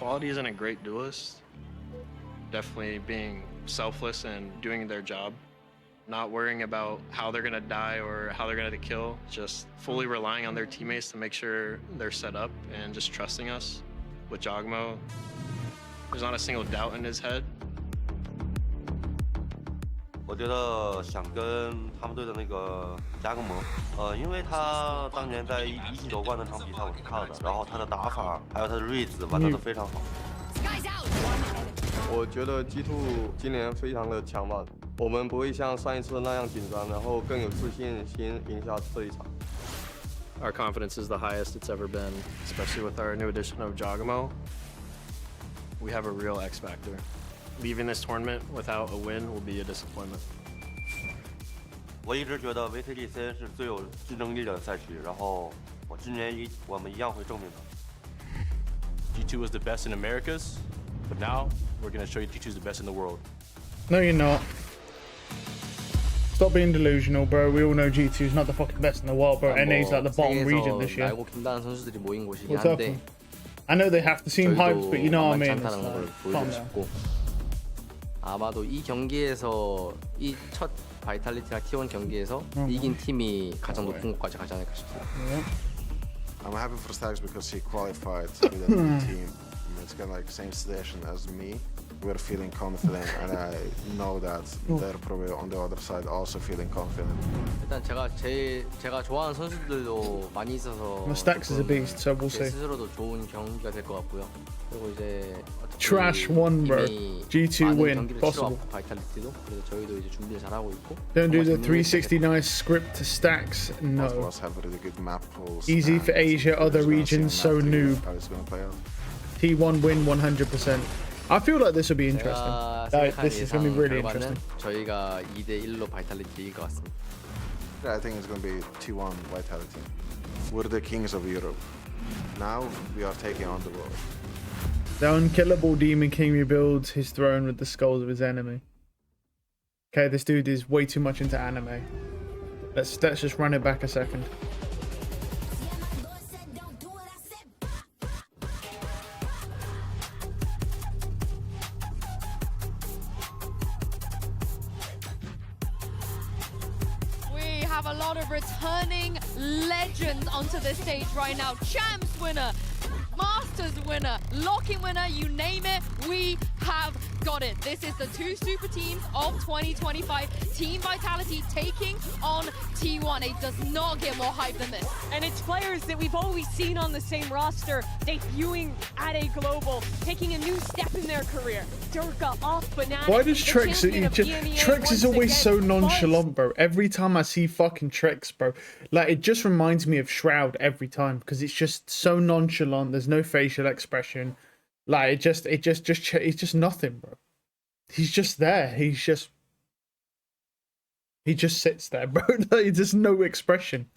Quality isn't a great duelist. Definitely being selfless and doing their job. Not worrying about how they're gonna die or how they're gonna kill. Just fully relying on their teammates to make sure they're set up and just trusting us. With Jogmo, there's not a single doubt in his head. 我觉得想跟他们队的那个加个盟，因为他当年在一季夺冠那场比赛我是看的，然后他的打法还有他的睿智玩得都非常好。我觉得 G2 今年非常的强吧，我们不会像上一次那样紧张，然后更有自信心赢下这一场。Our confidence is the highest it's ever been, especially with our new addition of Jogmo. We have a real X factor. Leaving this tournament without a win will be a disappointment. 我一直觉得 VTGC 是最有竞争力的赛区，然后今年我们一样会证明它。G2 is the best in Americas, but now we're gonna show you G2 is the best in the world. No, you're not. Stop being delusional, bro. We all know G2 is not the fucking best in the world, bro. NA's like the bottom region this year. What's up? I know they have to seem hyped, but you know what I mean. Calm down. 아마도 이 경기에서 이 첫 바이탈리티랑 T1 경기에서 이긴 팀이 가장 높은 곳까지 가지 않을까 싶습니다. I'm happy for Stags because he qualified with a new team. It's kind of like same situation as me. We're feeling confident, and I know that they're probably on the other side also feeling confident. 일단 제가 좋아하는 선수들도 많이 있어서 Well, Stax is a beast, so we'll 제 see. 스스로도 좋은 경기가 될 것 같고요. 그리고 이제 Trash one, bro. G2 win, possible. 바이탈리티도 그래서 저희도 이제 준비를 잘하고 있고. Don't do the 369 script to Stacks. Both of No. us have really good map pools. Easy for Asia, other We're just gonna regions, see so on map noob. how it's gonna play out. T1 win 100%. I feel like this will be interesting. This is going to be really interesting. 저희가 2대1로 바이탈리티 이길 것 같습니다. Yeah, I think it's gonna be 2-1 Vitality. We're the kings of Europe. Now we are taking on the world. The unkillable Demon King rebuilds his throne with the skulls of his enemy. Okay, this dude is way too much into anime. Let's just run it back a second. We have a lot of returning legends onto the stage right now. Champs winner, Masters winner, Lock-in winner, you name it, we have got it. This is the two super teams of 2025. Team Vitality taking on T1. It does not get more hype than this. And it's players that we've always seen on the same roster, debuting at a global, taking a new step in their career. Durka off Banana. Why does Trex? Trex is always so nonchalant, bro. Every time I see fucking Trex, bro, like it just reminds me of Shroud every time because it's just so nonchalant. There's no facial expression. Like it's just nothing, bro. He's just there. He just sits there, bro. There's no expression.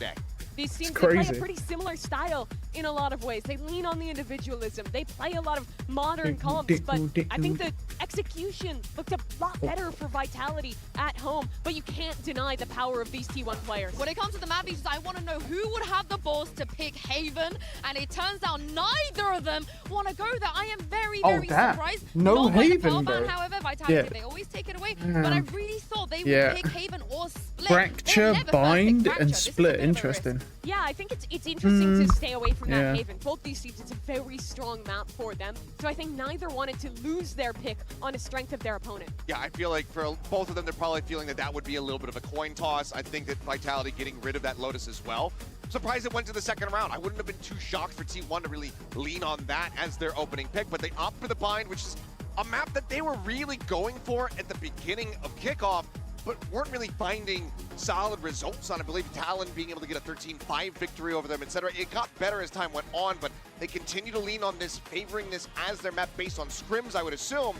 These teams crazy. play a pretty similar style in a lot of ways. They lean on the individualism. They play a lot of modern comps, but I think the execution looked a lot better for Vitality at home. But you can't deny the power of these T1 players. When it comes to the map issues, I want to know who would have the balls to pick Haven, and it turns out neither of them want to go there. I am very surprised. No Not by the Haven, power bro. ban, however, Vitality, Yeah. they always take it away, but I really thought they would pick Haven or Split. Fracture, They never bind, first pick and Fracture. This is a split. bit of a risk. Interesting. Yeah, I think it's interesting to stay away from that Yeah. Haven. Both these teams, it's a very strong map for them. So I think neither wanted to lose their pick on the strength of their opponent. Yeah, I feel like for both of them, they're probably feeling that that would be a little bit of a coin toss. I think that Vitality getting rid of that Lotus as well. Surprised it went to the second round. I wouldn't have been too shocked for T1 to really lean on that as their opening pick, but they opt for the bind, which is a map that they were really going for at the beginning of kickoff, but weren't really finding solid results on. I believe Talon being able to get a 13-5 victory over them, etc. It got better as time went on, but they continue to lean on this, favoring this as their map based on scrims, I would assume.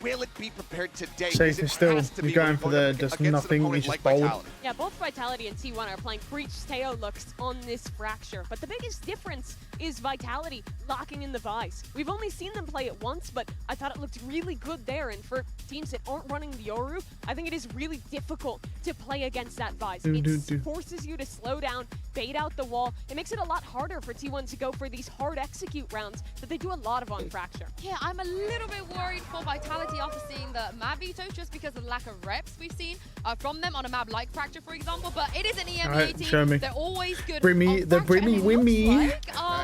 Will it be prepared today? Safe is still going for the just nothing. He's just bold. Yeah, both Vitality and T1 are playing Breach Teo looks on this Fracture, but the biggest difference is Vitality locking in the Vice. We've only seen them play it once, but I thought it looked really good there, and for teams that aren't running the Yoru, I think it is really difficult to play against that Vice. It forces you to slow down, bait out the wall. It makes it a lot harder for T1 to go for these hard execute rounds that they do a lot of on Fracture. Yeah, I'm a little bit worried for Vitality after seeing the map vetoes just because of the lack of reps we've seen from them on a map like Fracture, for example. But it is an EMEA team. Show me. They're always good. Bring me the bring me with me.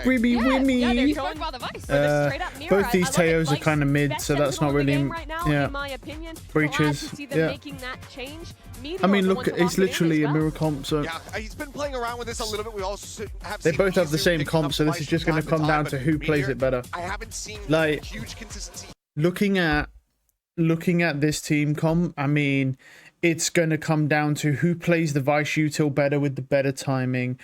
Bring me with me. Yeah, they're going by the Vice. Both these Teos are kind of mid, so that's not really right now, yeah. in my opinion. Breaches. To see them Yeah. making that change. I mean, look, it's literally a mirror comp, so Yeah, he's been playing around with this a little bit. We also have they seen both have the Izu same picking comp, up so this Vice is just from going to time come down to but who plays Meteor, it better. I haven't seen Like, huge consistency. looking at this team comp, I mean, it's going to come down to who plays the Vice util better with the better timing,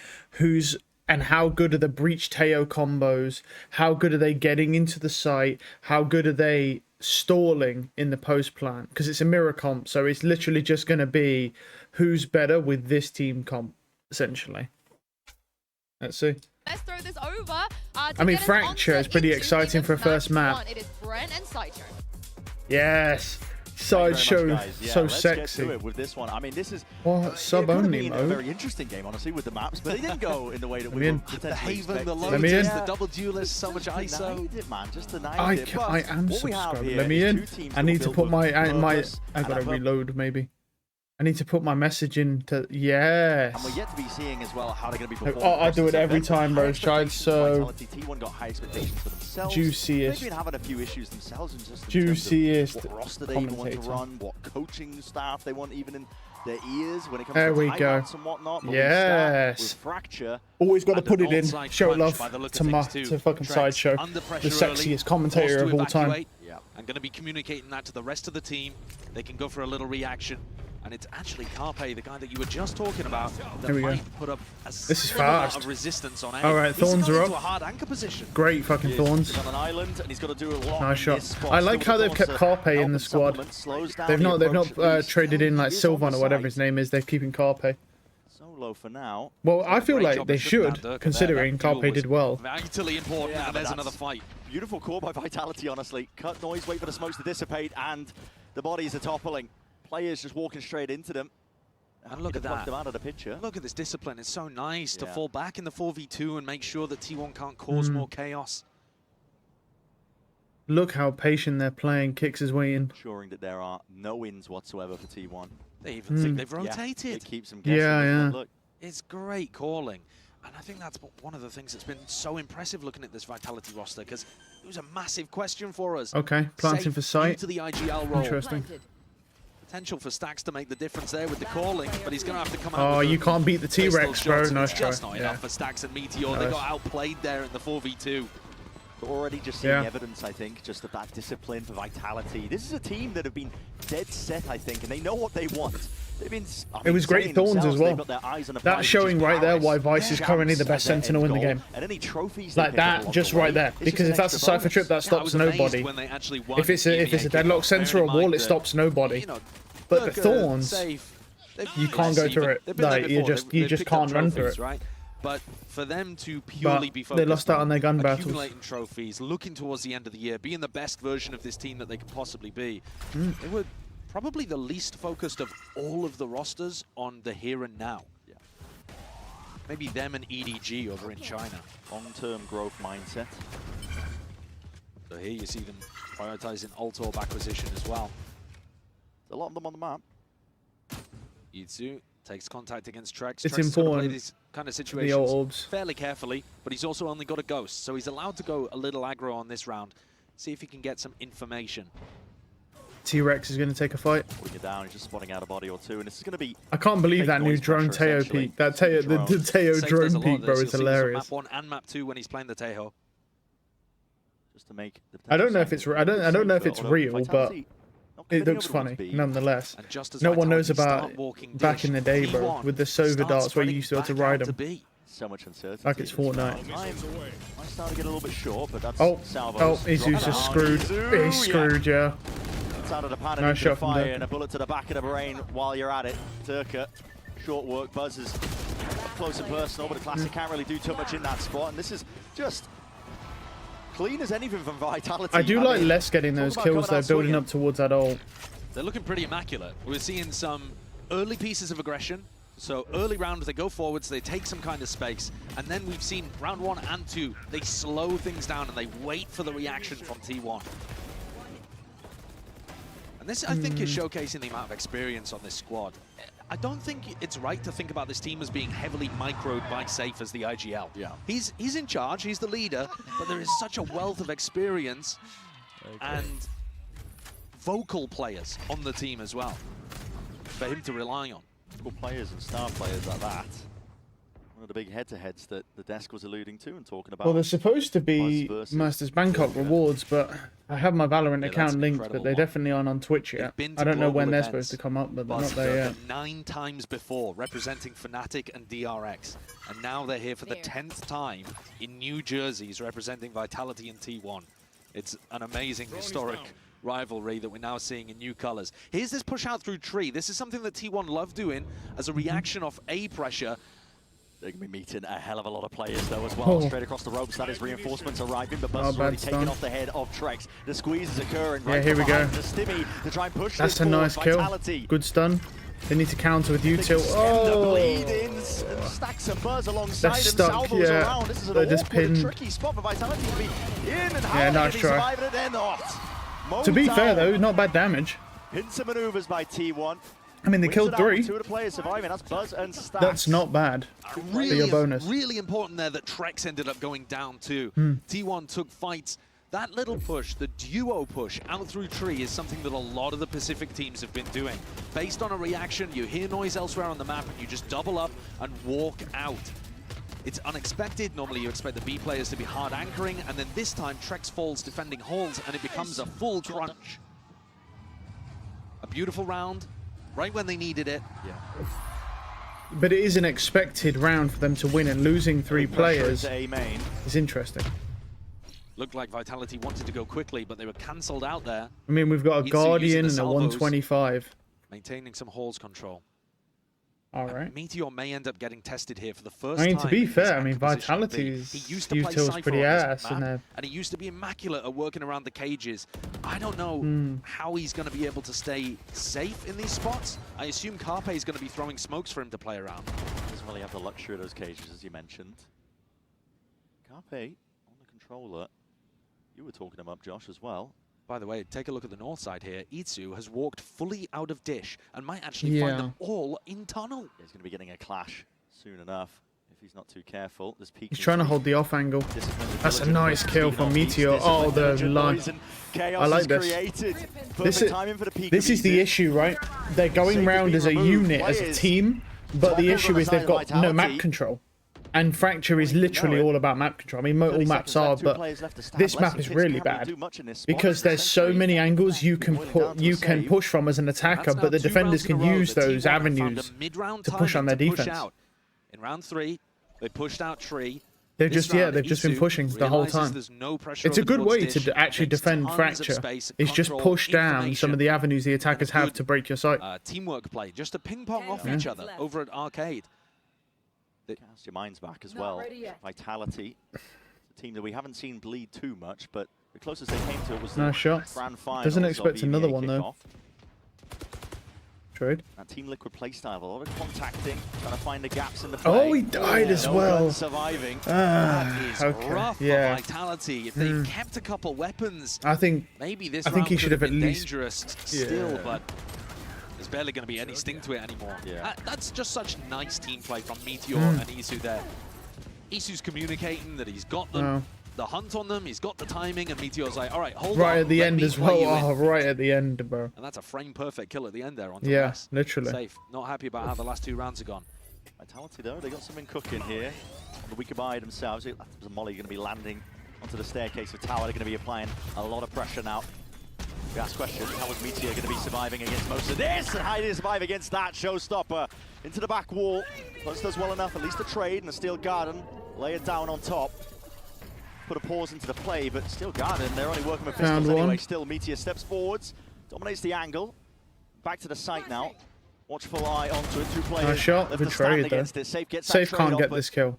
and how good are the Breach Teo combos, how good are they getting into the site, how good are they stalling in the post plant, because it's a mirror comp, so it's literally just going to be who's better with this team comp, essentially. Let's see. Let's throw this over. I mean, Fracture is pretty exciting for a first map. It is Brent and Sideshow. Yes. Sideshow, so let's sexy. Get to it with this one. I mean, this is sub only a mode. very interesting game, honestly, with the maps, but it didn't go in the way that we were The Haven, the Let me in. Lotus, the double duelist, so much ISO. Denied it, man, just denied I it. But am what we have subscribed. here Let me is in. two teams I that need to were put built my with I purpose gotta and a reload maybe. I need to put my message into yes. And we're yet to be seeing as well how they're going to be performing. Oh, I do it every Event. time, bro. High Child, so expectations for Vitality. T1 got high expectations for themselves. juiciest. They've been having a few issues themselves in just Juiciest in terms of what roster they even want to commentator. run, what coaching staff they want even in their ears when it comes There to we go. timeouts and whatnot. But Yes. with Fracture, Always got to And put an it in. onside Show crunch love by the look to of my things too. to fucking Trex Sideshow. under The pressure sexiest early, commentator forced of to all time. evacuate, yeah, and going to be communicating that to the rest of the team. They can go for a little reaction. And it's actually Carpe, the guy that you were just talking about, that Here we go. might put up a This is similar amount fast. of resistance on A. All right, He's thorns gone are into up. a hard anchor position. Great fucking thorns. he's on an island and he's got to do a lot. Nice in shot. this spot. I like Still how with they've the kept thorns to Carpe in help the and squad. supplement, slows down They've the not approach at least. traded in like He is on Sylvan the or whatever side. his name is. They're keeping Carpe. Solo for now. Well, I feel Great like job they of shutting down should, Durka considering there. That duel Carpe was did well. Vitally important, Yeah, and but there's that's another fight. Beautiful call by Vitality, honestly. Cut noise, wait for the smokes to dissipate, and the bodies are toppling. Players just walking straight into them. And look at Pluck that. them out of the picture. Look at this discipline. It's so nice to Yeah. fall back in the 4v2 and make sure that T1 can't cause more chaos. Look how patient they're playing. Kicks is waiting. Ensuring that there are no wins whatsoever for T1. They even think they've rotated. Yeah, it keeps them guessing. Yeah, doesn't it? yeah. Look, It's great calling. And I think that's one of the things that's been so impressive looking at this Vitality roster, because it was a massive question for us. Okay, planting Safe for due sight. to the IGL role. Interesting. Potential for Stacks to make the difference there with the calling, but he's going to have to come out. Oh, with you the can't beat the pistol T-Rex, bro. shots. Nice It's try. just not Yeah. enough for Stacks and Meteor. They Nice. got outplayed there in the 4v2. we're already just seeing Yeah. evidence, I think, just of that discipline for Vitality. This is a team that have been dead set, I think, and they know what they want. They've been. It was great thorns as well. That's showing right there why Vice is currently the best Sentinel in the game. And any trophies Like that, just right there. Because if that's a Cypher trip, that stops nobody. If it's a Deadlock Sensor or wall, it stops nobody. But the thorns, you can't go through it. Like you just can't run through it. Right? But for them to purely be But focused they lost out on their gun battles. accumulating trophies, looking towards the end of the year, being the best version of this team that they could possibly be, they were probably the least focused of all of the rosters on the here and now. Yeah. Maybe them and EDG over in China. Long-term growth mindset. So here you see them prioritizing Altorb acquisition as well. A lot of them on the map. Yitsu takes contact against Trex. It's Trex has got to play important, these kind of the situations orbs. fairly carefully, but he's also only got a ghost, so he's allowed to go a little aggro on this round. See if he can get some information. T-Rex is going to take a fight. Putting it down, he's just spotting out a body or two, and this is going to be. I can't believe fake that new noise drone pressure, Teo essentially. peak. That Teo, the Teo Safe does a drone lot peak, of bro, this. is You'll see this on hilarious. Map 1 and map 2 when he's playing the Tejo. Just to make the I don't know if it's I don't know if it's Although real, but Vitality not it committing looks over towards funny B. nonetheless. And just as No one knows Vitality about start walking back dish, in the day, bro, T1 with the Sova starts darts where you spreading used to be able to back ride out them. B. So much uncertainty. Like it's Fortnite. Might start to get a little bit short, but that's Oh, Salvo's Isu's dropped just down. screwed. Isu, He's screwed, yeah. It's out of the panic Nice into shot the from fire Durka. and a bullet to the back of the brain while you're at it. Durka, short work, buzzes close and personal, but a classic can't really do too much in that spot. And this is just clean as anything from Vitality. I do like mean, less getting those talk about kills though, coming out building swinging. up towards that ult. They're looking pretty immaculate. We're seeing some early pieces of aggression, So early round, they go forwards, they take some kind of space, and then we've seen round 1 and 2, they slow things down and they wait for the reaction from T1. And this, I think, is showcasing the amount of experience on this squad. I don't think it's right to think about this team as being heavily microed by Safe as the IGL. Yeah. He's in charge, he's the leader, but there is such a wealth of experience and vocal players on the team as well for him to rely on. Players and star players like that. One of the big head-to-heads that the desk was alluding to and talking about. Well, there's supposed to be Masters Bangkok rewards, but I have my Valorant account linked, but they definitely aren't on Twitch yet. I don't know when they're supposed to come up, but they're not there yet. 9 times before, representing Fnatic and DRX, and now they're here for the 10th time in new jerseys, representing Vitality and T1. It's an amazing historic rivalry that we're now seeing in new colors. Here's this push out through tree. This is something that T1 love doing as a reaction off A pressure. They're going to be meeting a hell of a lot of players, though, as well. Straight across the ropes, that is reinforcements arriving, but Buzz is already taken off the head of Trex. The squeeze is occurring right here we go. The Stimmy to try and push That's a nice Vitality. kill. Good stun. They need to counter with util. Oh! Bleed-ins and stacks and Buzz alongside They're him. stuck, Salvos yeah. around. This is an They're just awkward and pinned. tricky spot for Vitality to be in, and how Yeah, are they nice going to try. survive it? They're not. To be fair, though, not bad damage. Pincer maneuvers by T1. I mean, they killed 3. 2 of the players surviving. That's Buzz and Stacks. That's not bad for your bonus. Really important there that Trex ended up going down too. T1 took fights. That little push, the duo push out through tree, is something that a lot of the Pacific teams have been doing. Based on a reaction, you hear noise elsewhere on the map and you just double up and walk out. It's unexpected. Normally you expect the B players to be hard anchoring, and then this time Trex falls defending halls and it becomes a full crunch. A beautiful round, right when they needed it. Yeah. But it is an expected round for them to win, and losing 3 players is interesting. Looked like Vitality wanted to go quickly, but they were cancelled out there. I mean, we've got a Guardian and a 125. Maintaining some halls control. All right. Meteor may end up getting tested here for the first I mean, time. to be in his fair, I mean, acquisition of B. Vitality's He used to play util's Cypher pretty on this ass, map, and he used to be immaculate at working around the cages. I don't know how he's going to be able to stay safe in these spots. I assume Carpe is going to be throwing smokes for him to play around. Doesn't really have the luxury of those cages, as you mentioned. Carpe on the controller. You were talking him up, Josh, as well. By the way, take a look at the north side here. Itsu has walked fully out of dish and might actually find them all in tunnel. He's going to be getting a clash soon enough if he's not too careful. This peak He's trying to hold the off angle. That's a nice kill from Meteor. Oh, the line. I like this. This is the issue, right? They're going round as a unit, as a team, but the issue is they've got no map control. And Fracture is literally all about map control. I mean, all maps are, but this map is really bad because there's so many angles you can push from as an attacker, but the defenders can use those avenues to push on their defense. In round 3, they pushed out tree. They've just been pushing the whole time. It's a good way to actually defend Fracture. Is just push down some of the avenues the attackers have to break your sight. Teamwork play, just to ping pong off each other over at Arcade. Cast your minds back as well. Vitality, a team that we haven't seen bleed too much, but the closest they came to it was the nice shot. grand final. Doesn't expect another one though. Trade. That Team Liquid playstyle, a lot of contacting, trying to find the gaps in the Oh, play. he died as well. Surviving. That is okay. rough for Vitality. If they kept a couple weapons, maybe this round he should have at been least dangerous still, but there's barely going to be any sting to it anymore. That's just such nice team play from Meteor and Isu there. Isu's communicating that he's got them, the hunt on them, he's got the timing, and Meteor's like, all right, hold on. Right at the end as well. Oh, right at the end, bro. And that's a frame-perfect kill at the end there on literally. Safe. Not happy about how the last 2 rounds have gone. Vitality, though, they got something cooking here. On the weaker buy themselves. Molly going to be landing onto the staircase of tower. They're going to be applying a lot of pressure now. We ask questions, how was Meteor going to be surviving against most of this? And how did he survive against that? Showstopper into the back wall. Plus does well enough, at least a trade and a Steel Garden. Lay it down on top. Put a pause into the play, but Steel Garden, they're only working with pistols anyway. Still, Meteor steps forwards, dominates the angle. Back to the site now. Watchful eye onto it, 2 players. Nice shot, good trade though. Safe can't get this kill.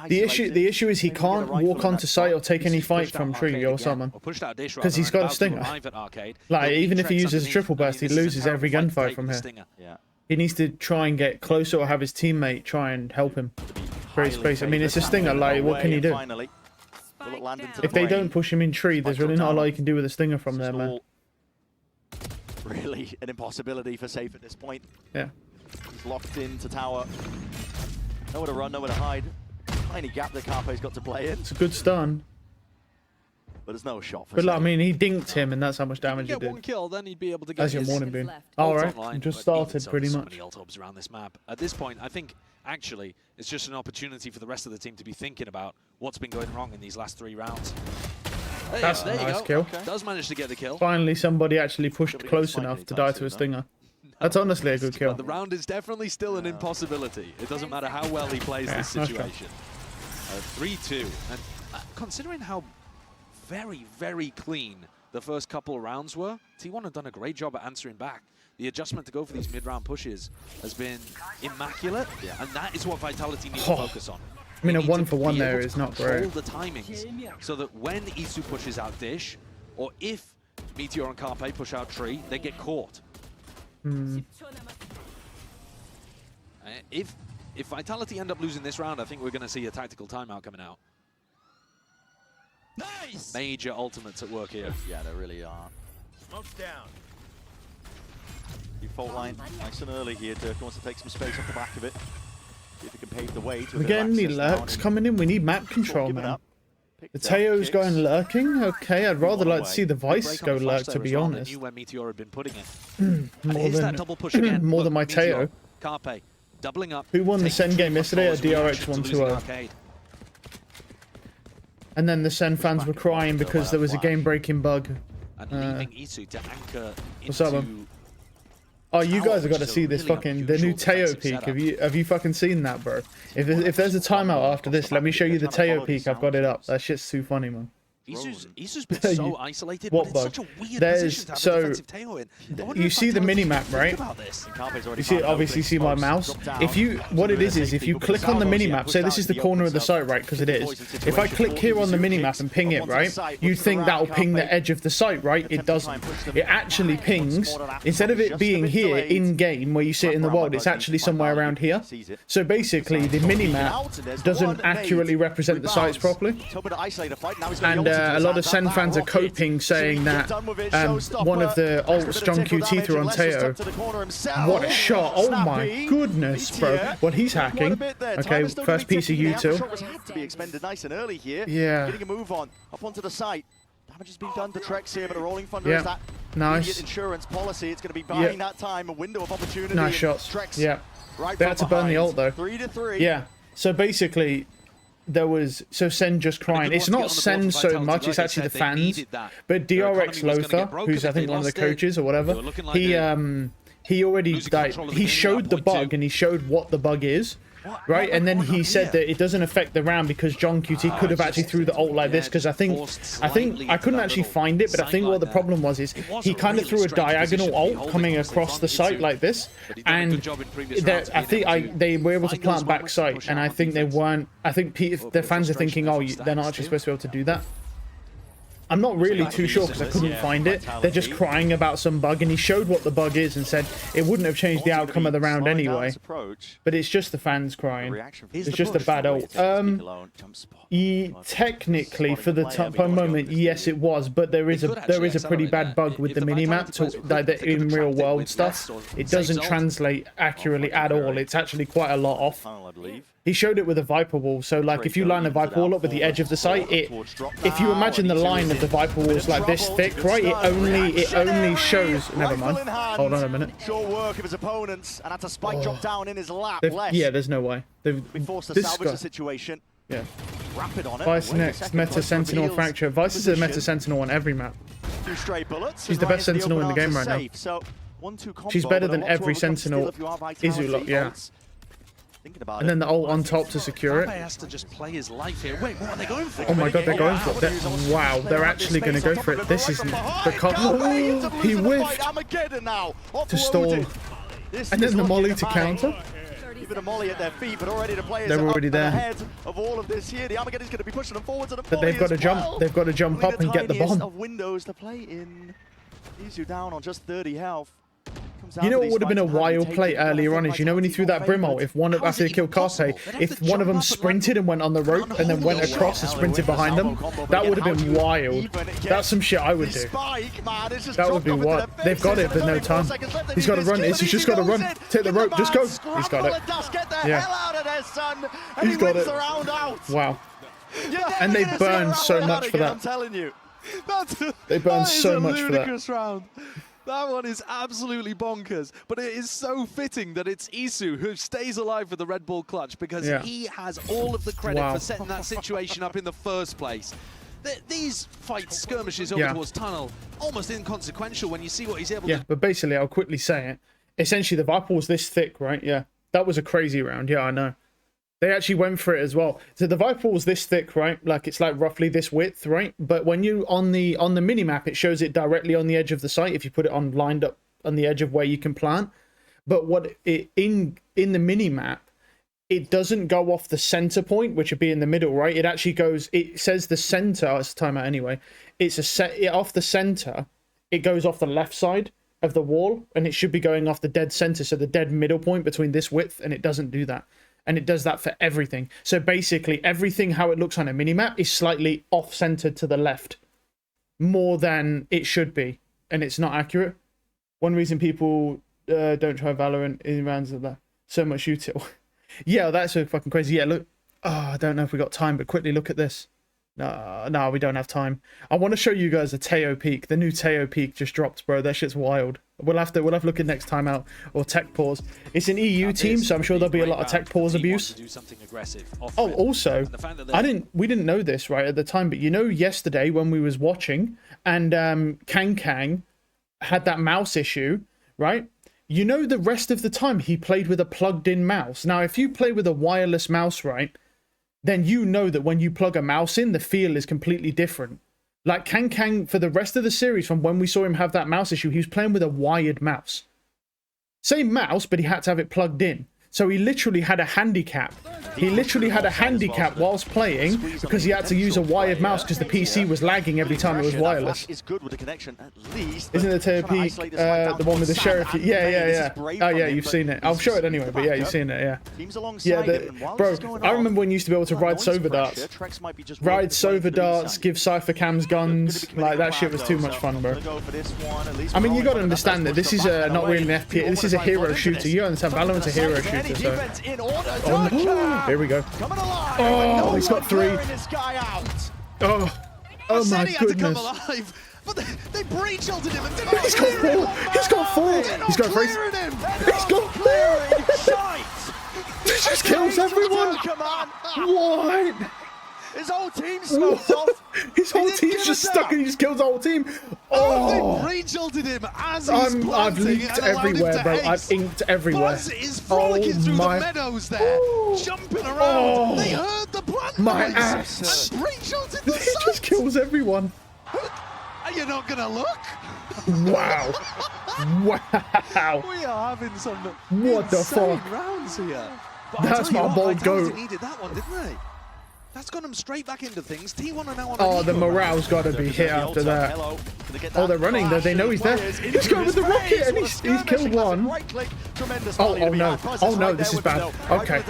The issue is he can't walk onto site or take any fight from tree or someone because he's got a stinger. Like even if he uses triple burst, he loses every gunfight from here. Yeah, He needs to try and get closer or have his teammate try and help him create space. I mean, it's a stinger. Like, what can you do? If they don't push him in tree, there's really not a lot you can do with a stinger from there, man. Really an impossibility for Safe at this point. Yeah. He's locked into tower. Nowhere to run, nowhere to hide. Tiny gap that Carpe's got to play in. It's a good stun. But there's no shot for But like, I Safe. mean, he dinked him, and that's how much damage he Get did. one kill, then he'd be able to get As your his morning beam. ult Alright, online, just but even started so, pretty there's so much. many ult hubs around this map. At this point, I think actually it's just an opportunity for the rest of the team to be thinking about what's been going wrong in these last 3 rounds. That's there a you nice go. kill. Does manage to get the kill. Finally, somebody actually pushed close enough to die to a stinger. That's honestly a good kill. But the round is definitely still an impossibility. It doesn't matter how well he plays this situation. 3-2. And considering how very, very clean the first couple of rounds were, T1 have done a great job at answering back. The adjustment to go for these mid-round pushes has been immaculate, and that is what Vitality needs to focus on. I mean, a 1-for-1 there is not great. Control the timings so that when Isu pushes out Dish, or if Meteor and Carpe push out Tree, they get caught. If Vitality end up losing this round, I think we're going to see a tactical timeout coming out. Nice! Major ultimates at work here. Yeah, they really are. Smoke's down. Default line nice and early here. Dirk wants to take some space off the back of it. See if he can pave the way to We're getting any lurks coming in. We need map control, man. The Teo's going lurking. Okay, I'd rather like to see the Vice go lurk, to be honest. Knew where Meteor had been putting it. More Here's that double push again. more than my Meteor, Teo. Carpe, doubling up. Who won the taking Sen game tree yesterday at control DRX as a reaction to losing 1-2-0? Arcade. And then the Sen fans were crying because there was a game-breaking bug. And leaving Isu to anchor What's up, into... man? Oh, you guys have got to see this fucking the new Teo peak. Have you fucking seen that, bro? If there's a timeout after this, let me show you the Teo peak. I've got it up. That shit's too funny, man. Isu's been so isolated, What but bug? it's such a weird There's position to have so a defensive Teo in. you see the mini map, right? You see, obviously see my mouse. If you, what it is if you click on the mini map, say this is the corner of the site, right? Because it is. If I click here on the mini map and ping it, right? You'd think that'll ping the edge of the site, right? It doesn't. It actually pings, instead of it being here in game where you see it in the world, it's actually somewhere around here. So basically, the mini map doesn't accurately represent the sites properly. And a lot of Sen fans are coping, saying that one of the ults John QT threw on Teo. What a shot! Oh my goodness, bro. Well, he's hacking. Okay, first piece of U2. To be expended nice and early here. Yeah. Getting a move on up onto the site. Damage has been done to Trex here, but a rolling thunder Yeah. is that Nice. immediate insurance policy. It's going to be buying that time, a window of opportunity. Nice shots. Trex Yeah. right They had to burn the ult though. 3-3. Yeah. So basically, there was Sen just crying. It's not Sen so much. It's actually the fans. But DRX Lothar, who's I think one of the coaches or whatever, he already he showed the bug and he showed what the bug is. Right, and then he said that it doesn't affect the round because John QT could have actually threw the ult like this, because I think I couldn't actually find it, but I think what the problem was is he kind of threw a diagonal ult coming across the site like this, and I think they were able to plant back site, and I think they weren't. I think their fans are thinking, oh, they're not actually supposed to be able to do that. I'm not really too sure because I couldn't find it. They're just crying about some bug, and he showed what the bug is and said it wouldn't have changed the outcome of the round anyway. But it's just the fans crying. It's just a bad ult. Technically, for the moment, yes, it was, but there is a pretty bad bug with the minimap. So like in real world stuff, it doesn't translate accurately at all. It's actually quite a lot off. He showed it with a Viper wall. So like if you line a Viper wall up with the edge of the site, if you imagine the line of the Viper walls like this thick, right? It only shows. Never mind. Hold on a minute. Short work of his opponents, and that's a spike drop down in his lap. Yeah, there's no way. We forced to salvage the situation. Yeah. Rapid on it. Vice next. Meta Sentinel Fracture. Vice is a Meta Sentinel on every map. Two stray bullets. She's the best Sentinel in the game right now. So 1-2 combo, She's better than every Sentinel. Isu, yeah. And then the ult on top to secure it. has to just play his life here. Wait, what are they going for? Oh my god, they're going for it. Wow, they're actually going to go for it. This isn't the couple. He whiffed to stall. And then the molly to counter. Even a molly at their feet, but already the players They're already there. ahead of all of this here. The Armageddon's going to be pushing them forwards and But they've got to jump. They've got to jump up and get the bomb. Of windows to play in. Isu down on just 30 health. You know what would have been a wild play earlier on is, you know when he threw that brim ult, if one of, after he killed Carpe, if one of them sprinted and went on the rope and then went across and sprinted behind them, that would have been wild. That's some shit I would do. That would be wild. They've got it, but no time. He's got to run. He's just got to run. Take the rope. Just go. He's got it. Yeah. He's got it. Wow. And they burn so much for that. I'm telling you. They burn so much for that. Round. That one is absolutely bonkers, but it is so fitting that it's Isu who stays alive for the Red Bull clutch because he has all of the credit for setting that situation up in the first place. These fights, skirmishes over towards tunnel, almost inconsequential when you see what he's able to... Yeah, but basically, I'll quickly say it. Essentially, the Viper was this thick, right? Yeah, that was a crazy round. Yeah, I know. They actually went for it as well. So the Viper was this thick, right? Like it's like roughly this width, right? But when you on the minimap, it shows it directly on the edge of the site if you put it on lined up on the edge of where you can plant. But what it in the minimap, it doesn't go off the center point, which would be in the middle, right? It actually goes. It says the center. It's a timeout anyway. It's off the center. It goes off the left side of the wall, and it should be going off the dead center, so the dead middle point between this width, and it doesn't do that. And it does that for everything. So basically, everything how it looks on a minimap is slightly off-centered to the left. More than it should be. And it's not accurate. One reason people don't try Valorant in rounds of that. So much util. Yeah, that's so fucking crazy. Yeah, look. Oh, I don't know if we got time, but quickly look at this. No, we don't have time. I want to show you guys a Teo peak. The new Teo peak just dropped, bro. That shit's wild. We'll have to look at next time out or tech pause. It's an EU team, so I'm sure there'll be a lot of tech pause abuse. Oh, also, we didn't know this right at the time, but you know, yesterday when we was watching and Kang had that mouse issue, right? You know, the rest of the time he played with a plugged-in mouse. Now, if you play with a wireless mouse, right, then you know that when you plug a mouse in, the feel is completely different. Like Kang, for the rest of the series, from when we saw him have that mouse issue, he was playing with a wired mouse. Same mouse, but he had to have it plugged in. So he literally had a handicap. He literally had a handicap whilst playing because he had to use a wired mouse because the PC was lagging every time it was wireless. Isn't the Teo peak the one with the sheriff? Yeah. Oh yeah, you've seen it. I'll show it anyway, but yeah, you've seen it, yeah. Yeah, bro, I remember when you used to be able to ride Sova darts. Ride Sova darts, give Cypher cams guns. Like, that shit was too much fun, bro. I mean, you gotta understand that this is not really an FPS. This is a hero shooter. You understand, Valorant's a hero shooter. So. Oh, here we go. Oh, he's got 3. Oh my goodness. But they breach ulted him and He's got 4. He's got 4. He's got 3. He's got 4. He just kills everyone. What? His whole team smoked off. His whole team's just stuck and he just kills the whole team. Oh, they re-jolted him as he's I've leaked everywhere, bro. I've inked everywhere. Buzz is frolicking through the meadows there, jumping around. They heard the plant my noise ass. and re-jolted the He just kills everyone. Are you not gonna look? Wow. Wow. We are having some what the fuck rounds here. But that's my bold goat. They needed that one, didn't they? That's got them straight back into things. T1 are now on oh, the morale's got to be hit after that. Oh, they're running. They know he's there. He's going with the rocket and he's killed one. Oh no. Oh no, this is bad. Okay.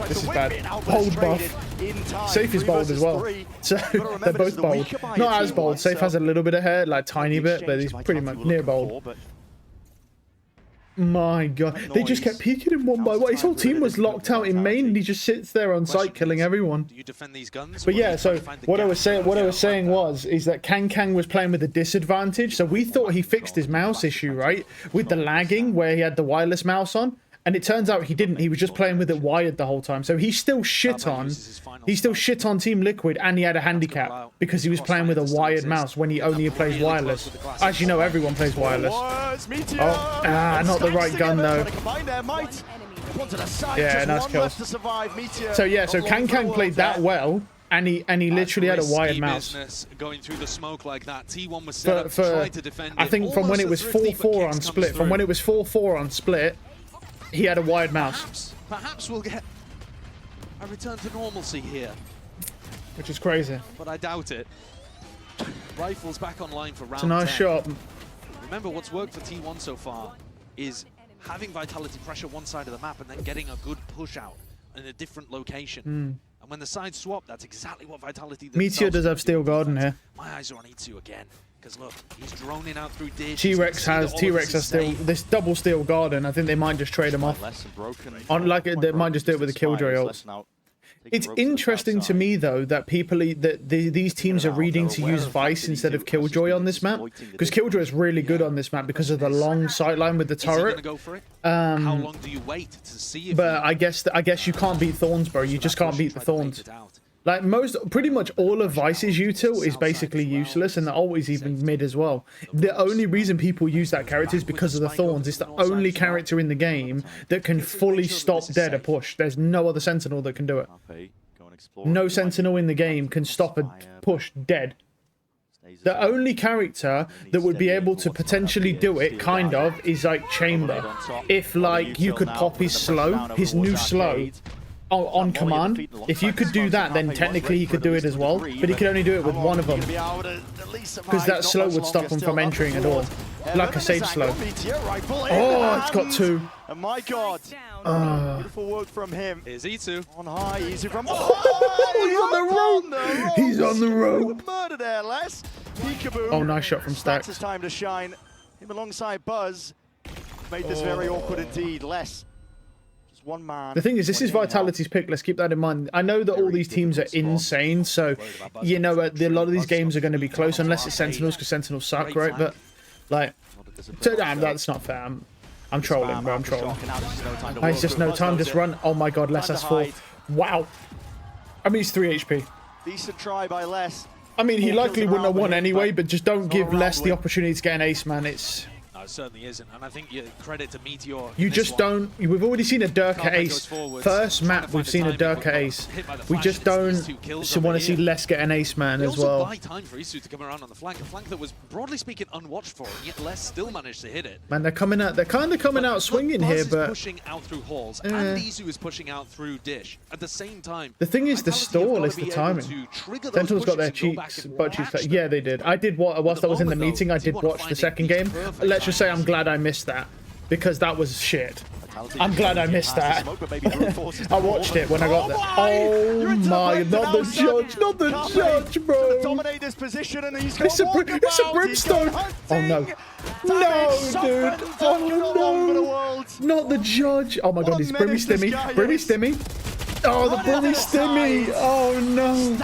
This is bad. Bold buff. Safe is bold as well. So they're both bold. Not as bold. Safe has a little bit of hair, like tiny bit, but he's pretty much near bold. My god, they just kept peeking him one by one. His whole team was locked out in main and he just sits there on site killing everyone. Do you defend these guns? But yeah, so what I was saying is that Kang was playing with a disadvantage. So we thought he fixed his mouse issue, right? With the lagging where he had the wireless mouse on. And it turns out he didn't. He was just playing with it wired the whole time. So he still shit on Team Liquid, and he had a handicap because he was playing with a wired mouse when he only plays wireless. As you know, everyone plays wireless. Oh, not the right gun though. Yeah, nice kill. So yeah, so Kang played that well. And he literally had a wired mouse. Going through the smoke like that. T1 was set up to try to defend I think from when it was 4-4 on split. From when it was 4-4 on split. He had a wired mouse. Perhaps we'll get a return to normalcy here. Which is crazy. But I doubt it. Rifles back online for round 10. It's a nice shot. Remember what's worked for T1 so far. is having Vitality pressure one side of the map and then getting a good push out in a different location. And when the sides swap, that's exactly what Vitality does. Meteor does have Steel Garden here. My eyes are on E2 again. Because look, he's droning out through Dish. T-Rex has still this double Steel Garden. I think they might just trade him off. On like they might just do it with the Killjoy ult. It's interesting to me though that these teams are reading to use Vice instead of Killjoy on this map, because Killjoy is really good on this map because of the long sightline with the turret. How long do you wait to see if but I guess you can't beat Thorns, bro. You just can't beat the Thorns. Like pretty much all of Vice's util is basically useless, and the ult is even mid as well. The only reason people use that character is because of the Thorns. It's the only character in the game that can fully stop dead a push. There's no other Sentinel that can do it. No Sentinel in the game can stop a push dead. The only character that would be able to potentially do it, kind of, is like Chamber. If like you could pop his slow, his new slow, on command. If you could do that, then technically he could do it as well, but he could only do it with one of them, because that slow would stop him from entering at all, like a Sage slow. Oh, it's got two. And my God, beautiful work from him. Here's E2 on high, easy from. He's on the rope. He's on the rope. Murder there, Les. Peekaboo. Oh, nice shot from Stax. It's time to shine. Him alongside Buzz made this very awkward indeed. Les. One man. The thing is, this is Vitality's pick. Let's keep that in mind. I know that all these teams are insane, so you know a lot of these games are going to be close unless it's Sentinels, because Sentinels suck, right? But like, that's not fair. I'm trolling, bro. I'm trolling. It's just no time. Just run. Oh my God, Les has 4. Wow. I mean, he's 3 HP. Decent try by Les. I mean, he likely wouldn't have won anyway, but just don't give Les the opportunity to get an ace, man. It's. It certainly isn't, and I think credit to Meteor. You just don't. We've already seen a Durka ace. First map we've seen a Durka ace. We just don't want to see Les get an ace, man, as well. Buy time for Isu to come around on the flank, a flank that was broadly speaking unwatched for, and yet Les still managed to hit it. Man, they're coming out. They're kind of coming out swinging here, but pushing out through halls, and Isu is pushing out through Dish at the same time. The thing is, the stall is the timing. Sentinel's got their cheeks, butt cheeks. Yeah, they did. I did. Whilst I was in the meeting, I did watch the second game. Let's just say I'm glad I missed that, because that was shit. I'm glad I missed that. I watched it when I got there. Oh my, not the judge, not the judge, bro. Dominate this position, and he's it's a brimstone. Oh no. No, dude. Oh no. Not the judge. Oh my God, he's Brimmy Stimmy. Brimmy Stimmy. Oh, the Brimmy Stimmy. Oh no.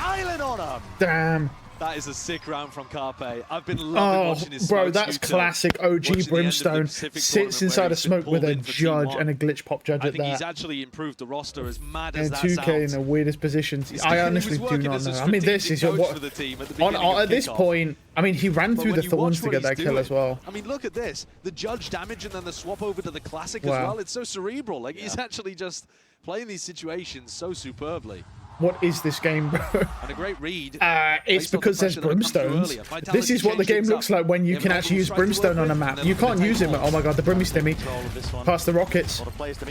Damn. That is a sick round from Carpe. I've been loving watching his bro, that's classic OG Brimstone. Sits inside a smoke with a judge and a glitch pop judge at that. I think he's actually improved the roster as mad as that sounds. And 2K in the weirdest positions. I honestly do not know. I mean, this is what... At this point, I mean, he ran through the Thorns to get that kill as well. I mean, look at this. The judge damage and then the swap over to the classic as well. It's so cerebral. Like, he's actually just playing these situations so superbly. What is this game, bro? And a great read. It's because there's brimstones. This is what the game looks like when you can actually use brimstone on a map. You can't use it. Oh my God, the Brimmy Stimmy. Past the rockets.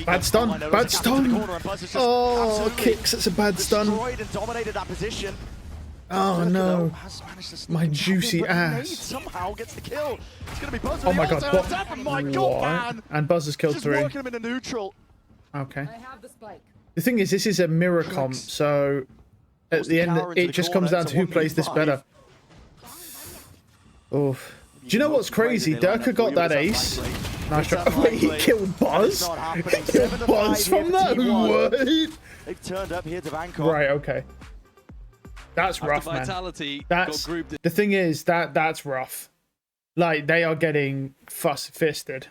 Bad stun. Bad stun. Oh, kicks. It's a bad stun. Oh no. My juicy ass. Somehow gets the kill. It's gonna be Buzz. Oh my God. What? And Buzz has killed 3. Working him into neutral. Okay. The thing is, this is a mirror comp, so at the end, it just comes down to who plays this better. Oof. Do you know what's crazy? Durka got that ace. Nice try. Wait, he killed Buzz? He killed Buzz from that? What? They've turned up here to Bangkok. Right, okay. That's rough, man. That's, the thing is, that's rough. Like, they are getting fisted.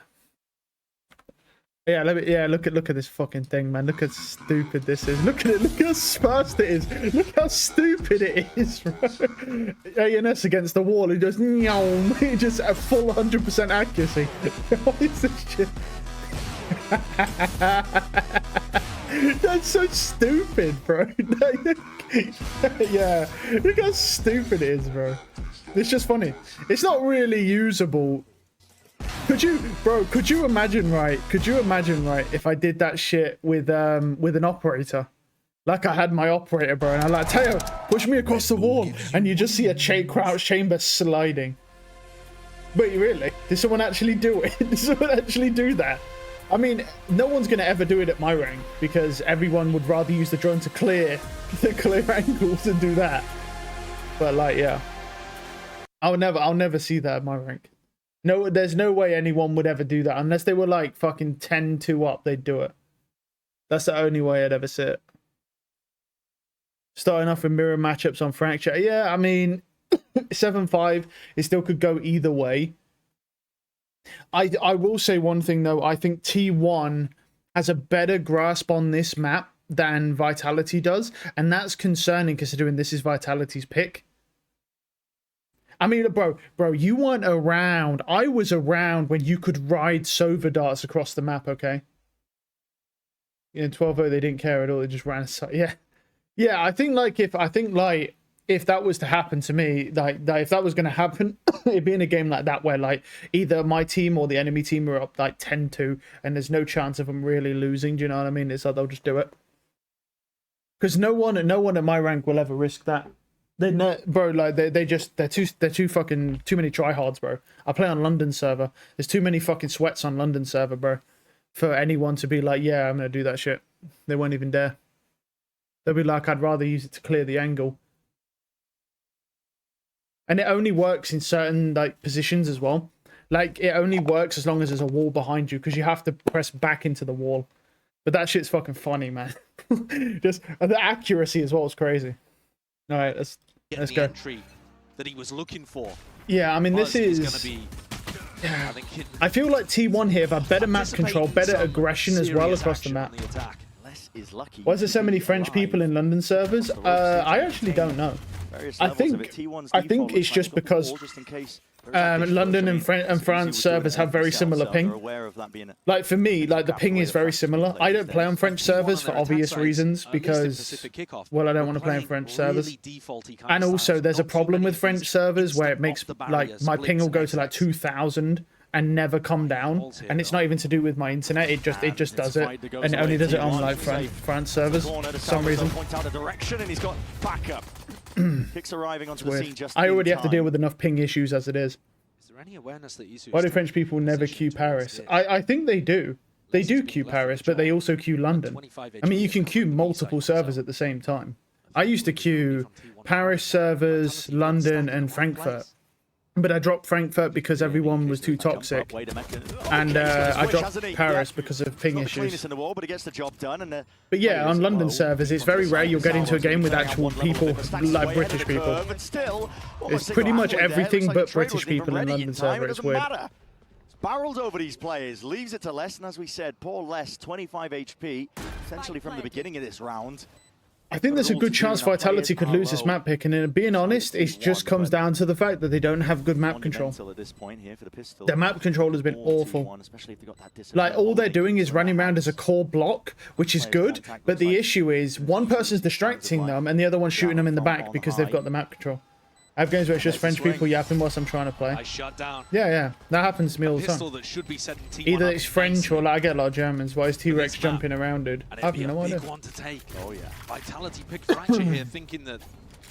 Yeah, look at this fucking thing, man. Look how stupid this is. Look at it. Look how fast it is. Look how stupid it is. ANS against the wall. He just he just at full 100% accuracy. What is this shit? That's so stupid, bro. Yeah, look how stupid it is, bro. It's just funny. It's not really usable. Could you imagine, right? If I did that shit with an operator? Like I had my operator, bro, and I'm like, Teo, push me across the wall, and you just see a crouch chamber sliding. Wait, really? Did someone actually do it? Did someone actually do that? I mean, no one's going to ever do it at my rank because everyone would rather use the drone to clear angles and do that. But like, yeah, I'll never see that at my rank. No, there's no way anyone would ever do that unless they were like fucking 10-2 up. They'd do it. That's the only way I'd ever see it. Starting off with mirror matchups on Fracture. Yeah, I mean, 7-5, it still could go either way. I will say one thing though. I think T1 has a better grasp on this map than Vitality does, and that's concerning considering this is Vitality's pick. I mean, bro, you weren't around. I was around when you could ride Sova darts across the map, okay? In 12-0, they didn't care at all. They just ran aside. Yeah. Yeah, I think if that was to happen to me, like if that was going to happen, it'd be in a game like that where like either my team or the enemy team are up like 10-2 and there's no chance of them really losing. Do you know what I mean? It's like they'll just do it. Because no one at my rank will ever risk that. Bro, like they're too many tryhards, bro. I play on London server. There's too many fucking sweats on London server, bro, for anyone to be like, yeah, I'm gonna do that shit. They won't even dare. They'll be like, I'd rather use it to clear the angle. And it only works in certain like positions as well. Like it only works as long as there's a wall behind you because you have to press back into the wall. But that shit's fucking funny, man. Just the accuracy as well is crazy. All right, let's go. Entry that he was looking for. Yeah, I mean, this is going to be. I feel like T1 here have had better map control, better aggression as well across the map. Why is there so many French people in London servers? I actually don't know. I think it's just because London and France servers have very similar ping. Like for me, like the ping is very similar. I don't play on French servers for obvious reasons because, well, I don't want to play on French servers. And also, there's a problem with French servers where it makes like my ping will go to like 2,000 and never come down, and it's not even to do with my internet. It just does it, and it only does it on like France servers for some reason. Kicks arriving onto the scene just I already have to deal with enough ping issues as it is. Is there any awareness that Why do French people never queue Paris? I think they do. They do queue Paris, but they also queue London. I mean, you can queue multiple servers at the same time. I used to queue Paris servers, London, and Frankfurt. But I dropped Frankfurt because everyone was too toxic, and I dropped Paris because of ping issues. But yeah, on London servers, it's very rare you'll get into a game with actual people, like British people. It's pretty much everything but British people in London server. It's weird. Barrels over these players, leaves it to Les, and as we said, poor Les, 25 HP, essentially from the beginning of this round. I think there's a good chance Vitality could lose this map pick, and being honest, it just comes down to the fact that they don't have good map control. Their map control has been awful. Like, all they're doing is running around as a core block, which is good, but the issue is one person's distracting them and the other one's shooting them in the back because they've got the map control. I have games where it's just French people yapping whilst I'm trying to play. Yeah, that happens to me all the time. Either it's French or like, I get a lot of Germans. Why is T-Rex jumping around, dude? I have no idea. Oh yeah, Vitality picked Fracture here, thinking that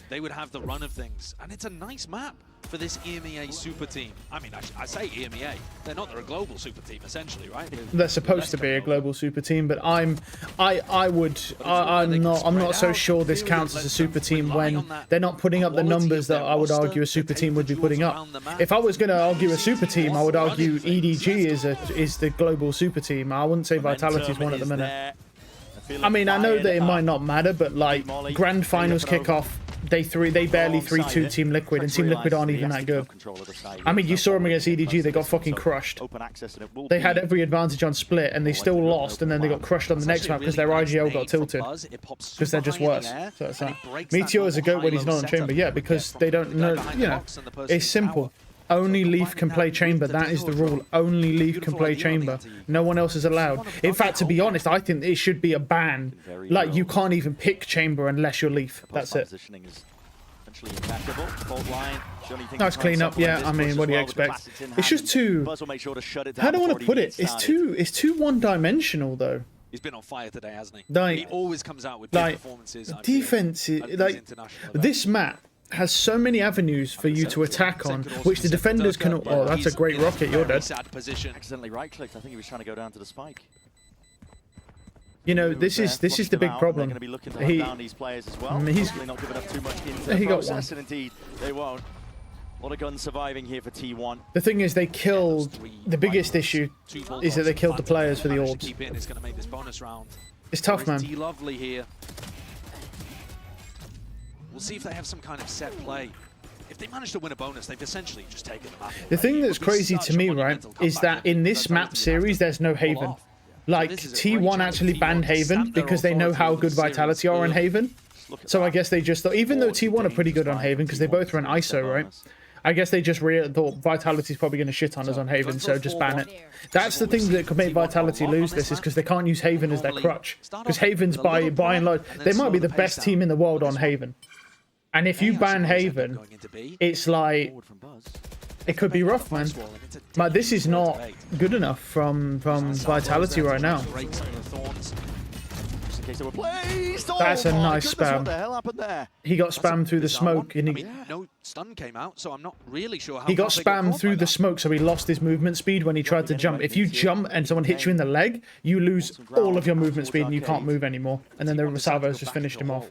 they would have the run of things, and it's a nice map for this EMEA super team. I mean, I say EMEA, they're not. They're a global super team, essentially, right? They're supposed to be a global super team, but I'm not so sure this counts as a super team when they're not putting up the numbers that I would argue a super team would be putting up. If I was going to argue a super team, I would argue EDG is the global super team. I wouldn't say Vitality is one at the minute. I mean, I know that it might not matter, but like grand finals kickoff, they barely 3-2 Team Liquid, and Team Liquid aren't even that good. I mean, you saw them against EDG, they got fucking crushed. They had every advantage on split, and they still lost, and then they got crushed on the next map because their IGL got tilted. Because they're just worse. So it's like, Meteor is a goat when he's not on Chamber, yeah, because they don't know, you know, it's simple. Only Leaf can play Chamber. That is the rule. Only Leaf can play Chamber. No one else is allowed. In fact, to be honest, I think it should be a ban. Like, you can't even pick Chamber unless you're Leaf. That's it. Nice cleanup. Yeah, I mean, what do you expect? It's just too... How do I want to put it? It's too one-dimensional, though. He's been on fire today, hasn't he? Like, he always comes out with good performances. Defense, like, this map has so many avenues for you to attack on, which the defenders can. Oh, that's a great rocket. You're dead. Accidentally right-clicked. I think he was trying to go down to the spike. You know, this is the big problem. They're going to be looking to hunt down these players as well. He's not giving up too much into he the got process, one. and indeed they won't. A lot of guns surviving here for T1. The thing is, they killed. The biggest issue is that they killed the players for the orbs. It's tough, man. Lovely here. We'll see if they have some kind of set play. If they manage to win a bonus, they've essentially just taken the map. The thing that's crazy to me, right, is that in this map series, there's no Haven. Like, T1 actually banned Haven because they know how good Vitality are on Haven. So I guess they just thought, even though T1 are pretty good on Haven because they both run ISO, right? I guess they just thought Vitality's probably going to shit on us on Haven, so just ban it. That's the thing that could make Vitality lose this, is because they can't use Haven as their crutch. Because Haven's, by and large, they might be the best team in the world on Haven. And if you ban Haven, it's like, it could be rough, man. But this is not good enough from Vitality right now. That's a nice spam. What the hell happened there? He got spammed through the smoke, and no stun came out, so I'm not really sure how he got spammed through the smoke, so he lost his movement speed when he tried to jump. If you jump and someone hits you in the leg, you lose all of your movement speed and you can't move anymore. And then the Salvos just finished him off.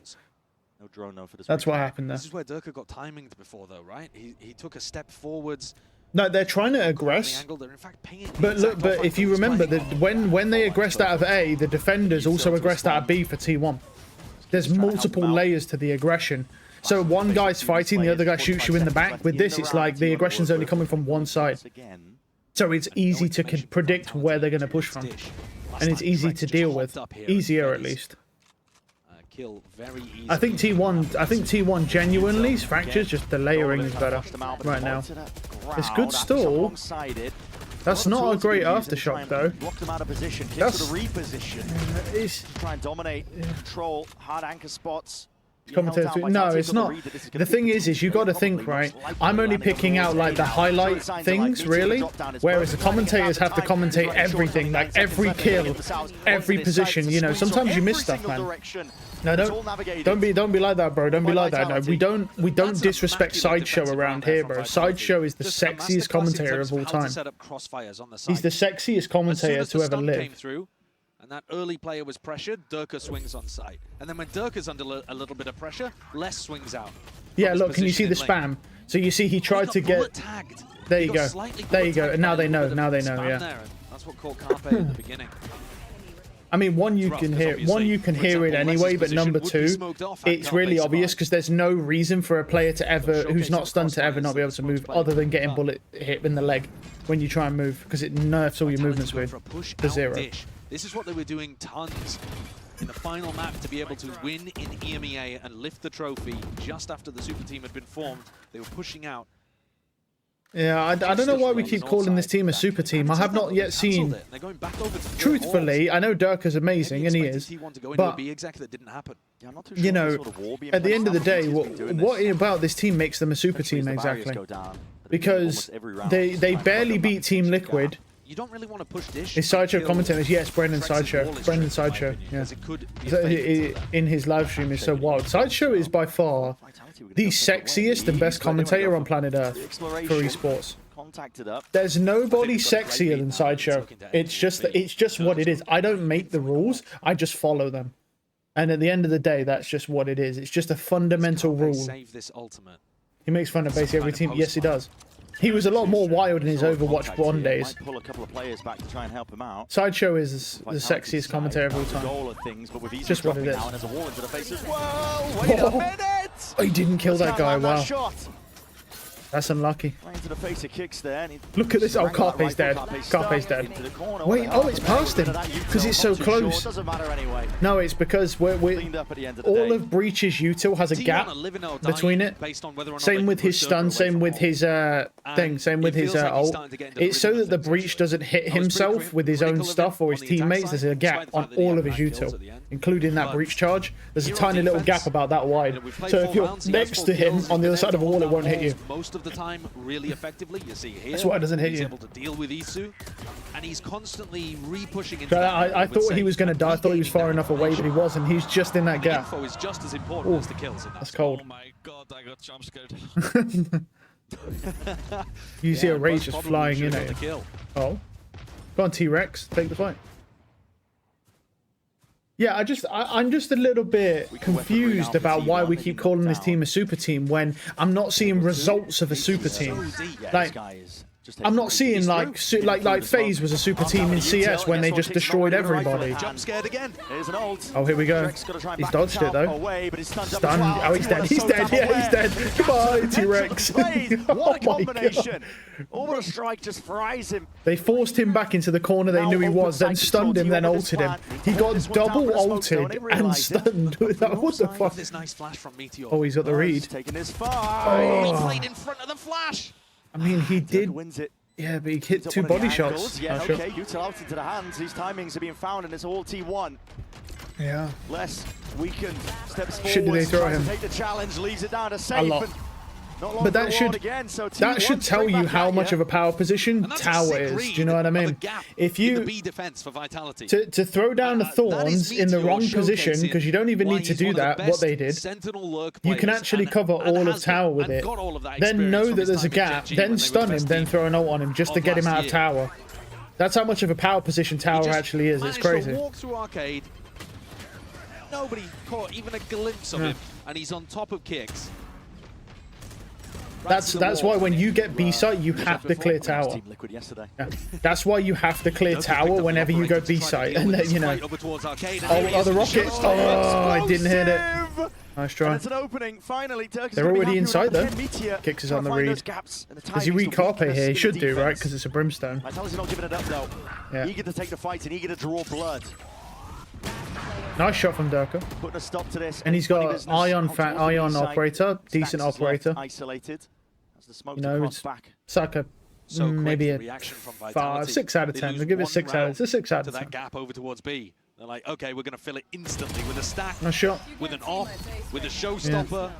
No drone, no for this. That's what happened there. This is where Durka got timinged before, though, right? He took a step forwards. No, they're trying to aggress. But look, but if you remember that when they aggressed out of A, the defenders also aggressed out of B for T1. There's multiple layers to the aggression. So one guy's fighting, the other guy shoots you in the back. With this, it's like the aggression's only coming from one side. So it's easy to predict where they're going to push from. And it's easy to deal with. Easier, at least. I think T1 genuinely fractures, just the layering is better right now. It's good stall. That's not a great aftershock though. Blocked him out of position. That's the reposition. Try and dominate, control, hard anchor spots. No, it's not. The thing is you got to think, right? I'm only picking out like the highlight things, really. Whereas the commentators have to commentate everything, like every kill, every position. You know, sometimes you miss stuff, man. No, don't be like that, bro. Don't be like that. No, we don't disrespect Sideshow around here, bro. Sideshow is the sexiest commentator of all time. He's the sexiest commentator to ever live. And that early player was pressured, Durka swings on site. And then when Durka's under a little bit of pressure, Les swings out. Yeah, look, can you see the spam? So you see he tried to get... There you go. There you go. And now they know. Now they know, yeah. That's what caught Carpe at the beginning. I mean, one you can hear it anyway, but number two, it's really obvious because there's no reason for a player to ever, who's not stunned, to ever not be able to move other than getting bullet hit in the leg when you try and move, because it nerfs all your movement speed to 0. This is what they were doing tons in the final map to be able to win in EMEA and lift the trophy just after the super team had been formed. They were pushing out. Yeah, I don't know why we keep calling this team a super team. I have not yet seen... Truthfully, I know Durka's amazing, and he is, but, you know, at the end of the day, what about this team makes them a super team exactly? Because they barely beat Team Liquid. You don't really want to push this. His Sideshow commentators, yes, Brendan Sideshow. Brendan Sideshow, yeah. In his live stream is so wild. Sideshow is by far the sexiest and best commentator on planet Earth for esports. There's nobody sexier than Sideshow. It's just what it is. I don't make the rules, I just follow them. And at the end of the day, that's just what it is. It's just a fundamental rule. He makes fun of basically every team. Yes, he does. He was a lot more wild in his Overwatch 1 days. Sideshow is the sexiest commentator of all time. Just what it is. Oh, he didn't kill that guy, wow. That's unlucky. Look at this. Oh, Carpe's dead. Carpe's dead. Wait, oh, it's past him because it's so close. No, it's because all of Breach's util has a gap between it. Same with his stun, same with his thing, same with his ult. It's so that the Breach doesn't hit himself with his own stuff or his teammates. There's a gap on all of his util, including that Breach charge. There's a tiny little gap about that wide. So if you're next to him on the other side of a wall, it won't hit you. the time really effectively. You see here, That's why it doesn't hit he's you. able to deal with Isu, and he's constantly re-pushing into that I area with thought he was Sage going to and die. I thought he was far regaining enough that away, but he wasn't. He's just in that The gap. info is just as important Ooh, as the kills in that. that's cold. Oh my god, I got jump scared. You see a Rage Buzz just probably flying should in have at got the you. kill. Oh. Go on, T-Rex. Take the fight. Yeah, I'm just a little bit confused about why we keep calling this team a super team when I'm not seeing results of a super team. Like, I'm not seeing like FaZe was a super team in CS when they just destroyed everybody. Jump scared again. Here's an ult. Oh, here we go. He's dodged it though. Away, but he's stunned. Stunned. Oh, he's dead. He's dead. Yeah, he's dead. Goodbye, T-Rex. What a combination. Almost a strike just fries him. They forced him back into the corner they knew he was, then stunned him, then ulted him. He got double ulted and stunned. What the fuck? This nice flash from Meteor. Oh, he's got the read. Taking this He Oh. played in front of the flash. I mean, he did. Wins it. Yeah, but he hit Took two one of the body shots. angles. Yeah, Oh, sure. okay. Util out into the hands. These timings are being found, and it's all T1. Yeah. Less weakened. Steps forward. Shit did they throw tries him? to take the challenge. Leaves it down to safe. lot. And not long But that for a ward should again, so that T1 should tell straight you back how at much you. of a power position And that's a tower sick is. read Do you know what I of a mean? gap If in you the B defense for Vitality. to throw down the thorns in the wrong position, because you don't even need to do that, what they did, you can actually cover all of tower with it. Then know that there's a gap, then stun him, then throw an ult on him just to get him out of tower. That's how much of a power position tower actually is. It's crazy. To walk through arcade. Nobody caught even a glimpse of him, and he's on top of kicks. That's why when you get B site, you have to clear tower. Yeah. That's why you have to clear tower whenever you go B site, and then you know. Oh, the rocket! Oh, I didn't hit it. Nice try. It's an opening. Finally, They're already inside though. Kicks is on the read. Does he read Carpe here? He should do, right? Because it's a brimstone. Vitality's not giving it up though. Yeah. Eager to take the fight and eager to draw blood. Nice shot from Durka. Putting a stop to this. And he's got Ion operator, decent operator. Isolated. As the smoke You know, it's back. It's like a maybe a 6 out of 10. We'll give it 6 out. It's a 6 out of 10. That gap over towards B. They're like, okay, we're going to fill it instantly with a stack, Nice shot. with an off, with a showstopper.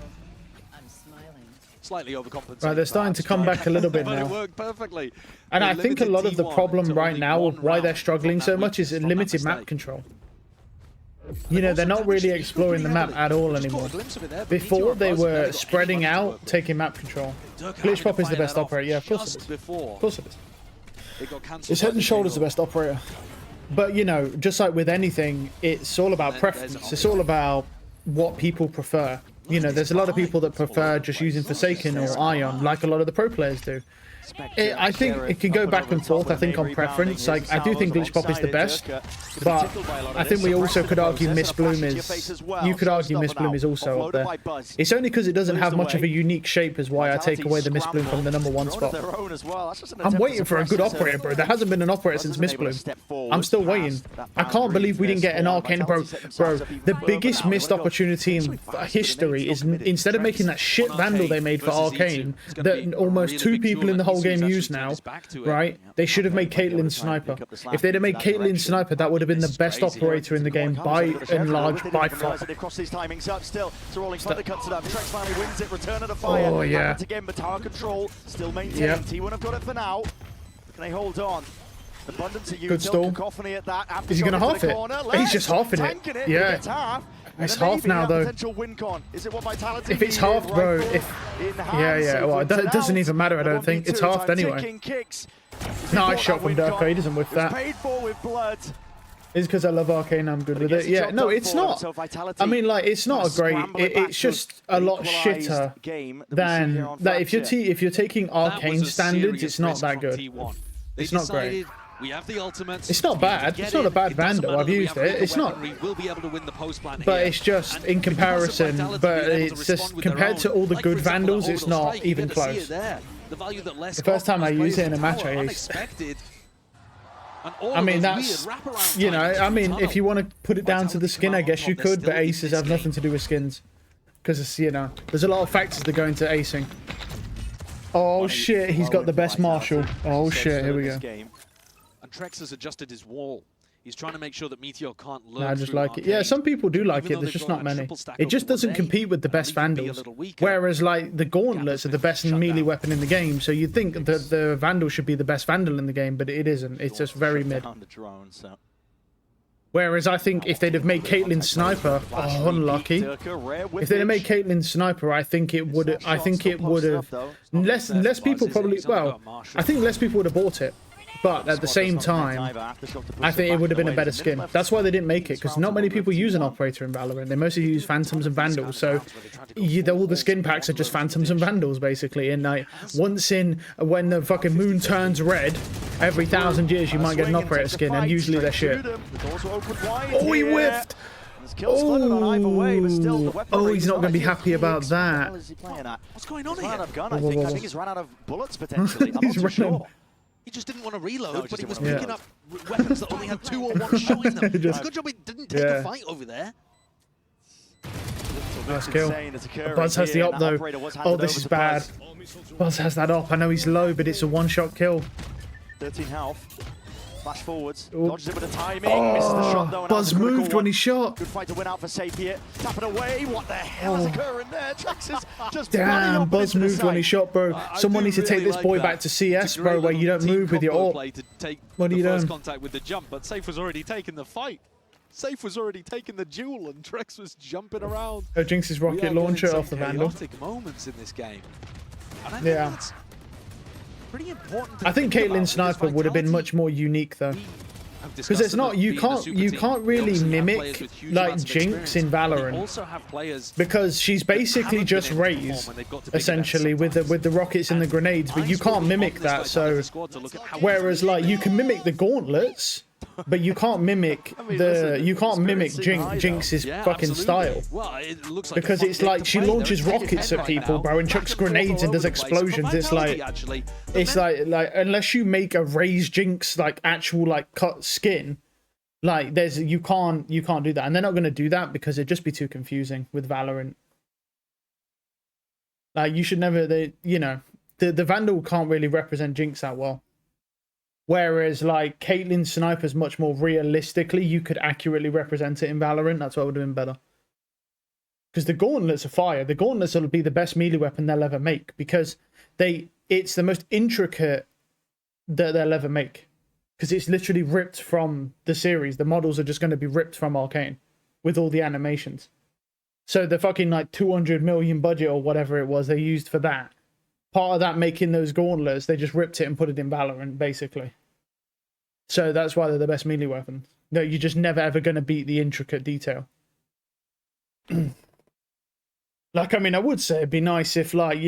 Slightly overcompensated. Right, they're starting to come back a little bit But it now. worked perfectly. And They I think a limited lot of the T1 problem to right only now one of why they're round struggling from so that much is weakness, from that limited map mistake. control. You know, they're not really exploring the map at all anymore. Before, they were spreading out, taking map control. Glitch Pop is the best operator. Yeah, of course it is. Of course it is. It's head and shoulders the best operator. But, you know, just like with anything, it's all about preference. It's all about what people prefer. You know, there's a lot of people that prefer just using Forsaken or Ion, like a lot of the pro players do. I think it can go back and forth, I think, on preference. Like, I do think Glitch Pop is the best, but I think we also could argue Miss Bloom is... You could argue Miss Bloom is also up there. It's only because it doesn't have much of a unique shape is why I take away the Miss Bloom from the #1 spot. I'm waiting for a good operator, bro. There hasn't been an operator since Miss Bloom. I'm still waiting. I can't believe we didn't get an Arcane, bro. Bro, the biggest missed opportunity in history is instead of making that shit Vandal they made for Arcane, that almost 2 people in the whole game use now, right? They should have made Caitlyn Sniper. If they'd have made Caitlyn Sniper, that would have been the best operator in the game by and large, by far. Oh yeah. Again, but tower control still maintained. T1 have got it for now. Can they hold on? Abundance of Good stall. cacophony at that. Is he going to half it? He's just halving it. Yeah. It's half now though. If it's halved, bro, yeah, well, it doesn't even matter, I don't think. It's halved anyway. Nice shot from Durko, he doesn't whiff that. It's because I love Arcane, I'm good with it. Yeah, no, it's not. I mean, like, it's not a great... It's just a lot shitter than... That if you're taking Arcane standards, it's not that good. It's not great. We have the ultimates. It's not bad. It's not a bad Vandal. I've used it. It's not. But it's just in comparison. But it's just compared to all the good Vandals, it's not even close. The first time I use it in a match, I used. I mean, that's, you know, I mean, if you want to put it down to the skin, I guess you could, but aces have nothing to do with skins. Because, it's, you know, there's a lot of factors that go into acing. Oh, shit, he's got the best Marshall. Oh, shit, here we go. And Trex has adjusted his wall. He's trying to make sure that Meteor can't lurk. No, I just through like it. Yeah, Arcade. some people do like Even it. though There's they've just got not a many. triple stack It of just doesn't 1A, compete with the best and even be a Vandals. little weaker. Whereas like the Gauntlets are the best melee weapon in the game, so you'd think that the Vandal should be the best Vandal in the game, but it isn't. It's just very mid. The drone, so. Whereas I think if they'd have made Caitlyn Sniper, oh, unlucky. If they'd have made Caitlyn Sniper, I think it would. I think it would have. Less people probably. Well, I think less people would have bought it. But at the same time, I think it would have been a better skin. That's why they didn't make it, because not many people use an operator in Valorant. They mostly use Phantoms and Vandals. So all the skin packs are just Phantoms and Vandals, basically. And like once in, when the fucking moon turns red, every 1,000 years you might get an operator skin, and usually they're shit. Oh, he whiffed! Oh, he's not going to be happy about that. What's going on here? I think he's run out of bullets potentially. I'm not too sure. He just didn't want to reload, but he was picking up weapons that only had 2 or 1 shot in them. Good job he didn't take a fight over there. Nice kill. Buzz has the op though. Oh, this is bad. Buzz has that op. I know he's low, but it's a one-shot kill. 13 health. Flash forwards. Dodges it with the timing. Misses the shot though. Buzz moved when he shot. Good fight to win out for safe here. Tap it away. What the hell is occurring there? Trax is just damn, Buzz moved when he shot, bro. Someone needs to take this boy back to CS, bro, where you don't move with your AWP. What are you doing? Contact with the jump, but Safe was already taking the fight. Safe was already taking the duel, and Trex was jumping around. Oh, Jinx's rocket launcher off the Vandal. Moments in this game. Yeah. Pretty important. I think Caitlyn Sniper would have been much more unique though, because it's not you can't really mimic like Jinx in Valorant, because she's basically just Raze essentially with the rockets and the grenades, but you can't mimic that. So whereas like you can mimic the gauntlets, but you can't mimic Jinx's fucking style, because it's like she launches rockets at people, bro, and chucks grenades and does explosions. It's like unless you make a Raze Jinx like actual like cut skin, like you can't do that, and they're not going to do that because it'd just be too confusing with Valorant. Like you should never, the Vandal can't really represent Jinx that well. Whereas, like, Caitlyn Sniper's much more realistically, you could accurately represent it in Valorant. That's what would have been better. Because the gauntlets are fire. The gauntlets will be the best melee weapon they'll ever make, because it's the most intricate that they'll ever make. Because it's literally ripped from the series. The models are just going to be ripped from Arcane with all the animations. So the fucking, like, 200 million budget or whatever it was they used for that. Part of that making those gauntlets, they just ripped it and put it in Valorant, basically. So that's why they're the best melee weapons. No, you're just never ever going to beat the intricate detail. Like, I mean, I would say it'd be nice if, like,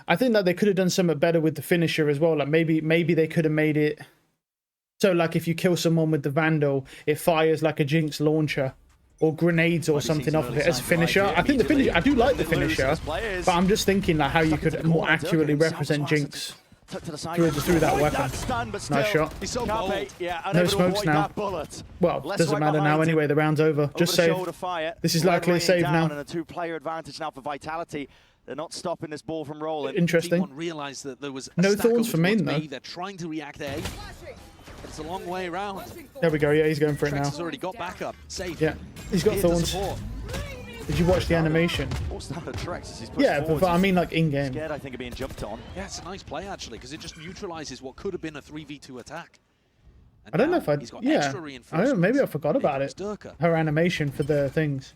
I think that they could have done something better with the finisher as well. Like, maybe they could have made it so, like, if you kill someone with the Vandal, it fires like a Jinx launcher or grenades or something off of it as a finisher. I think the finisher, I do like the finisher, but I'm just thinking like how you could more accurately represent Jinx through that weapon. Nice shot. No smokes now. Well, doesn't matter now anyway, the round's over. Just save. This is likely a save now. And a 2-player advantage now for Vitality. They're not stopping this ball from rolling. Interesting. Realized that there was no thorns for main though. They're trying to react A. It's a long way around. There we go. Yeah, he's going for it now. He's already got backup. Safe. Yeah, he's got thorns. Did you watch the animation? Yeah, but I mean like in game. Scared, I think, of being jumped on. Yeah, it's a nice play actually, because it just neutralizes what could have been a 3v2 attack. And I don't know if I. Yeah, I don't know. Maybe I forgot about it. Her animation for the things.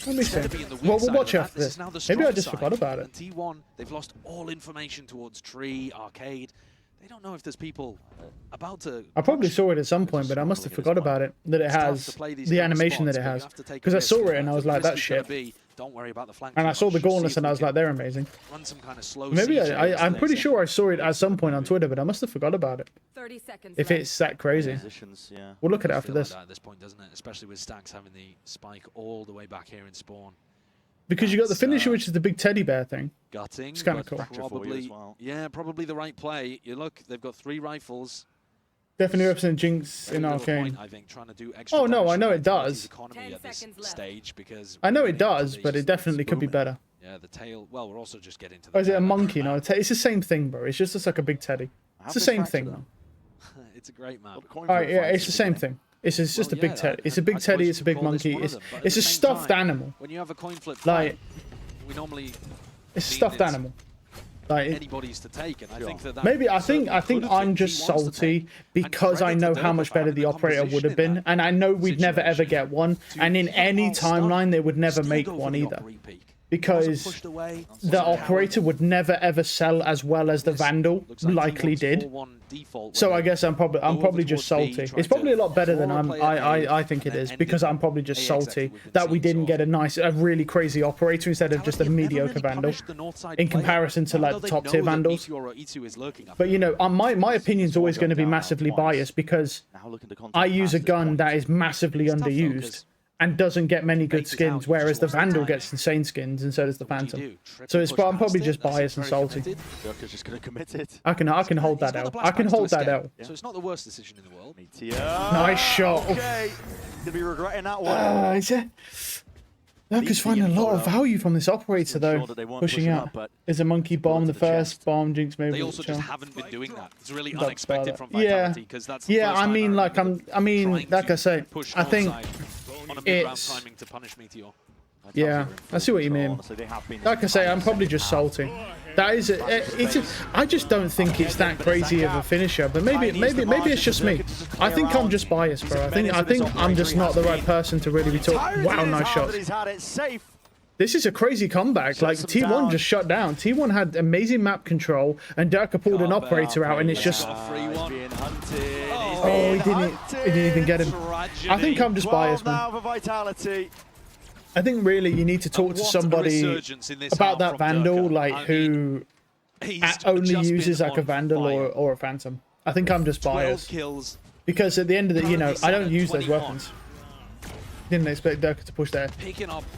Let me see. Well, we'll watch after this. Maybe I just forgot about it. T1, they've lost all information towards Tree, Arcade. They don't know if there's people about to... I probably saw it at some point, but I must have forgot about it, that it has the animation that it has. Because I saw it and I was like, that's shit. Don't worry about the flank. And I saw the gauntlets and I was like, they're amazing. Run some kind of slow Maybe I'm pretty sure I saw it at some point on Twitter, but I must have forgot about it. 30 seconds if it's that crazy. We'll look at it after this. At this point, doesn't it? Especially with Stacks having the spike all the way back here in spawn. Because you got the finisher, which is the big teddy bear thing. Gutting. It's kind of cool. Probably, yeah, probably the right play. You look, they've got 3 rifles. Definitely represent Jinx in Arcane. Point, I think, trying to do extra oh no, I know it does. Stage because I know it does, but it definitely could be better. Yeah, the tail. Well, we're also just getting to. Or is it a monkey? No, it's the same thing, bro. It's just like a big teddy. It's the same thing. It's a great map. Alright, yeah, it's the same thing. It's just a big teddy. It's a big teddy. It's a big monkey. It's a stuffed animal. When you have a coin flip, like we normally. It's a stuffed animal. Like anybody's to take, and I think that maybe I think I'm just salty because I know how much better the operator would have been, and I know we'd never ever get one, and in any timeline they would never make one either. Because the operator would never ever sell as well as the Vandal likely did. So I guess I'm probably just salty. It's probably a lot better than I think it is, because I'm probably just salty that we didn't get a really crazy operator instead of just a mediocre Vandal in comparison to like the top tier Vandals. But you know, my opinion's always going to be massively biased because I use a gun that is massively underused and doesn't get many good skins, whereas the Vandal gets insane skins, and so does the Phantom. So I'm probably just biased and salty. Just gonna commit it. I can hold that L. I can hold that L. So it's not the worst decision in the world. Nice shot. Okay, gonna be regretting that one. Lurker's finding a lot of value from this operator though. Pushing out. Is a monkey bomb the first bomb? Jinx maybe. They also just haven't been doing that. It's really unexpected from Vitality because that's the I mean, like like I say, I think it's timing to punish Meteor. Yeah, I see what you mean. Like I say, I'm probably just salty. That is, I just don't think it's that crazy of a finisher. But maybe it's just me. I think I'm just biased, bro. I think I'm just not the right person to really be talking. Wow, nice shot. This is a crazy comeback. Like T1 just shut down. T1 had amazing map control, and Durka pulled an operator out, and it's just. Oh, he didn't even get him. I think I'm just biased, man. I think really you need to talk to somebody about that Vandal, like who only uses like a Vandal or a Phantom. I think I'm just biased because at the end of the, I don't use those weapons. Didn't expect Durka to push there.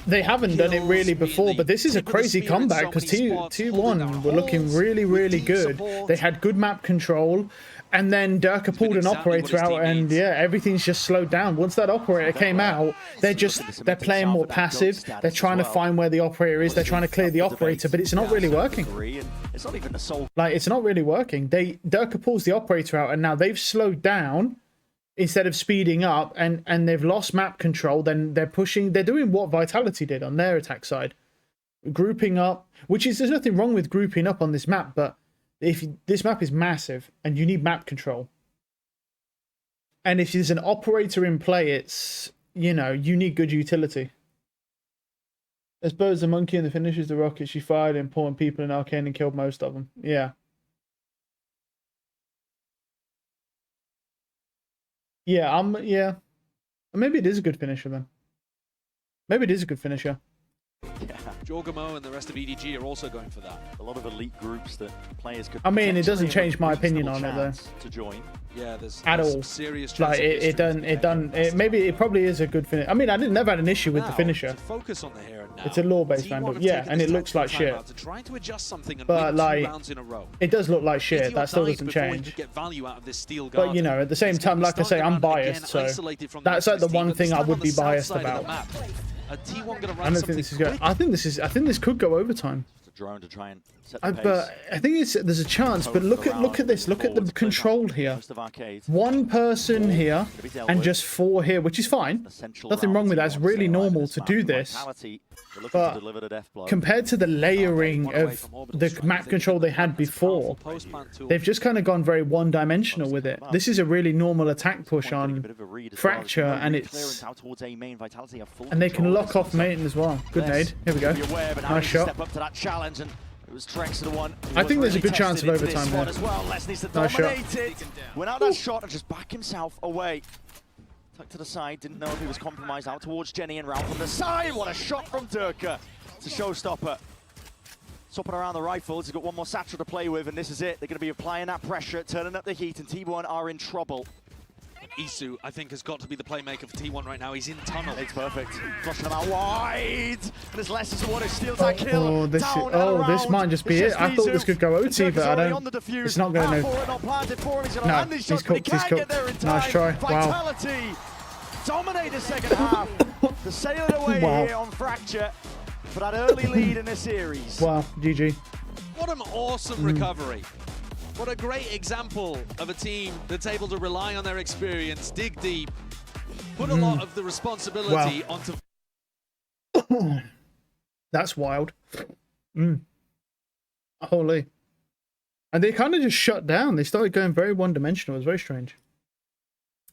They haven't done it really before, but this is a crazy comeback because T1 were looking really, really good. They had good map control. And then Durka pulled an operator out, and yeah, everything's just slowed down. Once that operator came out, they're playing more passive. They're trying to find where the operator is. They're trying to clear the operator, but it's not really working. Like, it's not really working. Durka pulls the operator out, and now they've slowed down instead of speeding up, and they've lost map control. Then they're doing what Vitality did on their attack side, grouping up. There's nothing wrong with grouping up on this map, but this map is massive and you need map control. And if there's an operator in play, it's, you need good utility. I suppose the monkey and the finishes the rocket she fired, important people in Arcane and killed most of them. Yeah. Yeah. Maybe it is a good finisher then. Maybe it is a good finisher. Yeah. Jorgamo and the rest of EDG are also going for that. A lot of elite groups that players could. I mean, it doesn't change my opinion on it though. To join. Yeah, there's at all. Serious like it probably is a good finish. I mean, I never had an issue with the finisher. Focus on the here and now. It's a lore-based Vandal, yeah, and it looks like shit. To adjust something and but like, in a row. It does look like shit. That still doesn't change. But at the same time, like I say, I'm biased, so that's like the one thing I would be biased about. I don't think this is good. I think this could go overtime. Drone to try and set the pace. But I think there's a chance. But look at this. Look at the control here. One person here and just 4 here, which is fine. Nothing wrong with that. It's really normal to do this. But compared to the layering of the map control they had before, they've just kind of gone very one-dimensional with it. This is a really normal attack push on Fracture, and they can lock off Maiden as well. Good nade. Here we go. Nice shot. I think there's a good chance of overtime there. Nice shot. Went out that shot and just back himself away. Tucked to the side, didn't know if he was compromised. Out towards Jenny and Ralph from the side. What a shot from Durka. It's a showstopper. Sopping around the rifles. He's got one more satchel to play with, and this is it. They're going to be applying that pressure, turning up the heat, and T1 are in trouble. Isu, I think, has got to be the playmaker for T1 right now. He's in tunnel. It's perfect. Flushing them out wide. And there's less as one who steals that kill. This might just be it. I thought this could go OT, but I don't. It's not going to. No, he's cooked. He's cooked. Nice try. Wow. Dominate the second half. The sail it away here on Fracture for that early lead in the series. Wow, GG. What an awesome recovery. What a great example of a team that's able to rely on their experience, dig deep, put a lot of the responsibility onto. That's wild. Holy. And they kind of just shut down. They started going very one-dimensional. It was very strange.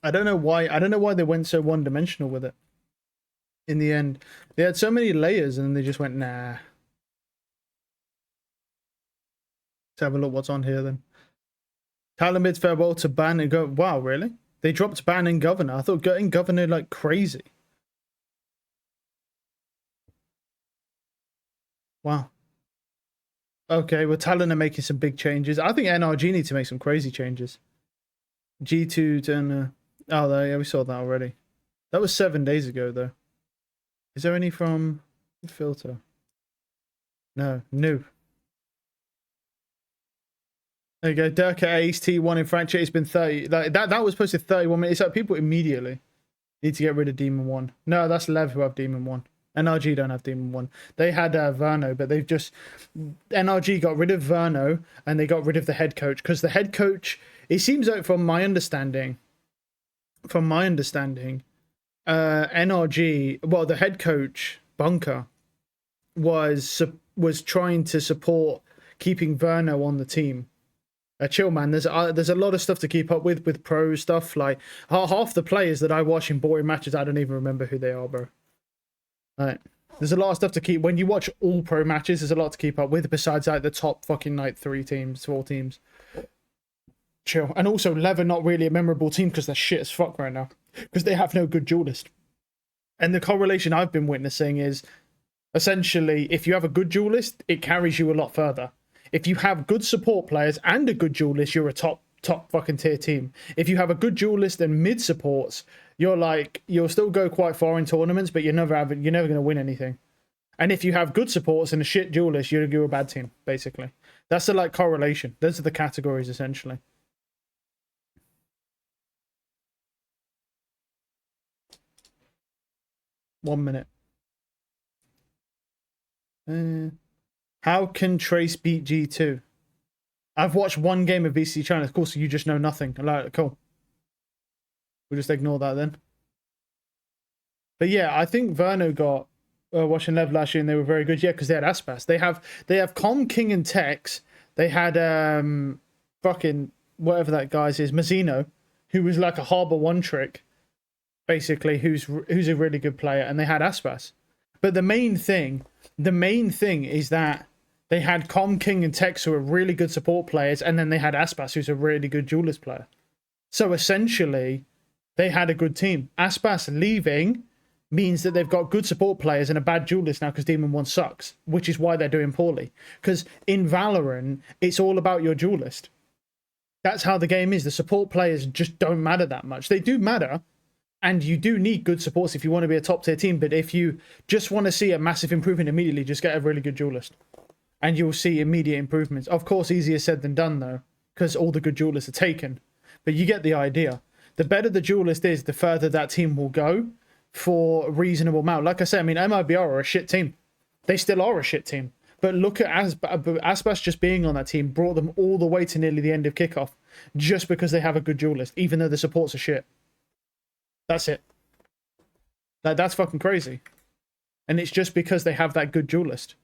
I don't know why. I don't know why they went so one-dimensional with it. In the end, they had so many layers, and then they just went, nah. Let's have a look what's on here then. Talon bids farewell to ban and go. Wow, really? They dropped ban and governor. I thought getting governor like crazy. Wow. Okay, well, Talon are making some big changes. I think NRG need to make some crazy changes. G2 turn. Oh, yeah, we saw that already. That was 7 days ago, though. Is there any from filter? No, new. There you go. Durka Ace T1 in Fracture. It's been 30. Like that was posted 31 minutes. It's like people immediately need to get rid of Demon 1. No, that's Lev who have Demon 1. NRG don't have Demon 1. They had Verno, but they've just... NRG got rid of Verno, and they got rid of the head coach. Because the head coach... It seems like, from my understanding... NRG... Well, the head coach, Bunker, was trying to support keeping Verno on the team. Chill, man. There's a lot of stuff to keep up with pro stuff. Like, half the players that I watch in boring matches, I don't even remember who they are, bro. Right. There's a lot of stuff to keep. When you watch all pro matches, there's a lot to keep up with besides like the top fucking like 4 teams. Chill. And also, Lev are not really a memorable team because they're shit as fuck right now. Because they have no good duelist. And the correlation I've been witnessing is essentially, if you have a good duelist, it carries you a lot further. If you have good support players and a good duelist, you're a top fucking tier team. If you have a good duelist and mid supports, you'll still go quite far in tournaments, but you're never going to win anything. And if you have good supports and a shit duelist, you're a bad team, basically. That's the like correlation. Those are the categories essentially. One minute. How can Trace beat G2? I've watched one game of VC China. Of course, you just know nothing. Like, cool. We'll just ignore that then. But yeah, I think Verno got watching Lev last year and they were very good. Yeah, because they had Aspas. They have Com, King, and Tex. They had fucking whatever that guy's is, Mazzino, who was like a Harbor One trick, basically, who's a really good player, and they had Aspas. But the main thing is that they had Com, King, and Tex, who are really good support players, and then they had Aspas, who's a really good duelist player. So essentially, they had a good team. Aspas leaving means that they've got good support players and a bad duelist now because Demon 1 sucks, which is why they're doing poorly. Because in Valorant, it's all about your duelist. That's how the game is. The support players just don't matter that much. They do matter, and you do need good supports if you want to be a top tier team, but if you just want to see a massive improvement immediately, just get a really good duelist. And you'll see immediate improvements. Of course, easier said than done, though, because all the good duelists are taken. But you get the idea. The better the duelist is, the further that team will go for a reasonable amount. Like I said, I mean, MIBR are a shit team. They still are a shit team. But look at Aspas just being on that team brought them all the way to nearly the end of kickoff just because they have a good duelist, even though the supports are shit. That's it. That's fucking crazy. And it's just because they have that good duelist.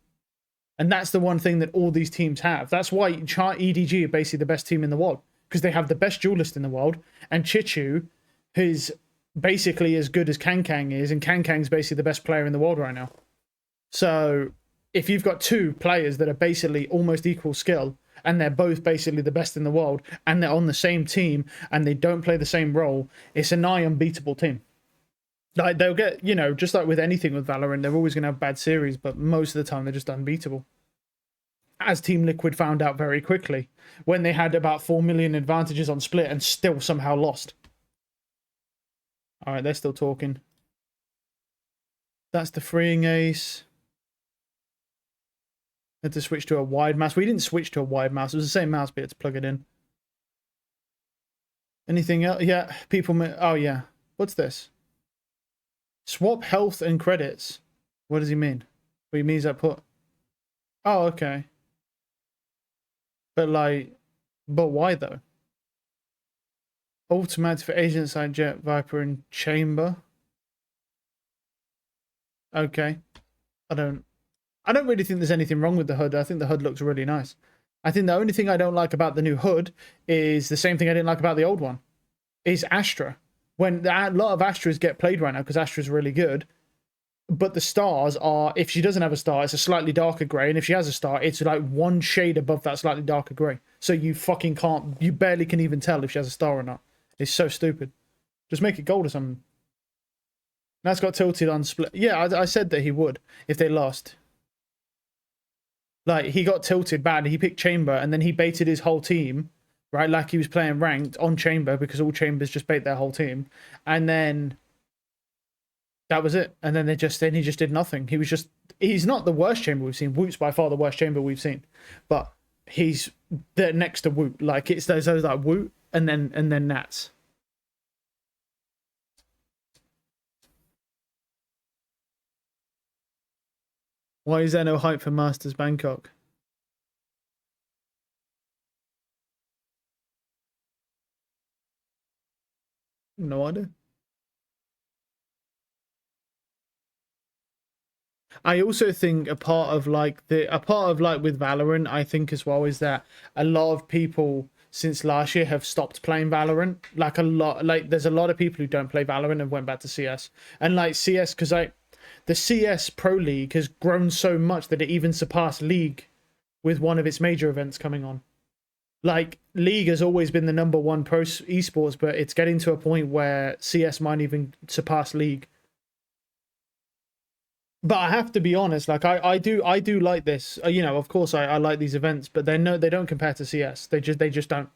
And that's the one thing that all these teams have. That's why EDG are basically the best team in the world. Because they have the best duelist in the world. And Chichu, who's basically as good as Kankang is. And Kankang's basically the best player in the world right now. So if you've got two players that are basically almost equal skill, and they're both basically the best in the world, and they're on the same team, and they don't play the same role, it's a nigh unbeatable team. Like, they'll get, you know, just like with anything with Valorant, they're always going to have bad series, but most of the time they're just unbeatable. As Team Liquid found out very quickly, when they had about 4 million advantages on split and still somehow lost. Alright, they're still talking. That's the freeing ace. Had to switch to a wide mouse. We didn't switch to a wide mouse. It was the same mouse, but you had to plug it in. Anything else? Yeah, people... Oh, yeah. What's this? Swap health and credits. What does he mean? What he means I put... Oh, okay. But, like... But why, though? Ultimate for Agent Side Jet, Viper, and Chamber. okay. I don't really think there's anything wrong with the hood. I think the hood looks really nice. I think the only thing I don't like about the new hood is the same thing I didn't like about the old one. Is Astra. When a lot of Astras get played right now because Astra's really good. But the stars are, if she doesn't have a star, it's a slightly darker grey. And if she has a star, it's like one shade above that slightly darker grey. So you fucking can't, you barely can even tell if she has a star or not. It's so stupid. Just make it gold or something. That's got tilted on split. Yeah, I said that he would if they lost. Like, he got tilted bad. He picked Chamber and then he baited his whole team, right? Like he was playing ranked on Chamber because all Chambers just bait their whole team. And then that was it. And then he just did nothing. He's not the worst Chamber we've seen. Woot's by far the worst Chamber we've seen. But he's the next to Woot. Like, it's those like Woot and then Nats. Why is there no hype for Masters Bangkok? No idea. I also think a part of like with Valorant, I think as well, is that a lot of people since last year have stopped playing Valorant. Like there's a lot of people who don't play Valorant and went back to CS. And like CS, because the CS Pro League has grown so much that it even surpassed League with one of its major events coming on. Like, League has always been the #1 pro esports, but it's getting to a point where CS might even surpass League. But I have to be honest, like I do like this. You know, of course I like these events, but they don't compare to CS. They just don't.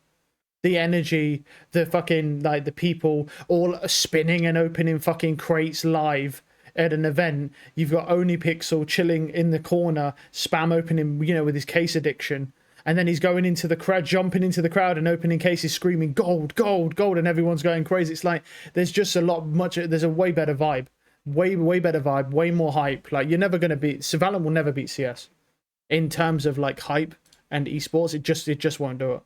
The energy, the fucking like the people all spinning and opening fucking crates live at an event. You've got OniPixel chilling in the corner, spam opening, you know, with his case addiction. And then he's going into the crowd, jumping into the crowd and opening cases, screaming gold, gold, gold, and everyone's going crazy. It's like there's just there's a way better vibe. Way better vibe, way more hype. Like, you're never going to beat, Valorant will never beat CS in terms of like hype and esports. It just won't do it.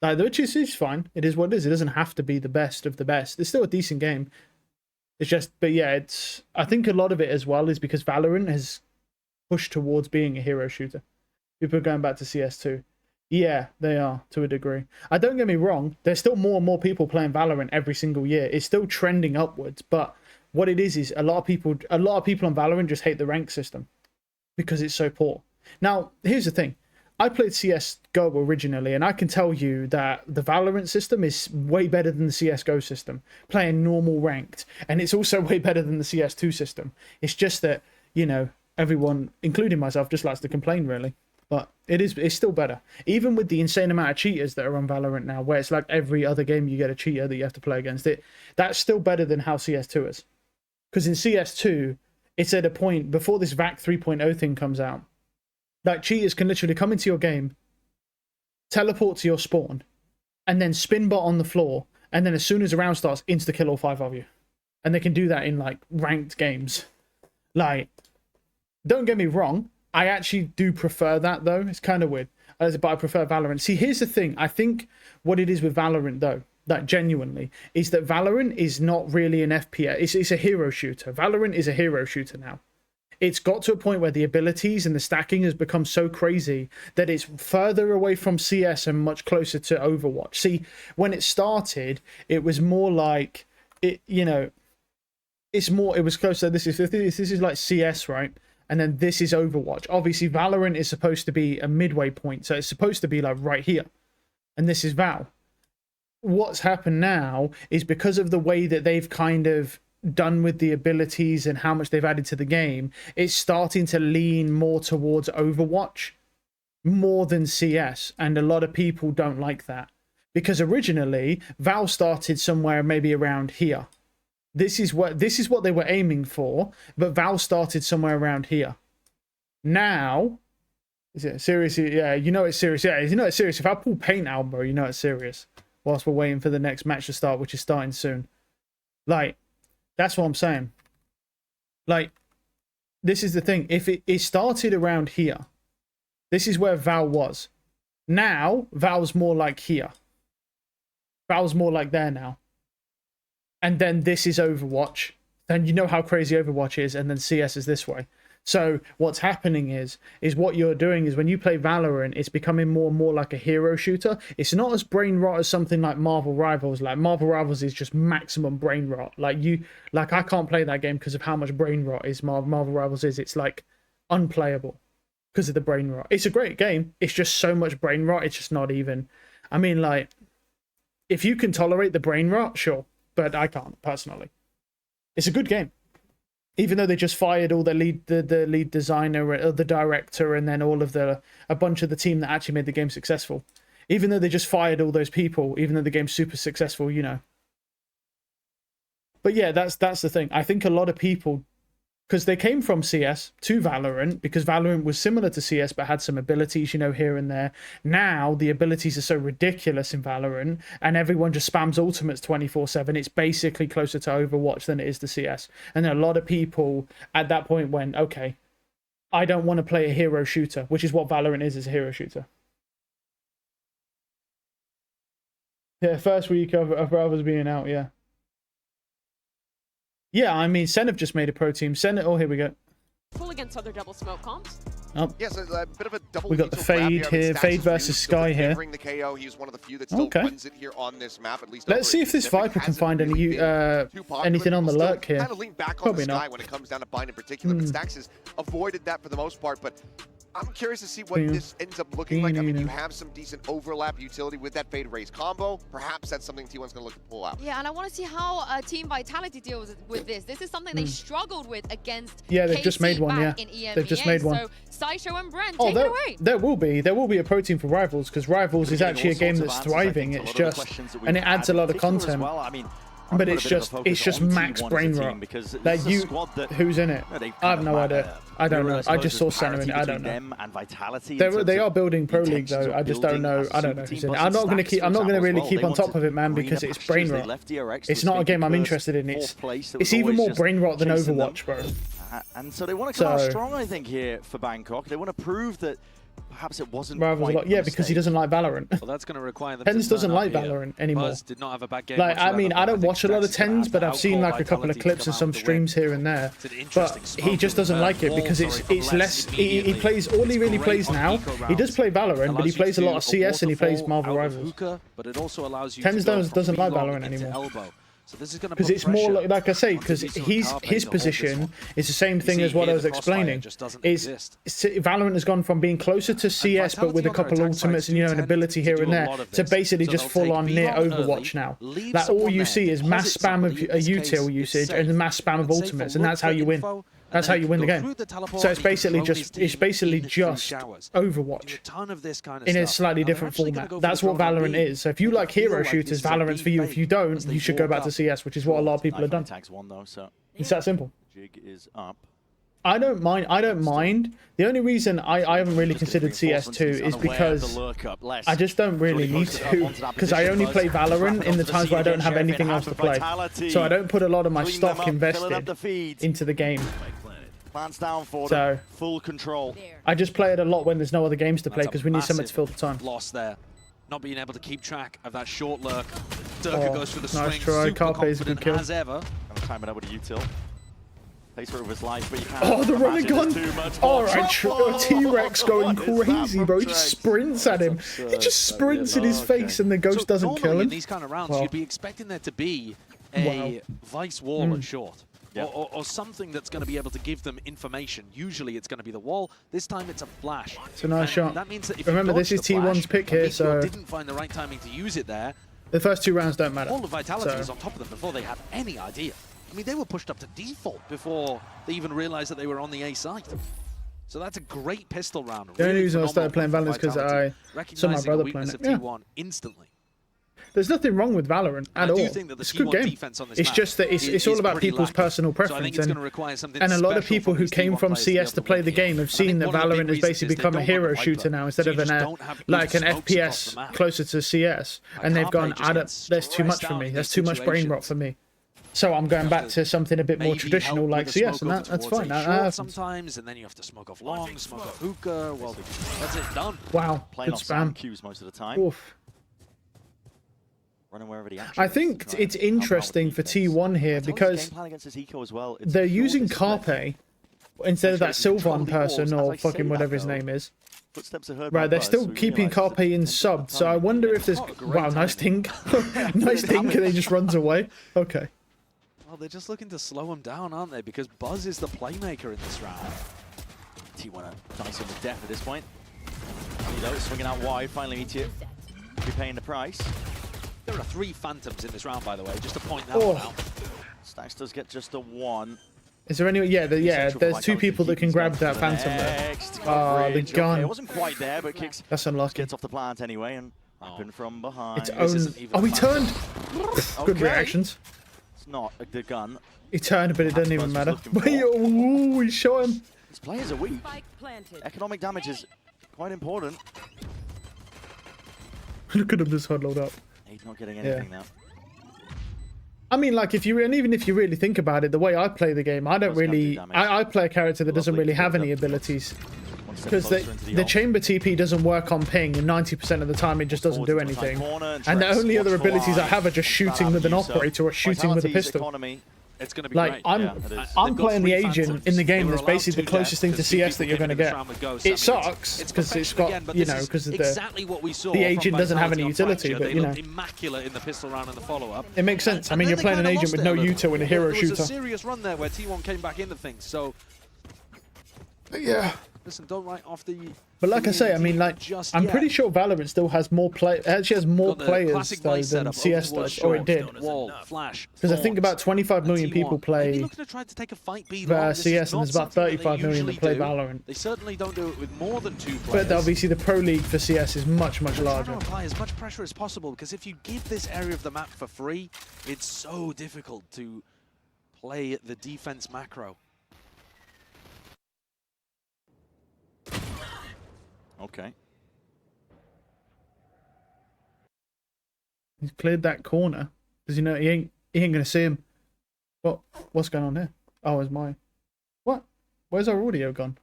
Like, which is fine. It is what it is. It doesn't have to be the best of the best. It's still a decent game. It's just, but yeah, I think a lot of it as well is because Valorant has pushed towards being a hero shooter. People are going back to CS2. Yeah, they are, to a degree. Don't get me wrong, there's still more and more people playing Valorant every single year. It's still trending upwards, but what it is a lot of people on Valorant just hate the rank system because it's so poor. Now, here's the thing. I played CSGO originally, and I can tell you that the Valorant system is way better than the CSGO system, playing normal ranked. And it's also way better than the CS2 system. It's just that, you know, everyone, including myself, just likes to complain, really. But it's still better. Even with the insane amount of cheaters that are on Valorant now, where it's like every other game you get a cheater that you have to play against it, that's still better than how CS2 is. Because in CS2, it's at a point, before this VAC 3.0 thing comes out, like, cheaters can literally come into your game, teleport to your spawn, and then spin bot on the floor, and then as soon as the round starts, insta-kill all 5 of you. And they can do that in, like, ranked games. Like, don't get me wrong, I actually do prefer that, though. It's kind of weird. But I prefer Valorant. See, here's the thing. I think what it is with Valorant, though, that genuinely, is that Valorant is not really an FPS. It's a hero shooter. Valorant is a hero shooter now. It's got to a point where the abilities and the stacking has become so crazy that it's further away from CS and much closer to Overwatch. See, when it started, it was more like, it was closer. This is like CS, right? And then this is Overwatch. Obviously, Valorant is supposed to be a midway point, so it's supposed to be like right here. And this is Val. What's happened now is because of the way that they've kind of done with the abilities and how much they've added to the game, it's starting to lean more towards Overwatch more than CS, and a lot of people don't like that because originally Val started somewhere maybe around here. This is what they were aiming for, but Val started somewhere around here. Now, is it serious? Yeah, you know it's serious. Yeah, you know it's serious. If I pull paint out, bro, you know it's serious. Whilst we're waiting for the next match to start, which is starting soon. Like, that's what I'm saying. Like, this is the thing. If it started around here, this is where Val was. Now, Val's more like here. Val's more like there now. And then this is Overwatch then you know how crazy Overwatch is, and then CS is this way. So what's happening is what you're doing is when you play Valorant, it's becoming more and more like a hero shooter. It's not as brain rot as something like Marvel Rivals. Like Marvel Rivals is just maximum brain rot. Like I can't play that game because of how much brain rot is Marvel Rivals is. It's like unplayable because of the brain rot. It's a great game. It's just so much brain rot. It's just not even. I mean, like, if you can tolerate the brain rot, sure, but I can't personally. It's a good game. Even though they just fired all the lead designer, or the director, and then a bunch of the team that actually made the game successful. Even though they just fired all those people, even though the game's super successful, you know. But yeah, that's the thing. I think a lot of people, because they came from CS to Valorant, because Valorant was similar to CS but had some abilities, you know, here and there. Now the abilities are so ridiculous in Valorant, and everyone just spams ultimates 24/7. It's basically closer to Overwatch than it is to CS. And a lot of people at that point went, okay, I don't want to play a hero shooter, which is what Valorant is a hero shooter. Yeah, first week of Brothers being out, yeah. Yeah, I mean, Sen have just made a pro team. Sen, oh, here we go. Full against other double smoke comps. Oh. Yes, a bit of a double. We got the Fade here, Fade versus Sky here. The KO. He's one of the few that still runs it here on this map, at least. Let's see if this Viper can find any anything on the lurk here. Kind of lean back on the Sky when it comes down to Bind in particular, but Stax has avoided that for the most part. But I'm curious to see what this ends up looking like. I mean, you have some decent overlap utility with that Fade Raise combo. Perhaps that's something T1's going to look to pull out. Yeah, and I want to see how Team Vitality deals with this. This is something they struggled with against they've just made one, in EMEA. They've just made one. So, Sideshow and Brent, take it away. There will be a pro team for Rivals, because Rivals is actually a game that's thriving. It's just, and it adds a lot of content. But it's just max brain rot. Like who's in it? I have no idea. I don't know. I just saw Senna in it. I don't know. They are building Pro League though. I just don't know. I don't know who's in it. I'm not gonna really keep on top of it, man, because it's brain rot. It's not a game I'm interested in. It's even more brain rot than Overwatch, bro. And so they want to come out strong, I think, here for Bangkok. They want to prove that perhaps it wasn't quite yeah, because he doesn't like Valorant. Well, that's going to require them Tens doesn't like Valorant anymore. Buzz did not have a bad game like, I mean, I don't watch a lot of Tens, but I've seen like a couple of clips of some streams here and there. But he just doesn't like it because it's less. He plays all he really plays now. He does play Valorant, but he plays a lot of CS and he plays Marvel Rivals. Tens doesn't like Valorant anymore. Because it's more like I say, because his position is the same thing as what I was explaining. Valorant has gone from being closer to CS but with a couple ultimates and an ability here and there to basically just full on near Overwatch now. Like all you see is mass spam of util usage and mass spam of ultimates, and that's how you win. That's how you win the game. So it's basically just Overwatch in a slightly different format. That's what Valorant is. So if you like hero shooters, Valorant's for you. If you don't, you should go back to CS, which is what a lot of people have done. It's that simple. I don't mind. The only reason I haven't really considered CS2 is because I just don't really need to. Because I only play Valorant in the times where I don't have anything else to play. So I don't put a lot of my stock invested into the game. So full control. I just play it a lot when there's no other games to play because we need something to fill the time. Loss there. Not being able to keep track of that short lurk. Durka goes for the swing. Nice try. Carpe's a good kill. As ever. Time it out with a util. Takes for his life, but you can't. Oh, the running gun! Alright, T-Rex going crazy, bro. He just sprints at him. He just sprints in his face and the ghost doesn't kill him. In these kind of rounds, you'd be expecting there to be a vice wall at short. Or something that's going to be able to give them information. Usually it's going to be the wall. This time it's a flash. It's a nice shot. That means that if remember, this is T1's pick here, so didn't find the right timing to use it there. The first 2 rounds don't matter. All the vitality was on top of them before they had any idea. I mean, they were pushed up to default before they even realized that they were on the A site. So that's a great pistol round. The only reason I started playing Valorant is because I saw my brother playing it. T1 instantly. There's nothing wrong with Valorant at all. It's a good game. It's just that it's all about people's personal preference. And a lot of people who came from CS to play the game have seen that Valorant has basically become a hero shooter now instead of an FPS closer to CS. And they've gone, that's too much for me. That's too much brain rot for me. So I'm going back to something a bit more traditional like CS, and that's fine. Sometimes, and then you have to smoke off long, smoke off hookah. Well, that's it, done. Wow, good spam. Cues most of the time. Oof. running wherever the action I think is, it's interesting for T1 here because they're using Carpe instead of that Sylvan person or fucking whatever his name is. Footsteps are heard Right, by they're Buzz, still so we keeping realise Carpe in sub, so I wonder if there's... Wow, nice dink. Nice dink, and he just runs away. Okay. Well, they're just looking to slow him down, aren't they? Because Buzz is the playmaker in this round. T1 nice on the death at this point. Nilo swinging out wide, finally Meteor be paying the price. There are 3 Phantoms in this round, by the way, just to point that Oh. one out. Stacks does get just a 1. Is there any... Yeah, there's 2 people that can grab that Phantom there. Ah, the gun. Okay, it wasn't quite there, but kicks. That's unlucky. Gets off the plant anyway, and rapping from behind. It's own... Oh, he turned! Good Okay. reactions. It's not the gun. He turned, but it doesn't even Buzz was matter. looking for. Ooh, he shot him. His players are weak. Economic damage is quite important. Look at him just huddled up. He's not getting anything now. I mean, like, even if you really think about it, the way I play the game, I don't really... I play a character that doesn't really have any abilities. Because the chamber TP doesn't work on ping, and 90% of the time it just doesn't do anything. And the only other abilities I have are just shooting with an operator or shooting with a pistol. It's going to be Like, great. I'm playing the agent in the game that's basically the closest thing to CS that you're going to get. It sucks, because it's got, you know, because of the agent doesn't have any utility, but, you know. Immaculate in the pistol round and the follow-up. It makes sense. I mean, you're playing an agent with no util and a hero shooter. There was a serious run there where T1 came back into things, so... Yeah. Listen, don't write off the... But like I say, I mean, like, I'm pretty sure Valorant still has more actually has more players though, than CS does, or it did. Because I think about 25 million people play CS, and there's about 35 million that play Valorant. They certainly don't do it with more than 2 players. But obviously the Pro League for CS is much, much larger. Trying to apply as much pressure as possible, because if you give this area of the map for free, it's so difficult to play the defense macro. Okay. He's cleared that corner because you know he ain't gonna see him. What's going on here? Oh, it's my what? Where's our audio gone?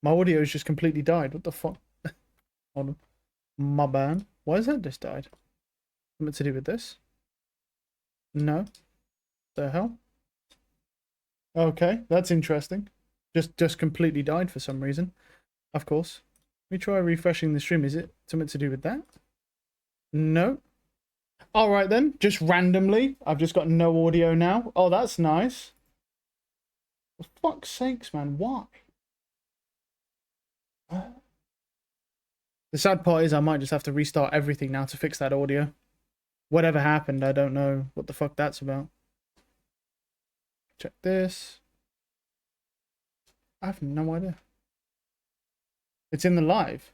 My audio's just completely died. What the fuck? Hold on. My bad. Why has that just died? Something to do with this? No. The hell? Okay, that's interesting. Just completely died for some reason. Of course. Let me try refreshing the stream. Is it something to do with that? No. Alright then, just randomly. I've just got no audio now. Oh, that's nice. For fuck's sakes, man, why? The sad part is I might just have to restart everything now to fix that audio. Whatever happened, I don't know what the fuck that's about. Check this. I have no idea. It's in the live.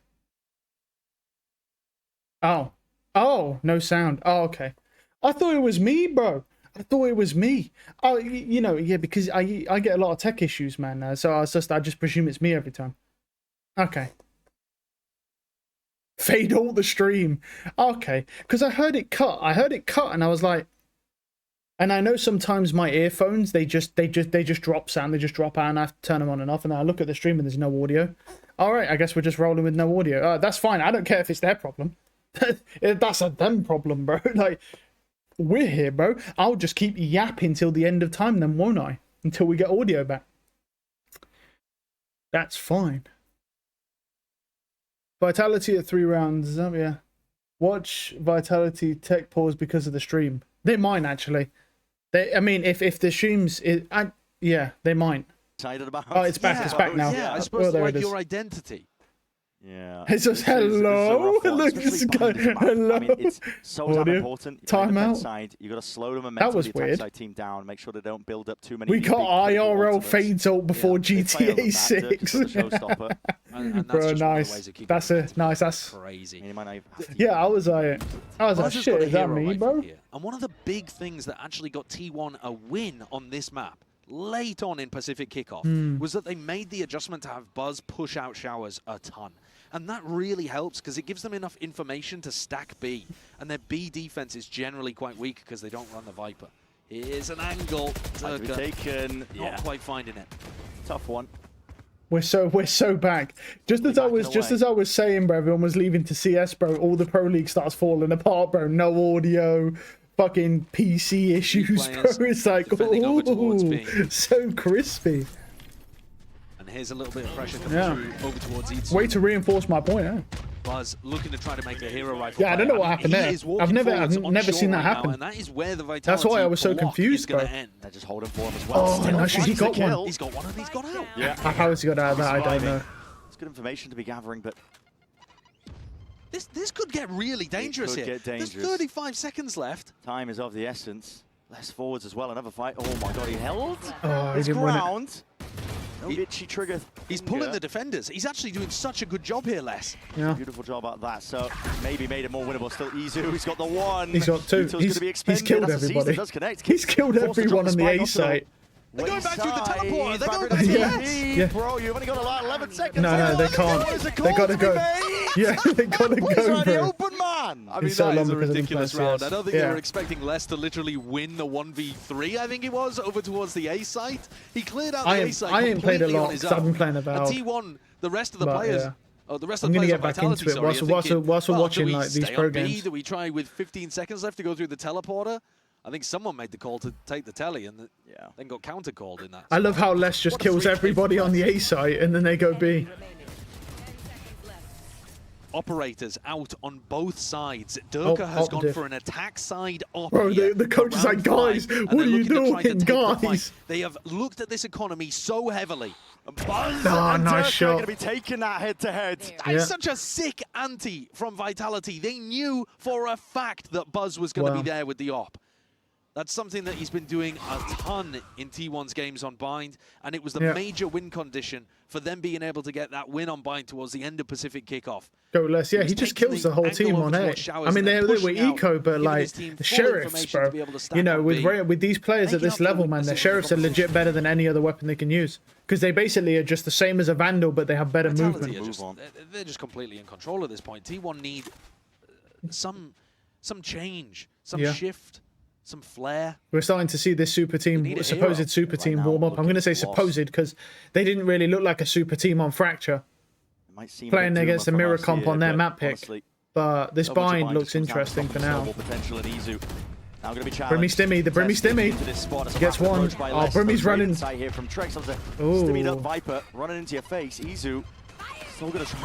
Oh. Oh, no sound. Oh, okay. I thought it was me, bro. I thought it was me. Oh, you know, yeah, because I get a lot of tech issues, man. So I just presume it's me every time. Okay. Fade all the stream. Okay. Because I heard it cut. And I was like, and I know sometimes my earphones, they just drop sound. They just drop out and I have to turn them on and off. And I look at the stream and there's no audio. All right, I guess we're just rolling with no audio. That's fine. I don't care if it's their problem. That's a them problem, bro. Like, we're here, bro. I'll just keep yapping till the end of time then, won't I? Until we get audio back. That's fine. Vitality at 3 rounds. Yeah. Watch Vitality tech pause because of the stream. They might, actually. I mean, if the streams... yeah, they might. Excited about. Oh, it's back. Yeah, it's back now. Yeah, I suppose there like it is. your identity. Yeah. It's just hello. Look, this guy. Hello. I mean, it's so damn Audio. important. Timeout. Side, you got to slow the That momentum was of the attack weird. side team down. Make sure they don't build up too many. We big got critical IRL ultimates. fades ult before They failed at GTA that. Dirk is 6. the showstopper. And that's Bro, just one of the nice. ways of keeping That's the it. Nice. That's crazy. You might not even- yeah. I was like, Buzz has shit. got a Is that hero me, rifle bro? here. And one of the big things that actually got T1 a win on this map late on in Pacific Kickoff was that they made the adjustment to have Buzz push out showers a ton. And that really helps because it gives them enough information to stack B. And their B defense is generally quite weak because they don't run the Viper. Here's an angle. Taken. Not quite finding it. Tough one. We're so back. Just as I was saying, bro, everyone was leaving to CS, bro. All the pro league starts falling apart, bro. No audio, fucking PC issues, bro. It's like, ooh, so crispy. And here's a little bit of pressure coming through over towards Itsu. Way to reinforce my point, eh? Buzz looking to try to make the hero rifle. Yeah, I don't know what happened there. I've never seen that happen. And that is where the Vitality That's why I was so confused, bro. They're just holding for him as well. Oh, no, he got one. He's got one and he's got out. Yeah. How has he got out of that? I don't know. It's good information to be gathering, but this could get really dangerous here. Get dangerous. There's 35 seconds left. Time is of the essence. Less forwards as well. Another fight. Oh my god, he held his ground. No itchy trigger. He's pulling the defenders. He's actually doing such a good job here, Les. Yeah. Beautiful job at that. So maybe made it more winnable. Still Izu, he's got the one. He's got two. He's killed everybody. He's killed everyone on the A site. They're going back through the teleporter. They're going back to the S. Yeah. Bro, you've only got 11 seconds. No, they can't. They gotta go. Yeah, they gotta go, bro. Open man. I mean, that is a ridiculous round. I don't think they were expecting Les to literally win the 1v3, I think it was, over towards the A site. He cleared out the A site. I ain't played a lot because I've been playing about. T1, the rest of the players. Oh, the rest of I'm the gonna players get back into it whilst we're watching like these pro games. Do we try with 15 seconds left to go through the teleporter? I think someone made the call to take the telly and then got counter-called in that. I love how Les just kills everybody on the A site and then they go B. Operators out on both sides. Durka has gone for an attack side op. Bro, the coach is like, guys, what are you doing, guys? They have looked at this economy so heavily. Buzz and nice shot. Going to be taking that head-to-head. It's such a sick ante from Vitality. They knew for a fact that Buzz was going to be there with the op. That's something that he's been doing a ton in T1's games on Bind, and it was the major win condition for them being able to get that win on Bind towards the end of Pacific kickoff. Go Les, yeah, he just kills the whole team on A. I mean, they were eco, but like, the sheriffs, bro, you know, with these players at this level, man, the sheriffs are legit better than any other weapon they can use. Because they basically are just the same as a Vandal, but they have better movement. They're just completely in control at this point. T1 need some change, some shift. Some flair. We're starting to see this super team, supposed super team warm up. I'm going to say supposed because they didn't really look like a super team on Fracture. Playing against a mirror comp on their map pick. But this bind looks interesting for now. Brimmy Stimmy, the Brimmy Stimmy gets one. Oh, Brimmy's running. Stimmied up Viper, running into your face. Izu.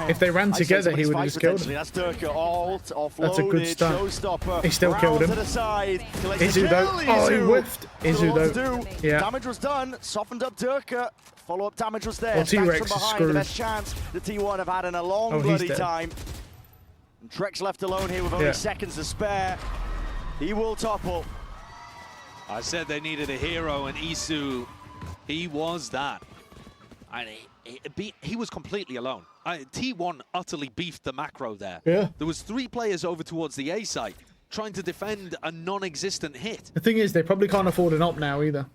If they ran together, he would have just killed him. That's Durka alt, that's a good start. He still killed him. Izu though. Oh, he whiffed. Izu though. Yeah. Damage was done. Softened up Durka. Follow-up damage was there. Well, T-Rex is screwed. The best chance the T1 have had in a long bloody time. And Trex left alone here with only seconds to spare. He will topple. I said they needed a hero, and Isu, he was that. And he was completely alone. T1 utterly beefed the macro there. Yeah. There was 3 players over towards the A site trying to defend a non-existent hit. The thing is, they probably can't afford an op now either.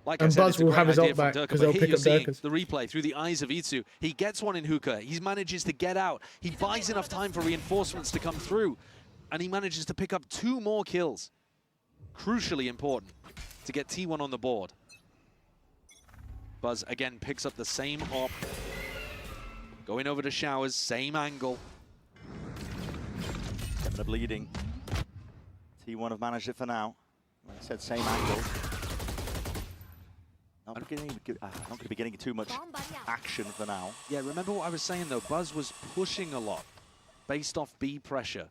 And Buzz will have his ult back because they'll pick up Durkas. The replay through the eyes of Itsu. He gets one in hookah. He manages to get out. He buys enough time for reinforcements to come through. And he manages to pick up 2 more kills. Crucially important to get T1 on the board. Buzz again picks up the same op. Going over to Showers, same angle. Getting the bleeding. T1 have managed it for now. Like I said, same angle. Not going to be getting too much action for now. Yeah, remember what I was saying though? Buzz was pushing a lot based off B pressure.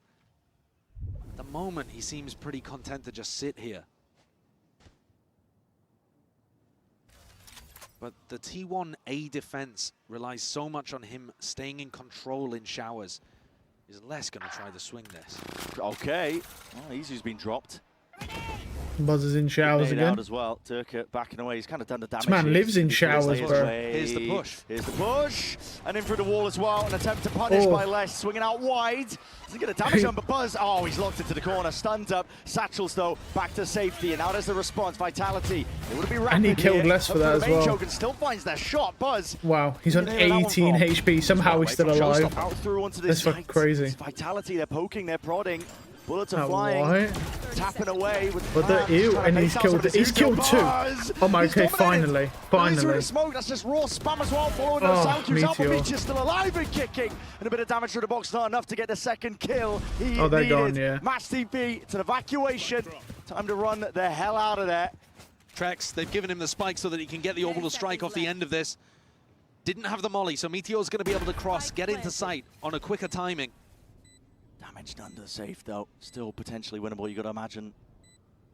At the moment, he seems pretty content to just sit here. But the T1 A defense relies so much on him staying in control in Showers. Is Les going to try to swing this? Okay. Well, Izu's been dropped. Buzz is in Showers again. Out as well. Durka backing away. He's kind of done the damage. This man lives in Showers, bro. Here's the push. Here's the push. And in through the wall as well. An attempt to punish by Les. Swinging out wide. Doesn't get a damage on, but Buzz. Oh, he's locked into the corner. Stunned up. Satchels, though, back to safety. And now there's the response. Vitality. It would be rapid. And he killed Les for that as well. Choke and still finds their shot. Buzz. Wow, he's on 18 HP. Somehow he's still alive. Out through onto this That's fucking crazy. Vitality, they're poking, they're prodding. Bullets are flying, what? tapping away with But the ew, and he's killed 2. Oh my, okay, finally. Smoke, that's just raw spam as well, following those sound cues out, but Meteor's still alive and kicking. And a bit of damage through the box, not enough to get the second kill. Oh, they're gone, yeah. Match TP, it's an evacuation. Time to run the hell out of there. Trex, they've given him the spike so that he can get the orbital strike off the end of this. Didn't have the molly, so Meteor's going to be able to cross, get into sight on a quicker timing. Damage done to the safe though, still potentially winnable. You got to imagine.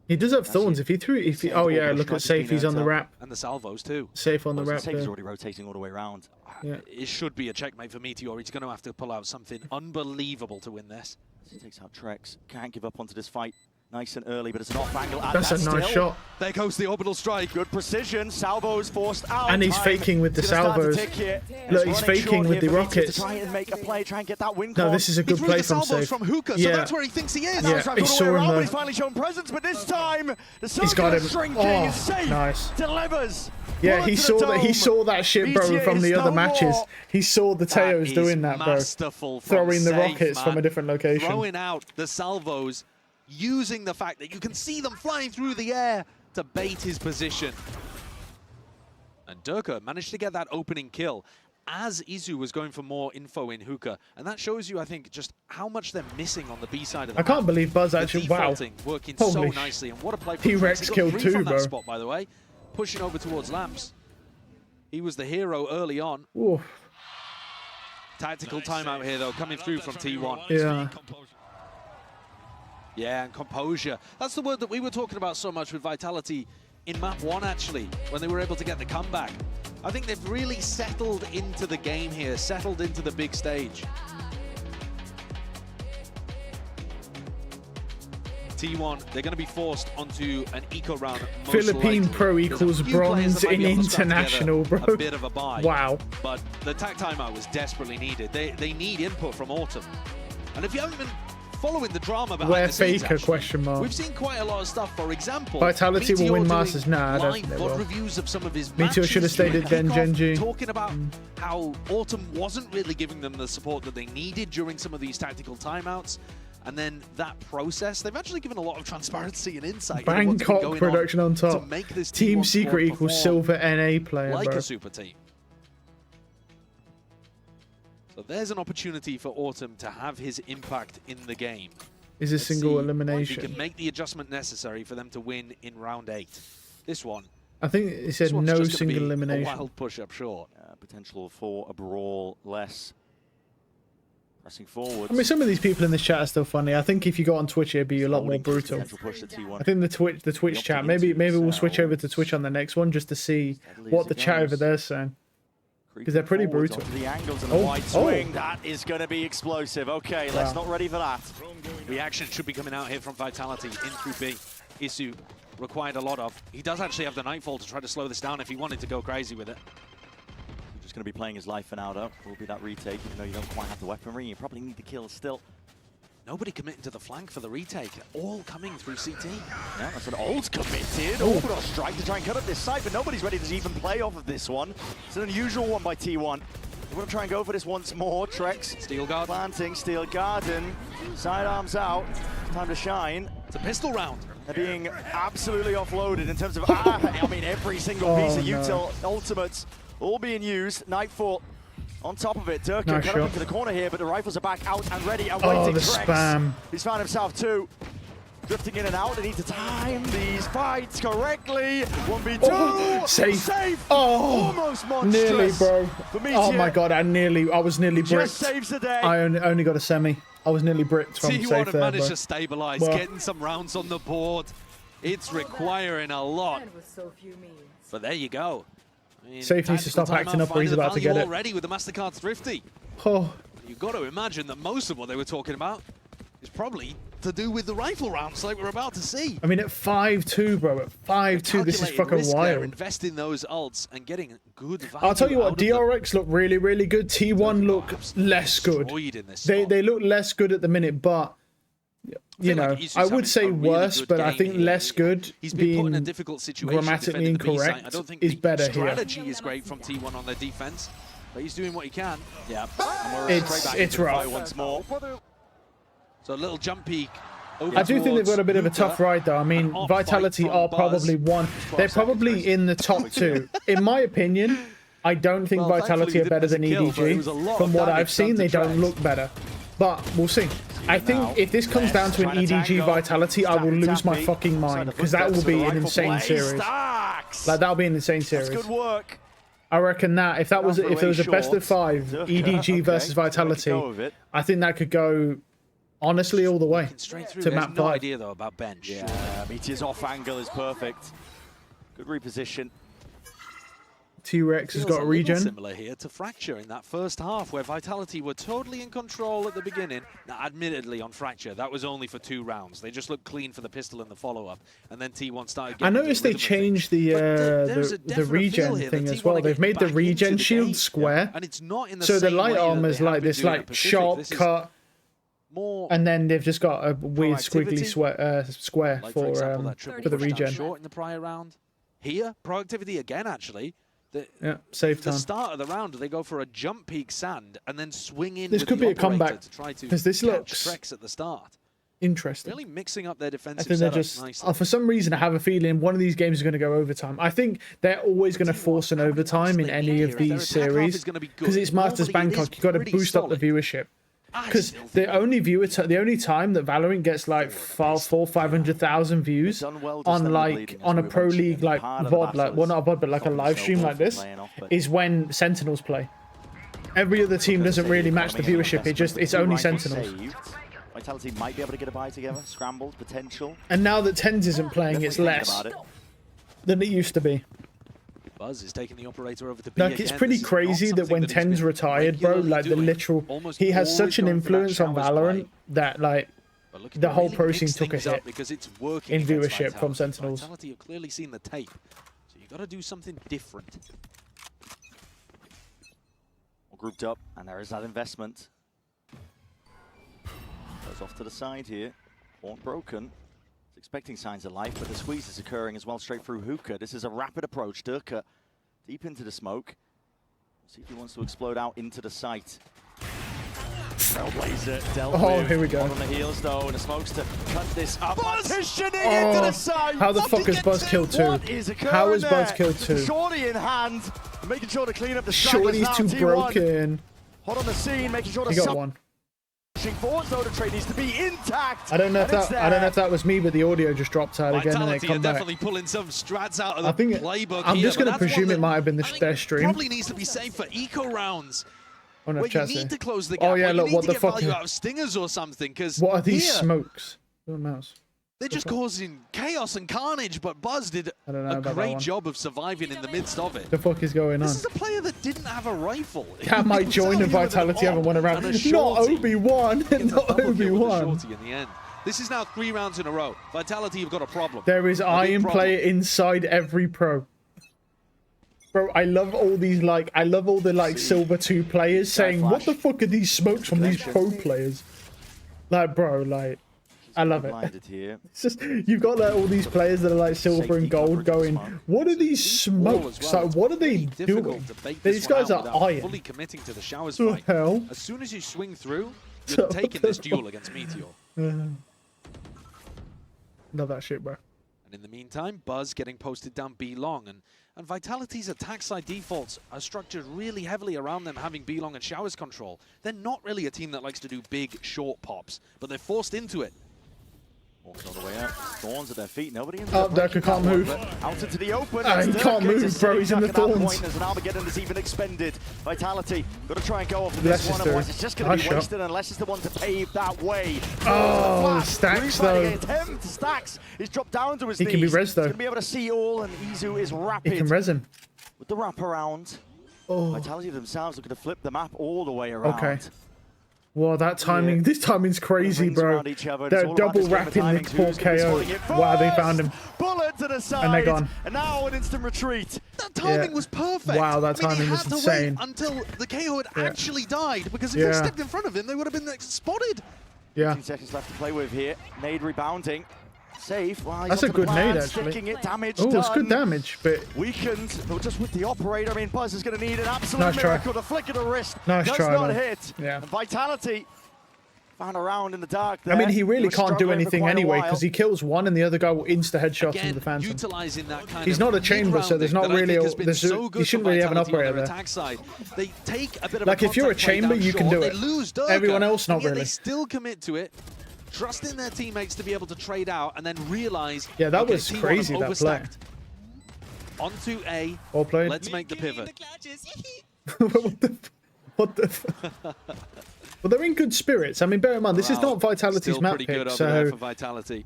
He does have thorns. If he, oh yeah, look at safe. He's on the wrap. And the salvos too. Safe on the wrap. Safe is already rotating all the way around. Yeah. It should be a checkmate for Meteor. He's going to have to pull out something unbelievable to win this. He takes out Trex. Can't give up onto this fight. Nice and early, but it's an off angle. That's a nice shot. There goes the orbital strike. Good precision. Salvo's forced out. And he's faking with the salvos. Look, he's faking with the rockets. Try and make a play, try and get that win. No, this is a good play from safe. From Hookah, so that's where he thinks he is. Yeah, he saw him there. He's finally shown presence, but this time the he's got him. shrinking. Safe nice. Delivers. Yeah, he saw that. He saw that shit, bro, from the other matches. He saw the Teos doing that, bro. Throwing the rockets from a different location. Throwing out the salvos, using the fact that you can see them flying through the air to bait his position. And Durka managed to get that opening kill as Izu was going for more info in Hookah. And that shows you, I think, just how much they're missing on the B side of the map. I can't believe Buzz actually, wow. Working so nicely, and what a play from T-Rex killed 2, bro. Spot, by the way, pushing over towards Lamps. He was the hero early on. Ooh. Tactical timeout here, though, coming through from T1. Yeah. Yeah, and composure. That's the word that we were talking about so much with Vitality in map 1, actually, when they were able to get the comeback. I think they've really settled into the game here, settled into the big stage. T1, they're going to be forced onto an eco round. Philippine Pro equals bronze in international, bro. A bit of a buy. Wow. But the tac timeout was desperately needed. They need input from Autumn. And if you haven't been following the drama behind the scenes, Faker, question mark. We've seen quite a lot of stuff. For example, Vitality Meteor will win Masters. Nah, I don't think they will. Reviews of some of his Meteor should have stayed at Genji. Talking about how Autumn wasn't really giving them the support that they needed during some of these tactical timeouts. And then that process, they've actually given a lot of transparency and insight. Bangkok production on top. To make this Team Secret equals silver NA player, like bro. a super team. So there's an opportunity for Autumn to have his impact in the game. Is a single elimination. He can make the adjustment necessary for them to win in round 8. This one. I think it said no single elimination. A wild push up short. Potential for a brawl less. Pressing forward. I mean, some of these people in this chat are still funny. I think if you got on Twitch, it'd be a lot more brutal. I think the Twitch chat. Maybe we'll switch over to Twitch on the next one just to see what the chat over there's saying. Because they're pretty brutal. The angles and the wide swing, that is going to be explosive. Okay, let's not ready for that. Reaction should be coming out here from Vitality in through B. Isu required a lot of. He does actually have the Nightfall to try to slow this down if he wanted to go crazy with it. Just going to be playing his life for now, though. Will be that retake, even though you don't quite have the weaponry. You probably need the kill still. Nobody committing to the flank for the retake. All coming through CT. Yeah, that's an old committed. Orbital strike to try and cut up this side, but nobody's ready to even play off of this one. It's an unusual one by T1. We're going to try and go for this once more. Trex. Steel Guard. Planting, Steel Garden. Sidearms out. Time to shine. It's a pistol round. They're being absolutely offloaded in terms of, I mean, every single piece of util ultimates all being used. Nightfall. On top of it, Durka cut up into the corner here, but the rifles are back out and ready and waiting. The spam. He's found himself too. Drifting in and out, they need to time these fights correctly. 1v2. Safe. Almost monstrous. Nearly, bro. Oh my god, I was nearly bricked. Just saves the day. I only got a semi. I was nearly bricked from T1 safe have there, managed bro. to stabilize, getting some rounds on the board. It's requiring a lot. But there you go. I mean, Safe needs to stop acting up or he's about to get it. Already with the MasterCard Thrifty. Oh. You've got to imagine that most of what they were talking about is probably to do with the rifle rounds like we're about to see. I mean, at 5-2, bro. At 5-2, this is fucking wild. Investing those ults and getting good value. I'll tell you what, DRX look really, really good. T1 look less good. They look less good at the minute, but you know, I would say worse, but I think less good being grammatically incorrect is better here. Strategy is great from T1 on their defense, but he's doing what he can. Yeah, it's rough. Once more. So a little jump peek I do think they've got a bit of a tough ride, though. I mean, Vitality are probably one. They're probably in the top 2. In my opinion, I don't think Vitality are better than EDG. From what I've seen, they don't look better. But we'll see. I think if this comes down to an EDG Vitality, I will lose my fucking mind. Because that will be an insane series. Like, that'll be an insane series. Good work. I reckon that if there was a best of 5 EDG versus Vitality, I think that could go honestly all the way to map 5. No idea though about bench. Yeah, Meteor's off angle is perfect. Good reposition. T-Rex has got a regen. Similar here to Fracture in that first half where Vitality were totally in control at the beginning. Now, admittedly, on Fracture, that was only for 2 rounds. They just looked clean for the pistol and the follow-up, and then T1 started. I noticed they changed the regen thing as well. They've made the regen shield square, and it's not in the so the same light way armor is like this sharp cut, and then they've just got a weird squiggly square like, for example, the regen. Short in the prior round. Here, proactivity again, actually. Save time. The start of the round, they go for a jump peak sand and then swing in. This could be a comeback because this looks Trex at the start. Interesting. Really mixing up their defensive. I think they're just for some reason I have a feeling one of these games is going to go overtime. I think they're always going to force an overtime in any of these series because it's Masters Bangkok. You got to boost up the viewership. Because the only time that Valorant gets like 500,000 views on a pro league like VOD, like well not a VOD but like a live stream like this, is when Sentinels play. Every other team doesn't really match the viewership. It's only Sentinels. Vitality might be able to get a buy together. Scrambled potential. And now that Tens isn't playing, it's less than it used to be. Buzz is taking the operator over to B like, it's pretty crazy that when Ten's retired, bro, like the literal, he has such an influence on Valorant that like the whole pro scene took a hit in viewership from Sentinels. Vitality have clearly seen the tape, so you got to do something different. All grouped up, and there is that investment. Goes off to the side here. Horn broken. Expecting signs of life, but the squeeze is occurring as well straight through Hookah. This is a rapid approach. Durka deep into the smoke. See if he wants to explode out into the site. Trailblazer dealt with. Here we go. On the heels though, and the smokes to cut this up. Partitioning into the site. How the fuck has Buzz killed 2? How has Buzz killed 2? Shorty in hand, making sure to clean up the stragglers. Shorty's too broken. Hot on the scene, making sure to. He got one. Forwards though, the trade needs to be intact. I don't know if that was me, but the audio just dropped out again and it come back. Definitely pulling some strats out of the playbook. I'm just going to presume it might have been their stream. Probably needs to be saved for eco rounds. Oh, no, where you need to close the gap. Oh yeah, look, what the fuck? Value out of stingers or something? Because what are these smokes? Mouse. They're just causing chaos and carnage, but Buzz did a great job of surviving in the midst of it. The fuck is going on? This is a player that didn't have a rifle. Cat might join and Vitality haven't won a round. Not Obi-Wan. Not Obi-Wan. In the end. This is now 3 rounds in a row. Vitality have got a problem. There is Iron player inside every pro. Bro, I love all these I love all the Silver 2 players saying, what the fuck are these smokes from these pro players? Like, bro, like, I love it. It's just, you've got all these players that are silver and gold going, what are these smokes? Like, what are they doing? These guys are iron. Fully committing to the showers fight. Hell? As soon as you swing through, you're taking this duel against Meteor. Love that shit, bro. And in the meantime, Buzz getting posted down B long, and Vitality's attack side defaults are structured really heavily around them having B long and showers control. They're not really a team that likes to do big, short pops, but they're forced into it. Walking all the way up, Thorns at their feet, nobody in there. Decker can't move. Out into the open. He can't move, bro. He's in the Thorns. There's an Armageddon that's even expended. Vitality got to try and go off this one, otherwise it's just going to be wasted unless it's the one to pave that way. Oh, Stacks though. Stacks is dropped down to his knees. He can be res though. He's going to be able to see all, and Izu is rapid. He can res him. With the wraparound. Vitality themselves looking to flip the map all the way around. Okay. Wow, that timing, this timing's crazy, bro. They're double wrapping with poor KO. Wow, they found him. Bullet to the side. And they're gone. And now an instant retreat. That timing was perfect. Wow, that timing was insane. Until the KO had actually died, because if they stepped in front of him, they would have been spotted. 15 seconds left to play with here. Nade rebounding. Safe. Well, that's a good nade, actually. Oh, it's good damage, but weakened. But just with the operator, I mean, Buzz is going to need an absolute miracle. The flick of the wrist does not hit. Yeah. And Vitality found around in the dark there. I mean, he really can't do struggling for anything quite a anyway while. because he kills one and the other guy will insta headshot into the Phantom. Utilizing that kind He's of not a chamber, so there's not really you shouldn't really have an operator there. Attack side. They take a bit of Like, if you're a chamber, you can do it. They lose Durka, Everyone else, not and yet really. They still commit to it, trusting their teammates to be able to trade out, and then realize. Yeah, that okay, was T1 crazy, have that play. overstacked. Onto A. All played. Let's make the pivot. What the? Well, they're in good spirits. I mean, bear in mind, this is not Vitality's Still map pretty good pick, over there so for Vitality.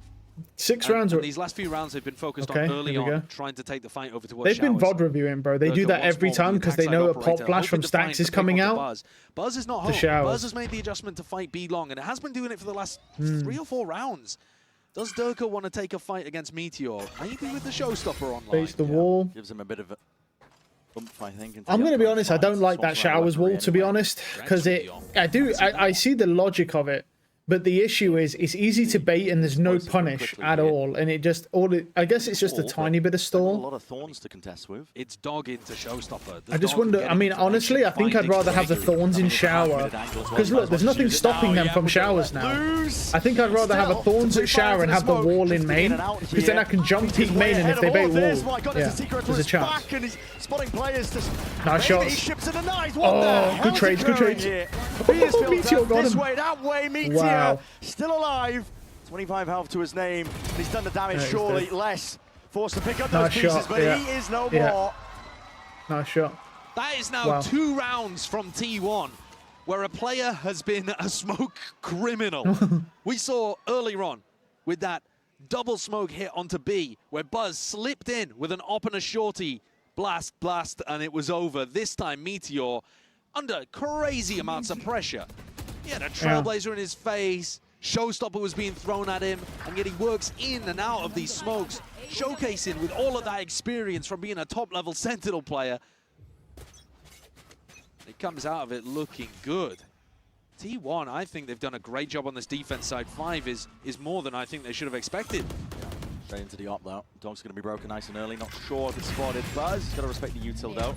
6 And rounds. these last few rounds, they've been focused on early here we on, go. trying to take the fight over towards They've been Showers. VOD reviewing, bro. They do Durka that once every more, time the because they attack know side a pop operator, flash from hoping to find Stacks the is pick coming onto out. Buzz. Buzz is not The home. Showers. Buzz has made the adjustment to fight B long, and it has been doing it for the last 3 or 4 rounds. Does Durka want to take a fight against Meteor? Maybe with the Showstopper online. Face the wall. Gives him a bit of a bump, I think. I'm going to be honest, I don't like that Showers wall, to be honest, because I see the logic of it, but the issue is it's easy to bait and there's no punish at all, and it just I guess it's just a tiny bit of A stall. lot of thorns to contest with. It's dog into Showstopper. I just wonder, I mean, honestly, I think I'd rather have the thorns in shower, because look, there's nothing stopping them from showers now. I think I'd rather have a thorns at shower and have the wall in main, because then I can jump peek main, and if they bait wall, yeah, there's a chance. Nice shots. Oh, good trades, good trades. Oh, Meteor got this him. way, that way, Meteor. Wow. Still alive. 25 health to his name. And he's done the damage, Yeah, he's surely dead. less. Forced to pick up those Nice pieces, shot, but yeah. he is no Yeah. more. Nice shot. That is now Wow. 2 rounds from T1, where a player has been a smoke criminal. We saw earlier on with that double smoke hit onto B, where Buzz slipped in with an op and a shorty. Blast, and it was over. This time, Meteor, under crazy amounts of pressure. He had a Trailblazer in his face. Showstopper was being thrown at him, and yet he works in and out of these smokes, showcasing with all of that experience from being a top-level Sentinel player. He comes out of it looking good. T1, I think they've done a great job on this defense side. 5 is more than I think they should have expected. Straight into the op though. Dog's going to be broken nice and early. Not sure if it's spotted. Buzz, he's got to respect the util though.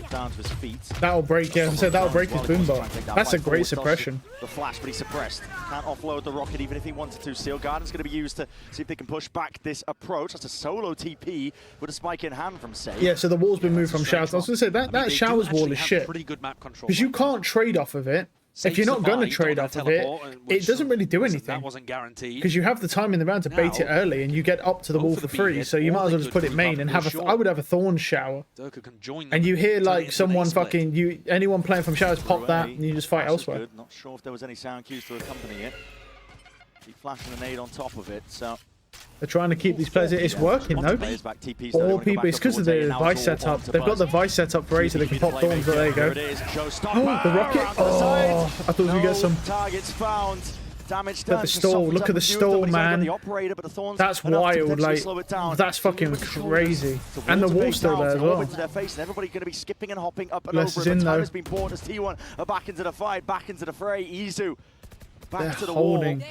Down to his feet. That'll break, yeah, so that'll break his boombox. That's a great suppression. The flash, but he's suppressed. Can't offload the rocket even if he wanted to. Seal Garden's going to be used to see if they can push back this approach. That's a solo TP with a spike in hand from Save. Yeah, so the wall's been moved from Showers. I was going to say, that Showers wall is shit. Because you can't trade off of it. If you're not going to trade off of it, it doesn't really do anything. That wasn't guaranteed. Because you have the time in the round to bait it early, and you get up to the wall for free, so you might as well just put it main and have a. I would have a thorn shower. Durka can join And you hear like someone fucking anyone playing from Showers pop that, and you just fight elsewhere. Good. Not sure if there was any sound cues to accompany it. Keep flashing a nade on top of it, so. They're trying to keep these players. It's working though. All people, it's because of the Vice setup. They've got the Vice setup for A, so they can pop thorns. But there you go. Oh, the rocket! Oh, I thought we get some. Targets found. Damage Look at the stall. Look at the stall, man. That's wild. Like, that's fucking crazy. And the wall's still there as well. Everybody going to be skipping and hopping up and Bless over. is in, The time though. has been bought as T1 are back into the fight, back into the fray. Izu back They're to the holding. wall.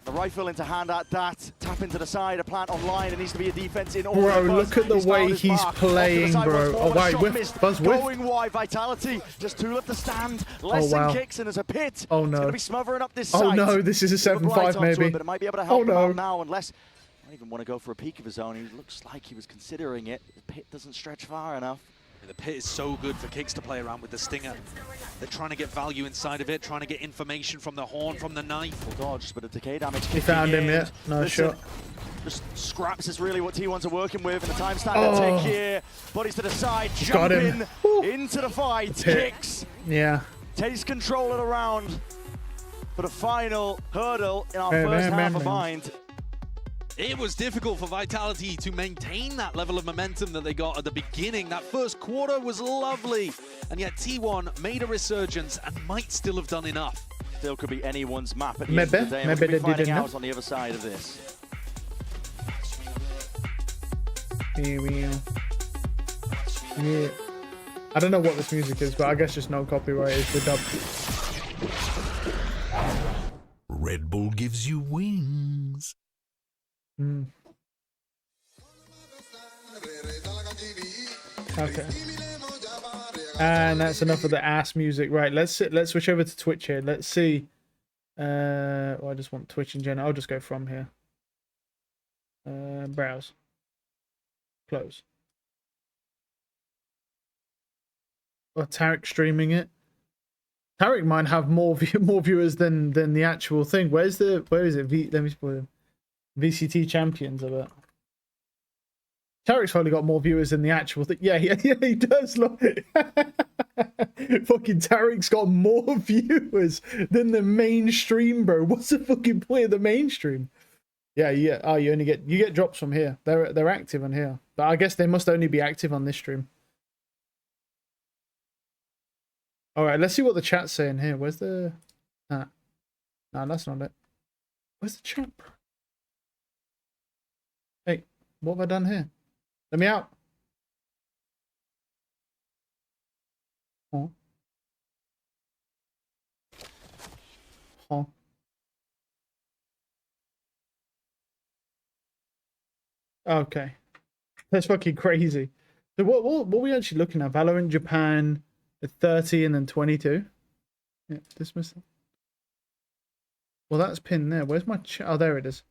The rifle into hand at that. Tap into the side. A plant online. It needs to be a defense in. Bro, look at the way he's playing, bro. Oh, wait, whiff. Buzz whiff. Going wide. Vitality just two left to stand. Less wow. than kicks, and there's a pit. Oh, It's no. going to be smothering up this Oh, site. no, this is a Bit of blight 7-5 onto maybe. it, but it might be able to help Oh, him no. out now, unless I don't even want to go for a peek of his own. He looks like he was considering it. The pit doesn't stretch far enough. The pit is so good for Kicks to play around with the Stinger. They're trying to get value inside of it, trying to get information from the horn, from the knife. Dodge, but a decay damage. He found him, yeah. Nice shot. Just scraps is really what T1s are working with, and the time standard Oh. tick here. Bodies to the side, Got him. jumping into the fight. Pit. Kicks Yeah. takes control of the round for the final hurdle in our Bam, first bam, half bam, of bam. Mind. It was difficult for Vitality to maintain that level of momentum that they got at the beginning. That first quarter was lovely, and yet T1 made a resurgence and might still have done enough. Still could be anyone's map at the Maybe, end of the day. and maybe we're gonna be they finding didn't. out on the other side of this. Yeah. I don't know what this music is, but I guess just no copyright is the dub. Red Bull gives you wings. Okay. And that's enough of the ass music. Right, let's switch over to Twitch here. Let's see Well, I just want Twitch in general. I'll just go from here. Browse. Close. Or Tarek streaming it. Tarek might have more viewers than the actual thing. Where is it? Let me spoil them. VCT champions, I bet. Tarek's probably got more viewers than the actual thing. Yeah, he does. Look. Fucking Tarek's got more viewers than the mainstream, bro. What's the fucking point of the mainstream? Yeah. Oh, you get drops from here. They're active on here, but I guess they must only be active on this stream. All right, let's see what the chat's saying here. Where's the? No, that's not it. Where's the chat, bro? Hey, what have I done here? Let me out. Oh. Oh. Okay. That's fucking crazy. So what are we actually looking at? Valorant Japan at 30 and then 22? Yeah, dismiss it. Well, that's pinned there. Where's my chat? Oh, there it is.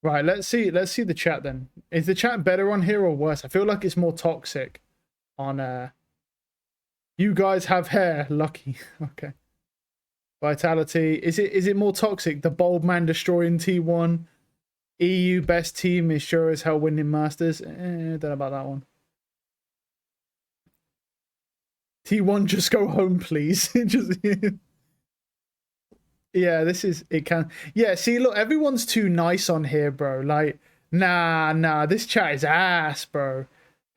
Right, let's see the chat then. Is the chat better on here or worse? I feel like it's more toxic on you guys have hair, lucky. Okay. Vitality. Is it more toxic? The bold man destroying T1. EU best team is sure as hell winning Masters. Don't know about that one. T1 just go home, please. Just yeah, it can. Yeah, see, look, everyone's too nice on here, bro. Like, nah, this chat is ass, bro.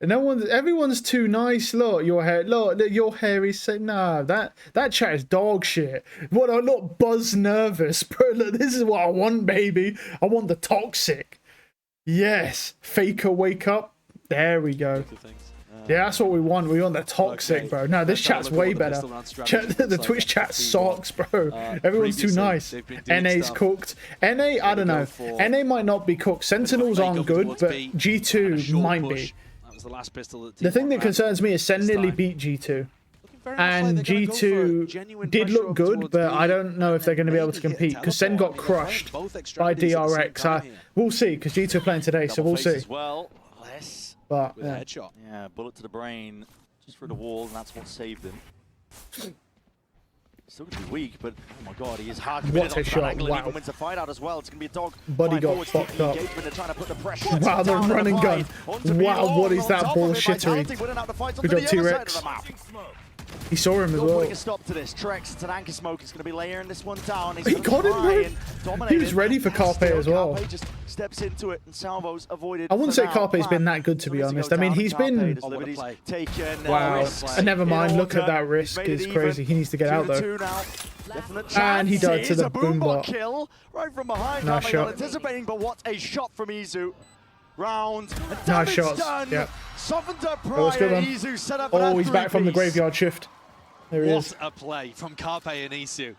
Everyone's too nice. Look, your hair is so. Nah, that chat is dog shit. What I look buzz nervous, bro. Look, this is what I want, baby. I want the toxic. Yes, Faker wake up. There we go. Yeah, that's what we want. We want the toxic, bro. No, this chat's way better. The Twitch chat sucks, bro. Everyone's too nice. NA's cooked. NA, I don't know. NA might not be cooked. Sentinels aren't good, but G2 might be. The thing that concerns me is Sen nearly beat G2. And G2 did look good, but I don't know if they're going to be able to compete because Sen got crushed by DRX. We'll see, because G2 are playing today, so we'll see. But, yeah. Headshot. Yeah, bullet to the brain, just through the wall, and that's what saved him. Still going to be weak, but oh my god, he is hard committed on that angle, and even wins a fight out as well. It's going to be a dog. Buddy got fucked up. They're trying to put the pressure. Wow, the running gun. Wow, what is that bullshittery? Good job, T-Rex. He saw him as well. Putting a stop to this. Trex, it's an anchor smoke. He's going to be layering this one down. He got him, bro. He was ready for Carpe as well. Carpe just steps into it, and Salvo's avoided. I wouldn't say Carpe's been that good, to be honest. I mean, he's been. Wow. Never mind. Look at that risk. It's crazy. He needs to get out though. And he died to the boombot. Kill right from behind. Nice shot. Anticipating, but what a shot from Izu. Round. Nice shots. Yeah. Softened up prior. Izu set up. Oh, he's back from the graveyard shift. There he is. What a play from Carpe and Isu.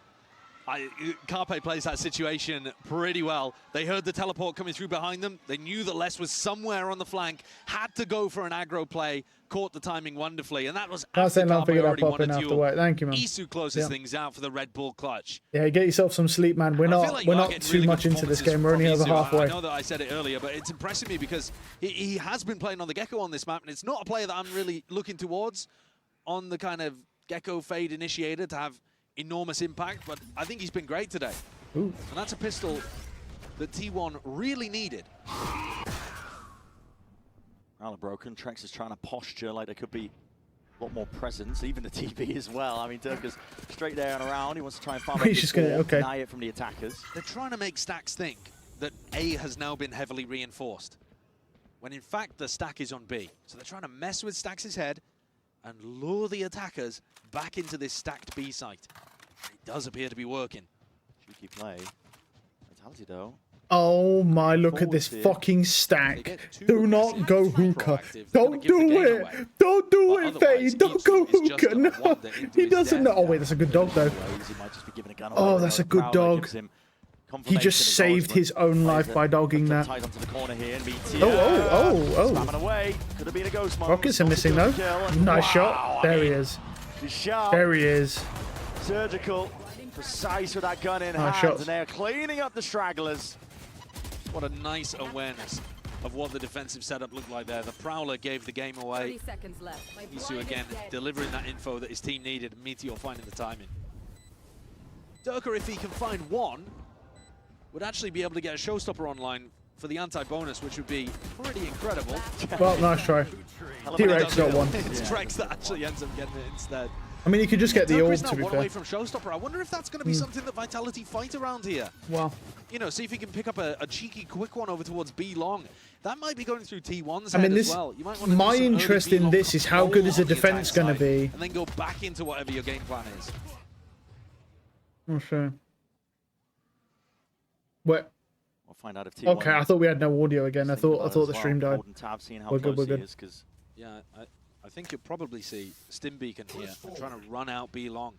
Carpe plays that situation pretty well. They heard the teleport coming through behind them. They knew that Les was somewhere on the flank, had to go for an aggro play, caught the timing wonderfully, and that was after Carpe already won a duel. Thank you, man. Isu closes things out for the Red Bull clutch. Yeah, get yourself some sleep, man. We're not too really much into this game. We're only over halfway. I know that I said it earlier, but it's impressing me because he has been playing on the Gecko on this map, and it's not a player that I'm really looking towards on the kind of Gecko Fade initiator to have enormous impact, but I think he's been great today. Ooh. And that's a pistol that T1 really needed. Rather broken. Trex is trying to posture like there could be a lot more presence, even the TP as well. I mean, Durka's straight there and around. He wants to try and farm deny it from the attackers. They're trying to make Stacks think that A has now been heavily reinforced, when in fact the stack is on B. So they're trying to mess with Stacks' head and lure the attackers back into this stacked B site. It does appear to be working. Cheeky play. Vitality though. Oh my, look at this fucking stack. Do not go hookah. Don't do it. Don't do it, Fade. Don't go hookah. No, he doesn't know. Oh wait, that's a good dog though. Oh, that's a good dog. He just saved his own life by dogging that. Rockets are missing though. Nice shot. There he is. There he is. Surgical. precise with that gun in Nice hand, shots. and they're cleaning up the stragglers. What a nice awareness of what the defensive setup looked like there. The Prowler gave the game away. 30 seconds left. My Isu blind again is dead. delivering that info that his team needed. Meteor finding the timing. Durka, if he can find one, would actually be able to get a showstopper online for the anti-bonus, which would be pretty incredible. Well, nice try. T-Rex got one. It's Trex that actually ends up getting it instead. I mean, you could just get the Durka orb, is now to be one away fair. from showstopper. I wonder if that's going to be something that Vitality fight around here. Wow. You know, see if he can pick up a cheeky, quick one over towards B long. That might be going through T1's I head mean, as this. well. You might want to do My some early interest B in long this is how good is the control on defense attack going to side, be. and then go back into whatever your game plan is. Oh, sure. What? We'll find out if T1 Okay, I thought we had no audio again. I thought the stream died. Holding tab, seeing how We're good. close We're he good. is, 'cause Yeah, I think you'll probably see Stim Beacon here trying to run out B long,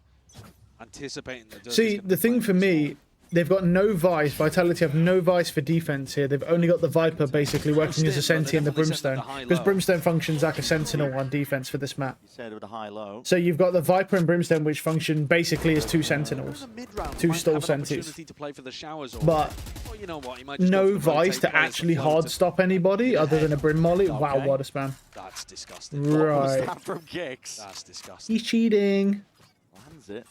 anticipating the Durka's See, gonna the be thing playing for this me, they've got no Vice. Vitality have no Vice for defense here. They've only got the Viper basically working as a Senti and the Brimstone. Because Brimstone functions like a Sentinel on defense for this map. you said with a high-low. So you've got the Viper and Brimstone, which function basically as two Sentinels. mid-round, Two might stall have an Sentis. opportunity to play for the showers, or, But or you know what, you might just go no for the Vice rotate to players actually that float hard to- stop anybody other than a Brim Molly. Wow, Okay. what a spam. That's disgusting. Right. Stab from Gix. That's disgusting. He's cheating. Lands it.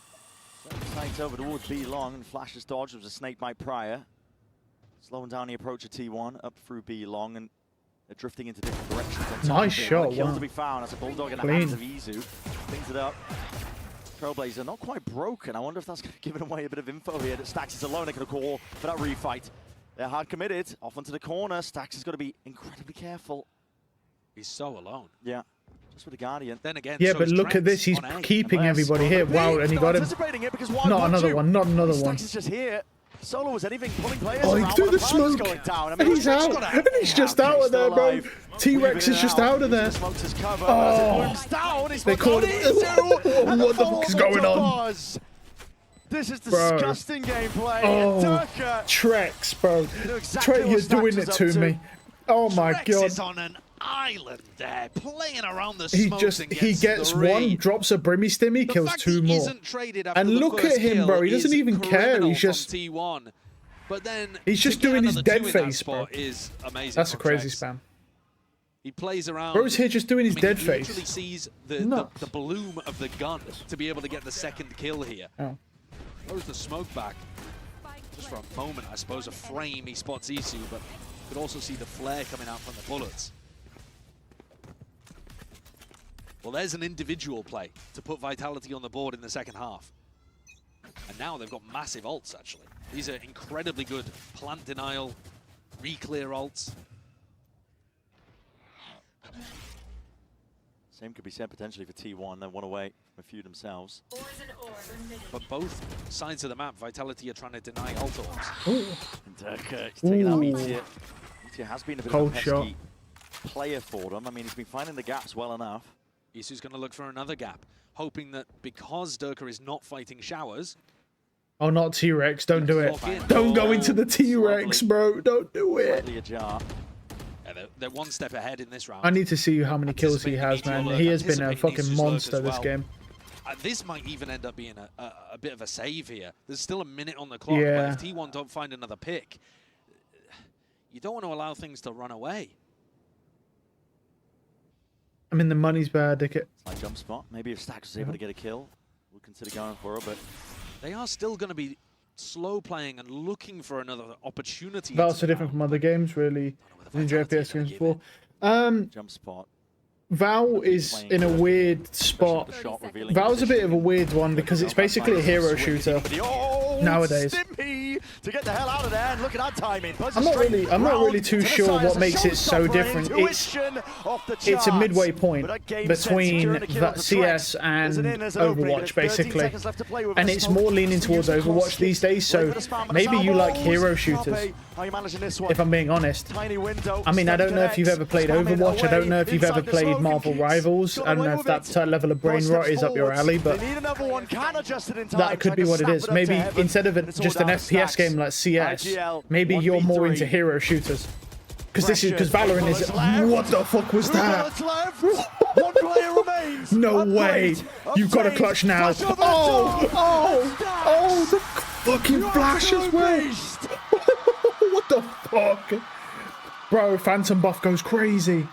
Sights over towards B long and flashes dodge. There was a snake bite prior. Slowing down the approach of T1 up through B long, and they're drifting into different directions. On top Nice of it. shot, What a kill wow. to be found. That's a bulldog in the Clean. hands of Izu. Cleans it up. Trailblazer not quite broken. I wonder if that's giving away a bit of info here that Stax is alone. They could call for that refight. They're hard committed. Off onto the corner. Stax has got to be incredibly careful. He's so alone. Yeah. Just with the Guardian. Then again, Yeah, so but is look at Trex this. He's on A. keeping Unless- everybody here. Wow, and he got him. Anticipating it, because why Not would another you? one. Not another Stax one. is just here. Solo was anything, pulling players Oh, he around threw while the crowd is smoke. going down. I And mean, he's out. And he's just out of there, bro. T-Rex is just out of there. Oh. They called it. What the fuck is going on? This is Bro. disgusting gameplay. Oh, Durka. Trex, bro. Know exactly Trex, what you're Stax doing is it up to me. Oh my Trex god. is on an island there, playing around the He smokes just and he gets three. one, drops a brimmy stimmy, The kills fact two he more. isn't traded after And the look first at him, kill bro. He doesn't is even care. criminal He's just from T1. But then he's just to get doing his another dead two in that face, bro. spot is amazing. That's a from crazy Trex. spam. He plays around. Bro's here just doing his I mean, dead he face. literally sees the Nuts. bloom of the gun to be able to get the second kill here. Oh. Throws the smoke back. Just for a moment, I suppose, a frame, he spots Isu, but you could also see the flare coming out from the bullets. Well, there's an individual play to put Vitality on the board in the second half. And now they've got massive ults, actually. These are incredibly good plant denial, re-clear ults. Same could be said potentially for T1. They're one away from a few themselves. But both sides of the map, Vitality are trying to deny ult orbs. Ooh. And Durka is taking out Ooh. Meteor. Meteor has been a bit Cold of a shot. pesky player for them. I mean, he's been finding the gaps well enough. Isu's going to look for another gap, hoping that because Durka is not fighting showers, Oh, not T-Rex. Don't do it. Lock in. Don't go into the T-Rex, bro. Don't do it. Slightly ajar. yeah, they're one step ahead in this round. I need to see how many kills he has, man. He has been a Anticipating fucking Isu's lurk monster as this well. game. This might even end up being a bit of a save here. There's still a minute on the clock, Yeah. but if T1 don't find another pick, you don't want to allow things to run away. I mean, the money's bad, Dickett. Slight jump spot. Maybe if Stax was able to get a kill, we'll consider going for it, but They are still going to be slow playing and looking for another opportunity. Val's into so the different round. from other games, really. Enjoy Vitality FPS are gonna games give before. jump spot. Val is in a weird spot. The shot revealing Val's a bit of a position. weird one because it's basically a hero shooter Oh, nowadays. Stimpy to get the hell out of there, and look at that timing. I'm not really too sure what makes it so different. It's a midway point between CS and Overwatch, basically. And it's more leaning towards Overwatch these days, so maybe you like hero shooters, if I'm being honest. I mean, I don't know if you've ever played Overwatch, I don't know if you've ever played Marvel Rivals, I don't know if that level of brain rot is up your alley, but that could be what it is. Maybe instead of just an FPS game like CS, maybe you're more into hero shooters. Because Valorant is. What the fuck was that? player remains. No way. You've got a clutch now. Oh, the fucking flash as well. What the fuck? Bro, Phantom buff goes crazy.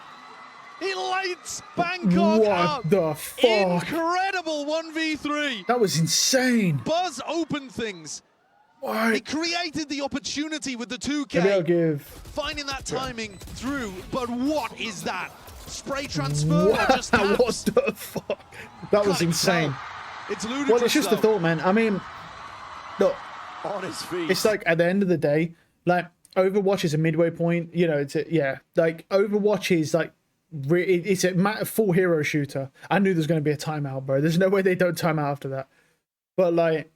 It lights Bangkok up. What the fuck? Incredible 1v3. That was insane. Buzz opened things. What? It created the opportunity with the 2K. Maybe I'll give... Finding that timing through, but what is that? Spray transfer or just taps? What the fuck? That was insane. It's ludicrous. Well, it's just a thought, man. I mean, look, on his feet. It's like at the end of the day, like Overwatch is a midway point. You know, it's like Overwatch is like it's a full hero shooter. I knew there's going to be a timeout, bro. There's no way they don't time out after that. But like,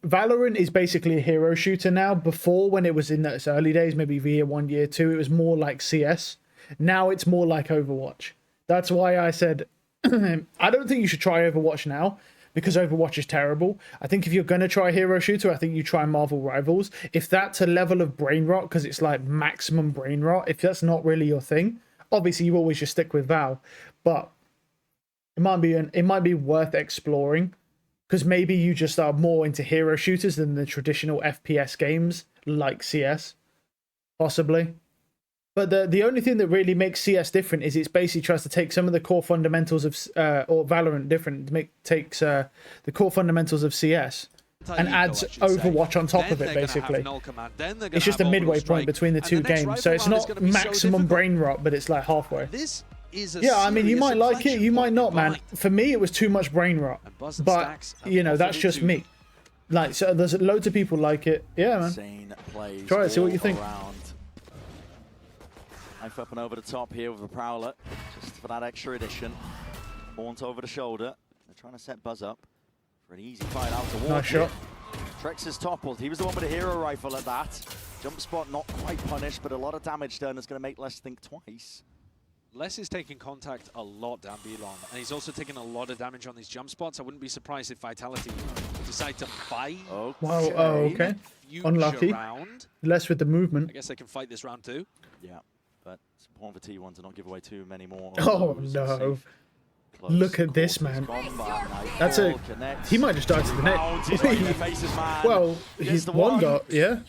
Valorant is basically a hero shooter now. Before, when it was in its early days, maybe year 1, year 2, it was more like CS. Now it's more like Overwatch. That's why I said I don't think you should try Overwatch now, because Overwatch is terrible. I think if you're going to try a hero shooter, I think you try Marvel Rivals. If that's a level of brain rot, because it's like maximum brain rot, if that's not really your thing, obviously you always just stick with Val. But it might be worth exploring, because maybe you just are more into hero shooters than the traditional FPS games like CS, possibly. But the only thing that really makes CS different is it's basically tries to take some of the core fundamentals of or Valorant different, takes the core fundamentals of CS and adds Overwatch on top of it. Basically, it's just a midway point between the two games, so it's not maximum brain rot, but it's like halfway. Yeah, I mean, you might like it, you might not, man. For me, it was too much brain rot, but you know, that's just me. Like, so there's loads of people like it. Yeah, man. Try it, see what you think. Knife up and over the top here with a Prowler, just for that extra addition. Haunt over the shoulder. They're trying to set Buzz up for an easy fight out towards Nice shot. Trex is toppled. He was the one with a hero rifle at that. Jump spot not quite punished, but a lot of damage done. Is going to make Les think twice. Les is taking contact a lot down B-long, and he's also taking a lot of damage on these jump spots. I wouldn't be surprised if Vitality decide to buy. Wow, okay. Unlucky. Less with the movement. I guess they can fight this round too. Yeah, but it's important for T1 to not give away too many more. Oh no. Look at this, man. That's a... He might just die to the net. Well, he's one dot, yeah.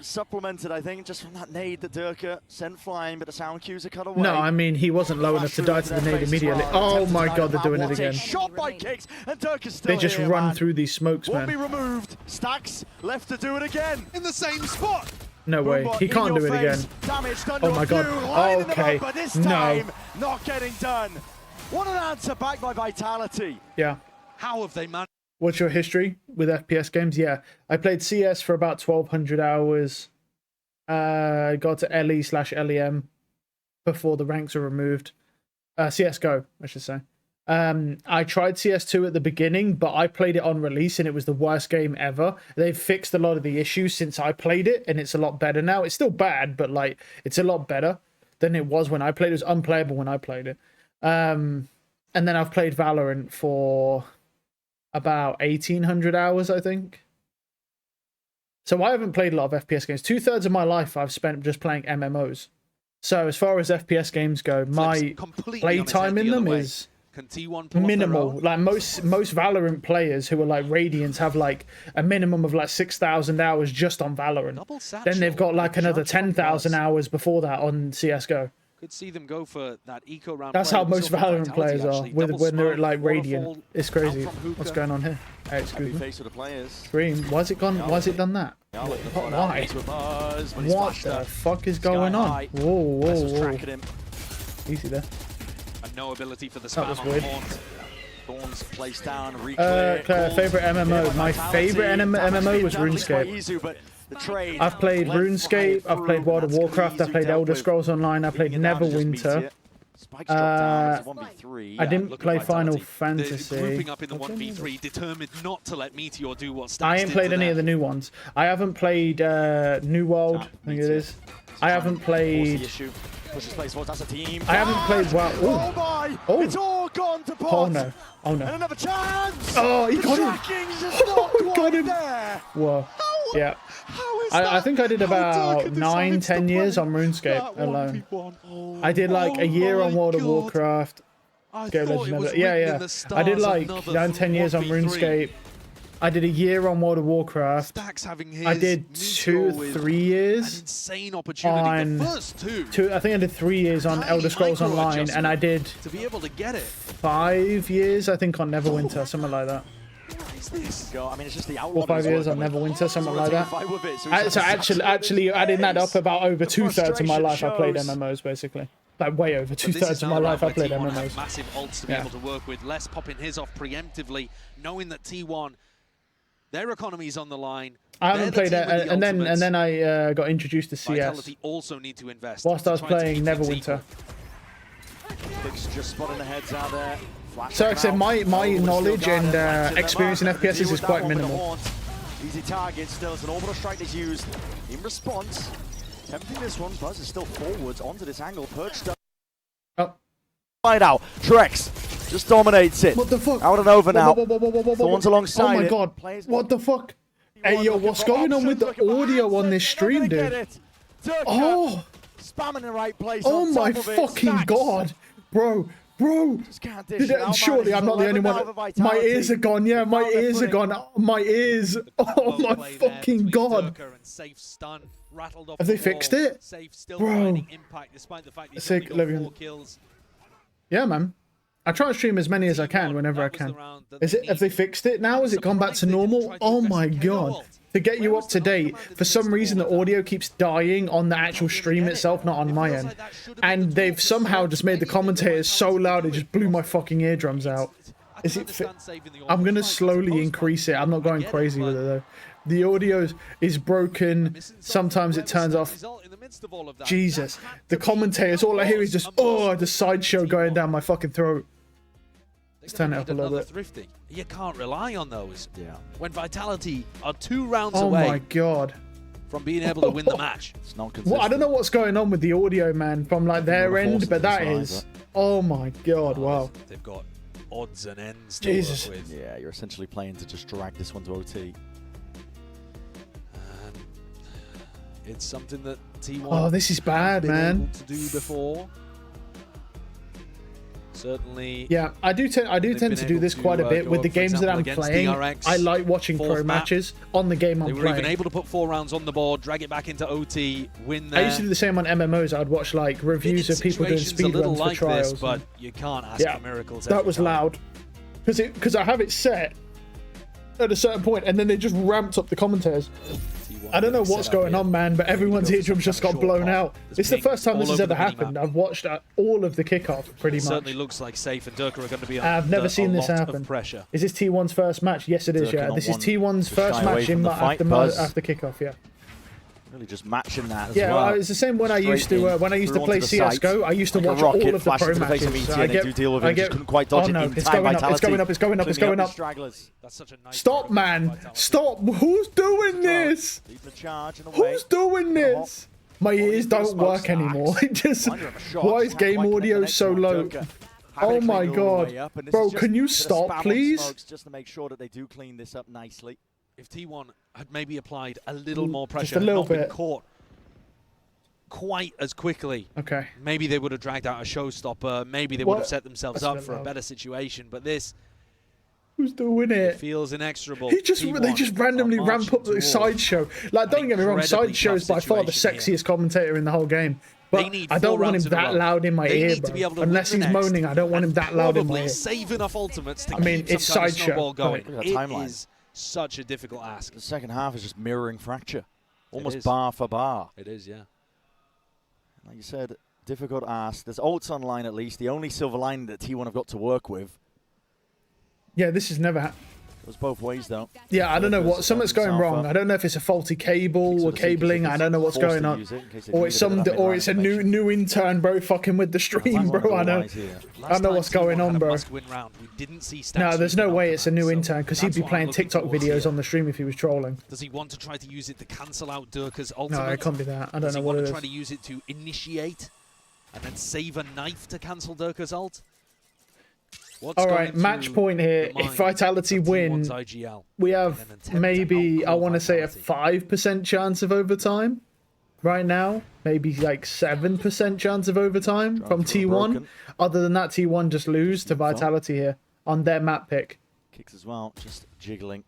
Supplemented, I think, just from that nade that Durka sent flying, but the sound cues are cut away. No, I mean, he wasn't low enough to die to the nade immediately. Oh my god, they're doing it again. Shot by Kicks, and Durka's still They just here, run man. through these smokes, Won't be man. removed. Stacks left to do it again. In the same spot. No way, he can't do it again. Oh my god, okay, but this no. time, not getting done. What an answer back by Vitality. Yeah. How have they managed? What's your history with FPS games? Yeah, I played CS for about 1,200 hours. Got to LE/LEM before the ranks were removed. CSGO, I should say. I tried CS2 at the beginning, but I played it on release and it was the worst game ever. They've fixed a lot of the issues since I played it, and it's a lot better now. It's still bad, but like it's a lot better than it was when I played it. It was unplayable when I played it. And then I've played Valorant for about 1,800 hours, I think. So I haven't played a lot of FPS games. 2/3 of my life I've spent just playing MMOs. So as far as FPS games go, my playtime in them is minimal. Like most Valorant players who are like Radiants have like a minimum of like 6,000 hours just on Valorant. Then they've got like another 10,000 hours before that on CSGO. Could see them go for that eco round. That's how most Valorant players are when they're at like Radiant. It's crazy. What's going on here? Hey, excuse me. Green. Why's it gone? Why's it done that? Why? What the fuck is going on? Whoa, whoa, whoa. Easy there. And no ability for the spam. That was weird. Thorns placed down. Claire, favorite MMO. My favorite MMO was RuneScape. I've played RuneScape, I've played World of Warcraft, I've played Elder Scrolls Online, I played Neverwinter. I didn't play Final Fantasy. Grouping up in the 1v3, determined not to let Meteor do what Stacks I ain't played any of the new ones. I haven't played New World, I think it is. I haven't played... I haven't played WoW. Oh my! Oh. It's all gone to pot. Oh no. Oh no. And another chance! Oh, he got him! Oh, he got him! Whoa. Yeah. I think I did about 9-10 years on RuneScape alone. I did like a year on World of Warcraft. Scale thought it Legend was ever. Yeah, written in yeah. the I stars did like another 9-10 years on 1v3. RuneScape. I did a year on World of Warcraft. Stacks having his I did 2 or Meteor with 3 an years insane opportunity. on The first two I think I did 3 years on Tiny Elder Scrolls micro Online, and I did to be able to get it. 5 years, I think, on Neverwinter, something like that. What is this? I mean, it's just the 4 or 5 years on Neverwinter, something like that. So actually, actually, adding that up, about over The 2/3 of my frustration life I played shows. MMOs, basically. Like way over But 2/3 this is of now my the life I round where played T1 have MMOs. massive ults to be Yeah. able to work with. Les popping his off preemptively, knowing that T1, their economy is on the line. I haven't played it, and then I got introduced to CS Vitality also need to invest whilst to I was try to playing keep things Neverwinter. Picks just spotting the heads out there. So like I said, my knowledge and experience in FPS is quite minimal. Easy target, still as an orbital strike is used in response. Tempting this one, Buzz is still forwards onto this angle, perched up. Oh. Find out, Trex just dominates it. What the fuck? Out and over now. Whoa. Thorns alongside Oh my it. god, what the fuck? Hey yo, what's going on with the audio on this stream, dude? Oh! Spam in the right place. Oh on my top of it. fucking Stacks. god! Bro! Surely I'm not the only one. My ears are gone, yeah, my ears are gone. My ears! Oh my fucking god! Have they fixed it? Bro! Sick, Livian. Yeah, man. I try to stream as many as I can whenever I can. Have they fixed it now? Has it gone back to normal? Oh my god. To get you up to date, for some reason the audio keeps dying on the actual stream itself, not on my end. And they've somehow just made the commentators so loud it just blew my fucking eardrums out. Is it I'm gonna slowly increase it. I'm not going crazy with it though. The audio is broken. Sometimes it turns off. Jesus. The commentators, all I hear is just, oh, the sideshow going down my fucking throat. Let's turn it up a little bit. Thrifty. You can't rely on those. Yeah. When Vitality are 2 rounds Oh away my god. from being able to win the match. It's not Well, I don't know what's going on with the audio, man, from like their end, but that is. Oh my god, wow. They've got odds and ends to Jesus. work with. Yeah, you're essentially playing to just drag this one to OT. And it's something that T1 Oh, this is bad, been man. able to do before. Certainly. Yeah, I do tend to do this quite a bit with the games that I'm playing. I like watching pro matches on the game I'm playing. They were even playing. able to put 4 rounds on the board, drag it back into OT, win there. I used to do the same on MMOs. I'd watch like reviews of people doing speedruns for trials. This, but you can't ask for miracles. That was loud, because I have it set at a certain point, and then they just ramped up the commentators. I don't know what's going on, man, but everyone's eardrums just got blown out. It's the first time this has ever happened. I've watched all of the kickoff, pretty much. Certainly looks like Safe and Durka are going to be I've never seen this happen. Pressure. Is this T1's first match? Yes, it is, yeah. This is T1's first match after kickoff, yeah. Really just matching that as yeah, well. It's the same when I used to play CS:GO. I used to watch all of the pro matches. So I get oh no, it's going up, it's going up, it's going up, it's going up. That's such a nice Stop, man! Stop! Who's doing this? Who's doing this? My ears don't work anymore. It just why is game audio so low? Oh my god, bro! Can you stop, please? Just to make sure that they do clean this up nicely. If T1 had maybe applied a little more pressure, just a little not been bit. caught quite as quickly, okay, maybe they would have dragged out a showstopper. Maybe they would have set themselves up for a better situation. But this, who's doing it? Feels inexorable. They just randomly ramp up the sideshow. Like, don't get me wrong, sideshow's by far the sexiest commentator in the whole game. But I don't want him that loud in my ear, bro. Unless he's moaning, I don't want him that loud in my ear. Save enough ultimates to I mean, keep it's some kind of snowball sideshow. going. It is such a difficult ask. The second half is just mirroring Fracture. Almost is. bar for bar. It is, yeah. Like you said, difficult ask. There's ults online at least. The only silver lining that T1 have got to work with. Yeah, this has never happened. It was both ways, though. Yeah, I don't know what. Something's going wrong. I don't know if it's a faulty cable or cabling. I don't know what's going on. Or it's a new intern, bro, fucking with the stream, bro. I don't know what's going on, bro. No, there's no way it's a new intern because he'd be playing TikTok videos on the stream if he was trolling. Does he want to try to use it to cancel out Durka's ultimate? No, it can't be that. I don't know what it is. Does he want to try to use it to initiate and then save a knife to cancel Durka's ult? All right, match point here. If Vitality win, we have maybe, I want to say, a 5% chance of overtime. right now. Maybe like 7% chance of overtime from T1. Other than that, T1 just lose to Vitality here on their map pick. Kicks as well, just jiggling.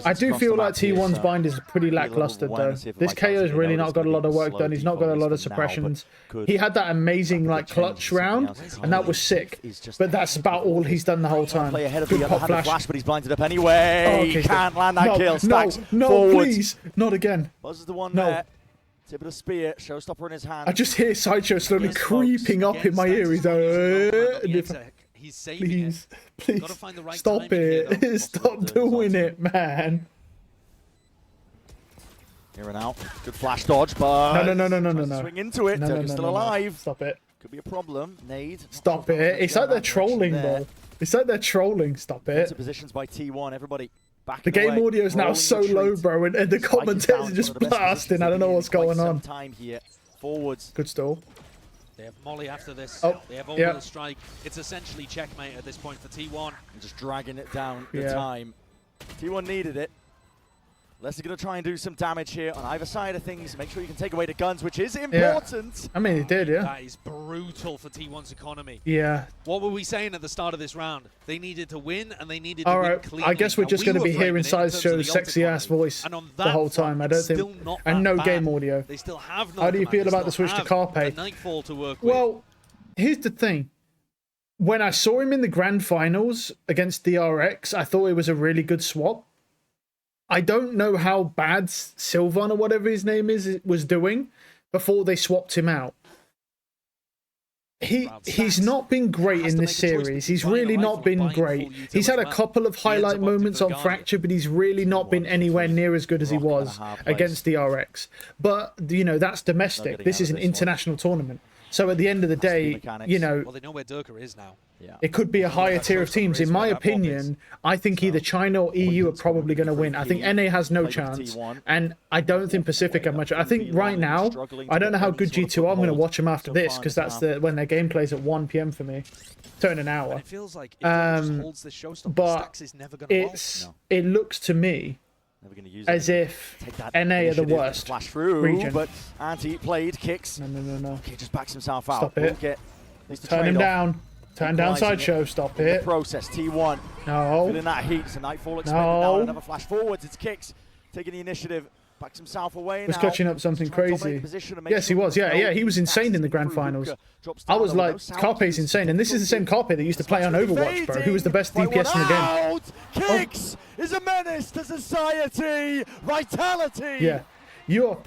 I do feel like T1's bind is pretty lackluster though. This KO's really not got a lot of work done. He's not got a lot of suppressions. He had that amazing like clutch round, and that was sick. But that's about all he's done the whole time. Play ahead of Good the pop other flash, but he's blinded up anyway. Oh, okay, Can't land that kill. Stacks no, forwards. please, not again. Buzz is the one there. Tip of the spear, showstopper in his hand. I just hear Sideshow slowly creeping up in my ear. He's like, please, stop it. Stop doing it, man. Here and out. Good flash dodge, but no. swing into it. Turk's still alive. Stop it. Could be a problem. Nade. Stop it. It's like they're trolling, bro. It's like they're trolling. Stop it. Positions by T1. Everybody back. The game audio is now so low, bro, and the commentators are just blasting. I don't know what's going on. Time here. Forwards. Good stall. They have Molly after this. Oh, they have orbital strike. It's essentially checkmate at this point for T1. And just dragging it down the time. T1 needed it. Les is going to try and do some damage here on either side of things. Make sure you can take away the guns, which is important. I mean, he did, That is brutal for T1's economy. Yeah. What were we saying at the start of this round? They needed to win, and they needed to win cleanly. I guess we're just going to be hearing Sideshow's sexy-ass voice the whole time. I don't think... And no game audio. They still have How do you feel about the switch to Carpe? Nightfall to work well, here's the thing. When I saw him in the grand finals against DRX, I thought it was a really good swap. I don't know how bad Sylvan or whatever his name is was doing before they swapped him out. He's not been great in this series. He's really not been great. He's had a couple of highlight moments on Fracture, but he's really not been anywhere near as good as he was against DRX. But, you know, that's domestic. This is an international tournament. So at the end of the day, you know... Well, they know where Durka is now. It could be a higher tier of teams. In my opinion, I think either China or EU are probably going to win. I think NA has no chance. And I don't think Pacific have much. I think right now, I don't know how good G2 are. I'm going to watch them after this because that's when their game plays at 1 PM for me. So in an hour. It feels like but it looks to me as if NA are the worst flash through, region. But Anti played, kicks. No. Okay, just backs himself out. Stop it. Turn him down. Turn down Sideshow. Stop it. Process T1. No. Feeling that heat. It's a Nightfall expected now. Another flash forwards. It's kicks. Taking the initiative. Backs himself away. Was clutching up something crazy. Yes, he was. Yeah, he was insane in the grand finals. I was like, Carpe's insane, and this is the same Carpe that used to play on Overwatch, bro. Who was the best DPS in the game? Kicks is a menace to society. Vitality. Yeah, you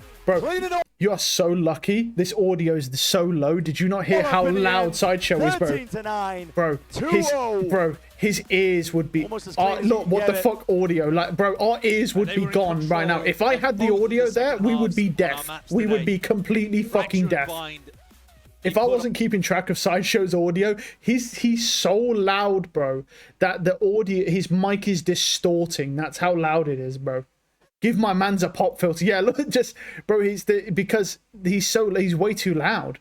are so lucky. This audio is so low. Did you not hear how loud Sideshow is, bro? His ears would be... look, what the fuck audio? Like, bro, our ears would be gone right now. If I had the audio there, we would be deaf. We would be completely fucking deaf. If I wasn't keeping track of Sideshow's audio, he's so loud, bro, that the audio, his mic is distorting. That's how loud it is, bro. Give my man's a pop filter. Yeah, look, bro, because he's way too loud.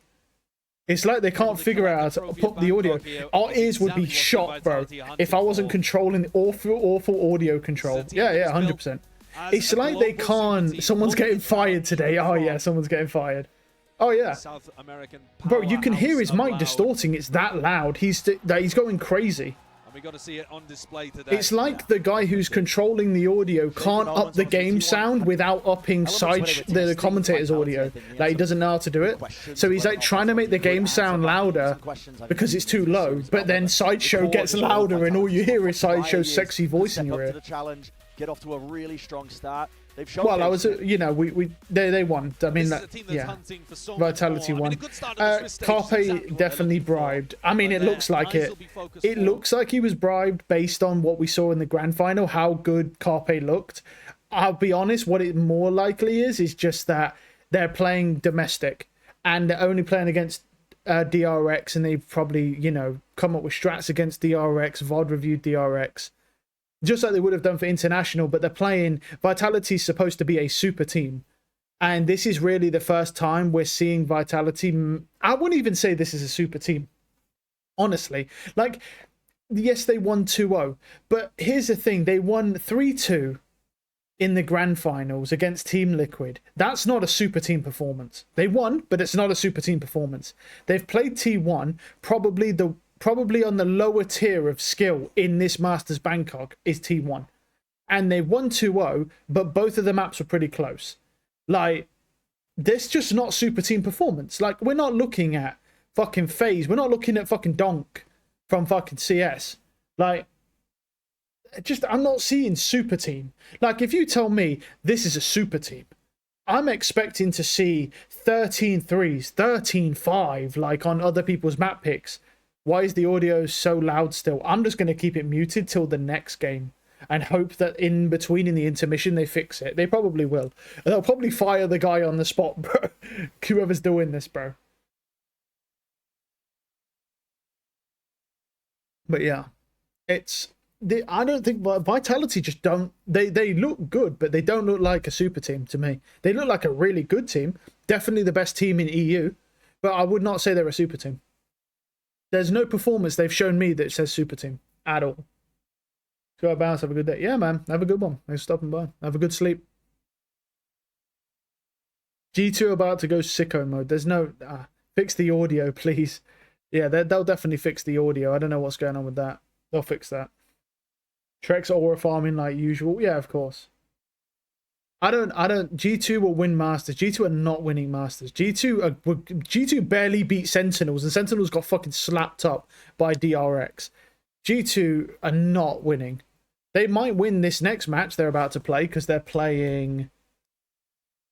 It's like they can't figure out how to put the audio. Our ears would be shot, bro, if I wasn't controlling the awful audio control. Yeah, 100%. It's like they can't... Someone's getting fired today. Oh, yeah, someone's getting fired. Oh, yeah. Bro, you can hear his mic distorting. It's that loud. He's going crazy. We got to see it on display today. It's like the guy who's controlling the audio can't up the game sound without upping the commentator's audio. Like, he doesn't know how to do it. So he's like trying to make the game sound louder because it's too low. But then Sideshow gets louder and all you hear is Sideshow's sexy voice in your ear. Get off to a really strong start. Well, I was, you know, they won. I mean, yeah, Vitality won. Carpe definitely bribed. I mean, it looks like it. It looks like he was bribed based on what we saw in the grand final, how good Carpe looked. I'll be honest, what it more likely is just that they're playing domestic and they're only playing against DRX, and they've probably, you know, come up with strats against DRX, VOD reviewed DRX. Just like they would have done for international, but they're playing... Vitality's supposed to be a super team. And this is really the first time we're seeing Vitality... I wouldn't even say this is a super team. Honestly. Like, yes, they won 2-0. But here's the thing. They won 3-2 in the grand finals against Team Liquid. That's not a super team performance. They won, but it's not a super team performance. They've played T1, probably on the lower tier of skill in this Masters Bangkok is T1. And they won 2-0, but both of the maps were pretty close. Like, this just not super team performance. Like, we're not looking at fucking FaZe. We're not looking at fucking Donk from fucking CS. Like, I'm not seeing super team. Like, if you tell me this is a super team, I'm expecting to see 13 threes, 13-5, like on other people's map picks. Why is the audio so loud still? I'm just going to keep it muted till the next game and hope that in between, in the intermission, they fix it. They probably will. And they'll probably fire the guy on the spot, bro. Whoever's doing this, bro. But yeah, I don't think Vitality just don't. They look good, but they don't look like a super team to me. They look like a really good team, definitely the best team in EU, but I would not say they're a super team. There's no performance they've shown me that says super team at all. Go out, bounce, have a good day. Yeah, man, have a good one. Thanks for stopping by. Have a good sleep. G2 about to go sicko mode. There's no fix the audio, please. Yeah, they'll definitely fix the audio. I don't know what's going on with that. They'll fix that. Trex aura farming like usual. Yeah, of course. I don't. G2 will win Masters. G2 are not winning Masters. G2 barely beat Sentinels, and Sentinels got fucking slapped up by DRX. G2 are not winning. They might win this next match they're about to play because they're playing.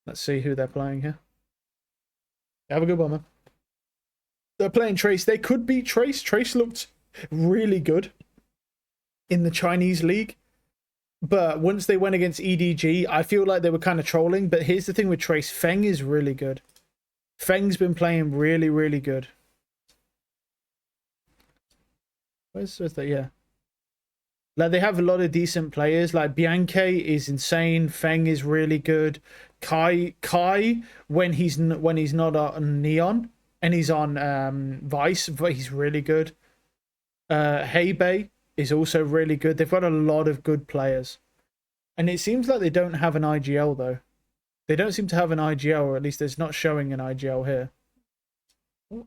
Let's see who they're playing here. Have a good one, man. They're playing Trace. They could beat Trace. Trace looked really good in the Chinese league. But once they went against EDG, I feel like they were kind of trolling. But here's the thing with Trace. Feng is really good. Feng's been playing really, really good. Where's that? Yeah. Like, they have a lot of decent players. Like, Bianche is insane. Feng is really good. Kai when he's not on Neon and he's on Vice, he's really good. Heibei is also really good. They've got a lot of good players. And it seems like they don't have an IGL, though. They don't seem to have an IGL, or at least it's not showing an IGL here.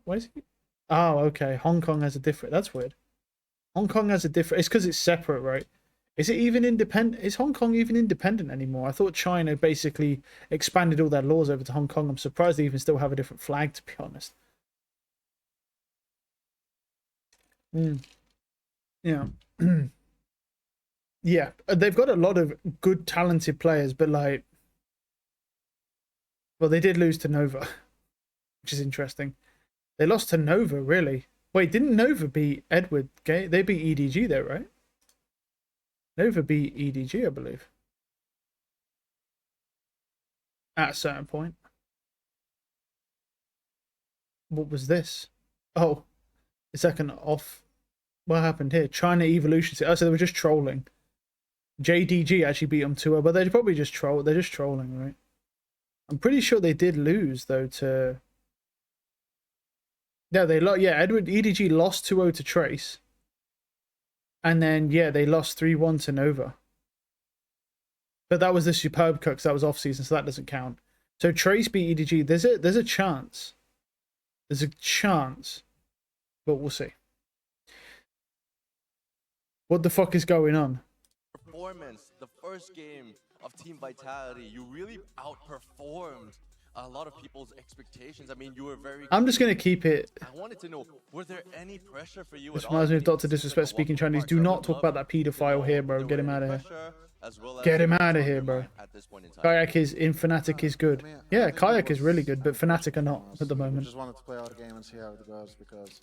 Where's he? Oh, okay. Hong Kong has a different... That's weird. Hong Kong has a different... It's because it's separate, right? Is it even independent? Is Hong Kong even independent anymore? I thought China basically expanded all their laws over to Hong Kong. I'm surprised they even still have a different flag, to be honest. Yeah. Yeah, they've got a lot of good, talented players, but like... Well, they did lose to Nova, which is interesting. They lost to Nova, really. Wait, didn't Nova beat Edward? They beat EDG there, right? Nova beat EDG, I believe. At a certain point. What was this? Oh, it's like an off... What happened here? China Evolution. Oh, so they were just trolling. JDG actually beat them 2-0, but they're probably just They're just trolling, right? I'm pretty sure they did lose, though, to... Yeah, Edward EDG lost 2-0 to Trace. And then, yeah, they lost 3-1 to Nova. But that was the Superb Cup, because that was off-season, so that doesn't count. So Trace beat EDG. There's a chance. There's a chance. But we'll see. What the fuck is going on? Performance, the first game of Team Vitality, you really outperformed a lot of people's expectations. I mean, you were very... I'm just going to keep it... I wanted to know, were there any pressure for you This at all? reminds me of Dr. Disrespect speaking Chinese. Do not talk about that pedophile here, bro. Get him out of here. Get him out of here, bro. Kayak is in Fnatic is good. Yeah, Kayak is really good, but Fnatic are not at the moment. We just wanted to play our game and see how it goes because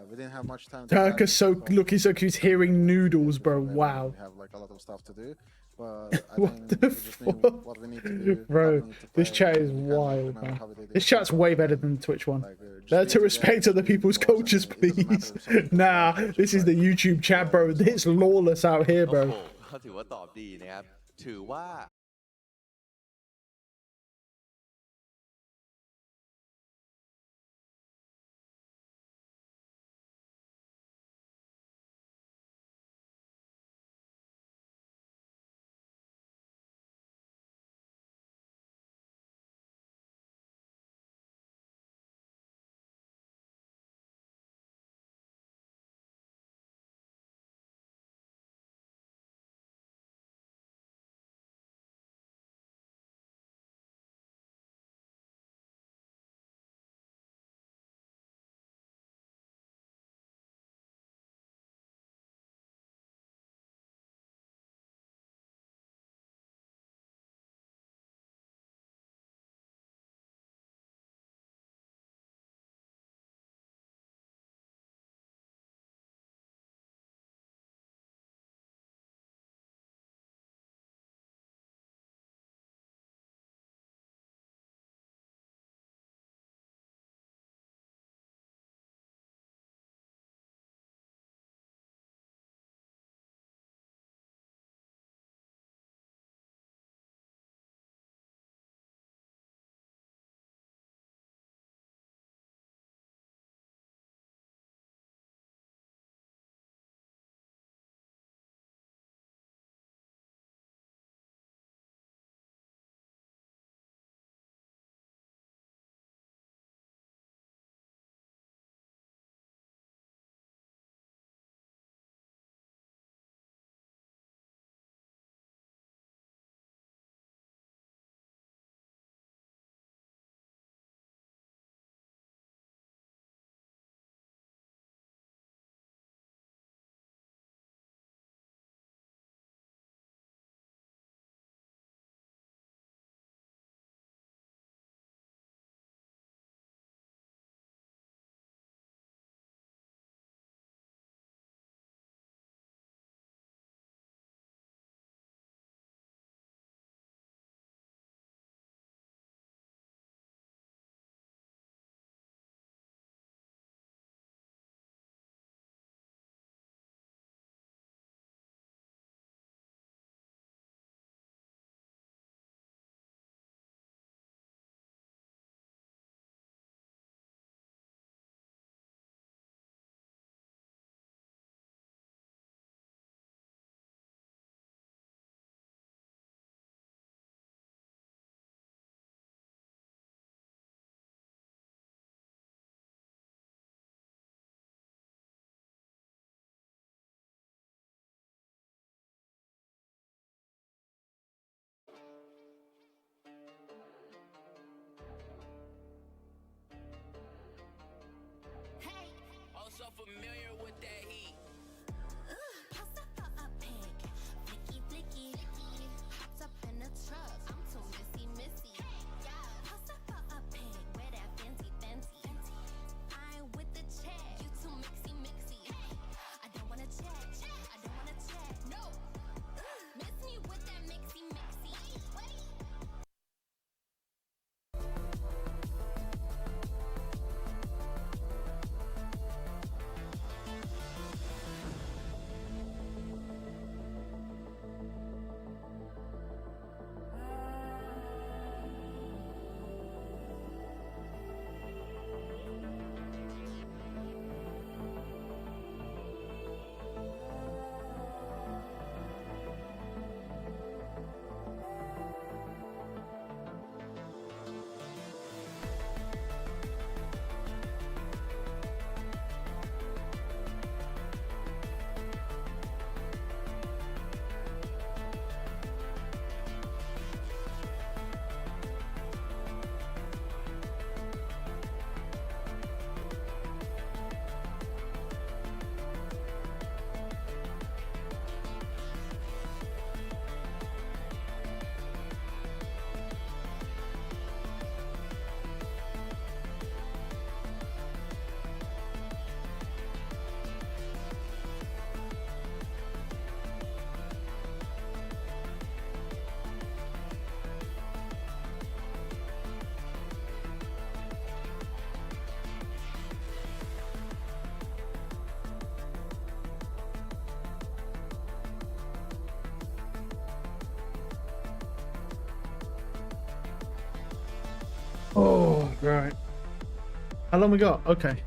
we didn't have much time. Kayak is so looking so cute. Hearing noodles, bro. Wow. We have like a lot of stuff to do. But What the fuck? What we need to do, Bro, this chat is wild, man. This chat's way better than the Twitch one. Learn to respect other people's cultures, please. Nah, this is the YouTube chat, bro. It's lawless out here, bro. เขาถือว่าตอบดีนะครับถือว่า Oh, right. How long we got? Okay.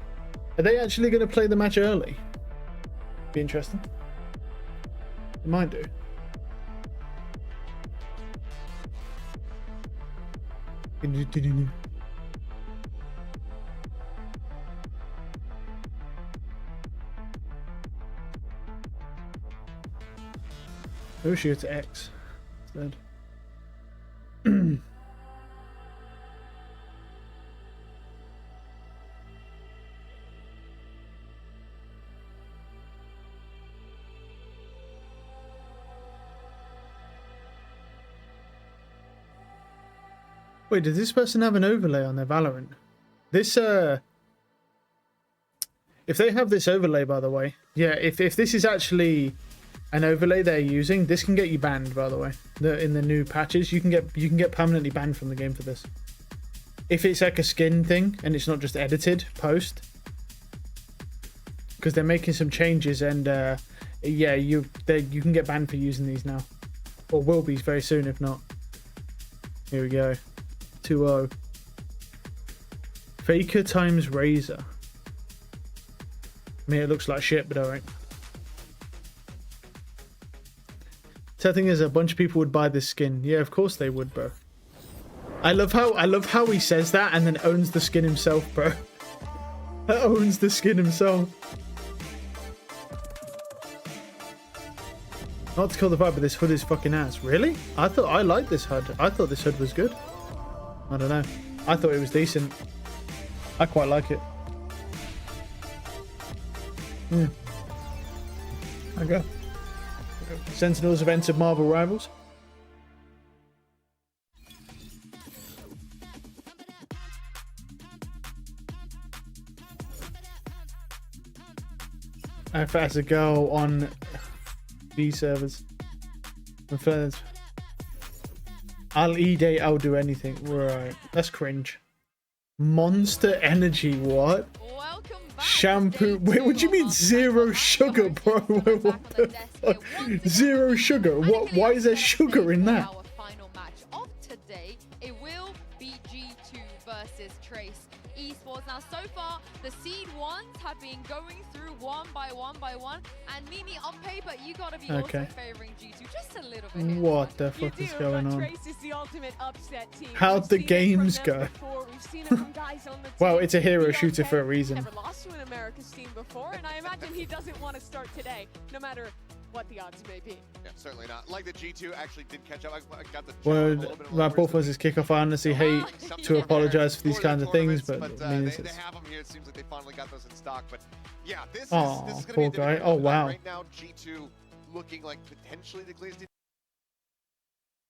Are they actually going to play the match early? Be interesting. They might do. Maybe we should go to X instead. Wait, does this person have an overlay on their Valorant? This, if they have this overlay, by the way, yeah, if this is actually an overlay they're using, this can get you banned, by the way. In the new patches, you can get permanently banned from the game for this. If it's like a skin thing and it's not just edited post, because they're making some changes, and yeah, you can get banned for using these now, or will be very soon if not. Here we go. 2-0. Faker times Razor. I mean, it looks like shit, but alright. So the thing is, a bunch of people would buy this skin. Yeah, of course they would, bro. I love how he says that and then owns the skin himself, bro. Owns the skin himself. Not to kill the vibe, but this hood is fucking ass. Really? I liked this hood. I thought this hood was good. I don't know. I thought it was decent. I quite like it. Okay. Sentinels have entered Marvel Rivals. If as a girl on B servers. I'll E-Day, I'll do anything. Right. That's cringe. Monster Energy, what? Shampoo. Wait, what do you mean zero sugar, bro? Wait, what the fuck? Zero sugar? What? Why is there sugar in that? Our final match of today, it will be G2 versus Trace Esports. Now, so far, the seed ones have been going through one by one, and Mimi, on paper, you gotta be also favoring G2 just a little bit. What the fuck is going on? Trace is the ultimate upset team. How'd the games go? Well, it's a hero shooter for a reason. Never lost to an America's team before, and I imagine he doesn't want to start today, no matter what the odds may be. Yeah, certainly not. Like the G2 actually did catch up. I got the Word, Rapport was his kickoff. I honestly hate to apologize for these kinds of things, but I mean, they have them here. It seems like they finally got those in stock. But yeah, this is going to poor be a guy. difficult Oh one. wow. Right now, G2 looking like potentially the clearest.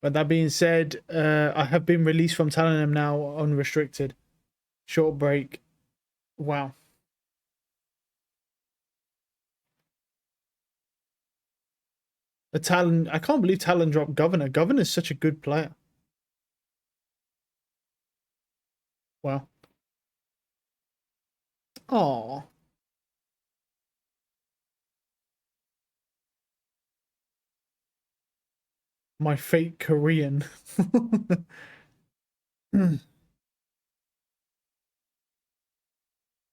But that being said, I have been released from Talonham now, unrestricted. Short break. Wow. A Talon. I can't believe Talon dropped Governor. Governor's such a good player. Wow. Oh. My fake Korean.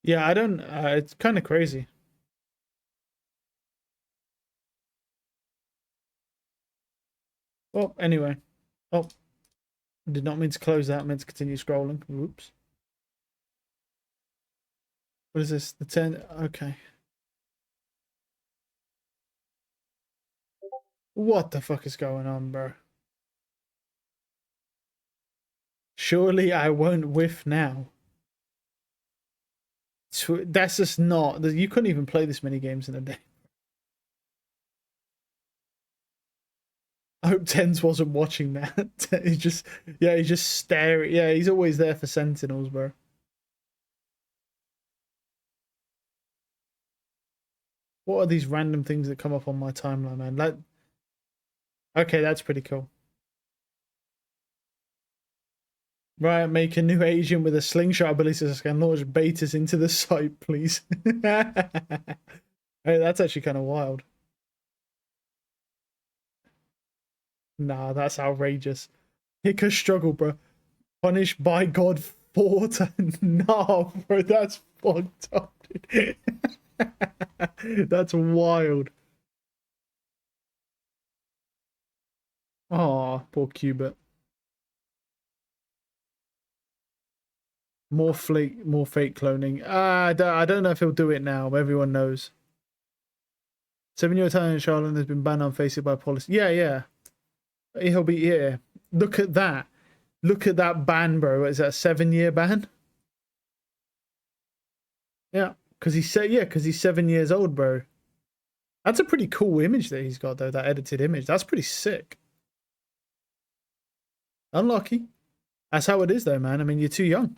Yeah, I don't. It's kind of crazy. Well, anyway. Oh, did not mean to close that. Meant to continue scrolling. Oops. What is this? The 10. Okay. What the fuck is going on, bro? Surely I won't whiff now. That's just not. You couldn't even play this many games in a day. I hope Tens wasn't watching that. He's just, yeah, he's just staring. Yeah, he's always there for Sentinels, bro. What are these random things that come up on my timeline, man? Like, okay, that's pretty cool. Right, make a new agent with a slingshot ability so I can launch betas into the site, please. Hey, that's actually kind of wild. Nah, that's outrageous. Hicker struggle, bro. Punished by God 4 times. Nah, bro, that's fucked up, dude. That's wild. Oh, poor Cubit. More fake cloning. I don't know if he'll do it now. Everyone knows. 7-year Italian Charlotte has been banned on Facebook by policy. Yeah. He'll be here. Look at that. Look at that ban, bro. Is that a 7-year ban? Yeah, because he's 7 years old, bro. That's a pretty cool image that he's got, though. That edited image. That's pretty sick. Unlucky. That's how it is, though, man. I mean, you're too young.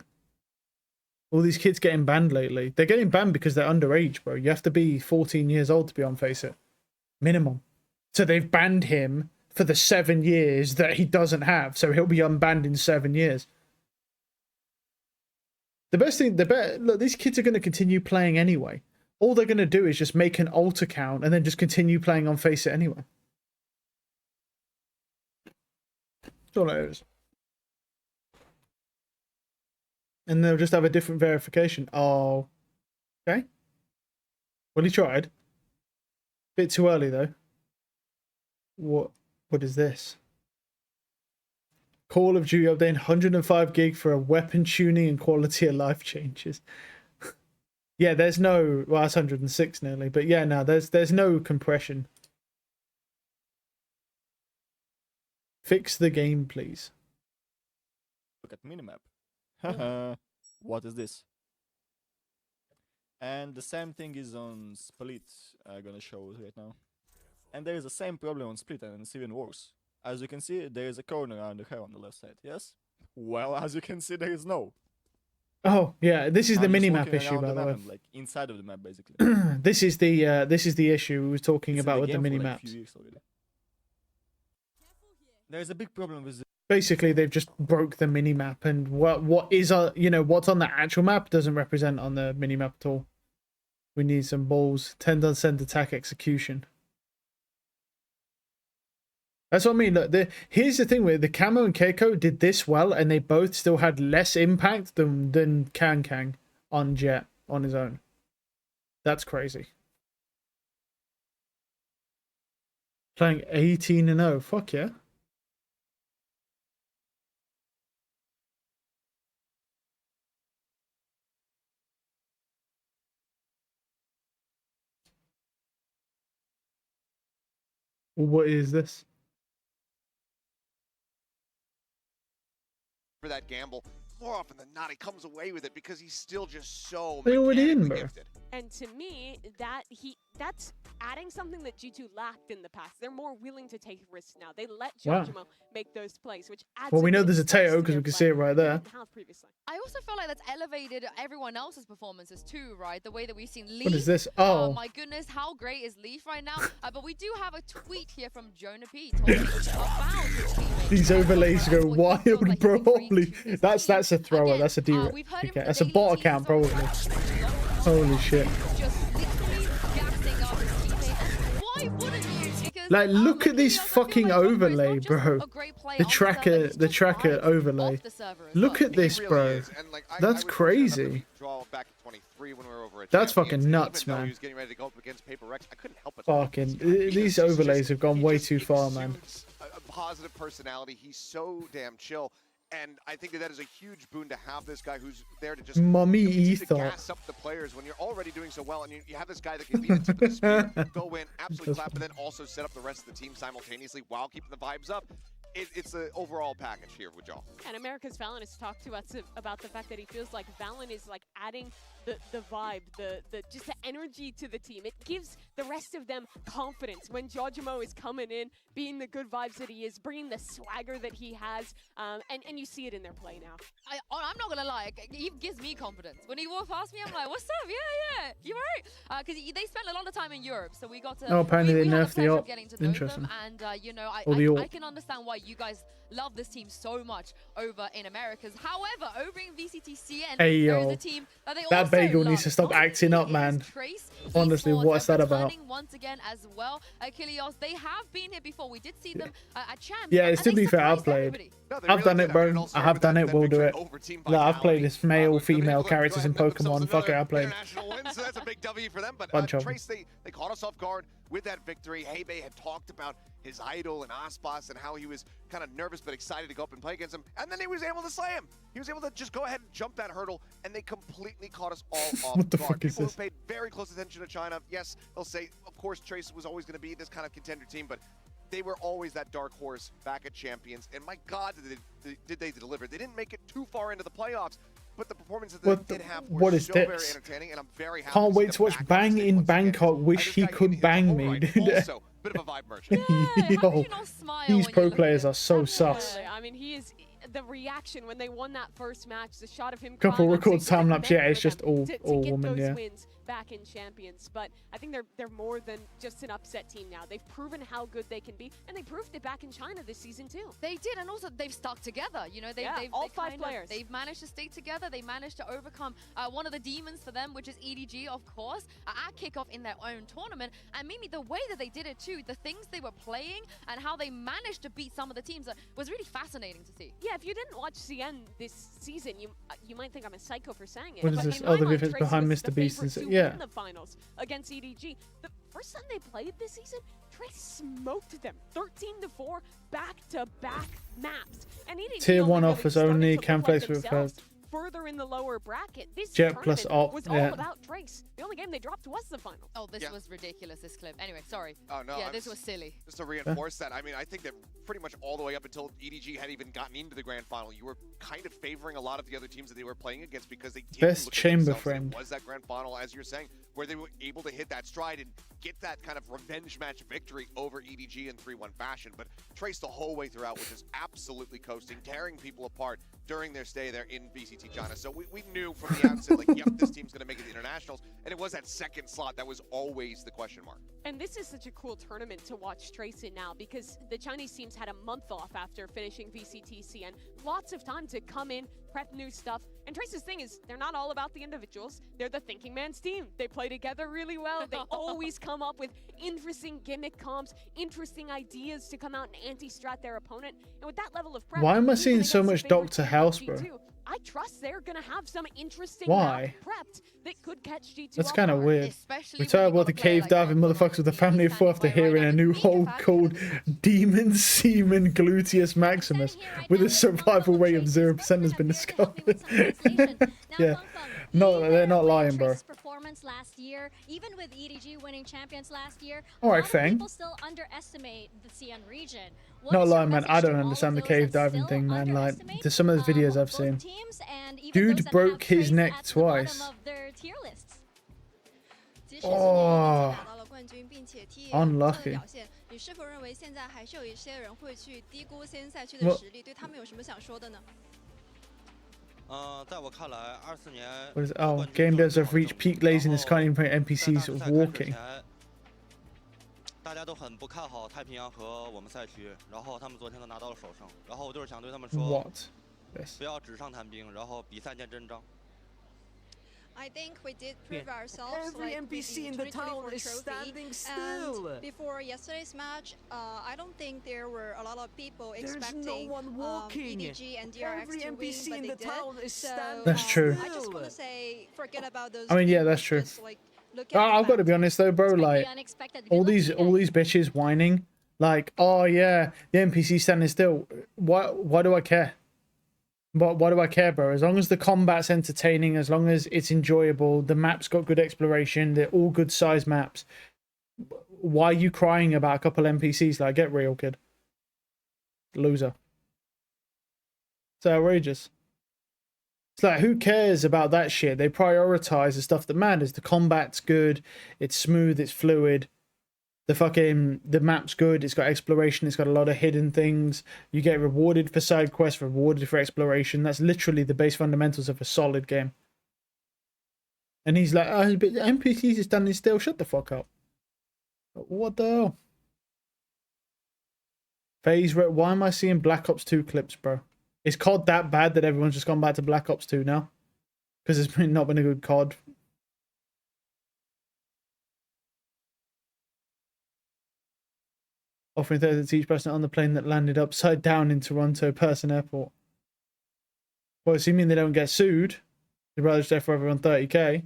All these kids getting banned lately. They're getting banned because they're underage, bro. You have to be 14 years old to be on Faceit. Minimum. So they've banned him for the 7 years that he doesn't have. So he'll be unbanned in 7 years. The best thing, look, these kids are going to continue playing anyway. All they're going to do is just make an alt account and then just continue playing on Faceit anyway. That's all it is. And they'll just have a different verification. Oh. Okay. Well, he tried. Bit too early, though. What is this? Call of Duty update 105 gig for a weapon tuning and quality of life changes. Yeah, there's no... Well, that's 106 nearly. But yeah, no, there's no compression. Fix the game, please. Look at minimap. Haha. What is this? And the same thing is on Split. I'm gonna show it right now. And there is the same problem on Split, and it's even worse. As you can see, there is a corner under her on the left side. Yes? Well, as you can see, there is no. Oh yeah, this is the minimap issue, by the way. Like inside of the map, basically. This is the issue we were talking about with the minimaps. There's a big problem with. Basically, they've just broke the minimap, and what is what's on the actual map doesn't represent on the minimap at all. We need some balls. 10% attack execution. That's what I mean. Look, here's the thing with the Camo and Keiko did this well, and they both still had less impact than Kang on Jet on his own. That's crazy. Playing 18-0. Fuck yeah. What is this? For that gamble, more often than not, he comes away with it because he's still just so They already in, mechanically bro. gifted. And to me, that's adding something that G2 lacked in the past. They're more willing to take risks now. They let Wow. Giacomo make those plays, which adds Well, we know bit of there's a spice Teo to because their we can play see it right they there. didn't have previously. I also feel like that's elevated everyone else's performances too, right? The way that we've seen Leaf. What is this? Oh. My goodness, how great is Leaf right now? But we do have a tweet here from Jonah P. talking about his teammates. These overlays go wild, bro. Holy, that's a thrower. Again, That's a D. we've heard him Okay, for that's a daily bot teams account, probably. Holy shit. Just literally gassing up his teammates. Why wouldn't you? Because Like, look at this fucking overlay, bro. The tracker overlay. Look at this, bro. That's crazy. That's fucking nuts, man. Fucking, these overlays have gone way too far, man. A positive personality. He's so damn chill. And I think that is a huge boon to have this guy who's there to just Mummy continue to Ether. gas up the players when you're already doing so well, and you have this guy that can be the tip of the spear, go in, absolutely clap, and then also set up the rest of the team simultaneously while keeping the vibes up. It's an overall package here with y'all. And America's Valen has talked to us about the fact that he feels like Valen is like adding the vibe, the just the energy to the team. It gives the rest of them confidence when Giacomo is coming in, being the good vibes that he is, bringing the swagger that he has, and you see it in their play now. I'm not gonna lie, he gives me confidence. When he walked past me, I'm like, "What's up? Yeah, you alright?" Because they spent a lot of time in Europe, so we got to. Oh, apparently we they had nerfed the pleasure of op. getting to know Interesting. them, and you know, Or the I AWP. can understand why you guys love this team so much over in Americas. However, over in VCTCN, Hey, there is yo. a team that they That also bagel love. needs to stop acting up, man. Trace, Honestly, esports, what's that about? returning once again as well. Kilios, they have been here before. We did see them at Champs. Yeah, and it's to they be fair, I've surprised played. everybody. I've done it, bro. I have done it. We'll do it. Look, I've played as male, female characters in Pokemon. Fuck it, I played. International win, so that's a big W for them. But Bunch of Trace, they caught us off guard with that victory. Hebe had talked about his idol and Aspas and how he was kind of nervous but excited to go up and play against him. And then he was able to slay him. He was able to just go ahead and jump that hurdle, and they completely caught us all off What the guard. fuck is People this? who paid very close attention to China, yes, they'll say, of course, Trace was always going to be this kind of contender team, but they were always that dark horse back at Champions. And my God, did they deliver. They didn't make it too far into the playoffs, but the performances that they did have were What is so very this? entertaining, and I'm very happy Can't to see wait them to watch back on Bang stage in once again. Bangkok. Wish he could bang me, dude. Also, bit of a vibe merchant. Yo, these pro players are so sus. I mean, he is the reaction when they won that first match, the shot of him. Couple crying on records, stage, what it time lapse. Yeah, meant it's for just them all to get women. those Yeah. wins back in Champions. But I think they're more than just an upset team now. They've proven how good they can be, and they proved it back in China this season too. They did, and also they've stuck together. You know, all five players. They've managed to stay together. They managed to overcome one of the demons for them, which is EDG, of course, at kickoff in their own tournament. And Mimi, the way that they did it too, the things they were playing and how they managed to beat some of the teams was really fascinating to see. Yeah, if you didn't watch CN this season, you might think I'm a psycho for saying it. What is but this? in Oh, my the mind, VFX Trace behind was Mr. the Beast favorite and to yeah. win the finals against EDG. The first time they played this season, Trace smoked them 13-4 back-to-back maps. And EDG Tier only 1 really offers started only to can look play like with themselves first. further in the lower bracket. This Jet tournament plus op, was all yeah. about Trace. The only game they dropped was the final. Oh, this was ridiculous, this clip. Anyway, sorry. Oh, no. Yeah, this was silly. Just to reinforce that, I mean, I think that pretty much all the way up until EDG had even gotten into the grand final, you were kind of favoring a lot of the other teams that they were playing against because they did Best look at chamber themselves. friend. It was that grand final, as you're saying, where they were able to hit that stride and get that kind of revenge match victory over EDG in 3-1 fashion. But Trace the whole way throughout, which is absolutely coasting, tearing people apart during their stay there in VCT China. So we knew from the outset, like, yep, this team's going to make it to internationals. And it was that second slot that was always the question mark. And this is such a cool tournament to watch Trace in now because the Chinese teams had a month off after finishing VCTC and lots of time to come in, prep new stuff. And Trace's thing is they're not all about the individuals. They're the thinking man's team. They play together really well. They always come up with interesting gimmick comps, interesting ideas to come out and anti-strat their opponent. And with that level of prep, Why am I even seeing so against much favorite Dr. team House, like bro? G2, I trust they're going to have some interesting Why? map prepped that could catch G2 That's off kind of guard. weird. Retired about the cave diving motherfuckers with a family of 4 after hearing a new hold called Demon Semen Gluteus Maximus with a survival rate of 0% has been discovered. Yeah. No, they're not lying, bro. Performance last year, even with EDG winning champions last year, All right, a lot of Fang. people still underestimate the CN region. What Not is your lying, man. I message to don't all understand the of those cave that diving still thing, man. Like, underestimate, to some of the videos I've both seen. teams and even those Dude that broke have his Trace neck at the bottom twice. of their tier lists? Oh, unlucky. Well, what is, oh, game devs have reached peak laziness, can't even prevent NPCs walking. 大家都很不看好太平洋和我们赛区，然后他们昨天都拿到了首胜，然后我就是想对他们说 What? 不要纸上谈兵，然后比赛见真章。 I think we did prove ourselves. Every like, NPC in with the the town 2024 is trophy. standing still. And before yesterday's match, I don't think there were a lot of people There's expecting no one walking. EDG and DRX Every to win, NPC but in they the did. town is So That's true. I just want to say, forget about those. I mean, yeah, teams, that's true. just, like, look at I've got to be honest though, bro. Like, all these bitches whining, like, oh yeah, the NPC standing still. Why do I care? Why do I care, bro? As long as the combat's entertaining, as long as it's enjoyable, the map's got good exploration, they're all good size maps. Why are you crying about a couple NPCs? Like, get real, kid. Loser. It's outrageous. It's like, who cares about that shit? They prioritize the stuff that matters. The combat's good, it's smooth, it's fluid. The map's good, it's got exploration, it's got a lot of hidden things. You get rewarded for side quests, rewarded for exploration. That's literally the base fundamentals of a solid game. And he's like, oh, but the NPCs are standing still. Shut the fuck up. What the hell? Why am I seeing Black Ops 2 clips, bro? Is COD that bad that everyone's just gone back to Black Ops 2 now? Because it's not been a good COD. Offering 30 to each person on the plane that landed upside down in Toronto Pearson Airport. Well, does he mean they don't get sued? They'd rather just offer everyone 30k.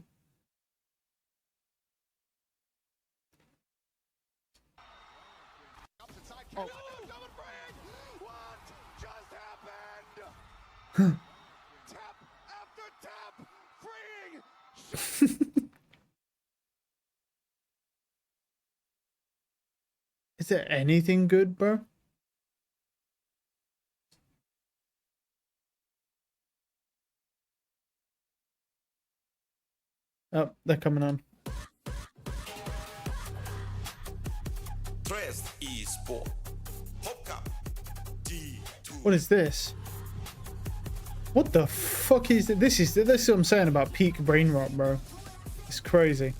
Is there anything good, bro? Oh, they're coming on. What is this? What the fuck is it? This is what I'm saying about peak brain rot, bro. It's crazy.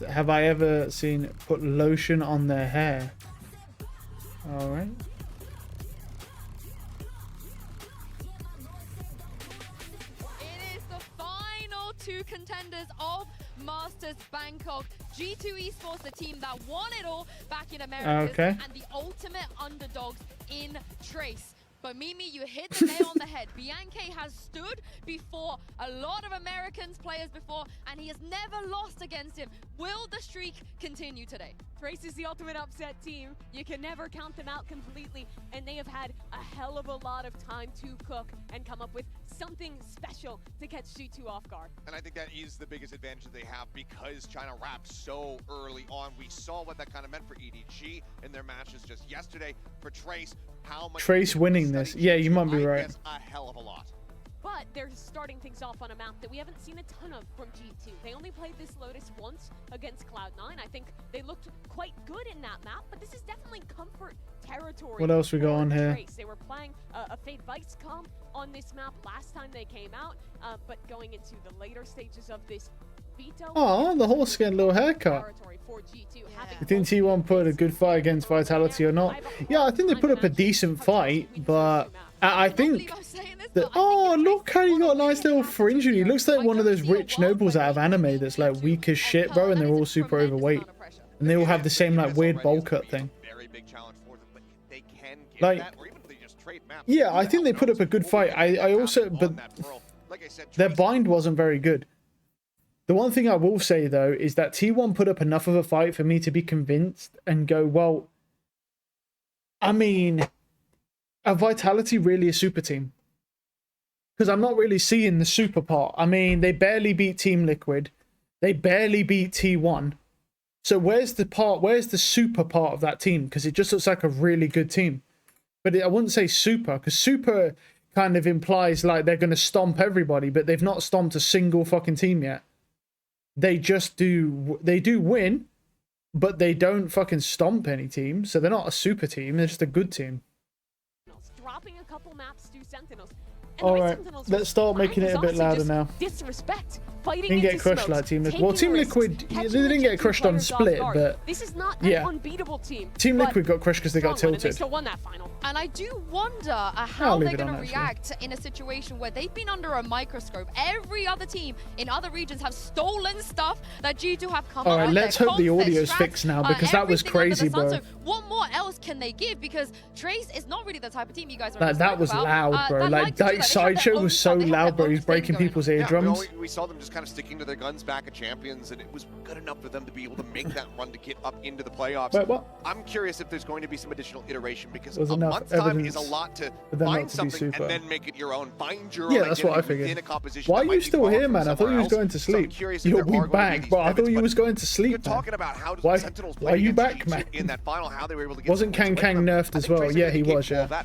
Have I ever seen put lotion on their hair? All right. It is the final two contenders of Masters Bangkok. G2 Esports, the team that won it all back in America, okay, and the ultimate underdogs in Trace. But Mimi, you hit the nail on the head. Bianchi has stood before a lot of Americans players before, and he has never lost against him. Will the streak continue today? Trace is the ultimate upset team. You can never count them out completely, and they have had a hell of a lot of time to cook and come up with something special to catch G2 off guard. And I think that is the biggest advantage that they have because China wrapped so early on. We saw what that kind of meant for EDG in their matches just yesterday. For Trace, how much Trace winning this? Yeah, you might be right. A hell of a lot. But they're starting things off on a map that we haven't seen a ton of from G2. They only played this Lotus once against Cloud9. I think they looked quite good in that map, but this is definitely comfort territory. What else we got on here? Trace. They were playing a Fade Vice comp on this map last time they came out, but going into the later stages of this Vito. Oh, the horse getting a little haircut. You think T1 put a good fight against Vitality or not? Yeah, I think they put up a decent fight, but I think that, oh, look how he got a nice little fringe. He looks like one of those rich nobles out of anime that's like weak as shit, bro, and they're all super overweight. And they all have the same like weird bowl cut thing. Like, yeah, I think they put up a good fight. I also, but their bind wasn't very good. The one thing I will say, though, is that T1 put up enough of a fight for me to be convinced and go, well, I mean, are Vitality really a super team? because I'm not really seeing the super part. I mean, they barely beat Team Liquid. They barely beat T1. So where's the super part of that team? Because it just looks like a really good team. But I wouldn't say super, because super kind of implies like they're going to stomp everybody, but they've not stomped a single fucking team yet. They do win, but they don't fucking stomp any team. So they're not a super team, they're just a good team. Dropping a couple maps to Sentinels. Alright, let's start making it a bit louder now. Disrespect. Fighting Didn't get crushed like Team Liquid. Well, Team Liquid, they didn't get crushed on Split, but this is not an unbeatable team. Team Liquid got crushed because they got tilted. They still won that final. And I do wonder how they're going to react in a situation where they've been under a microscope. Every other team in other regions have stolen stuff that G2 have come up with. Alright, let's hope the audio's fixed now, because that was crazy, bro. So what more else can they give? Because Trace is not really the type of team you guys are that was loud, bro. Like Sideshow was so loud, bro. He's breaking people's eardrums. We saw them just kind of sticking to their guns back at Champions, and it was good enough for them to be able to make that run to get up into the playoffs. Wait, what? I'm curious if there's going to be some additional iteration, because There's a enough month's time evidence is a lot to for them find not to be something super. and then make it your own. Find your Yeah, own that's what I identity within figured. a composition Why that are might you be still far here, from man? I thought you somewhere was else. going to So I'm sleep. curious if You'll there be are going to back, these bro. I thought pivots, you but was going to sleep, You're man. talking about how does Why- the Sentinels why play are you against back, G2 man? in that final, how they were able to get Wasn't some wins Kang away from them. nerfed as well? Yeah, he was, yeah.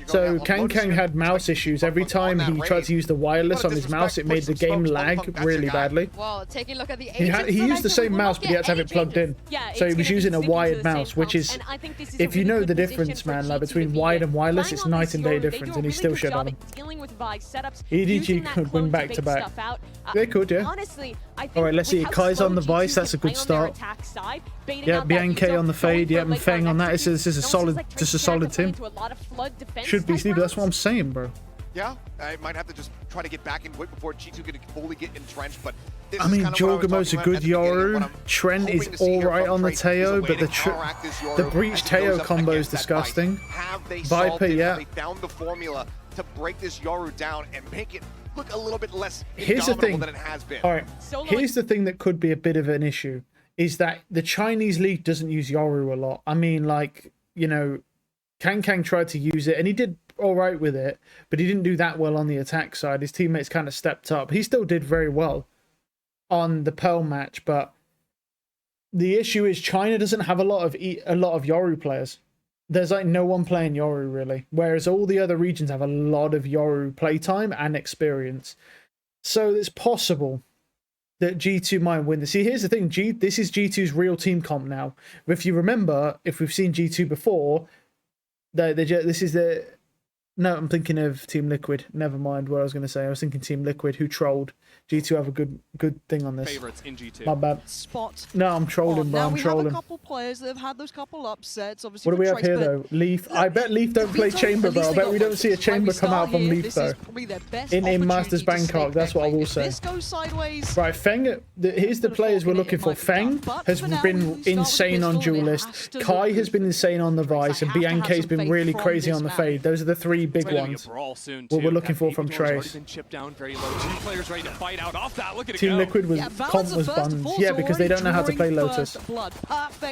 So Kang had mouse issues. Every time he tried to use the wireless on his mouse, it made the game lag really badly. Well, taking a look at the He used the same mouse, but he had to have it plugged in. Yeah, So he it's was gonna be using a sticking to wired the same mouse, which comps, is, and I think this is if a you really know good the position difference, for man, like G2 between to be wired in. and wireless, Playing it's on night this and day Yoru, they difference, do a and he really still good shit job on him. at dealing with Vi's setups, EDG using that could win clone to back big to back. stuff out. They could, yeah. Honestly, I think Alright, let's see. with how Kai's slow on the G2 Vice, that's a can good play on their start. attack side, baiting Yeah, out that BNK user, on the going fade, for yeah, late Feng line on that. This is a execution. solid, Like just a Trace had to solid play team. into a lot of flood defense Should be type sleepy. That's what I'm saying, bro. Yeah, I might have to just try to get back in quick before G2 can fully get entrenched, but this I is mean, kind of what I was Jorgamo's a talking good about at the beginning of what Yoru. I'm Trent hoping is to see here alright from on the Trace, is a Teo, way but to the counteract this Yoru the as breach he goes Teo up combo is against that fight. disgusting. Have they solved Viper, it? yeah. Have they found the formula to break this Yoru down and make it look a little bit less Here's the indomitable thing. than it has been? Alright, here's the thing that could be a bit of an issue, is that the Chinese league doesn't use Yoru a lot. I mean, like, you know, Kang tried to use it, and he did alright with it, but he didn't do that well on the attack side. His teammates kind of stepped up. He still did very well on the Pearl match, but the issue is China doesn't have a lot of Yoru players. There's like no one playing Yoru really, whereas all the other regions have a lot of Yoru playtime and experience. So it's possible that G2 might win this. See, here's the thing, this is G2's real team comp now. If you remember, if we've seen G2 before, this is the... No, I'm thinking of Team Liquid. Never mind what I was going to say. I was thinking Team Liquid, who trolled. G2 have a good thing on this. Favorites in G2. My bad. Spot. No, I'm trolling, bro. Now I'm we trolling. have a couple players that have had those couple upsets. Obviously, What do we have Trace, here, but though? Leaf. I bet Leaf don't play Chamber, bro. I bet we don't see a Chamber come out from Leaf, though. In Masters Bangkok, that's what I will say. This goes sideways. Right, Feng, here's the players we're looking for. Feng has been insane on Duelist. Kai has been insane on the Vice, and BNK's been really crazy on the Fade. Those are the three big ones. What we're looking for from Trace. Team Liquid was comp was buns. Yeah, because they don't know how to play Lotus.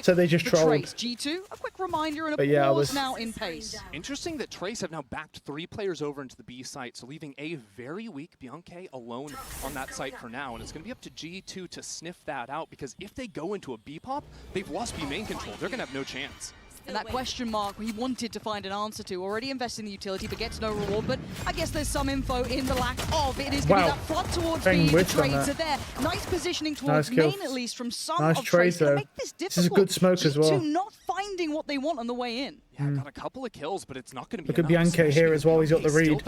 So they just trolled. G2, a quick reminder and a But yeah, I pause was... now in pace. Interesting that Trace have now backed 3 players over into the B site, so leaving a very weak Bianca alone on that site for now, and it's going to be up to G2 to sniff that out, because if they go into a B pop, they've lost B main control. They're going to have no chance. And that question mark he wanted to find an answer to. Already invested in the utility, but gets no reward. But I guess there's some info in the lack of. It is going to be that flood towards B. The trades are there. Nice positioning towards main, at least, from some of Trace. Going to make this difficult. This is a good smoke as well. G2 not finding what they want on the way in. Yeah, got a couple of kills, but it's not going to be Look at Bianca here as well. He's got the read.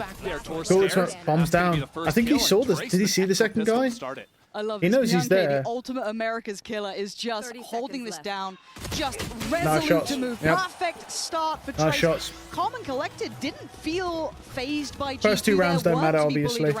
Good, bombs down. I think he saw this. Did he see the second guy? I love he this. knows he's Bianca, there. The ultimate America's killer is just holding this down, just resolute to move. Yep. Perfect start for Nice Trace. shots. Calm and collected, didn't feel phased by G2. First 2 rounds don't matter, obviously.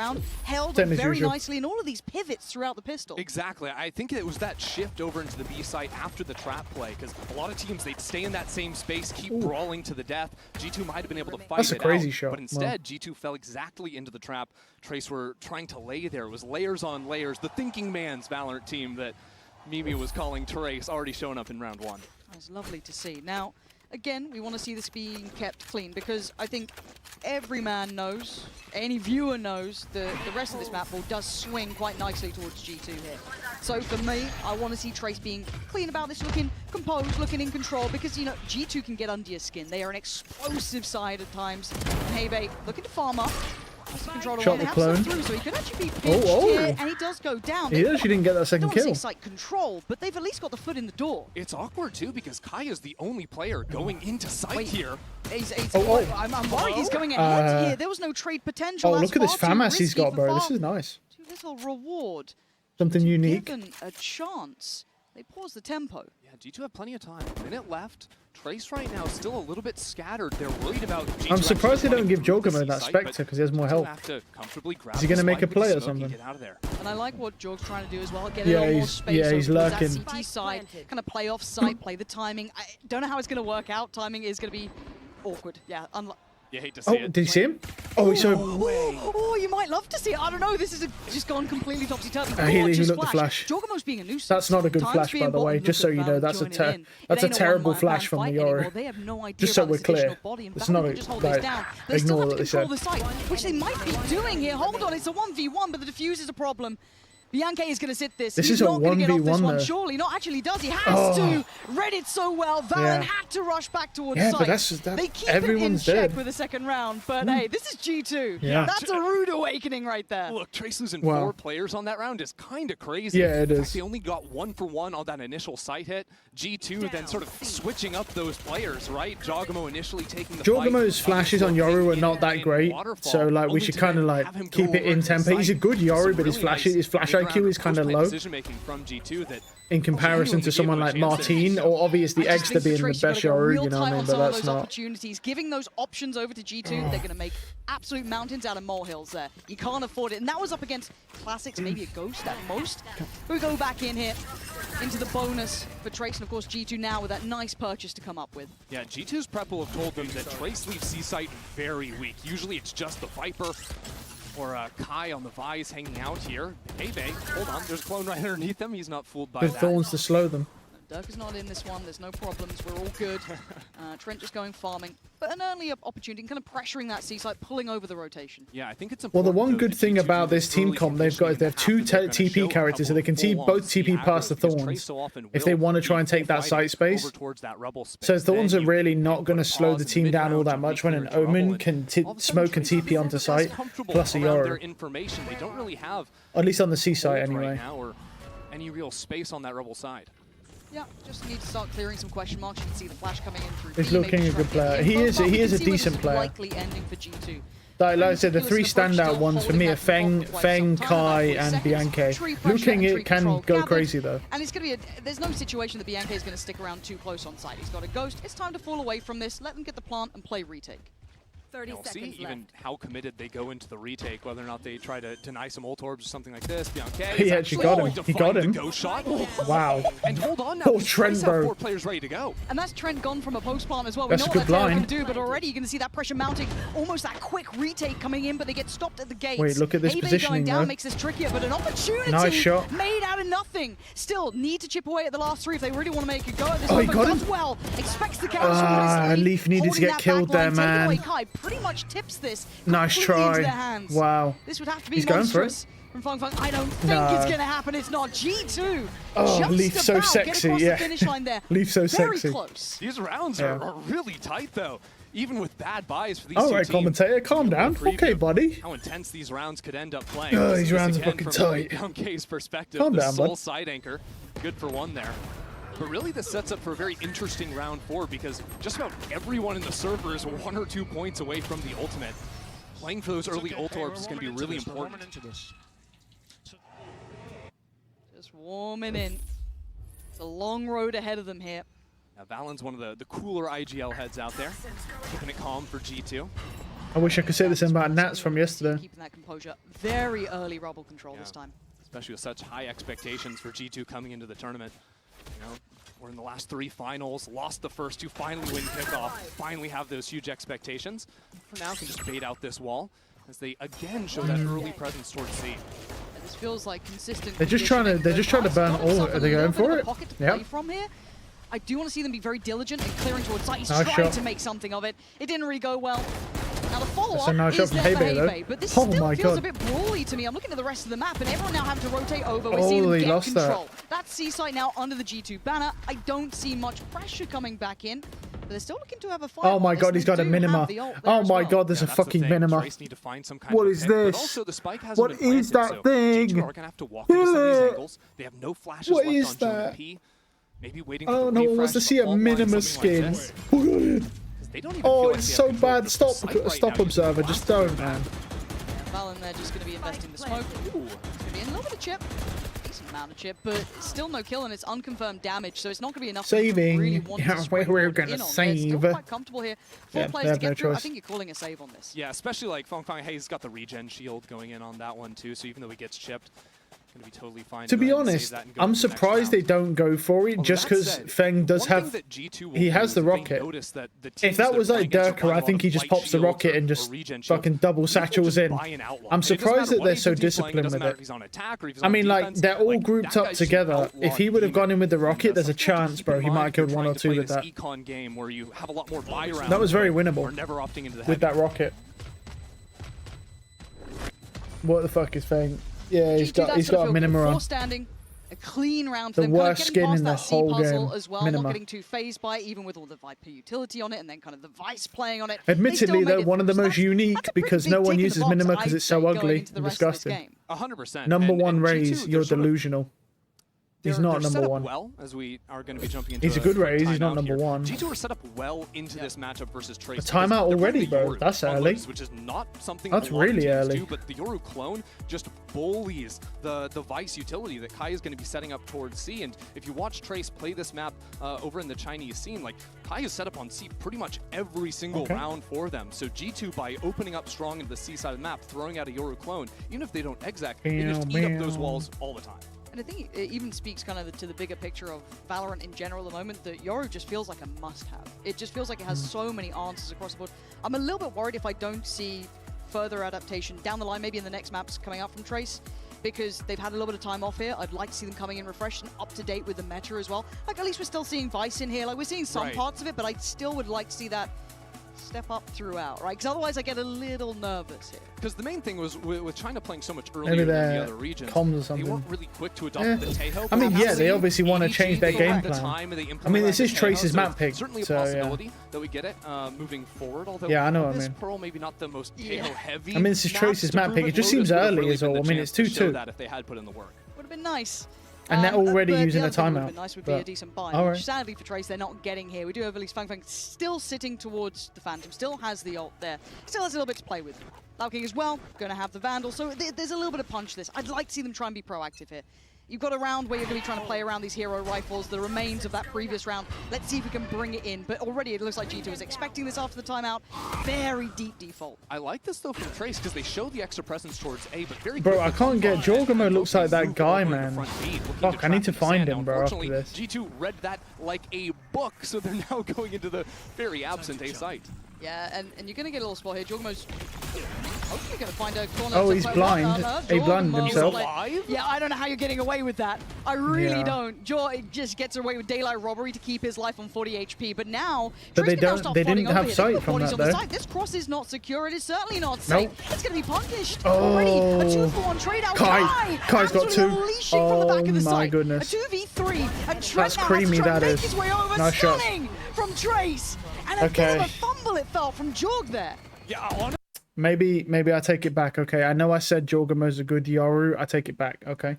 Held Same as very usual. nicely in all of these pivots throughout the pistol. Exactly. I think it was that shift over into the B site after the trap play, because a lot of teams, they'd stay in that same space, keep brawling to the death. G2 might have been able to fight That's a crazy out, shot. but instead, G2 fell exactly into the trap Trace were trying to lay there. It was layers on layers. The thinking man's Valorant team that Mimi was calling Trace already showing up in round 1. That's lovely to see. Now, again, we want to see this being kept clean because I think every man knows, any viewer knows, the rest of this map ball does swing quite nicely towards G2 here. So for me, I want to see Trace being clean about this, looking composed, looking in control, because, you know, G2 can get under your skin. They are an explosive side at times. And Hebe looking to farm up. Shot the clone. Through, so he could actually be pinched here, and he does go down. He actually didn't get that second kill. It's like control, but they've at least got the foot in the door. It's awkward too because Kai is the only player going into sight here. I'm worried he's going ahead here. There was no trade potential. Oh, look at this FAMAS he's got, bro. This is nice. Too little reward. Something unique. Given a chance. They pause the tempo. Yeah, G2 have plenty of time. Minute left. Trace right now is still a little bit scattered. They're worried about G2. I'm surprised they don't give Jorgamo that Spectre because he has more health. Is he going to make a play or something? And I like what Jorg's trying to do as well. Get a little more space. Yeah, he's lurking. That CT side, kind of play off site, play the timing. I don't know how it's going to work out. Timing is going to be awkward. Yeah, you hate to see it. Did you see him? Oh, he saw him. Oh, you might love to see it. I don't know. This is just gone completely topsy-turvy. He looked the flash. Jorgamo's being a nuisance. That's not a good flash, by the way. Just so you know, that's a terrible flash from the Yoru. They have no idea just so we're clear. It's not a, they still have to control the site, which they might be doing here. Hold on, it's a 1v1, but the defuse is a problem. Bianca is going to sit this. This is a 1v1 though. Surely not. Actually, does he has to? Read it so well. Valen had to rush back towards site. But they keep everyone's it in check with the second round. But hey, this is G2. Yeah. That's a rude awakening right there. Look, Trace losing 4 players on that round is kind of crazy. Yeah, it is. They only got 1-for-1 on that initial site hit. G2 then sort of switching up those players, right? Jogamo initially taking the Jogamo's flashes on Yoru are not that great, so like we should kind of like keep it in tempo. He's a good Yoru, but his flash IQ is kind of low from G2 that in comparison to someone like Martine or obviously Exeter being the best Yoru, you know what I mean? But that's not. Opportunities, giving those options over to G2, they're going to make absolute mountains out of molehills there. You can't afford it, and that was up against Classics, maybe a Ghost at most. We go back in here into the bonus for Trace, and of course G2 now with that nice purchase to come up with. Yeah, G2's prep will have told them that Trace leaves C-Site very weak. Usually it's just the Viper or Kai on the Vise hanging out here. Hebe, hold on, there's a clone right underneath them. He's not fooled by the that. Thorns to slow them. Dirk is not in this one. There's no problems. We're all good. Trent just going farming. But an early opportunity, kind of pressuring that C-site, pulling over the rotation. Yeah, I think it's important. Well, the one good thing about this team comp they've got is they have 2 TP characters, so they can both TP past the Thorns if they want to try and take that site space. So Thorns are really not going to slow the team down all that much when an Omen can smoke and TP onto site, plus a Yoru. They don't really have, at least on the C site anyway. Right now, or any real space on that Rebel side. Yeah, just need to start clearing some question marks. You can see the flash coming in through. He's looking a good player. He is a decent player. Likely ending for G2. Like I said, the 3 standout ones for me are Feng, Kai, and Bianca. Looking it can go crazy though. And it's going to be there's no situation that Bianca is going to stick around too close on site. He's got a Ghost. It's time to fall away from this. Let them get the plant and play retake. 30 seconds see even left. How committed they go into the retake, whether or not they try to deny some ult orbs or something like this. Bianca he actually got him. He got him. Ghost shot. Wow. And hold on now. Oh, Trent, bro. 4 players ready to go. And that's Trent gone from a post plant as well. That's we know a good what that blind. can do, but already you can see that pressure mounting. Almost that quick retake coming in, but they get stopped at the gates. Wait, look at this Hebe positioning going down though. makes this trickier, but an opportunity nice shot. made out of nothing. Still need to chip away at the last 3 if they really want to make a go at this. Oh, he got him. Well, expects the counter. Leaf needed to get killed there, man. Away, Kai pretty much tips this. Nice try. Wow. This would have to be He's going for it. From Feng Feng. I don't think it's going to happen. It's not. G2. Oh, just Leaf so sexy. The finish line there. Leaf so Very sexy. Close. These rounds are really tight though. Even with bad buys for these all two right, teams. Commentator, calm down. Okay, buddy. How intense these rounds could end up playing. Oh, these rounds are fucking tight. From K's perspective, Calm the down, sole bud. side anchor, good for 1 there. But really this sets up for a very interesting round 4 because just about everyone in the server is 1 or 2 points away from the ultimate. Playing for those early ult orbs is going to be really important. Just warming in. It's a long road ahead of them here. Now Valen's one of the cooler IGL heads out there. Keeping it calm for G2. I wish I could say the same about Nats from yesterday. Keeping that composure. Very early rubble control this time. Especially with such high expectations for G2 coming into the tournament. You know, we're in the last 3 finals, lost the first 2, finally win kickoff, finally have those huge expectations. For now, can just bait out this wall as they again show that early presence towards C. And this feels like consistent. They're just trying to burn all. Are they going for it? Yeah. From here. I do want to see them be very diligent and clearing towards site. He's Nice trying shot. to make something of it. It didn't really go well. Now the follow-up That's a nice shot is from there for Hebe, though. Hebe, but this Oh still my feels God. a bit brawly to me. I'm looking at the rest of the map, and everyone now having to rotate over. We're Oh, seeing them they get lost that. control. That's C-site now under the G2 banner. I don't see much pressure coming back in, but they're still looking to have a fight. Oh my God, he's got a minima. Oh my God, there's a that's the fucking thing. minima. Trace need to find some kind What of a is pick, but this? also the spike hasn't What been is planted, that so thing? G2 are gonna have to walk into some of these angles. They have no flashes What left is on June that? P. Maybe waiting I for don't the know, refresh, wants to but see a fault line, minima something like skin. this. They don't even feel Oh, like it's they so have control bad. of Stop, the site right stop, now. observer. Just don't, man. Val in there just going to be investing the smoke. Ooh, it's going to be in a little bit of chip. Decent amount of chip, but still no kill, and it's unconfirmed damage, so it's not going to be enough to Saving. really want Yeah, to we're springboard gonna in on save. it. Still quite comfortable here. Four Yeah, they players to have no get through. I choice. think you're calling a save on this. Yeah, especially like Fong Fang Hei's got the regen shield going in on that one too, so even though he gets chipped, gonna be totally fine. To go be ahead and save honest, that and go I'm to the next surprised they round. don't go for it, Although just that because said, Feng does one thing have. that G2 will He do has is the if they rocket. notice that the If teams that they're was like playing against are Durka, buying I a think lot he of just light pops the shields rocket or- and or just regen shields, fucking double you can satchels just in. buy an outlaw. I'm It doesn't surprised matter that what they're agent so he's playing, it disciplined doesn't with matter it. if he's on attack or if he's I on mean, like, defense, they're all like, grouped that up guy's just together. If outlawed he would have demon. gone in with the rocket, And there's a that's something to chance, keep bro. in He might mind have if you're killed one trying or to two play with this that. econ game where you have a lot more buy rounds. That was very but winnable are never opting into the with that heavy. rocket. What the fuck is Feng? Yeah, he's G2, got that's gonna a feel minima good. on. Four standing. A clean round for The them. Kind of worst getting skin past in the that C whole puzzle game. as well. Minima. Not getting too phased by it, even with all the Viper utility on it, and then kind of the Vice playing on it. Admittedly, they're one of the most unique because no one tick in the uses box, minima I'd because it's say, so going ugly into the and rest of this disgusting. game. 100%. Number And one, G2, Raze, they're you're sort of- delusional. He's They're not set number up one. well, as we are going to be jumping into He's a good quick Raze, he's not timeout number here. one. G2 are set up well into this matchup versus Trace. A timeout already, bro. That's early. Which is not something That's a lot of really teams early. do, but the Yoru clone just bullies the Vice utility that Kai is going to be setting up towards C. And if you watch Trace play this map over in the Chinese scene, like Kai is set up on C pretty much every single round for them. So G2, by opening up strong into the C side of the map, throwing out a Yoru clone, even if they don't exec, they just eat up those walls all the time. And I think it even speaks kind of to the bigger picture of Valorant in general at the moment, that Yoru just feels like a must-have. It just feels like it has so many answers across the board. I'm a little bit worried if I don't see further adaptation down the line, maybe in the next maps coming out from Trace, because they've had a little bit of time off here. I'd like to see them coming in refreshed and up to date with the meta as well. Like, at least we're still seeing Vice in here. Like, we're seeing some parts of it, but I still would like to see that step up throughout, right? Because otherwise I get a little nervous here. Because the main thing was with China playing so much Maybe earlier than the they're other regions, comms or they something. weren't really quick to adopt Yeah. the Tejo. I mean, yeah, they obviously want to EDG, change their they game had the plan. time, they I mean, implemented this is the Tejo, Trace's so map it's pick, certainly a so yeah. possibility that we get it moving forward. Although Yeah, I know what I this mean. Pearl maybe not the most Tejo heavy. I mean, this is maps Trace's to map prove pick. It just Lotus seems would have early really as been well. the I mean, chance it's to show 2-2. that if they had put in the work. Would have been nice. And they're already but using the a other thing that timeout. would've been nice would be but- a decent buy, all which right. sadly for Trace they're not getting here. We do have at least Fang still sitting towards the Phantom, still has the ult there, still has a little bit to play with. Lau King as well, going to have the Vandal, so there's a little bit of punch to this. I'd like to see them try and be proactive here. You've got a round where you're going to be trying to play around these hero rifles, the remains of that previous round. Let's see if we can bring it in. But already it looks like G2 is expecting this after the timeout. Very deep default. I like this though from Trace because they show the extra presence towards A, but very Bro, I quickly can't get Jorgamo looks like that guy, over in the man. front B, looking Fuck, I need to trap in the find sand. him, Now, bro, after unfortunately, this. G2 read that like a book, so they're now going into the very absent A site. Yeah, and you're going to get a little spot here. Jorgamo's hopefully going to find a corner. Oh, to he's play. blind. Well done, He blinded Jorgamo. himself. Alive? Yeah, I don't know how you're getting away with that. I really Yeah. don't. Joy just gets away with daylight robbery to keep his life on 40 HP, but now But Trace they can now don't- start they flooding didn't have over here. sight They've got from bodies that, on the though. side. This cross is not secure. It is certainly not safe. Nope. It's going to be punished Oh. already. A 2-for-1 trade out. Kai's got two. Unleashing from the back of the Oh my site. goodness. A 2v3, and Trent That's now creamy, has to try and that make is. his way over. Nice shot. Stunning from Trace. And a bit Okay. of a fumble it felt from Jorg there. Yeah, on Maybe I take it back. Okay, I know I said Jorgamo's a good Yoru. I take it back. Okay,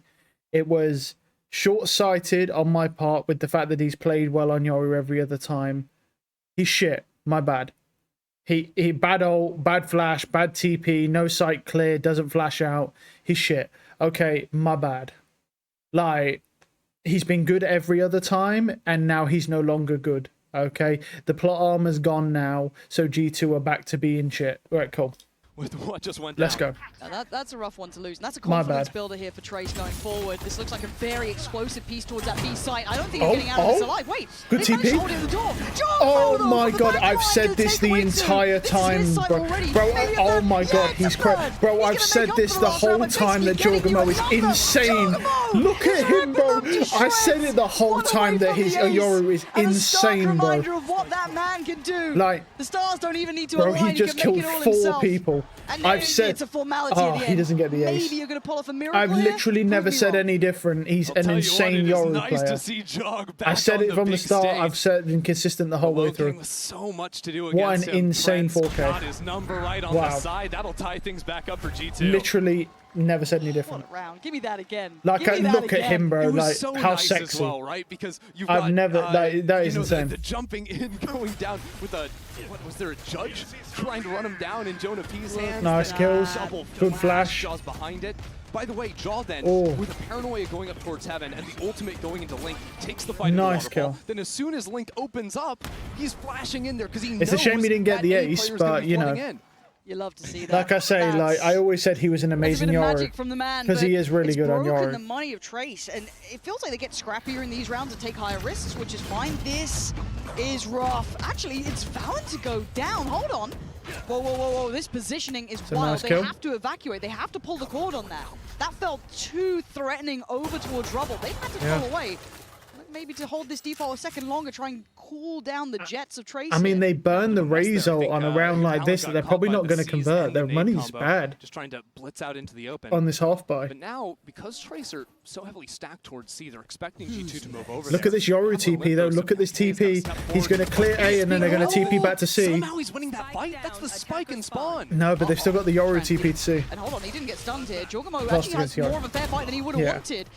it was short-sighted on my part with the fact that he's played well on Yoru every other time. He's shit. My bad. He bad ult, bad flash, bad TP, no sight clear, doesn't flash out. He's shit. Okay, my bad. Like, he's been good every other time, and now he's no longer good. Okay, the plot armor's gone now, so G2 are back to being shit. All right, cool. with what just went Let's down. go. Now that's a rough one to lose, and that's a My confidence bad. builder here for Trace going forward. This looks like a very explosive piece towards that B site. I don't think he's getting out of this alive. Wait, good they managed TP. to hold it in the door. Oh my god, I've said this the entire time, bro. Bro, oh my god, he's crazy. Bro, I've said this the whole time that Jorgamo is insane. Look at him, bro. I said it the whole time that his Yoru is insane, bro. Reminder of what that man can do. Like, the stars don't even need to bro, align. he just can make killed it all 4 himself. people. And I've said it's a formality at the end. he doesn't get the ace. Maybe you're going to pull off a miracle. I've here? literally never said any different. He's an insane Yoru player. I said it from the start. I've said been consistent the whole way through. So much to do What against an him. insane Brent's 4K. got his number right on the side. That'll tie things back up for G2. Literally never said any different. Round. Give me that again. Like, Give me that look at again. him, bro. It was Like, so how nice sexy. as well, right? Because you've I've got, never. That is you know, insane. The jumping in, going down with a. What was there? A judge trying to run him down in Jonah P's hands. Nice kills. Good flash. Jaws behind it. By the way, Jaw then, with a paranoia going up towards heaven and the ultimate going into Link, takes the fight. Nice in the kill. waterfall. Then as soon as Link opens up, he's flashing in there because he knows It's a shame he didn't get that the A ace, player's gonna but be you know. flooding in. You love to see that. Like I say, like I always said, he was an amazing That's a bit of Yoru magic from the man, because he but is really good on It's broken the Yoru. money of Trace, and it feels like they get scrappier in these rounds and take higher risks, which is fine. This is rough. Actually, it's Valorant to go down. Hold on. Whoa, whoa, whoa, whoa. This positioning is a wild. nice They kill. have to evacuate. They have to pull the cord on that. That felt too threatening over towards Rubble. They had to pull away. Maybe to hold this default a second longer, try and cool down the jets of Trace. I mean, they burn the Raze ult on a round like Alec this got that they're caught probably by not the going to C's convert. and Their the nade money's combo, bad Just trying to blitz out into the open. on this half buy. But now, because Trace are so heavily stacked towards C, they're expecting G2 to move over. Look at this Yoru TP though. Look at this TP. He's going to clear A and then they're going to TP back to C. Somehow he's winning that fight. That's the spike and spawn. No, but they've still got the Yoru TP to C. And hold on, he didn't get stunned here. Jorgamo Lost actually has against Yoru. more of a fair fight than he would have Yeah. wanted.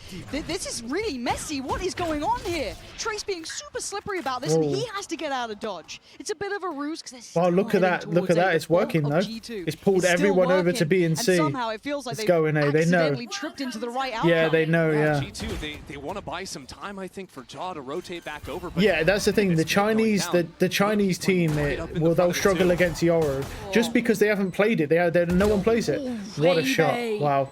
This is really messy. What is going on here? Trace being super slippery about this, and Whoa. he has to get out of dodge. It's a bit of a ruse because Wow, look at that. Look at that. It's working though. It's pulled everyone over to B and C. And somehow it feels like It's they've going A. They know. accidentally tripped into the right outcome. Yeah, they know. Yeah. G2, they want to buy some time, I think, for Jaw to rotate back over. But Yeah, that's the thing. The Chinese, the Chinese team, they'll struggle against Yoru just because they haven't played it. No one plays it. What a shot! baby. Wow.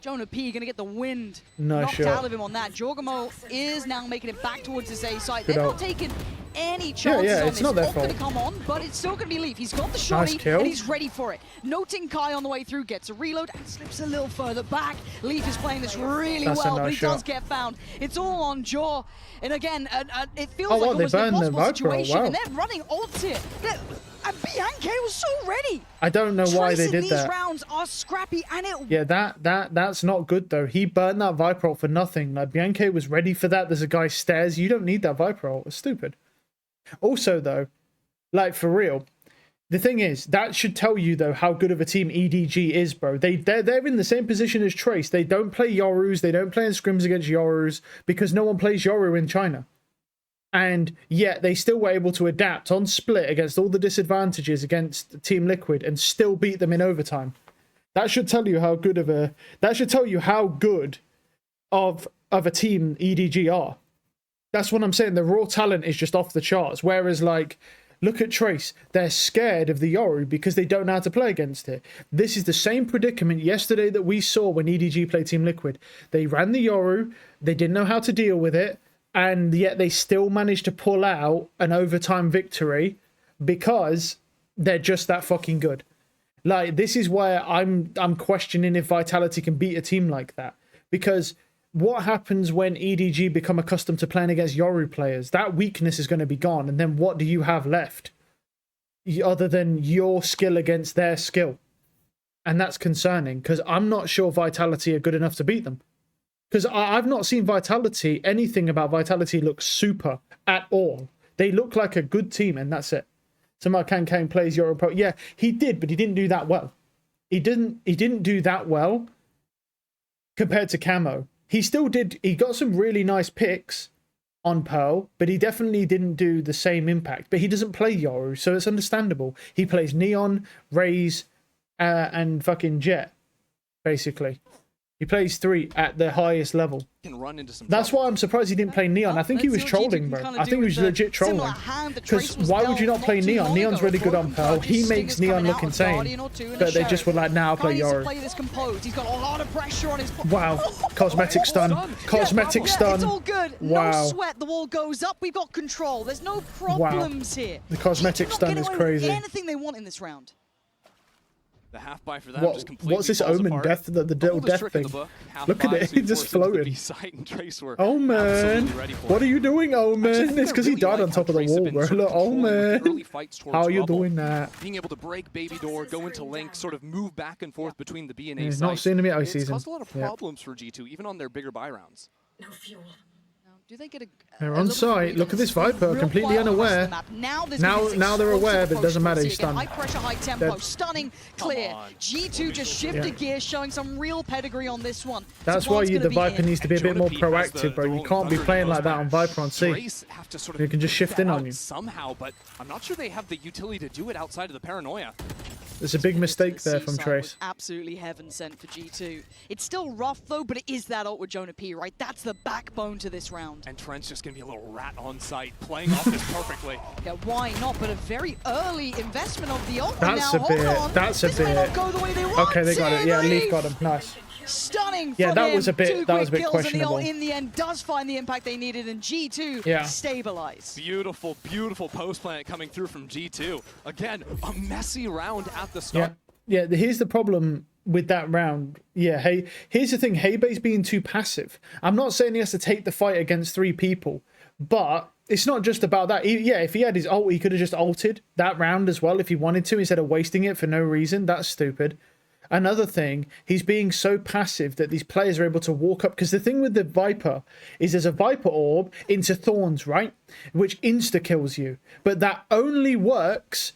Jonah P gonna get the wind Nice knocked shot. out of him on that. Jorgamo is now making it back towards his A site. Good They're ult. not taking any chances yeah, on it's this. not their Ult gonna fault. come on, but it's still gonna be Leaf. He's got the shotty kill. and he's ready for it. Noting Kai on the way through, gets a reload and slips a little further back. Leaf is playing this really That's a well, but nice he does shot. get found. It's all on Jaw. And again, it feels Oh, like wow, they almost an burned the impossible Viper, situation. wow. And they're running ults here. And Bianca was so ready. I don't know why Trace they in did these that. rounds are scrappy, and it Yeah, that's not good though. He burned that Viper ult for nothing. Like Bianca was ready for that. There's a guy stairs. You don't need that Viper ult. It's stupid. Also though, like for real, the thing is that should tell you though how good of a team EDG is, bro. They're in the same position as Trace. They don't play Yorus. They don't play in scrims against Yorus because no one plays Yoru in China. And yet they still were able to adapt on split against all the disadvantages against Team Liquid and still beat them in overtime. That should tell you how good of a team EDG are. That's what I'm saying. The raw talent is just off the charts. Whereas like, look at Trace. They're scared of the Yoru because they don't know how to play against it. This is the same predicament yesterday that we saw when EDG played Team Liquid. They ran the Yoru. They didn't know how to deal with it. And yet they still managed to pull out an overtime victory because they're just that fucking good. Like, this is where I'm questioning if Vitality can beat a team like that. Because what happens when EDG become accustomed to playing against Yoru players? That weakness is going to be gone. And then what do you have left? Other than your skill against their skill. And that's concerning because I'm not sure Vitality are good enough to beat them. Because I've not seen Vitality, anything about Vitality look super at all. They look like a good team and that's it. Somehow Kane plays Euro Pro. Yeah, he did, but he didn't do that well. He didn't do that well compared to Camo. He still did. He got some really nice picks on Pearl, but he definitely didn't do the same impact. But he doesn't play Yoru, so it's understandable. He plays Neon, Raze, and fucking Jet, basically. He plays 3 at the highest level. Can run into some That's why I'm surprised he didn't play Neon. I think he was trolling, bro. I think he was legit trolling. Because why would you not play Neon? Neon's really good on Pearl. He makes Neon look insane. But they just were like, nah, I'll play Yoru. He's got a lot of pressure on his... Wow. Cosmetic stun. Cosmetic stun. It's all good. Wow. No sweat. The wall goes up. We've got control. There's no problems here. The cosmetic stun is crazy. Anything they want in this round. The half buy for them just completely what's this falls Omen apart. death? The little death thing. Look at it. He just floated. Omen. What are you doing, Omen? It's because he died on top of the wall, bro. Look, Omen. How are you doing that? Being able to break Baby Door, go into Link, sort of move back and forth between the B and A He's sites. not seeing him yet. I see It's him. caused a lot of problems for G2, even on their bigger buy rounds. No fuel. Do they get a... They're on site. Look at this Viper, completely unaware. Now they're aware, but it doesn't matter. He's stunned. High pressure, high tempo, stunning, clear. G2 just shifted gears, showing some real pedigree on this one. That's why the Viper needs to be a bit more proactive, bro. You can't be playing like that on Viper on C. You can just shift in on you. Somehow, but I'm not sure they have the utility to do it outside of the paranoia. There's a big mistake there from Trace. Absolutely heaven sent for G2. It's still rough though, but it is that ult with Jonah P, right? That's the backbone to this round. And Trent's just gonna be a little rat on site, playing off this perfectly. Yeah, why not? But a very early investment of the ult. That's now, a bit. hold on. That's a this may not bit. go the way they Okay, they got it. Yeah, want. Leaf got him. Nice. Stunning. Yeah, from that him. was a bit. That was a bit questionable. And the ult in the end does find the impact they needed, and G2 stabilize. Beautiful, beautiful post plant coming through from G2. Again, a messy round at the start. Yeah. Here's the problem with that round. Yeah, here's the thing. Heibei's being too passive. I'm not saying he has to take the fight against 3 people, but it's not just about that. If he had his ult, he could have just ulted that round as well if he wanted to, instead of wasting it for no reason. That's stupid. Another thing, he's being so passive that these players are able to walk up. Because the thing with the Viper is there's a Viper orb into Thorns, right? Which insta-kills you. But that only works...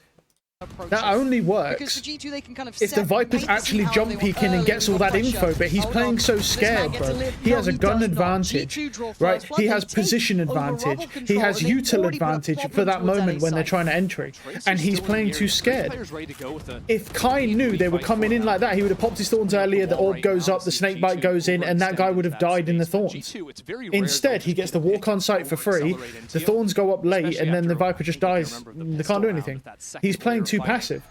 That only works for G2, they can kind of if the Viper's actually jump peeking and gets all that info, but he's playing so scared, bro. He has a gun advantage, right? He has position advantage. He has util advantage for that moment when they're trying to entry. And he's playing too scared. If Kai knew they were coming in like that, he would have popped his Thorns earlier, the orb goes up, the snake bite goes in, and that guy would have died in the Thorns. Instead, he gets to walk on site for free, the Thorns go up late, and then the Viper just dies. They can't do anything. He's playing too passive.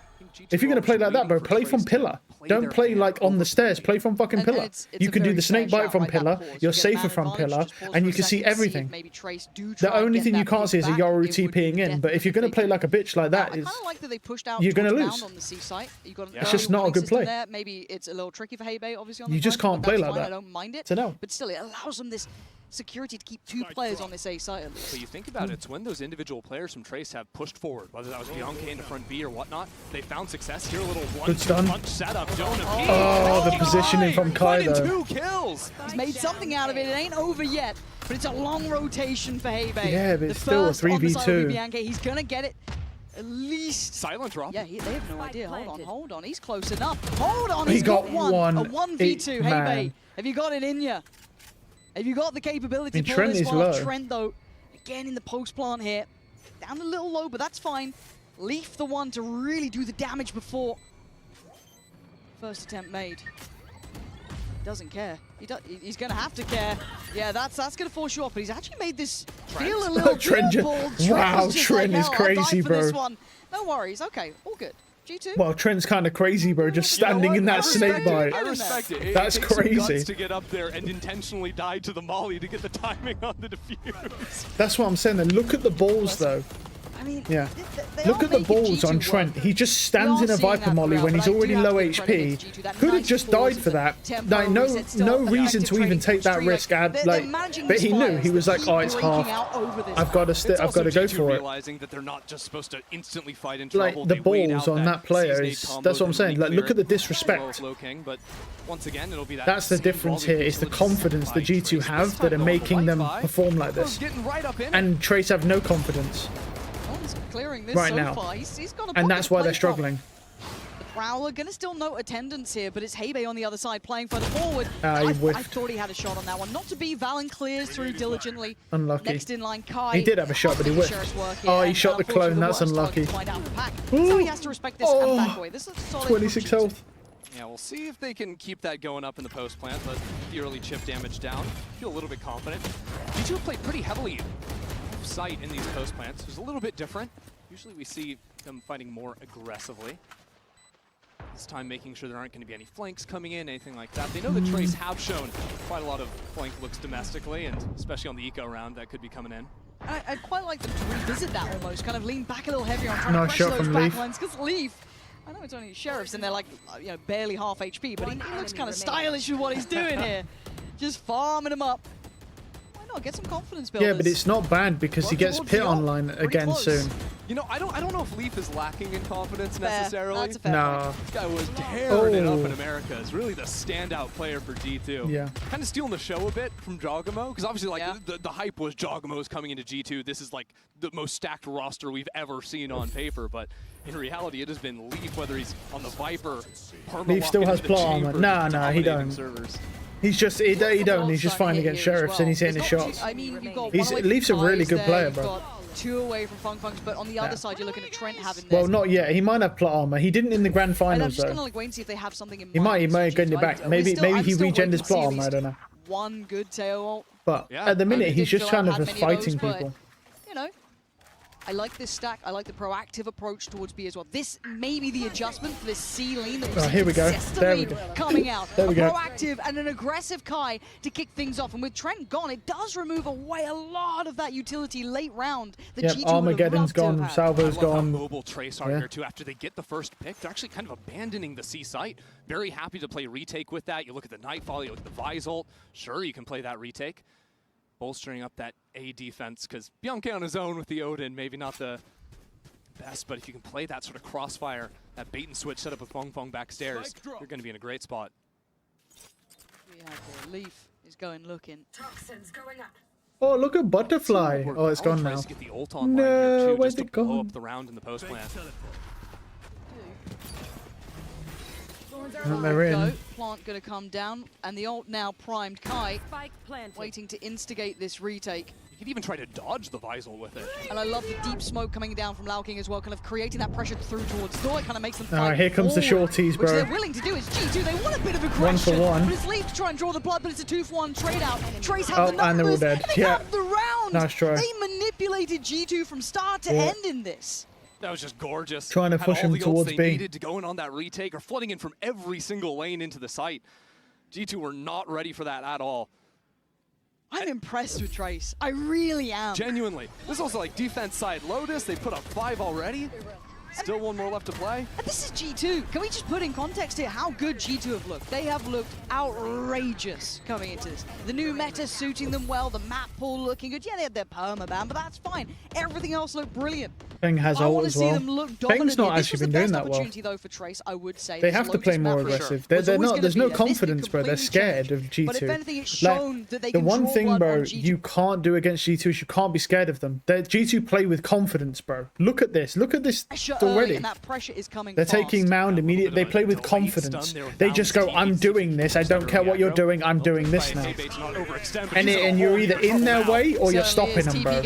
If you're going to play like that, bro, play from pillar. Don't play like on the stairs. Play from fucking pillar. You can do the snake bite from pillar. You're safer from pillar, and you can see everything. The only thing you can't see is a Yoru TPing in, but if you're going to play like a bitch like that, you're going to lose. It's just not a good play. Maybe it's a little tricky for Heibei, obviously. You just can't play like that. I don't mind it. So no. But still, it allows them this security to keep 2 players on this A site at least. But you think about it, it's when those individual players from Trace have pushed forward, whether that was Bianca into front B or whatnot, they found success. Here, a little one-2 setup. Jonah P. Oh, the positioning from Kai, though. 2 kills. He's made something out of it. It ain't over yet, but it's a long rotation for Heibei. Yeah, but it's still a 3v2. He's gonna get it. At least silent drop. Yeah, they have no idea. Hold on. He's close enough. Hold on. He got one. A 1v2. Heibei, have you got it in you? Have you got the capability to pull Trent this is one? low. Trent, though, again in the post plant here. Down a little low, but that's fine. Leaf the one to really do the damage before first attempt made. Doesn't care. He's going to have to care. Yeah, that's going to force you off, but he's actually made this feel a little doable. Wow, Trent is crazy, bro. No worries. Okay, all good. G2? Well, Trent's kind of crazy, bro, just standing in that snake bite. I respect it. That's crazy. To get up there and intentionally die to the molly to get the timing on the defuse. That's what I'm saying. Then look at the balls, though. I mean, yeah. Look at the balls on Trent. He just stands in a Viper molly when he's already low HP. Could have just died for that. Like no reason to even take that risk. But he knew. He was like, oh, it's half. I've got to go for it. Realizing that they're not just supposed to instantly fight into like the balls on that player is. That's what I'm saying. Like look at the disrespect. That's the difference here. It's the confidence the G2 have that are making them perform like this. And Trace have no confidence. Clearing this right so now, far. He's got and that's why they're struggling. The Prowler gonna still note attendance here, but it's Heibei on the other side playing further forward. He I thought he had a shot on that one. Not to be, Valen clears through diligently. Unlucky. Next in line, Kai. He did have a shot, but he whiffed. Oh, he shot the clone. That's unlucky. So he has to respect this and back away. This is a solid 26 health. Yeah, we'll see if they can keep that going up in the post plant, but the early chip damage down. Feel a little bit confident. G2 have played pretty heavily off-site in these post plants. It's a little bit different. Usually we see them fighting more aggressively. This time making sure there aren't going to be any flanks coming in, anything like that. They know that Trace have shown quite a lot of flank looks domestically, and especially on the eco round that could be coming in. I'd quite like them to revisit that almost, kind of lean back a little heavier on trying to pressure those backlines, because Leaf, I know it's only Sheriffs and they're like, you know, barely half HP, but he looks kind of stylish with what he's doing here. Just farming him up. Why not? Get some confidence builders. Yeah, but it's not bad because he gets Pit online again soon. You know, I don't know if Leaf is lacking in confidence necessarily. That's a fair No. This guy was tearing it up in America. It's really the standout player for G2. Yeah. Kind of stealing the show a bit from Jogamo, because obviously like the hype was Jogamo's coming into G2. This is like the most stacked roster we've ever seen on paper, but in reality it has been Leaf, whether he's on the Viper, Leaf still has plot armor. Nah, he don't. Servers. He's just he don't. He's just fighting against Sheriffs and he's hitting the shots. I mean, you've got Leaf's a really good player, bro. 2 away from Funks, but on the other side, you're looking at Trent having this. Well, not yet. He might have plot armor. He didn't in the grand I'm finals just though. gonna like wait and see if they have something in He mind. might get it back. Maybe he regened his plot armor. I don't know. One good tail ult. But at the minute, he's just kind of just fighting people. You know, I like this stack. I like the proactive approach towards B as well. This may be the adjustment for this C lane that we've seen here we go. There we consistently go. coming out. There we go. Proactive and an aggressive Kai to kick things off. And with Trent gone, it does remove away a lot of that utility late round. The Yep, G2 Armageddon's gone, Salvo's I love gone. how mobile Trace are here too. After they get the first pick, they're actually kind of abandoning the C site. Very happy to play retake with that. You look at the Nightfall, you look at the Vise ult. Sure, you can play that retake. Bolstering up that A defense, because Bianca on his own with the Odin, maybe not the best, but if you can play that sort of crossfire, that bait and switch setup with Fong Fong backstairs, you're going to be in a great spot. We have Leaf is going looking. Toxins going up. Oh, look at Butterfly. Oh, it's gone now. To get the ult online here No, too, where's just it to blow gone? up the round in the post plant. They're in. Plant going to come down, and the ult now primed Kai, waiting to instigate this retake. You could even try to dodge the Visal with it. And I love the deep smoke coming down from Lao King as well, kind of creating that pressure through towards door. It kind of makes them fight Here comes the forward, shorties, which bro. they're willing to do. It's G2. They want a bit of aggression. 1 for 1. But it's Leaf to try and draw the blood, but it's a 2-for-1 trade out. Trace have Oh, the numbers, and they're all dead. and they Yeah. have the round. Nice try. They manipulated G2 from start to Yeah. end in this. That was just gorgeous. Trying to Had push all him the ults towards they B. needed to go in on that retake, or flooding in from every single lane into the site. G2 were not ready for that at all. I'm impressed with Trace. I really am. Genuinely. This is also like defense side Lotus. They put up 5 already. Still one more left to play. And this is G2. Can we just put in context here how good G2 have looked? They have looked outrageous coming into this. The new meta suiting them well, the map pool looking good. Yeah, they had their permaban, but that's fine. Everything else looked brilliant. Feng has I ult want to as see well. them look dominant. Feng's not This actually was been the doing best that well. opportunity though for Trace, I would say. They This have to Lotus play more map for aggressive. sure was They're always not. gonna There's be no there. This could confidence, bro. They're completely scared change. of G2. But if anything, it's shown that they the can one draw thing, blood bro, on G2. you can't do against G2 is you can't be scared of them. G2 play with confidence, bro. Look at this. Look at this Pressure early, already. and that pressure is coming They're fast. taking Mound immediately. They play with confidence. They just go, I'm doing this. I don't care what you're doing. I'm doing this now. And you're either in their way or you're stopping them, bro.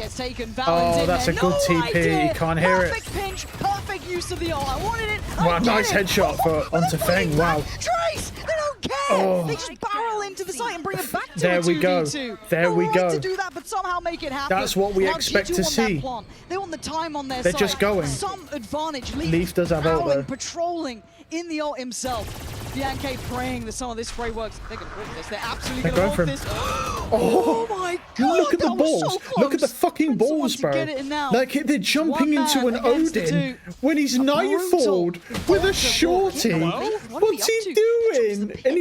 Oh, that's a good TP. You can't hear it. Perfect pinch, perfect use of the ult. I wanted it. Wow, nice headshot onto Feng. Wow. Trace, they don't care. Oh. They just barrel into the site and bring it back to There a we go. 2v2. There we Right go. to do that, but somehow make it happen. That's what we Now expect G2 to want that see. plan. They want the time on their They're side. just going. Some advantage. Leaf does have ult, prowling, though. patrolling in the ult himself. Bianca praying that some of this spray works. They're going to walk this. They're absolutely They're going going to for walk him. this. Oh, my God. look at the that was balls. so close. Look at the fucking balls, to bro. get it in now. Like they're jumping One into man an against the Odin two. when he's nightfalled with a shorty. What's he doing? And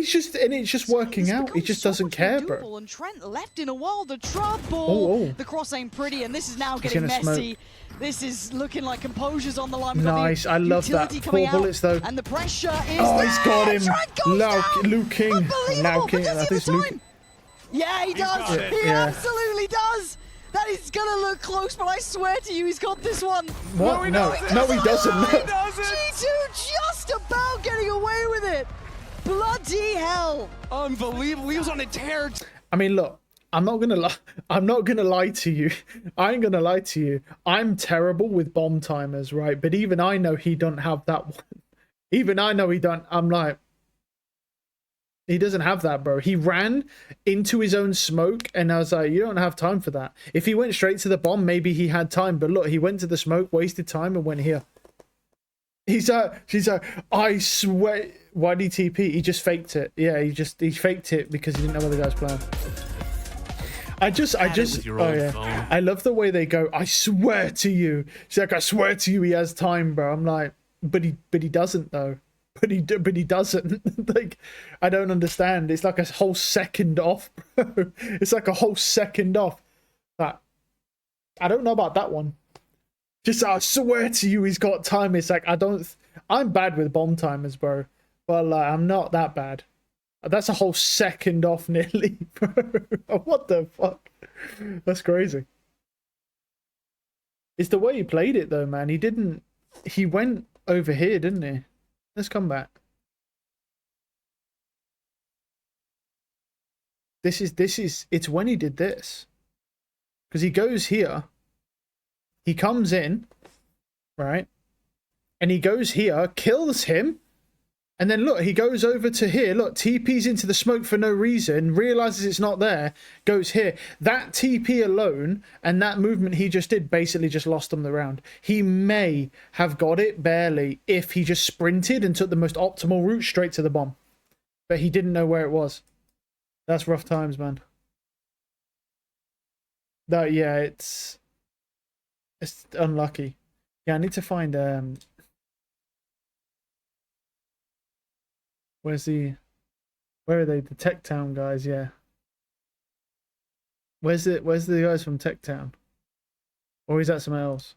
it's just working out. He just doesn't care, bro. Doable, and Trent left in a world of trouble. Oh. The cross ain't pretty, and this is now He's getting gonna messy. smoke. This is looking like composure's on the line. We've Nice, got the I love that. utility 4 coming out, bullets though. and the pressure is Oh, there. he's got him. Trent goes down. Luke King. Unbelievable, King. but does I he have think it's the Luke. time? Yeah, he does. got it. He Yeah. absolutely does. That is gonna look close, but I swear to you, he's got this one. What? No, he doesn't. G2 just about getting away with it. Bloody hell. Unbelievable. He was on a tear. I mean, look. I'm not gonna lie. I'm not gonna lie to you. I ain't gonna lie to you. I'm terrible with bomb timers, right? But even I know he don't have that one. Even I know he don't. I'm like, He doesn't have that, bro. He ran into his own smoke, and I was like, you don't have time for that. If he went straight to the bomb, maybe he had time. But look, he went to the smoke, wasted time, and went here. She's like, I swear. Why did he TP? He just faked it. Yeah, he faked it because he didn't know what the guy's playing. Oh yeah, I love the way they go. I swear to you. She's like, I swear to you, he has time, bro. I'm like, but he doesn't though. But he doesn't. Like, I don't understand. It's like a whole second off, bro. It's like a whole second off. That I don't know about that one. Just I swear to you, he's got time. It's like I'm bad with bomb timers, bro. But like, I'm not that bad. That's a whole second off nearly, bro. What the fuck? That's crazy. It's the way he played it though, man. He went over here, didn't he? Let's come back. It's when he did this. Because he goes here. He comes in, right? And he goes here, kills him. And then look, he goes over to here. Look, TP's into the smoke for no reason. Realizes it's not there. Goes here. That TP alone and that movement he just did basically just lost him the round. He may have got it barely if he just sprinted and took the most optimal route straight to the bomb. But he didn't know where it was. That's rough times, man. That yeah, it's unlucky. Yeah, I need to find where are they? The Tech Town guys, yeah. Where's the guys from Tech Town? Or is that somewhere else?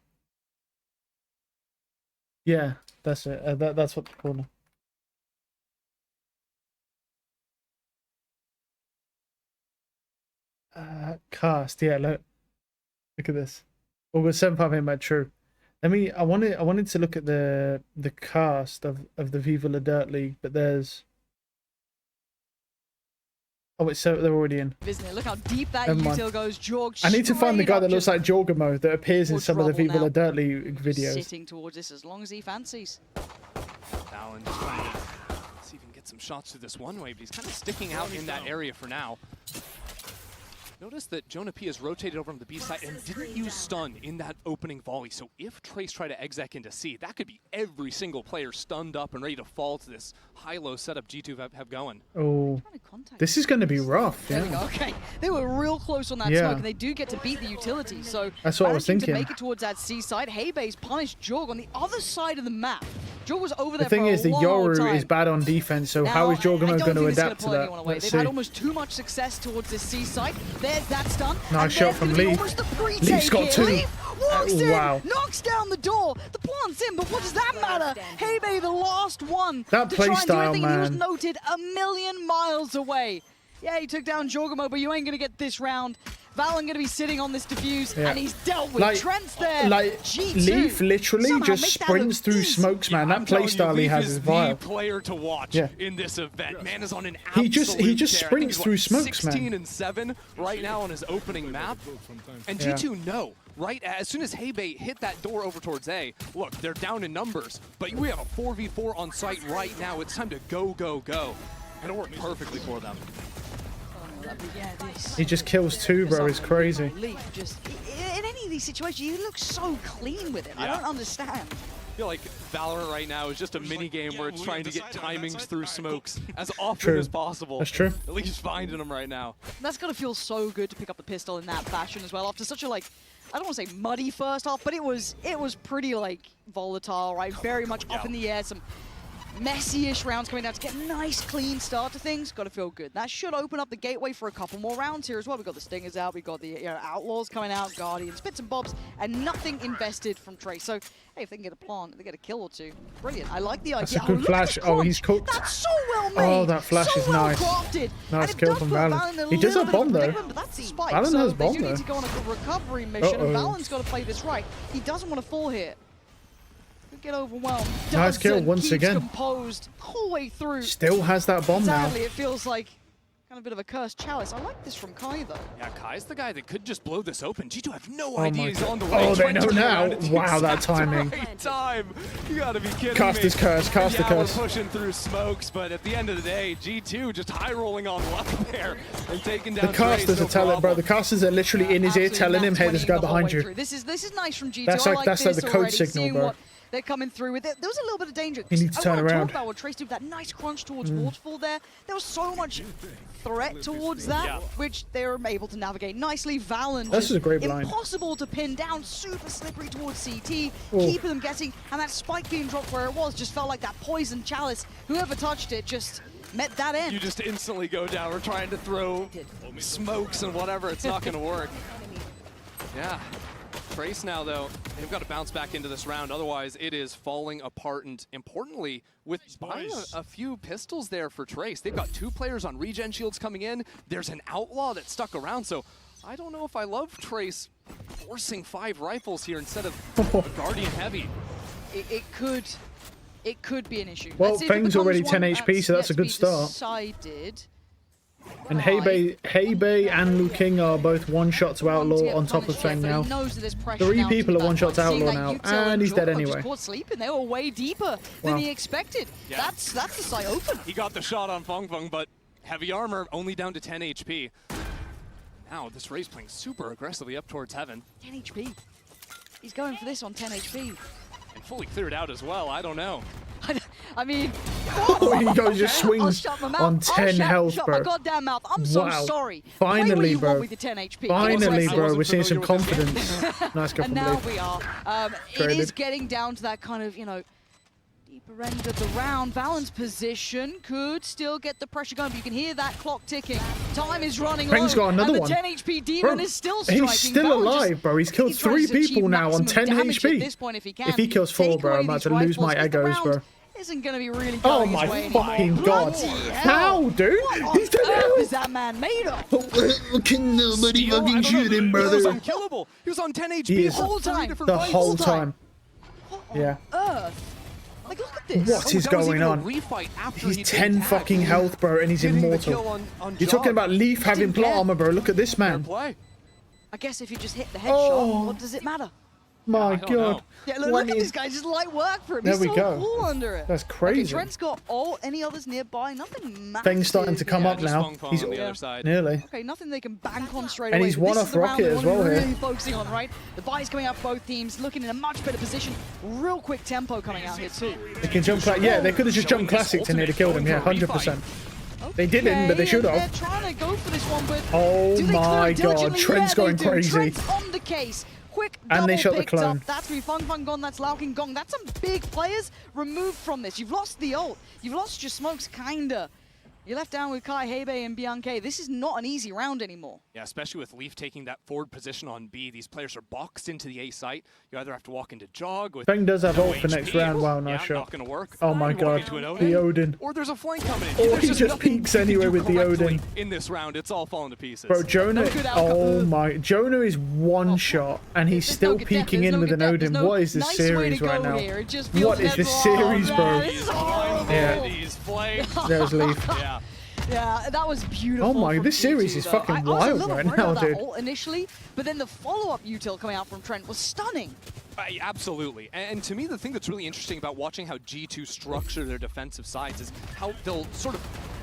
Yeah, that's it. That's what they call them. Cast, yeah, look at this. August 7th, I think, true. I wanted to look at the cast of the Viva La Dirt League, but there's wait, so they're already in. Isn't it? Look how deep that util goes. Jorg. I need to find the guy that looks like Jorgamo that appears in some of the Viva La Dirt League videos. Sitting towards this as long as he fancies. Alan just trying to see if he can get some shots through this one way, but he's kind of sticking out in that area for now. Notice that Jonah P has rotated over on the B side and didn't use stun in that opening volley. So if Trace tried to exec into C, that could be every single player stunned up and ready to fall to this high-low setup G2 have going. Oh, this is going to be rough. Yeah. There we go. Okay, they were real close on that smoke, and they do get to beat the utility. So that's what I was thinking. To make it towards that C side, Heybei's punished Jorg on the other side of the map. Jorg was over there. The thing is, the Yoru is bad on defense, so how is Jorgamo going to adapt to that? They've had almost too much success towards this C side. That's done. Nice shot from Leaf. Leaf's got two. Leaf walks in, knocks down the door. The plant's in, but what does that matter? Heybei, the last one. That playstyle, man. He was noted a million miles away. Yeah, he took down Jorgamo, but you ain't going to get this round. Valen going to be sitting on this defuse, and he's dealt with Trent's there. Like, G2 Leaf literally just sprints through smokes, man. That playstyle he has is vile. The player to watch in this event. Man is on an he just sprints through smokes, 16 and 7 right now on his opening map. And G2 know, right as soon as Heybei hit that door over towards A, look, they're down in numbers, but we have a 4v4 on site right now. It's time to go, go, go. And it worked perfectly for them. He just kills two, bro. It's crazy. Just in any of these situations, you look so clean with it. I don't understand. I feel like Valorant right now is just a mini game where it's trying to get timings through smokes as often as possible. That's true. At least finding them right now. That's got to feel so good to pick up the pistol in that fashion as well. After such a, like, I don't want to say muddy first half, but it was pretty, like, volatile, right? Very much up in the air. Some messy-ish rounds coming down to get a nice, clean start to things. Got to feel good. That should open up the gateway for a couple more rounds here as well. We've got the Stingers out. We've got the Outlaws coming out, Guardians, bits and bobs, and nothing invested from Trace. So, hey, if they can get a plant, they get a kill or two. Brilliant. I like the idea. That's a good flash. Oh, he's cooked. That's so well made. Oh, that flash is nice. Crafted. Nice kill from Valen. He does have bomb, though. Valen has bomb, though. They do need to go on a recovery mission, and Valen's got to play this right. He doesn't want to fall here. Get overwhelmed. Nice kill once again. Composed whole way through. Still has that bomb now. Sadly, it feels like Kind of a bit of a cursed chalice. I like this from Kai, though. Yeah, Kai's the guy that could just blow this open. G2 have no Oh idea my he's God. on the way. Oh, they know Trent now. around at the Wow, that exact timing. right time. You gotta be kidding Cast me. his curse, cast the yeah, curse. We're pushing through smokes, but at the end of the day, G2 just high rolling on luck there and taking down The casters Trace, are telling, bro. problem. The casters are literally in his ear telling him, "Hey, there's a guy behind you." This is nice from G2. That's I like this the code already, signal, seeing bro. what they're coming through with. There was a little bit of danger. He needs to turn I want to around. talk about what Trace did with that nice crunch towards Waterfall there. There was so much threat towards that, which they were able to navigate nicely. Valen, This is a great blind. impossible to pin down, super slippery towards CT, Oh. keeping them guessing, and that spike being dropped where it was just felt like that poison chalice. Whoever touched it just met that end. You just instantly go down. We're trying to throw smokes and whatever. It's not going to work. Yeah. Trace now, though, they've got to bounce back into this round. Otherwise, it is falling apart. And importantly, with buying a few pistols there for Trace, they've got 2 players on regen shields coming in. There's an outlaw that stuck around. So I don't know if I love Trace forcing 5 rifles here instead of a Guardian Heavy. It could be an issue. Well, Let's see if it Feng's already becomes 10 one HP, so that's a yet to good be start. Decided. And Heibei and Liu King are both one shot to Outlaw on top of Feng now. 3 people are one shot to Outlaw now, and he's dead anyway. Caught sleeping. They were way deeper than he expected. Yeah. That's the side open. He got the shot on Feng Feng, but heavy armor only down to 10 HP. Now this Ray's playing super aggressively up towards heaven. 10 HP. He's going for this on 10 HP. And fully cleared out as well. I don't know. I mean, He goes, just I'll swings shut my mouth. on I'll 10 health, shut bro. my goddamn mouth. I'm so Wow. sorry. Play what Finally, you bro. want with the 10 HP. Finally, bro. We're seeing some familiar with confidence. Nice go And from now Leaf. we are. It Traded. is getting down to that kind of, deeper end of the round. Valen's position could still get the pressure going, but you can hear that clock ticking. Time is running low. Feng's got another and the one. 10 HP demon Bro, is still striking. he's still Valen alive, just- bro. He's killed he's trying 3 to achieve people now on 10 maximum damage HP. At this point, if he can. If he kills 4, Take bro, away I'm about these to lose rifles, my 'cause the egos, round bro. Isn't going to be really Oh going his my way anymore. fucking god. Bloody hell. How, dude? What He's on dead earth now. is that man made of? Can nobody Steal? I fucking don't know. shoot him, He was brother? unkillable. He was on 10 HP He is. the whole Whole time. time. Different The fights. whole time. Yeah. Earth. Like, look at this. What is that was going even a on? refight after He's he 10 did that. fucking health, bro, and he's Getting the immortal. kill on You're talking Jog. about Leaf having plot care. armor, bro. Look at this man. Play. I guess if you just hit the headshot, Oh. what does it matter? My I don't know. god. Yeah, look When at he- this guy, just light work for him. There He's we so go. cool under it. That's Okay, crazy. Trent's got all any others nearby, nothing massive. Feng's starting to come Yeah, up just now. Feng Feng He's on the other side. nearly. Okay, nothing they can bank on straight And away. he's but one this off is the round Rocket we as wanna well be here. really focusing on, right? The buy's coming out for both teams, looking in a much better position. Real quick tempo coming out here too. They can jump. Yeah, they could have just jumped classic to near to kill him. Yeah, 100%. They didn't, but they should Okay, have. They're trying to go for this one, but Oh do they clear my it god, diligently? Trent's Yeah, they going do. crazy. Trent's on the case. Quick And double they shot the picked clone. up. That's Feng Feng gone, that's Laukin gone. That's some big players removed from this. You've lost the ult. You've lost your smokes, kinda. You're left down with Kai, Heibei, and Bianca. This is not an easy round anymore. Yeah, especially with Leaf taking that forward position on B. These players are boxed into the A site. You either have to walk into Jog with Feng does have no ult for next HP. round. Wow, nice Yeah, shot. not gonna work. Oh my You walk god, into an the Odin. Or there's a flank coming in. Or There's he just nothing peeks you can anyway do with the correctly Odin. in this round. It's all falling to pieces. Bro, Jonah, good outcome. oh my, Jonah is one shot and he's There's still no good depth, peeking there's in no with good an depth, Odin. there's no What is this nice way to series go right now? here. It just feels What is this never- series, oh, bro? man, this is horrible. Yeah. He's playing. There's Leaf. Yeah. Yeah, that was beautiful. Oh my, from this series G2 is though. fucking I was wild a little right worried now, about that dude. ult initially, but then the follow-up util coming out from Trent was stunning. Absolutely. And to me, the thing that's really interesting about watching how G2 structure their defensive sides is how they'll sort of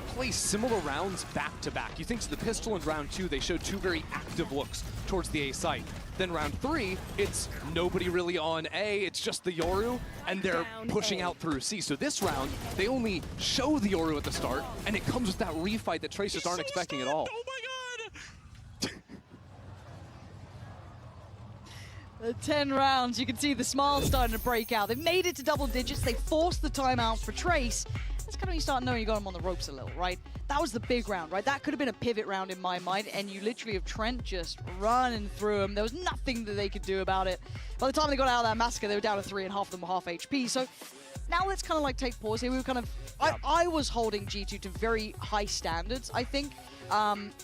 play similar rounds back to back. You think to the pistol in round 2, they showed 2 very active looks towards the A site. Then round 3, it's nobody really on A, it's just the Yoru, and they're pushing out through C. So this round, they only show the Yoru at the start, and it comes with that refight that Tracers aren't expecting at all. Oh my god! The 10 rounds, you can see the smiles starting to break out. They've made it to double digits. They forced the timeout for Trace. That's kind of when you start knowing you got him on the ropes a little, right? That was the big round, right? That could have been a pivot round in my mind, and you literally have Trent just running through him. There was nothing that they could do about it. By the time they got out of that massacre, they were down to 3 and half of them were half HP. So now let's kind of like take pause here. We were kind of, I was holding G2 to very high standards, I think.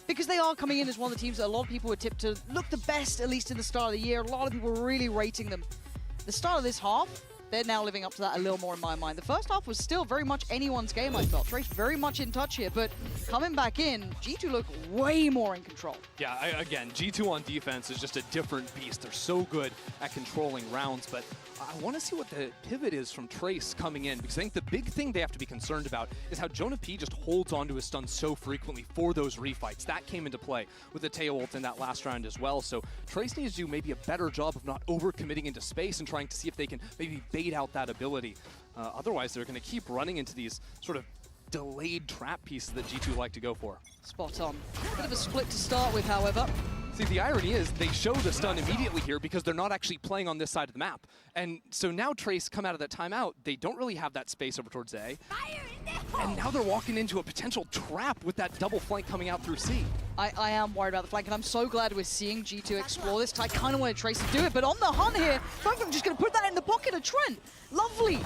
Because they are coming in as one of the teams that a lot of people would tip to look the best, at least in the start of the year. A lot of people were really rating them. The start of this half, they're now living up to that a little more in my mind. The first half was still very much anyone's game, I felt. Trace very much in touch here, but coming back in, G2 look way more in control. Yeah, again, G2 on defense is just a different beast. They're so good at controlling rounds, but I want to see what the pivot is from Trace coming in, because I think the big thing they have to be concerned about is how Jonah P just holds onto his stun so frequently for those refights. That came into play with the Teo ult in that last round as well. So Trace needs to do maybe a better job of not overcommitting into space and trying to see if they can maybe bait out that ability. Otherwise, they're going to keep running into these sort of delayed trap pieces that G2 like to go for. Spot on. Bit of a split to start with, however. See, the irony is they show the stun immediately here because they're not actually playing on this side of the map. And so now Trace come out of that timeout, they don't really have that space over towards A. And now they're walking into a potential trap with that double flank coming out through C. I am worried about the flank, and I'm so glad we're seeing G2 explore this. I kind of wanted Trace to do it, but on the hunt here, I'm just going to put that in the pocket of Trent. Lovely.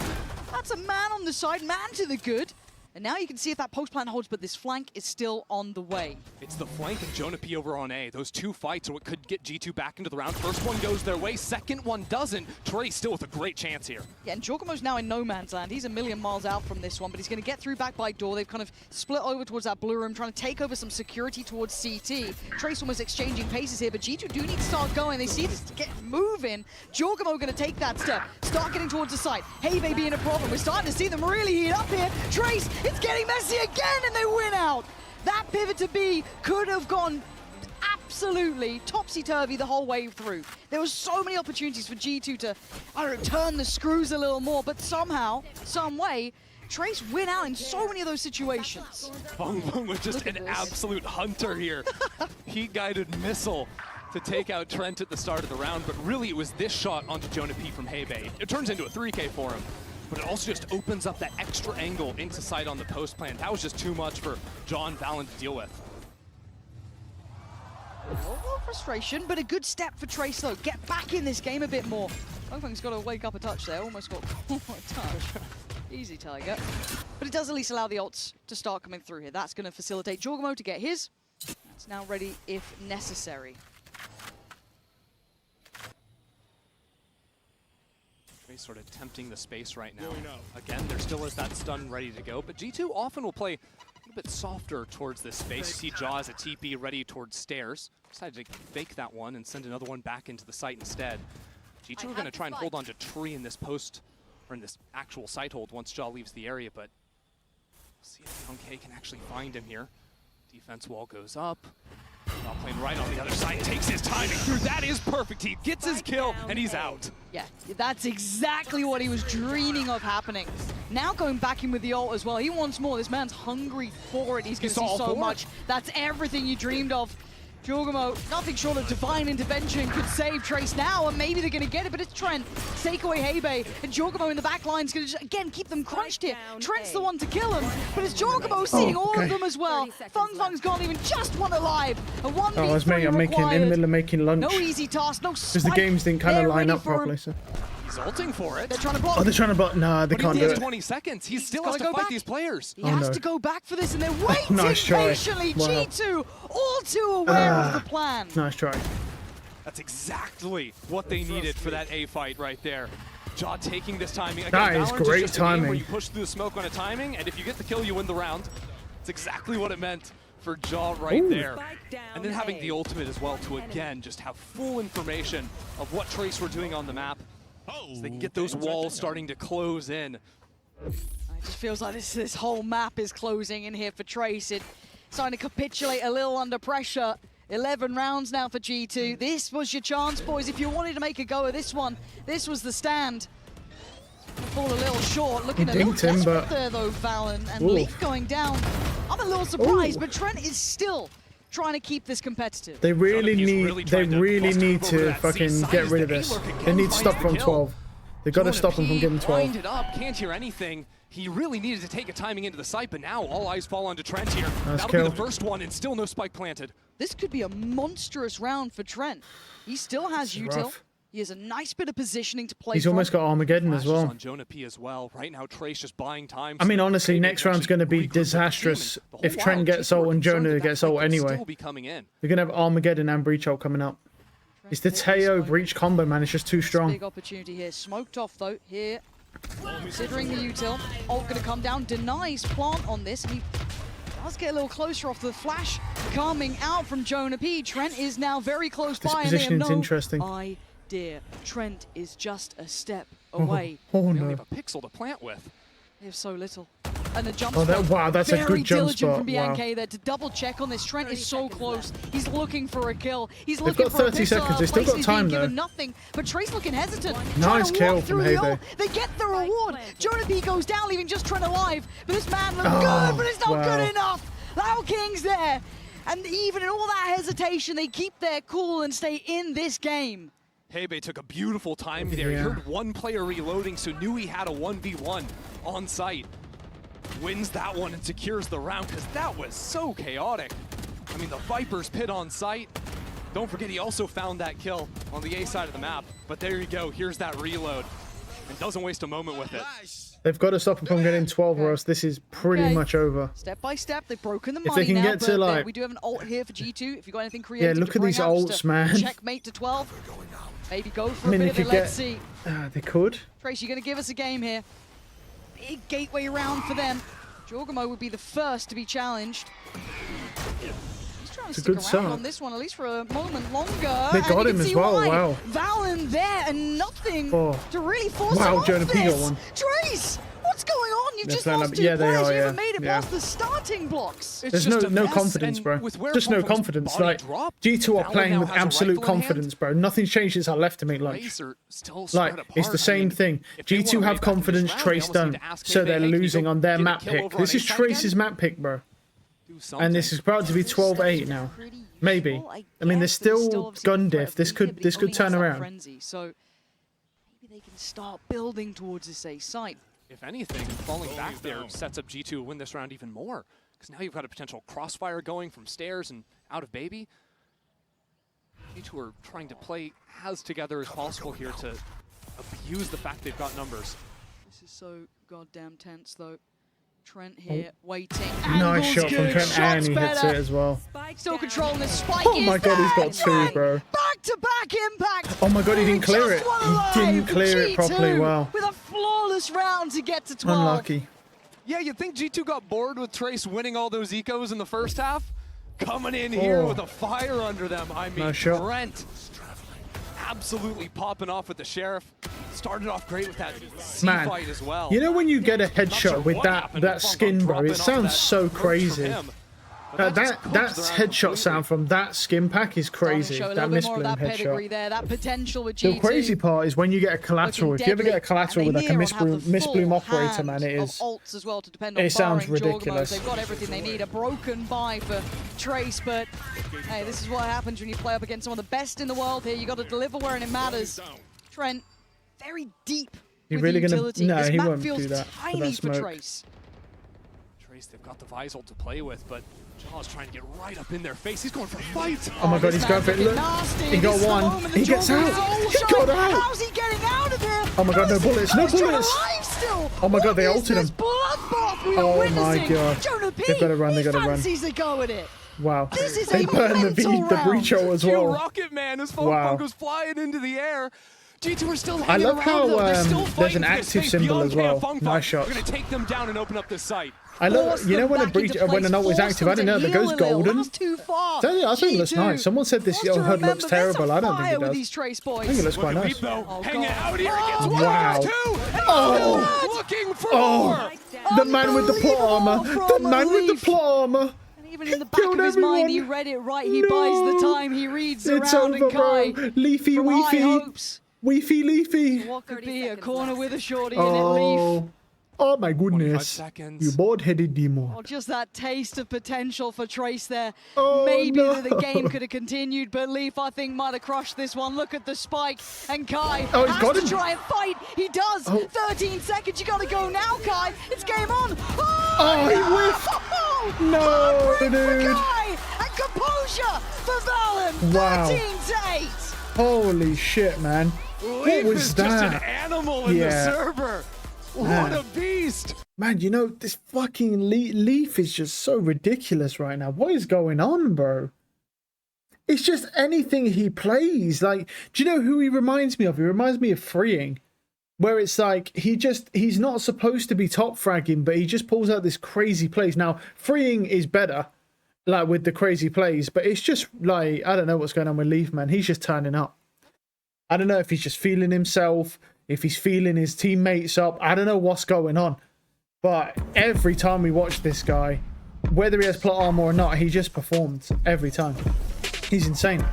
That's a man on the side, man to the good. And now you can see if that post plant holds, but this flank is still on the way. It's the flank of Jonah P over on A. Those two fights are what could get G2 back into the round. First one goes their way, second one doesn't. Trace still with a great chance here. Yeah, and Giacomo's now in no man's land. He's a million miles out from this one, but he's going to get through back by door. They've kind of split over towards that blue room, trying to take over some security towards CT. Trace almost exchanging paces here, but G2 do need to start going. They see this get moving. Giacomo going to take that step, start getting towards the site. Hey, they being a problem. We're starting to see them really heat up here. Trace, it's getting messy again, and they win out. That pivot to B could have gone absolutely topsy-turvy the whole way through. There were so many opportunities for G2 to, I don't know, turn the screws a little more, but somehow, some way, Trace win out in so many of those situations. Bong Bong was just an absolute hunter here. Heat-guided missile to take out Trent at the start of the round, but really it was this shot onto Jonah P from Hebei. It turns into a 3K for him, but it also just opens up that extra angle into sight on the post plant. That was just too much for John Valen to deal with. A little frustration, but a good step for Trace though. Get back in this game a bit more. Bong Bong's got to wake up a touch there, almost got a touch. Easy, Tiger. But it does at least allow the ults to start coming through here. That's going to facilitate Giacomo to get his. That's now ready if necessary. Sort of tempting the space right now. Again, there still is that stun ready to go, but G2 often will play a little bit softer towards this space. You see Jaw as a TP ready towards stairs. Decided to fake that one and send another one back into the site instead. G2 are going to try and hold on to Tree in this post, or in this actual site hold once Jaw leaves the area, but we'll see if Young K can actually find him here. Defense wall goes up. Not playing right on the other side, takes his timing through. That is perfect. He gets his kill, and he's out. Yeah, that's exactly what he was dreaming of happening. Now going back in with the ult as well. He wants more. This man's hungry for it. He's going to see so much. That's everything you dreamed of. Giacomo, nothing short of divine intervention could save Trace now, and maybe they're going to get it, but it's Trent. Take away Hebei, and Giacomo in the back line is going to, again, keep them crunched here. Trent's the one to kill him, but it's Giacomo seeing all of them as well. Fung's gone even just one alive. A 1v3 Oh, it's me. I'm in the middle of making lunch. No easy task, no because the games didn't kind of line up properly. So. He's ulting for it. They're trying to block. Oh, they're trying to block. Nah, they can't do it. 20 seconds. He still has to fight these players. He has to go back for this, and they're waiting Nice try. patiently. Wow. G2, all too aware of the plan. Nice try. That's exactly what they needed for that A fight right there. Jaw taking this timing. Again, That is Valorant great just a game timing. where you push through the smoke on a timing, and if you get the kill, you win the round. It's exactly what it meant for Jaw right there. And then having the ultimate as well to, again, just have full information of what Trace were doing on the map. So they can get those walls starting to close in. It just feels like this whole map is closing in here for Trace. It's starting to capitulate a little under pressure. 11 rounds now for G2. This was your chance, boys. If you wanted to make a go of this one, this was the stand. Fall a little short, looking a little desperate there though, Valen. And Leaf going down. I'm a little surprised, but Trent is still trying to keep this competitive. They really need to fucking get rid of this. They need to stop from 12. They got to stop him from getting 12. Wind it up, can't hear anything. He really needed to take a timing into the site, but now all eyes fall onto Trent here. That'll be the first one, and still no spike planted. This could be a monstrous round for Trent. He still has util. He has a nice bit of positioning to play. He's almost got Armageddon as well. On Jonah P as well. Right now, Trace just buying time. I mean, honestly, next round's going to be disastrous if Trent gets ult and Jonah gets ult anyway. They're going to have Armageddon and Breach ult coming up. It's the Teo Breach combo, man. It's just too strong. Big opportunity here. Smoked off, though, here Considering the util, ult gonna come down, denies plant on this, and he does get a little closer off the flash coming out from Jonah P. Trent is now very close by, and they have no interesting. idea. Trent is just a step away. Oh They no. only have a pixel to plant with. They have so little. And the jump Oh, spot, wow, that's a very good jump diligent spot. from BNK Wow. there to double check on this. Trent is so close. He's looking for a kill. He's They've looking got for 30 a pixel. seconds. They still got He's time, being given though. nothing. But Trace looking hesitant. Nice trying to kill walk from through the Hebe. ult. They get the reward. Jonah P goes down, leaving just Trent alive. But this man looks Oh, good, but it's not wow. good enough. Lao King's there. And even in all that hesitation, they keep their cool and stay in this game. Hebe took a beautiful time there. He Yeah. heard one player reloading, so knew he had a 1v1 on site. Wins that one and secures the round, because that was so chaotic. I mean, the Viper's pit on site. Don't forget, he also found that kill on the A side of the map. But there you go, here's that reload. And doesn't waste a moment with it. They've got to stop him from getting 12, or else this is pretty Okay. much over. Step by step, they've broken the If they money can now, get to, but like- we do have an ult here for G2. If you've got anything creative look to at bring these out, just ults, to man. checkmate to 12. Maybe go for I mean, a they bit of could it. Let's get. see. They could. Trace, you're going to give us a game here. Big gateway round for them. Jorgamo would be the first to be challenged. He's trying to It's a stick good around start. on this one, at least for a moment longer. They and got you him can as see well, why. wow. Valen there and nothing Oh. to really force Wow, him off Jonah P got this. one. Trace, what's going on? You've They're just playing lost up- two yeah, they players. are, You haven't yeah, made it yeah. past the starting blocks. It's There's just a no mess, confidence, and bro. with where Just no Pom Pom's confidence. body Like dropped, G2 are Valen playing now with has a absolute rifle in hand. confidence, bro. Nothing's changed since I left him, mate. Like, Trace are still spread apart. it's the same I mean, thing. if they G2 wanna have make back in this confidence, round, they Trace almost need don't. to ask So Hebe, they're hey, can you losing go on their get a map kill pick. over on This A is side Trace's again? map pick, bro. Do something. And this is about to be 12-8 now. Maybe. I mean, there's still gun diff. This could turn around. Frenzy, so maybe they can start building towards this A site. If anything, falling back there sets up G2 to win this round even more. Because now you've got a potential crossfire going from stairs and out of baby. G2 are trying to play as together as possible here to abuse the fact they've got numbers. This is so goddamn tense, though. Trent here, waiting. Nice Angles shot from good, Trent, shots and he hits better. it as well. Still controlling the spike. Oh my is god, he's got there. two, bro. Back-to-back impact. Oh my god, he didn't clear it. Just one He didn't alive. clear it properly. G2 Wow. With a flawless round to get to 12. Unlucky. Yeah, you'd think G2 got bored with Trace winning all those ecos in the first half. Coming in here Oh. with a fire under them. I mean, Nice shot. Trent absolutely popping off with the Sheriff. Started off great with that C Man, fight as well. you know when you get a Not sure headshot with what that happened that with Bangkok skin, bro? dropping It off sounds that so approach from crazy. him. But That just that cooked the round headshot completely. sound from that skin pack is Starting to crazy. show a That little bit more of misbloom that pedigree headshot. there, that potential with The G2. crazy part is when you get a collateral. Looking If you ever get a deadly, collateral and with they like a near on have the misbloom full operator, man, hand it of is. ults as well to depend on It sounds barring Jorgamos. ridiculous. They've got everything they need. A broken buy for Trace, but hey, this is what happens when you play up against some of the best in the world here. You got to deliver where it matters. Trent, very deep. He with really the gonna? utility. No, This he map won't feels do that. For tiny that for smoke. Trace. Trace, they've got the Visal to play with, but Jaw's trying to get right up in their face. He's going for a fight. Oh my god, he's going for it. Look, he got one. He gets out. He got out. How's he getting out of there? Oh my god, no bullets, no He's trying to bullets. live still. Oh my god, What they is ulted this him. bloodbath we are Oh my witnessing? god. Jonah P, They've got to run, he they got to run. fancies a go at it. Wow. This is They a burned the mental round. breacho as Q well. Rocket Man as Funk Wow. Funk was flying into the air. G2 are still I hanging love around, how though. They're still there's fighting an for this active space symbol beyond as well. Funk Funk. Nice shot. We're going to take them down and open up this site. I love, Force you know them when a back breach, into when an ult is place, active, I force didn't know them that to goes heal a little. golden. That's too far. I think it looks G2 nice. Someone said this wants to HUD looks remember, terrible. there's a I don't think fire it with does. these Trace boys. I think it looks Look quite at nice. Repo Oh, hanging God. out here. He gets Oh, one wow. or two. And Oh. he's looking for Oh, more. the man with the plot armor. The From man with the Leaf. plot armor. And even in the back Killed of his mind, he everyone. read it right. He buys the time. He reads It's around over, and Kai. bro. Leafy, from high weefy. hopes. Weefy, leafy. What could be a corner with a shorty in it, Leaf? Oh. Oh my 25 goodness. seconds. You bored-headed demo. Oh, just that taste of potential for Trace there. Oh, Maybe no. the game could have continued, but Leaf, I think, might have crushed this one. Look at the spike, and Kai Oh, he's has got to him. try and fight. He does. Oh. 13 seconds. You got to go now, Kai. It's game on. Oh, he whiffed. Oh, No, heartbreak for dude. Kai, and composure for Valen. Wow. 13-8. Holy shit, man. Leaf What was is that? just an animal in the Yeah. server. Man. What a beast. Man, you know, this fucking Leaf is just so ridiculous right now. What is going on, bro? It's just anything he plays. Like, do you know who he reminds me of? He reminds me of Freeing. where it's like he's not supposed to be top fragging, but he just pulls out this crazy plays. Now, freeing is better, like with the crazy plays, but it's just like, I don't know what's going on with Leaf, man. He's just turning up. I don't know if he's just feeling himself, if he's feeling his teammates up. I don't know what's going on. But every time we watch this guy, whether he has plot armor or not, he just performs every time. He's insane.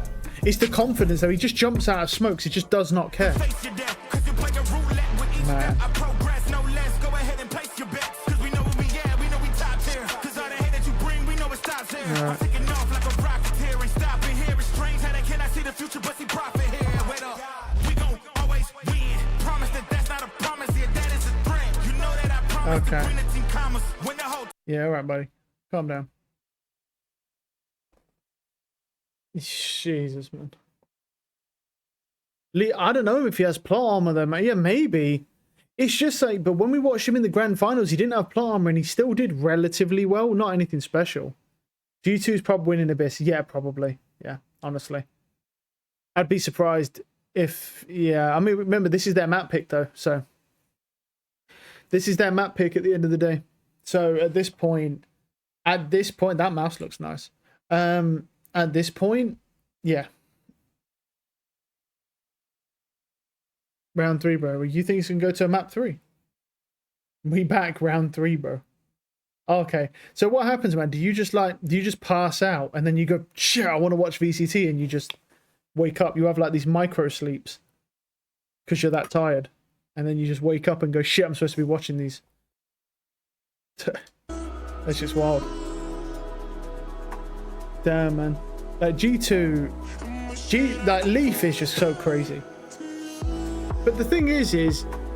It's the confidence, though. He just jumps out of smokes. He just does not care. Man. Right. Okay. Yeah, all right, buddy. Calm down. Jesus, man. Lee, I don't know if he has plot armor though, man. Yeah, maybe. It's just like, but when we watched him in the grand finals, he didn't have plot armor and he still did relatively well. Not anything special. G2's probably winning Abyss. Yeah, probably. Yeah, honestly. I'd be surprised if, yeah. I mean, remember, this is their map pick though, so. This is their map pick at the end of the day. So at this point, that mouse looks nice. At this point, yeah. Round 3, bro. You think it's going to go to a map 3? We back round 3, bro. Okay. So what happens, man? Do you just pass out and then you go, shit, I want to watch VCT, and you just wake up? You have like these micro sleeps because you're that tired. And then you just wake up and go, shit, I'm supposed to be watching these. That's just wild. Damn, man. Like G2, like Leaf is just so crazy. But the thing is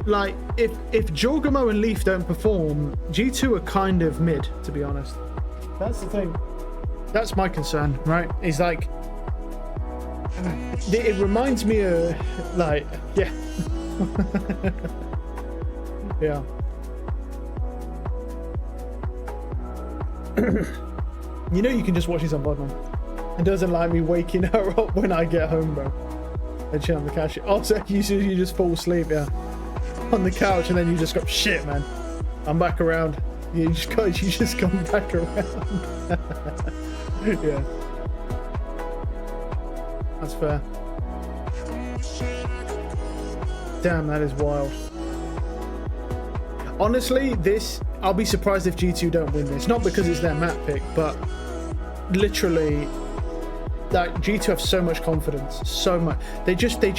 like, if Jorgamo and Leaf don't perform, G2 are kind of mid, to be honest. That's the thing. That's my concern, right? Is like, it reminds me of, like, yeah. Yeah. You know you can just watch this on VOD, man. It doesn't like me waking her up when I get home, bro. And chill on the couch. Also, you just fall asleep, yeah. On the couch, and then you just go, shit, man. I'm back around. Yeah, you just come back around. Yeah. That's fair. Damn, that is wild. Honestly, I'll be surprised if G2 don't win this. Not because it's their map pick, but literally, like, G2 have so much confidence, so much. They just don't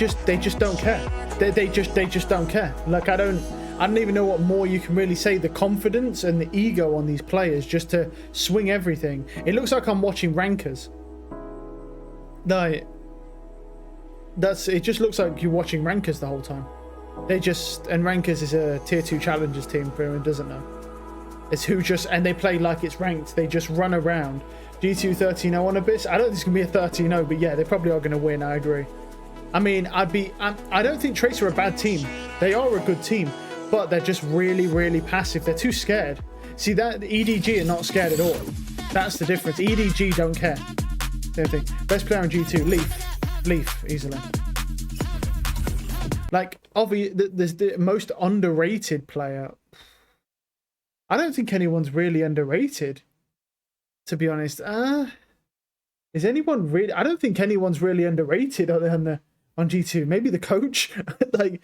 care. They just don't care. Like, I don't even know what more you can really say. The confidence and the ego on these players just to swing everything. It looks like I'm watching Rankers. Like, it just looks like you're watching Rankers the whole time. And Rankers is a tier 2 challengers team for anyone who doesn't know. It's and they play like it's ranked. They just run around. G2 13-0 on Abyss. I don't think it's going to be a 13-0, but yeah, they probably are going to win. I agree. I mean, I don't think Tracer are a bad team. They are a good team, but they're just really, really passive. They're too scared. See, that EDG are not scared at all. That's the difference. EDG don't care. Same thing. Best player on G2, Leaf, easily. Like, obviously, there's the most underrated player. I don't think anyone's really underrated, to be honest. Is anyone really? I don't think anyone's really underrated on G2. Maybe the coach. Like,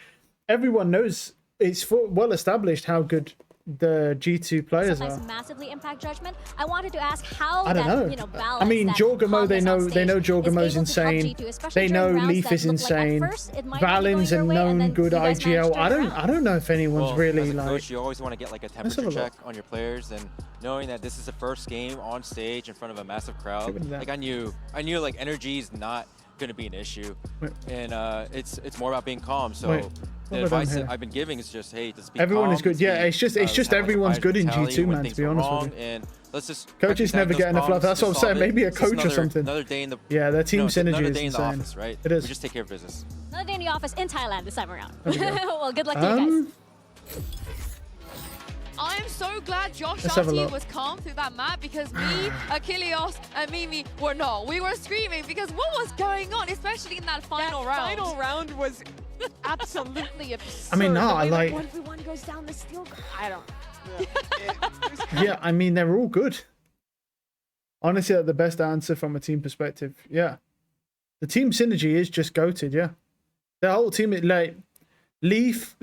everyone knows, it's well established how good the G2 players are. Massively impact judgment. I wanted to ask how I don't know. I mean, Jorgamo, they know Jorgamo's insane. They know Leaf is insane. Valin's a known good IGL. I don't know if anyone's really, as a like, coach, you always want to get like a temperature check on your players, and knowing that this is the first game on stage in front of a massive crowd. Like, I knew like energy is not going to be an issue, and it's more about being calm. So the advice that I've been giving is just, hey, just be everyone calm, is good. Yeah, it's just everyone's good in G2, man, to be honest with you. And let's just coaches never get enough love. That's what I'm saying. Maybe a coach or something. Another day in the their team synergy another is day in the insane. office, right? It is. We just take care of business. Another day in the office in Thailand this time around. Well, good luck to you guys. I'm so glad Josh Arty was calm through that map, because me, Achilles, and Mimi were not. We were screaming because what was going on, especially in that final round. Final round was absolutely absurd. I mean, no, The way like... that 1v1 goes down the steel. I don't. Yeah, I mean, they're all good. Honestly, the best answer from a team perspective. Yeah. The team synergy is just goated, yeah. The whole team, like, Leaf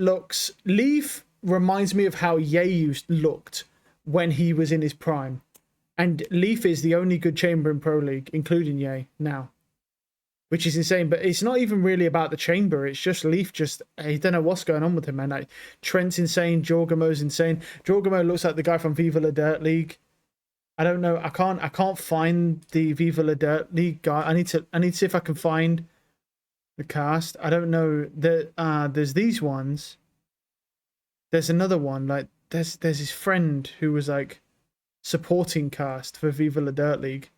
reminds me of how Ye looked when he was in his prime. And Leaf is the only good chamber in Pro League, including Ye, now. Which is insane, but it's not even really about the chamber. It's just Leaf I don't know what's going on with him, man. Like, Trent's insane, Jorgamo's insane. Jorgamo looks like the guy from Viva La Dirt League. I don't know. I can't find the Viva La Dirt League guy. I need to see if I can find the cast. I don't know. There's these ones. There's another one. Like there's his friend who was like supporting cast for Viva La Dirt League.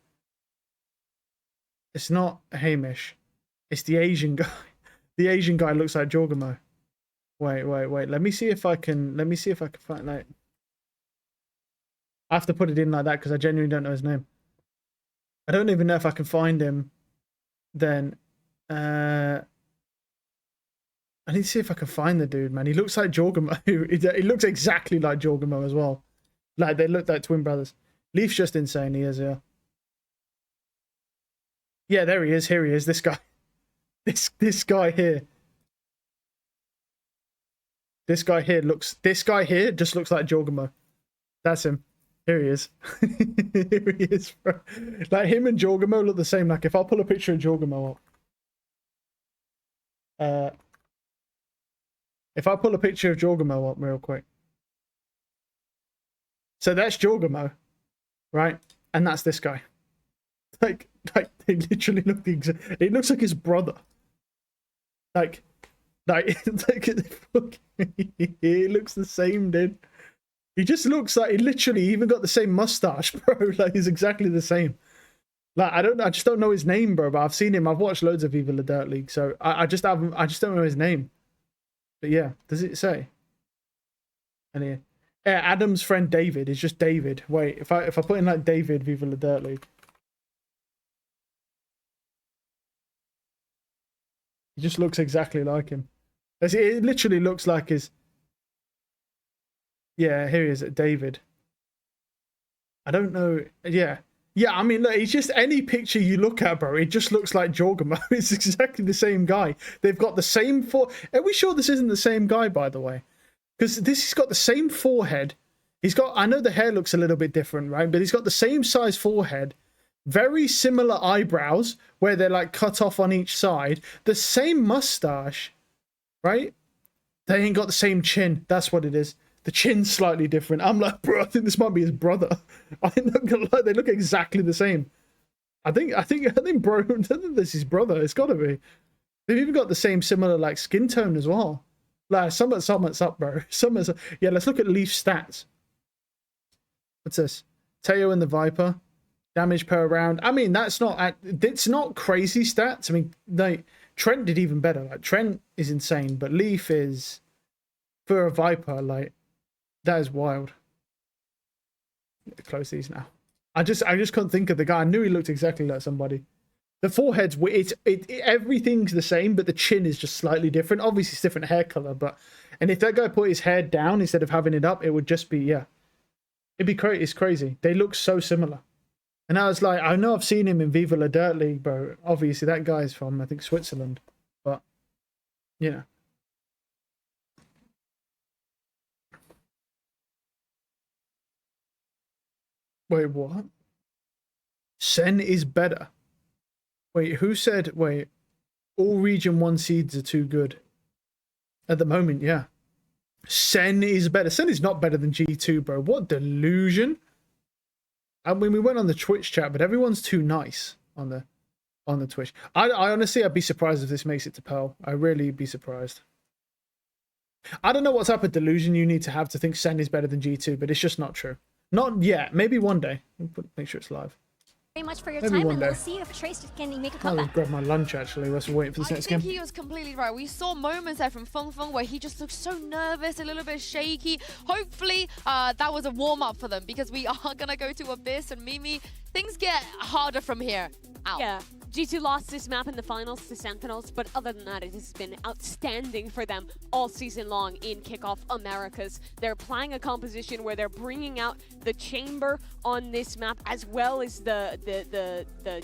It's not Hamish. It's the Asian guy. The Asian guy looks like Jorgamo. Wait. Let me see if I can find, like, I have to put it in like that because I genuinely don't know his name. I don't even know if I can find him. Then I need to see if I can find the dude, man. He looks like Jorgamo. He looks exactly like Jorgamo as well. Like, they look like twin brothers. Leaf's just insane. He is, yeah. Yeah, there he is. Here he is. This guy. This guy here. This guy here just looks like Jorgamo. That's him. Here he is. Here he is, bro. Like, him and Jorgamo look the same. Like, if I'll pull a picture of Jorgamo up. If I pull a picture of Jorgamo up real quick. So that's Jorgamo, right? And that's this guy. Like they literally look the exact. It looks like his brother. Like he looks the same, dude. He just looks like he literally even got the same mustache, bro. Like, he's exactly the same. Like, I just don't know his name, bro. But I've seen him. I've watched loads of Viva La Dirt League, so I just don't know his name. But yeah, does it say? And here, yeah, Adam's friend David is just David. Wait, if I put in like David Viva La Dirt League. He just looks exactly like him. It literally looks like his... Yeah, here he is, David. I don't know. Yeah. Yeah, I mean, look, it's just any picture you look at, bro, it just looks like Jorgamo. It's exactly the same guy. They've got the same... Are we sure this isn't the same guy, by the way? Because he's got the same forehead. He's got... I know the hair looks a little bit different, right? But he's got the same size forehead. Very similar eyebrows, where they're like cut off on each side. The same mustache, right? They ain't got the same chin. That's what it is. The chin's slightly different. I'm like, bro, I think this might be his brother. I'm not gonna lie, they look exactly the same. I think, bro, this is his brother. It's gotta be. They've even got the same similar like skin tone as well. Like, something's up, bro. Something's up. Yeah, let's look at Leaf stats. What's this? Teo and the Viper. Damage per round. I mean, it's not crazy stats. I mean, Trent did even better. Like, Trent is insane, but Leaf is, for a Viper, like, that is wild. Close these now. I just couldn't think of the guy. I knew he looked exactly like somebody. The forehead's everything's the same, but the chin is just slightly different. Obviously, it's different hair color, and if that guy put his hair down instead of having it up, it would just be, yeah. It'd be crazy. It's crazy. They look so similar. And I was like, I know I've seen him in Viva La Dirt League, bro. Obviously, that guy's from, I think, Switzerland. But, you know. Wait, what? Sen is better. Wait, who said, wait, all Region 1 seeds are too good? At the moment, yeah. Sen is better. Sen is not better than G2, bro. What delusion? I mean, we went on the Twitch chat, but everyone's too nice on the Twitch. I honestly, I'd be surprised if this makes it to Pearl. I'd really be surprised. I don't know what type of delusion you need to have to think Sen is better than G2, but it's just not true. Not yet. Maybe one day. Make sure it's live. Very much for your Maybe time, and day. we'll see if Trace can make a I'll comeback. grab my lunch, actually. We're waiting for this next game. I think he was completely right. We saw moments there from Feng Feng where he just looked so nervous, a little bit shaky. Hopefully, that was a warm-up for them, because we are going to go to Abyss and Mimi. Things get harder from here out. Yeah, G2 lost this map in the finals to Sentinels, but other than that, it has been outstanding for them all season long in Kickoff Americas. They're playing a composition where they're bringing out the chamber on this map, as well as the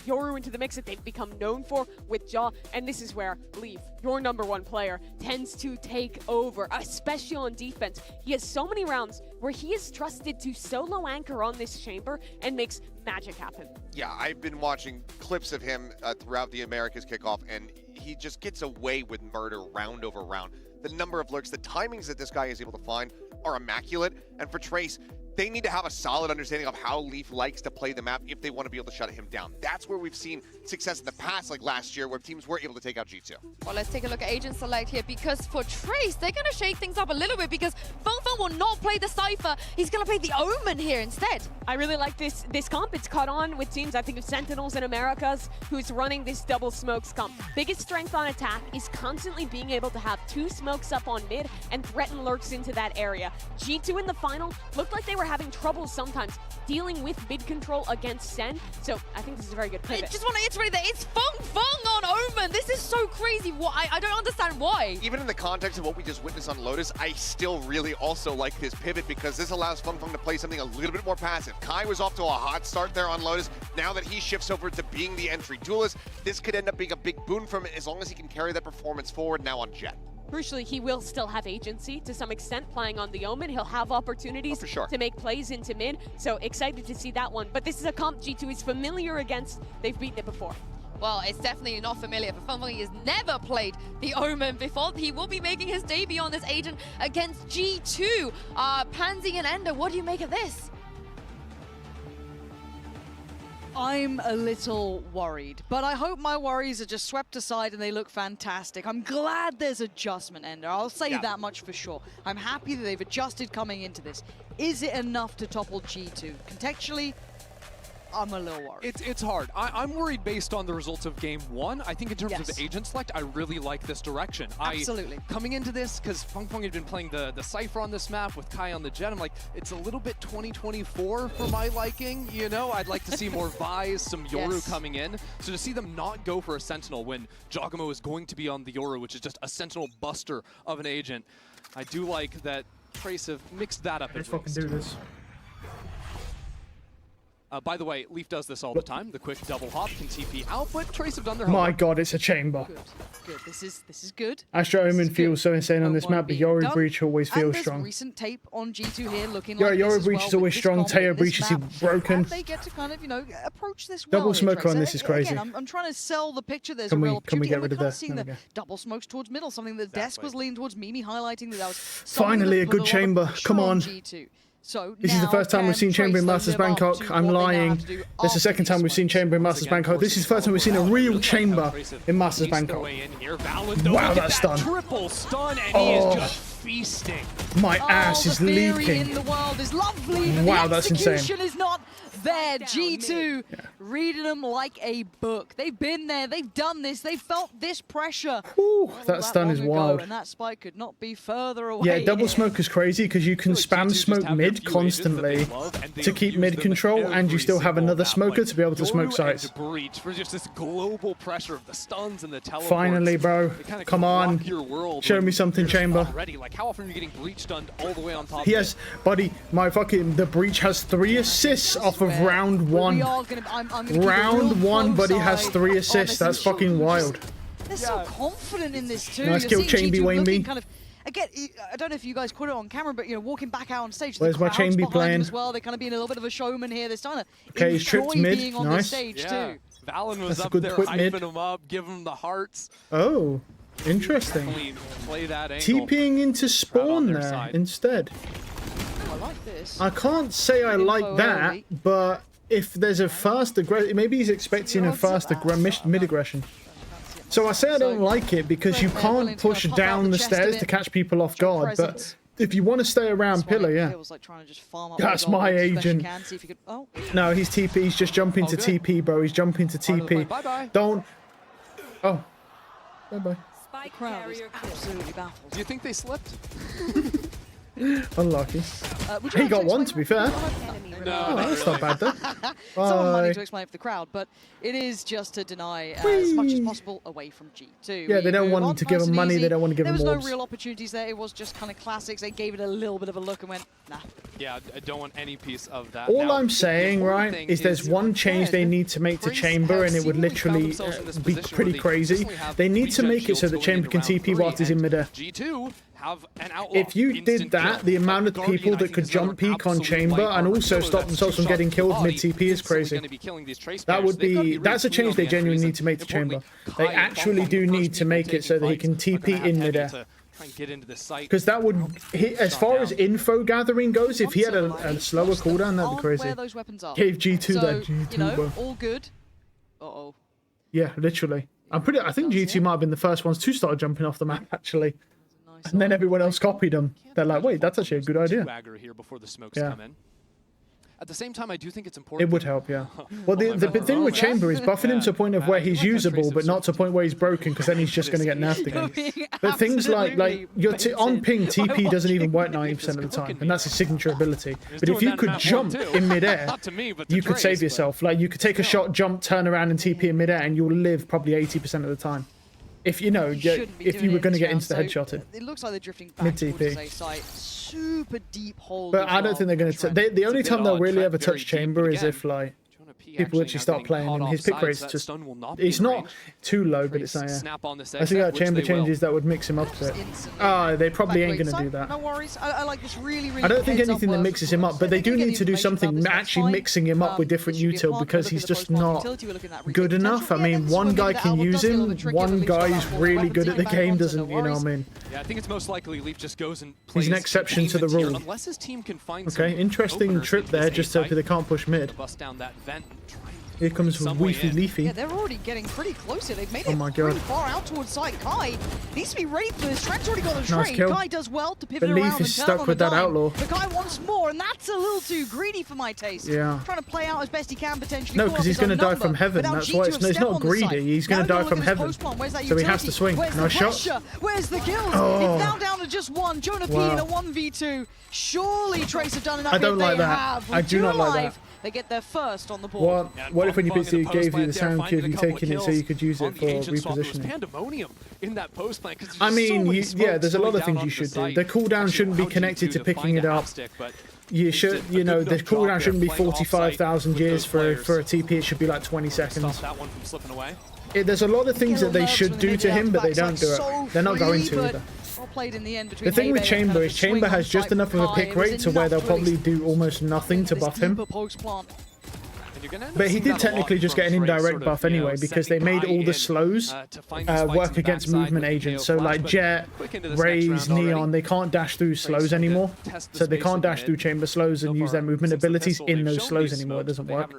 Yoru into the mix that they've become known for with Jaw. And this is where Leaf, your #1 player, tends to take over, especially on defense. He has so many rounds where he is trusted to solo anchor on this chamber and makes magic happen. Yeah, I've been watching clips of him throughout the Americas kickoff, and he just gets away with murder round over round. The number of lurks, the timings that this guy is able to find are immaculate. And for Trace, they need to have a solid understanding of how Leaf likes to play the map if they want to be able to shut him down. That's where we've seen success in the past, like last year, where teams were able to take out G2. Well, let's take a look at Agent Select here, because for Trace, they're going to shake things up a little bit, because Feng will not play the Cypher. He's going to play the Omen here instead. I really like this comp. It's caught on with teams, I think, of Sentinels and Americas, who's running this double smokes comp. Biggest strength on attack is constantly being able to have 2 smokes up on mid and threaten lurks into that area. G2 in the final looked like they were having trouble sometimes dealing with mid control against Sen, so I think this is a very good pivot. I just want to iterate that it's Feng on Omen. This is so crazy. I don't understand why. Even in the context of what we just witnessed on Lotus, I still really also like this pivot, because this allows Feng to play something a little bit more passive. Kai was off to a hot start there on Lotus. Now that he shifts over to being the entry duelist, this could end up being a big boon for him as long as he can carry that performance forward now on Jett. Crucially, he will still have agency to some extent playing on the Omen. He'll have opportunities to make plays into mid, so excited to see that one. But this is a comp G2 is familiar against. They've beaten it before. Well, it's definitely not familiar for Feng. He has never played the Omen before. He will be making his debut on this agent against G2. Pansy and Ender, what do you make of this? I'm a little worried, but I hope my worries are just swept aside and they look fantastic. I'm glad there's adjustment, Ender. I'll say that much for sure. I'm happy that they've adjusted coming into this. Is it enough to topple G2? Contextually, I'm a little worried. It's hard. I'm worried based on the results of game 1. I think in terms of the agent select, I really like this direction. Absolutely. Coming into this, because Feng had been playing the Cypher on this map with Kai on the Jett, I'm like, it's a little bit 2024 for my liking, you know? I'd like to see more Vise, some Yoru coming in. So to see them not go for a Sentinel when Giacomo is going to be on the Yoru, which is just a Sentinel buster of an agent, I do like that Trace have mixed that up. Let's fucking do this. By the way, Leaf does this all the time. The quick double hop can TP out, but Trace have done their My homework. god, it's a chamber. Good. This is good. Astro Omen feels so insane on this map, but Yoru Breach always feels strong. Recent tape on G2 here looking Yo, like Yoru this Breach as is well always with strong. this Teo comp, Breach is broken. And they get to kind of, you know, approach this well. Double smoke Trace. on this is crazy. Again, I'm trying to sell the picture. There's Can a we- real can we opportunity, get and rid of we're kind of that? seeing There the we go. double smokes towards middle, something that Desk was leaning towards. Mimi highlighting that was Finally, a something that put good lot of chamber. pressure Come on. G2. So This is the first time we've seen Chamber in Masters Bangkok. I'm lying. This is the second time we've seen Chamber in Masters Bangkok. This is the first time we've seen a real Chamber in Masters Bangkok. Wow, that's stun. Triple stun, and he is just feasting. My ass is the theory leaking. in the world is lovely, but Wow, the that's insane. execution is not there. G2 reading them like a book. They've been there. They've done this. They felt this pressure. That stun is long ago, wild. and that spike could not be further away. Yeah, double smoke is crazy because you can spam smoke mid constantly to keep mid control, and you still have another smoker to be able to smoke sites. Breach for just this global pressure of the stuns and the teleports. Finally, bro. Come on. Show me something, Chamber. Already, like how often are you getting breach stunned all the way on top? He has, buddy, the Breach has 3 assists off of round 1. Round 1, buddy has 3 assists. That's fucking wild. They're so confident in this too. Nice You're kill, seeing Chamby, G2 Wayne looking B. kind of, again, I don't know if you guys caught it on camera, but you know, walking back out on stage, Where's the my crowd's Chamby behind playing? them as well. They're kind of being a little bit of a showman here. They're starting to Okay, he's enjoy tripped mid. being on Nice. the stage Yeah. too. Valen was That's a up good there twit mid. hyping him up, giving him the hearts. Oh, interesting. Play that angle. TPing into spawn their there side. instead. I like this. I can't say I like that, but if there's a fast aggression, maybe he's expecting a fast mid aggression. So I say I don't like it because you can't push down the stairs to catch people off guard, but if you want to stay around pillar, yeah. That's my agent. No, he's TP. He's just jumping to TP, bro. He's jumping to TP. Don't. Oh. Bye bye. The crowd is absolutely baffled. Do you think they slipped? Unlucky. Would you He like got to one, explain to be fair. No, That's not bad, though. Someone money Bye. to explain it for the crowd, but it is just to deny as much as possible away from G2. Yeah, they don't want him to give him money. They don't want to give There him was no orbs. real opportunities there. It was just kind of classics. They gave it a little bit of a look and went, nah. Yeah, I don't want any piece of that. All Now, I'm saying, right, is there's one change they need to make to Chamber, and it would literally be pretty crazy. They need to make it so that Chamber can TP whilst he's in midair. G2 have an outlaw. If you did that, the amount of people that could jump peek on Chamber and also stop themselves from getting killed mid-TP is crazy. That would be, that's a change they genuinely need to make to Chamber. They actually do need to make it so that he can TP in midair. Because that would, as far as info gathering goes, if he had a slower cooldown, that'd be crazy. Gave G2 that G2, you know, bro. all good. Uh-oh. Yeah, literally. I think G2 might have been the first ones to start jumping off the map, actually. And then everyone else copied them. They're like, wait, that's actually a good idea. Here before the smokes come in. At the same time, I do think it's It important. would help, yeah. Well, the thing with Chamber is buffing him to a point of where he's usable, but not to a point where he's broken, because then he's just going to get nerfed again. But things like your on ping TP doesn't even work 90% of the time, and that's his signature ability. But if you could jump in midair, you could save yourself. Like you could take a shot, jump, turn around, and TP in midair, and you'll live probably 80% of the time. If you know, if you were going to get into the headshotted. It looks like they're drifting back towards TP. A site. Super deep hole. But I don't think they're going to. The only time they'll really ever touch Chamber is if like people actually start playing him. His pick rate's just, it's not too low, but it's yeah. I think that Chamber changes that would mix him up a bit. Ah, they probably ain't going to do that. No worries. I like this really, really. I don't think anything that mixes him up, but they do need to do something actually mixing him up with different util, because he's just not good enough. I mean, one guy can use him, one guy's really good at the game doesn't, you know what I mean? Yeah, I think it's most likely Leaf just goes and plays. He's an exception to the rule. Unless his team can find Okay, interesting trip there, just so they can't push mid. Bust down that vent. Here comes Weefy Leafy. Yeah, they're already getting pretty close here. They've made Oh it my God. pretty far out towards side. Kai needs to be ready for this. Trent's already got a Nice trade. kill. Kai does well to pivot But around Leaf and is turn stuck on with the that dime. outlaw. But Kai wants more, and that's a little too greedy for my taste. Yeah. Trying to play out as best he can, potentially. No, pull because up he's his own going to die number. from heaven. But now That's G2 why have it's not stepped on the greedy. site. He's going to Now die look from at his heaven. post plant. Where's that So he has utility? to swing. Where's Nice the shot. pressure? Where's the kills? Oh. It's now down to just one. Jonah P Wow. in a 1v2. Surely Trace have done enough. I don't If like they that. have, I with do two not like alive, that. They get their first on the board. What if when you Bong PC in the gave you post the plant sound there, cue of finding you a couple taking it so kills you could use on it the for Ancient Swap. It was repositioning? pandemonium in that post plant, 'cause I there's so mean, many yeah, smokes there's a lot going of things down you onto should the do. site. The cooldown shouldn't be How G2 connected to picking find it a up. half stick, but You should, you know, the cooldown shouldn't be 45,000 years for a TP. It should be like 20 seconds. Stop that one from slipping away. There's a lot of things that they should do to him, but they don't do it. They're not going to either. Well played in the end between The thing with Hebe and Chamber kind of is the swing Chamber on has just site enough of a Kai. pick It was rate to where they'll enough to probably do almost nothing to this buff him. deeper post plant. But he did technically just get an indirect buff anyway, because they made all the slows work against movement agents. So like Jet, Raze, Neon, they can't dash through slows anymore. So they can't dash through Chamber slows and use their movement abilities in those slows anymore. It doesn't work.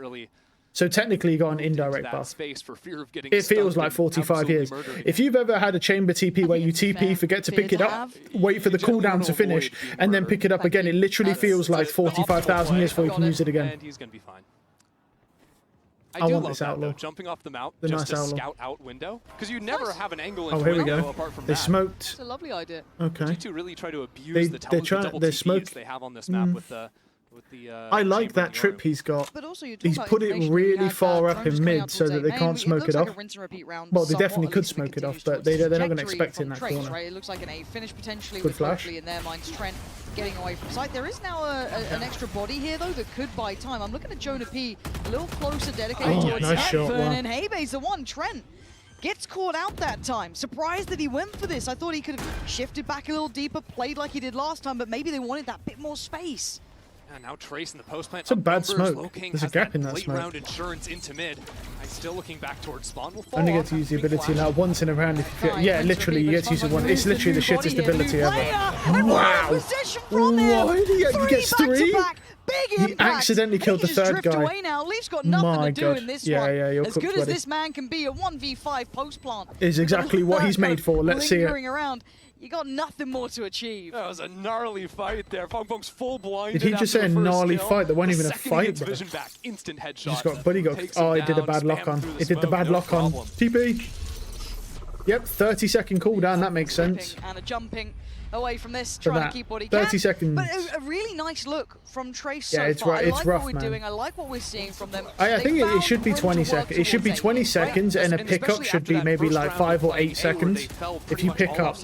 So technically he got an indirect buff. It feels like 45 years. If you've ever had a Chamber TP where you TP, forget to pick it up, wait for the cooldown to finish, and then pick it up again, it literally feels like 45,000 years before you can use it again. And he's going to be fine. I do want love this that, outlaw. though, jumping off the mount, The just nice a outlaw. scout out window, because you never have an angle in Oh, here we window go. apart from They that. smoked. It's a lovely idea. Okay. G2 really try to abuse They- the they're talented trying- double they're TPs smoke- they have on this map with the I like that trip he's got. He's put it really far up in mid so that they can't smoke it off. Well, they definitely could smoke it off, but they're not going to expect it in that corner. Right? It looks like an A finish potentially Good with flash. hopefully in their minds Trent getting away from sight. There is now an extra body here though that could buy time. I'm looking at Jonah P a little closer, dedicated towards nice shot, Heaven, wow. and Hebe's the one. Trent gets caught out that time. Surprised that he went for this. I thought he could have shifted back a little deeper, played like he did last time, but maybe they wanted that bit more space. And now Trace in the post plant. It's a bad Numbers, smoke. Low King There's a has gap in that late smoke. round insurance into mid. I'm still looking back towards spawn. Will fall Only get off. to use the Big ability flash. like once in a round if you feel. Yeah, literally, you get to use it once. It's literally the shittest ability ever. And Wow! possession from him. What? He gets three? Back-to-back. Big He impact. accidentally killed the He just third drift guy. away now. Leaf's got nothing My to do God. in this Yeah, one. yeah, you're as cooked, good as buddy. this man can be, a 1v5 post plant Is exactly what he's made for. Let's see it. lingering around. You got nothing more to achieve. That was a gnarly fight there. Fongfong's full Did blinded. he just say a after the first gnarly kill. fight? That wasn't The even a second fight, hits bro. vision back, instant headshot. Just got buddy got. Takes Oh, him it did a down, bad lock spam on. through the It did the smoke, bad no lock on. problem. TP. Yep, 30-second cooldown. That makes sense. And a jumping away from this, For trying that, to keep what he 30 can. seconds. But a really nice look from Trace Yeah, so it's far. right. I It's like rough, what we're man. doing. I like what we're seeing from them. I They think it found should be room to 20 work seconds. It should be towards 20 aiming, right? seconds, and a pickup should be maybe like 5 or 8 seconds. If you pick up,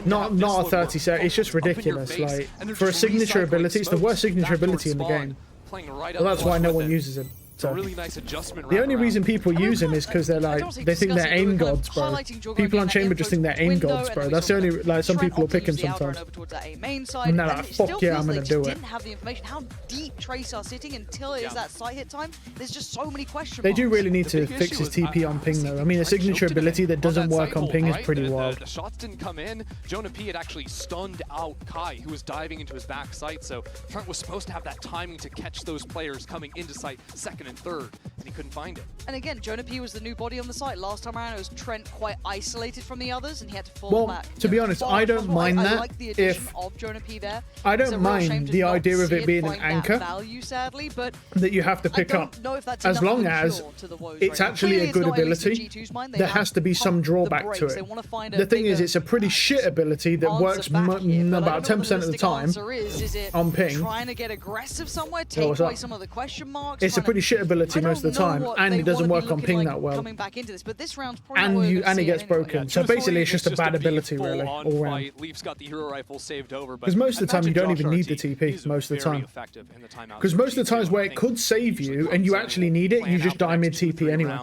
not a 30 second. It's just ridiculous. Like for a signature ability, it's the worst signature ability in the game. Well, that's why no one uses it. So really nice adjustment. the only reason people use him is because they're like they think they're aim gods, bro. People on Chamber just think they're aim gods, bro. That's the only like some people will pick him sometimes. And they're like, fuck yeah, I'm gonna do it. Didn't have the information how deep Trace are sitting until it is that sight hit time. There's just so many question They marks. do really need to fix his TP on ping though. I mean, a signature ability that doesn't work on ping is pretty wild. The shots didn't come in. Jonah P had actually stunned out Kai, who was diving into his back sight. So Trent was supposed to have that timing to catch those players coming into sight second and third. He couldn't find it. And again, Jonah P was the new body on the site. Last time around, it was Trent quite isolated from the others, and he had to fall back. To be honest, I don't mind I that. like the addition of Jonah P there. I It's a don't real shame mind to the not idea of see it being an find that anchor value, sadly, but that you have to pick up, know if that's as enough long of a as cure to the woes it's right now. actually Clearly a good it's not, at least in ability. G2's mind, they There have has to be some pumped the drawback to brakes. it. They wanna find a The thing is, bigger it's a pretty shit ability that answer works back here, but I about don't know 10% what of the realistic time answer is it on ping. trying to get aggressive somewhere, Yo, take what's away up? some of the question marks. It's a pretty shit ability most of the time, and it doesn't work on ping that well. Coming back into this, but this round's probably And it gets broken. So basically, it's just a bad ability, really, all round. Leaf's got the hero rifle saved over, but Because most of the time, you don't even need the TP. Most of the time. Because most of the times where it could save you and you actually need it, you just die mid TP anyway.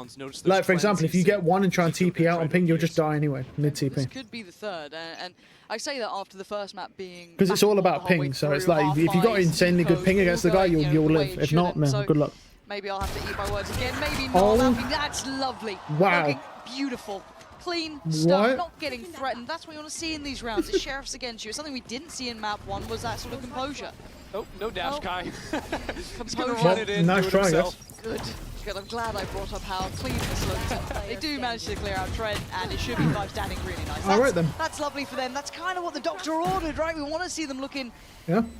Like for example, if you get one and try and TP out on ping, you'll just die anyway mid This TP. could be the third, and I say that after the first map being Because it's all about ping. So it's like if you got insanely good ping against the guy, you'll live. If not, man, good luck. Maybe I'll have to eat my words again. Maybe Oh. not. That's lovely. Wow. Looking beautiful. Clean stuff, What? not getting threatened. That's what you want to see in these rounds. The sheriff's against you. Something we didn't see in map 1 was that sort of composure. Oh, no dash, Kai. He's gonna Composure. run it in. Nice do it try, himself. Good. Good. I'm glad I brought up how clean this looked. They do manage to clear out Trent, and it should be 5 standing really nice. All right, then. That's lovely for them. That's kind of what the doctor ordered, right? We want to see them looking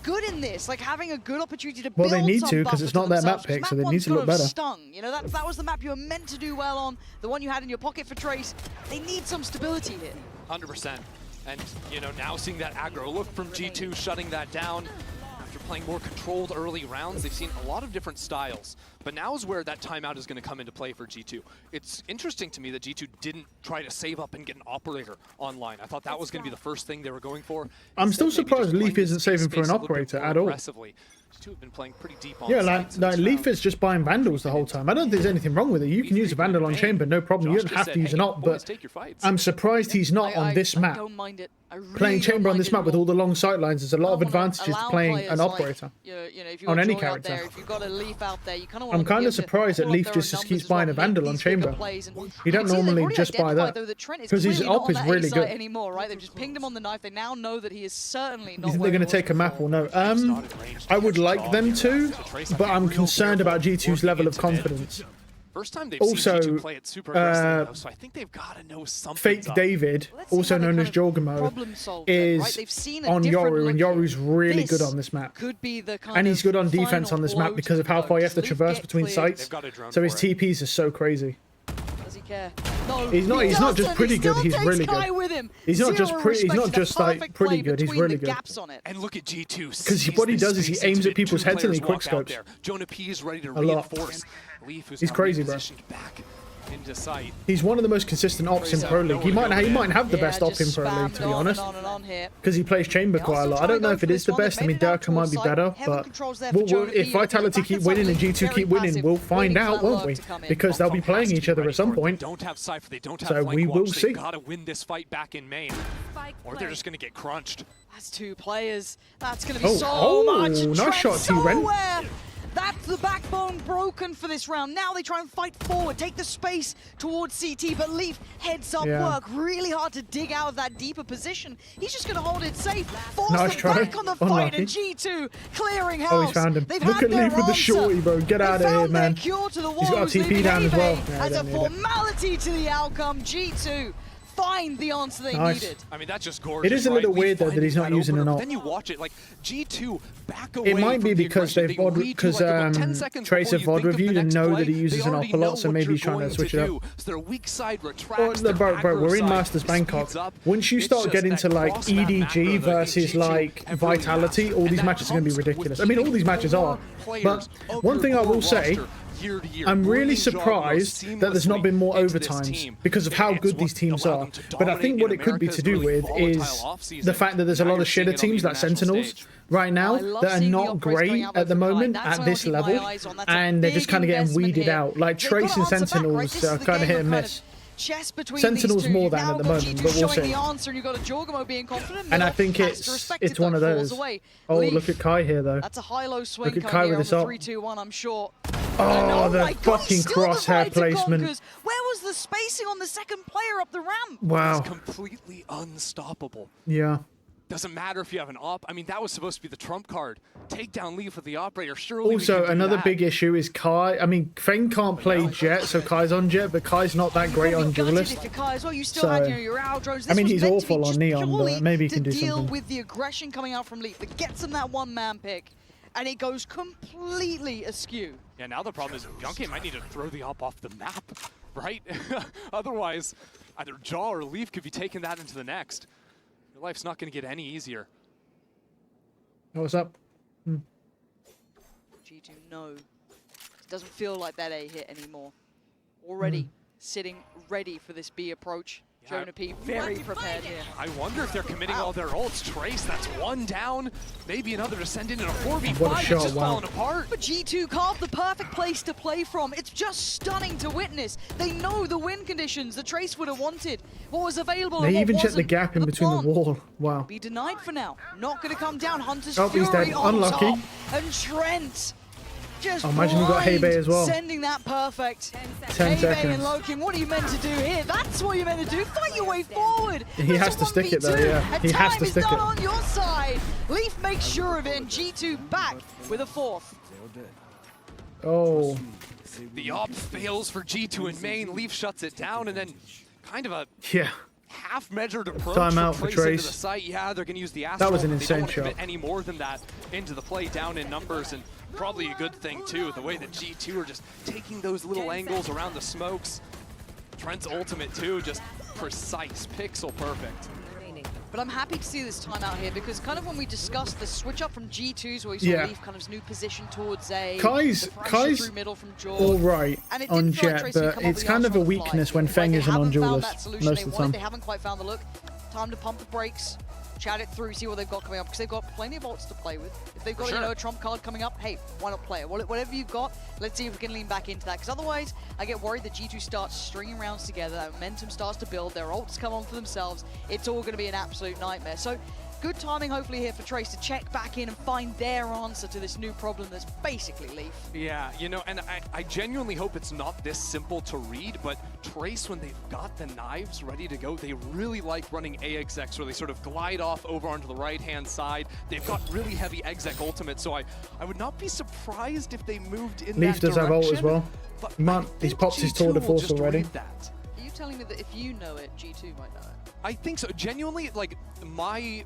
good in this, like having a good opportunity to build Well, they need some to because it's buffer not their themselves, map pick, 'cause so they map need one's to look kind of better. Stung. You know, that was the map you were meant to do well on, the one you had in your pocket for Trace. They need some stability here. 100%. And, you know, now seeing that aggro look from G2 shutting that down. After playing more controlled early rounds, they've seen a lot of different styles. But now is where that timeout is going to come into play for G2. It's interesting to me that G2 didn't try to save up and get an operator online. I thought that was going to be the first thing they were going for. I'm still Instead, maybe surprised just Leaf playing isn't this saving for an space a little bit operator more at all. aggressively. G2 have been playing pretty deep on Yeah, sites in like this Leaf round. is just buying Vandals the whole time. I don't think there's anything wrong with it. You can use a Vandal on Chamber, no problem. You don't have to use an op, but I'm surprised he's not on this map. I don't mind it. I really Playing don't Chamber on mind this it map at with all. all the long sight lines, there's a lot of advantages to Allow playing players an like, operator you know, if you've on got any Joy out character. there, if you've got a Leaf out there, you kind of want I'm kind of surprised that Leaf just keeps buying a Vandal on Chamber. You don't normally just buy that because his op is really good. Anymore, right? They've just pinged him on the knife. They now know that he is certainly You not. think they're going to take a map or no? I would like them to, but I'm concerned about G2's level of confidence. First time they've Also, seen G2 play it super aggressively, though, so I think they've got to know something. Fake David, also known as Jorgamo, is on Yoru, and Yoru's really good on this map. Could be the kind And he's good on of defense on this map because of how far you have to traverse between sites. So his TPs are so crazy. Does he care? No, He's not. He's not just pretty good. He's really Kai good. with him. He's not just Zero pretty. He's not respect. just A like perfect pretty play good. He's between really the good. gaps on it. And look at G2. Because what he does is he aims at people's heads and he quickscopes. Jonah P is ready to A lot. reinforce. Leaf, who's He's now crazy, bro. repositioned back into sight. He's one of the most consistent ops in Pro League. He might have the best op in Pro League, to be honest, because he plays Chamber quite a lot. I don't know if it is the best. I mean, Durka might be better, but if Vitality keep winning and G2 keep winning, we'll find out, won't we? Because they'll be playing each other at some point. Don't have Cypher, they don't have So flank we will watch. see. They've got to win this fight back in main, or they're just going to get crunched. That's 2 players. That's going to be so much. Nice Trent shot, T-Ren. somewhere. That's the backbone broken for this round. Now they try and fight forward, take the space towards CT, but Leaf heads up work. Really hard to dig out of that deeper position. He's just going to hold it safe, force Nice them try. back on the fight, and G2 clearing house. Oh, he's found him. They've Look had at their Leaf with the answer. shorty, bro. Get out of here, man. Cure to the He's got a woes, TP leaving down as well. Hebe Yeah, as I a don't need it. formality to the outcome. G2 find the answer they needed. I mean, that's just gorgeous. It is a little weird though that he's not using an ult. Then you watch it like G2 back away. It might be because they've because Trace have VOD reviewed and know that he uses an op a lot, so maybe he's trying to switch it up. So their weak side retracts. Bro, we're in Masters Bangkok. Once you start getting to like EDG versus like Vitality, all these matches are going to be ridiculous. I mean, all these matches are. But one thing I will say, I'm really surprised that there's not been more overtimes because of how good these teams are. But I think what it could be to do with is the fact that there's a lot of shitter teams like Sentinels right now that are not great at the moment at this level, and they're just kind of getting weeded out. Like Trace and Sentinels are kind of hit and miss. Sentinels more than at the moment, but we'll see. And I think it's one of those. Oh, look at Kai here though. That's a high-low swing look at Kai with this up. 3-2-1, I'm sure. Oh, the fucking crosshair placement. Where was the spacing on the second player up the ramp? Wow. It's completely unstoppable. Yeah. Doesn't matter if you have an op. I mean, that was supposed to be the trump card. Take down Leaf with the operator. Surely. Also, another big issue is Kai. I mean, Feng can't play Jet, so Kai's on Jet, but Kai's not that great on Duelist. So, I mean, he's awful on Neon, but maybe he can do something. Deal with the aggression coming out from Leaf that gets him that one-man pick, and it goes completely askew. Yeah, now the problem is Gunky might need to throw the op off the map, right? Otherwise, either Jaw or Leaf could be taking that into the next. Your life's not going to get any easier. What's up? G2, no. It doesn't feel like that A hit anymore. Already sitting ready for this B approach. Jonah P very prepared here. I wonder if they're committing all their ults. Trace, that's one down. Maybe another to send in a 4v5. What a shot, it's just falling apart. But G2 carved the perfect place to play from. It's just stunning to witness. They know the win conditions the Trace would have wanted. What was available They and what even checked the wasn't. gap in between the wall. Wow. Be denied for now. Not going to come down. Hunter's Oh, he's Fury dead. on Unlucky. top. And Trent just imagine we got Hebe as well. Sending that perfect. 10 Hebe seconds. and Loki, what are you meant to do here? That's what you're meant to do. Fight your way forward. He has to stick it though, yeah. He has to stick it. Time is done on your side. Leaf makes sure of it, and G2 back with a fourth. Oh. The op fails for G2 in main. Leaf shuts it down, and then kind of a half-measured approach. Timeout for Trace. Into the site. Yeah, they're going to use the Astral. That was an They insane don't shot. commit any more than that into the play, down in numbers, and probably a good thing too. The way that G2 are just taking those little angles around the smokes. Trent's ultimate too, just precise, pixel perfect. But I'm happy to see this timeout here because kind of when we discussed the switch up from G2s where we saw Leaf kind of new position towards A. Kai's through middle from Jaw, all right on Jet, but it's kind of a weakness when Feng isn't on Duelist most of the time. They haven't quite found the look. Time to pump the brakes, chat it through, see what they've got coming up because they've got plenty of ults to play with. If they've got a trump card coming up, hey, why not play it? Whatever you've got, let's see if we can lean back into that because otherwise I get worried that G2 starts stringing rounds together, that momentum starts to build, their ults come on for themselves, it's all going to be an absolute nightmare. So good timing hopefully here for Trace to check back in and find their answer to this new problem that's basically Leaf. Yeah, you know, and I genuinely hope it's not this simple to read, but Trace, when they've got the knives ready to go, they really like running AXX where they sort of glide off over onto the right-hand side. They've got really heavy exec ultimate, so I would not be surprised if they moved in Leaf that does have ult as well. But He's popped his tour de force already. Are you telling me that if you know it, G2 might know it? I think so. Genuinely, like, my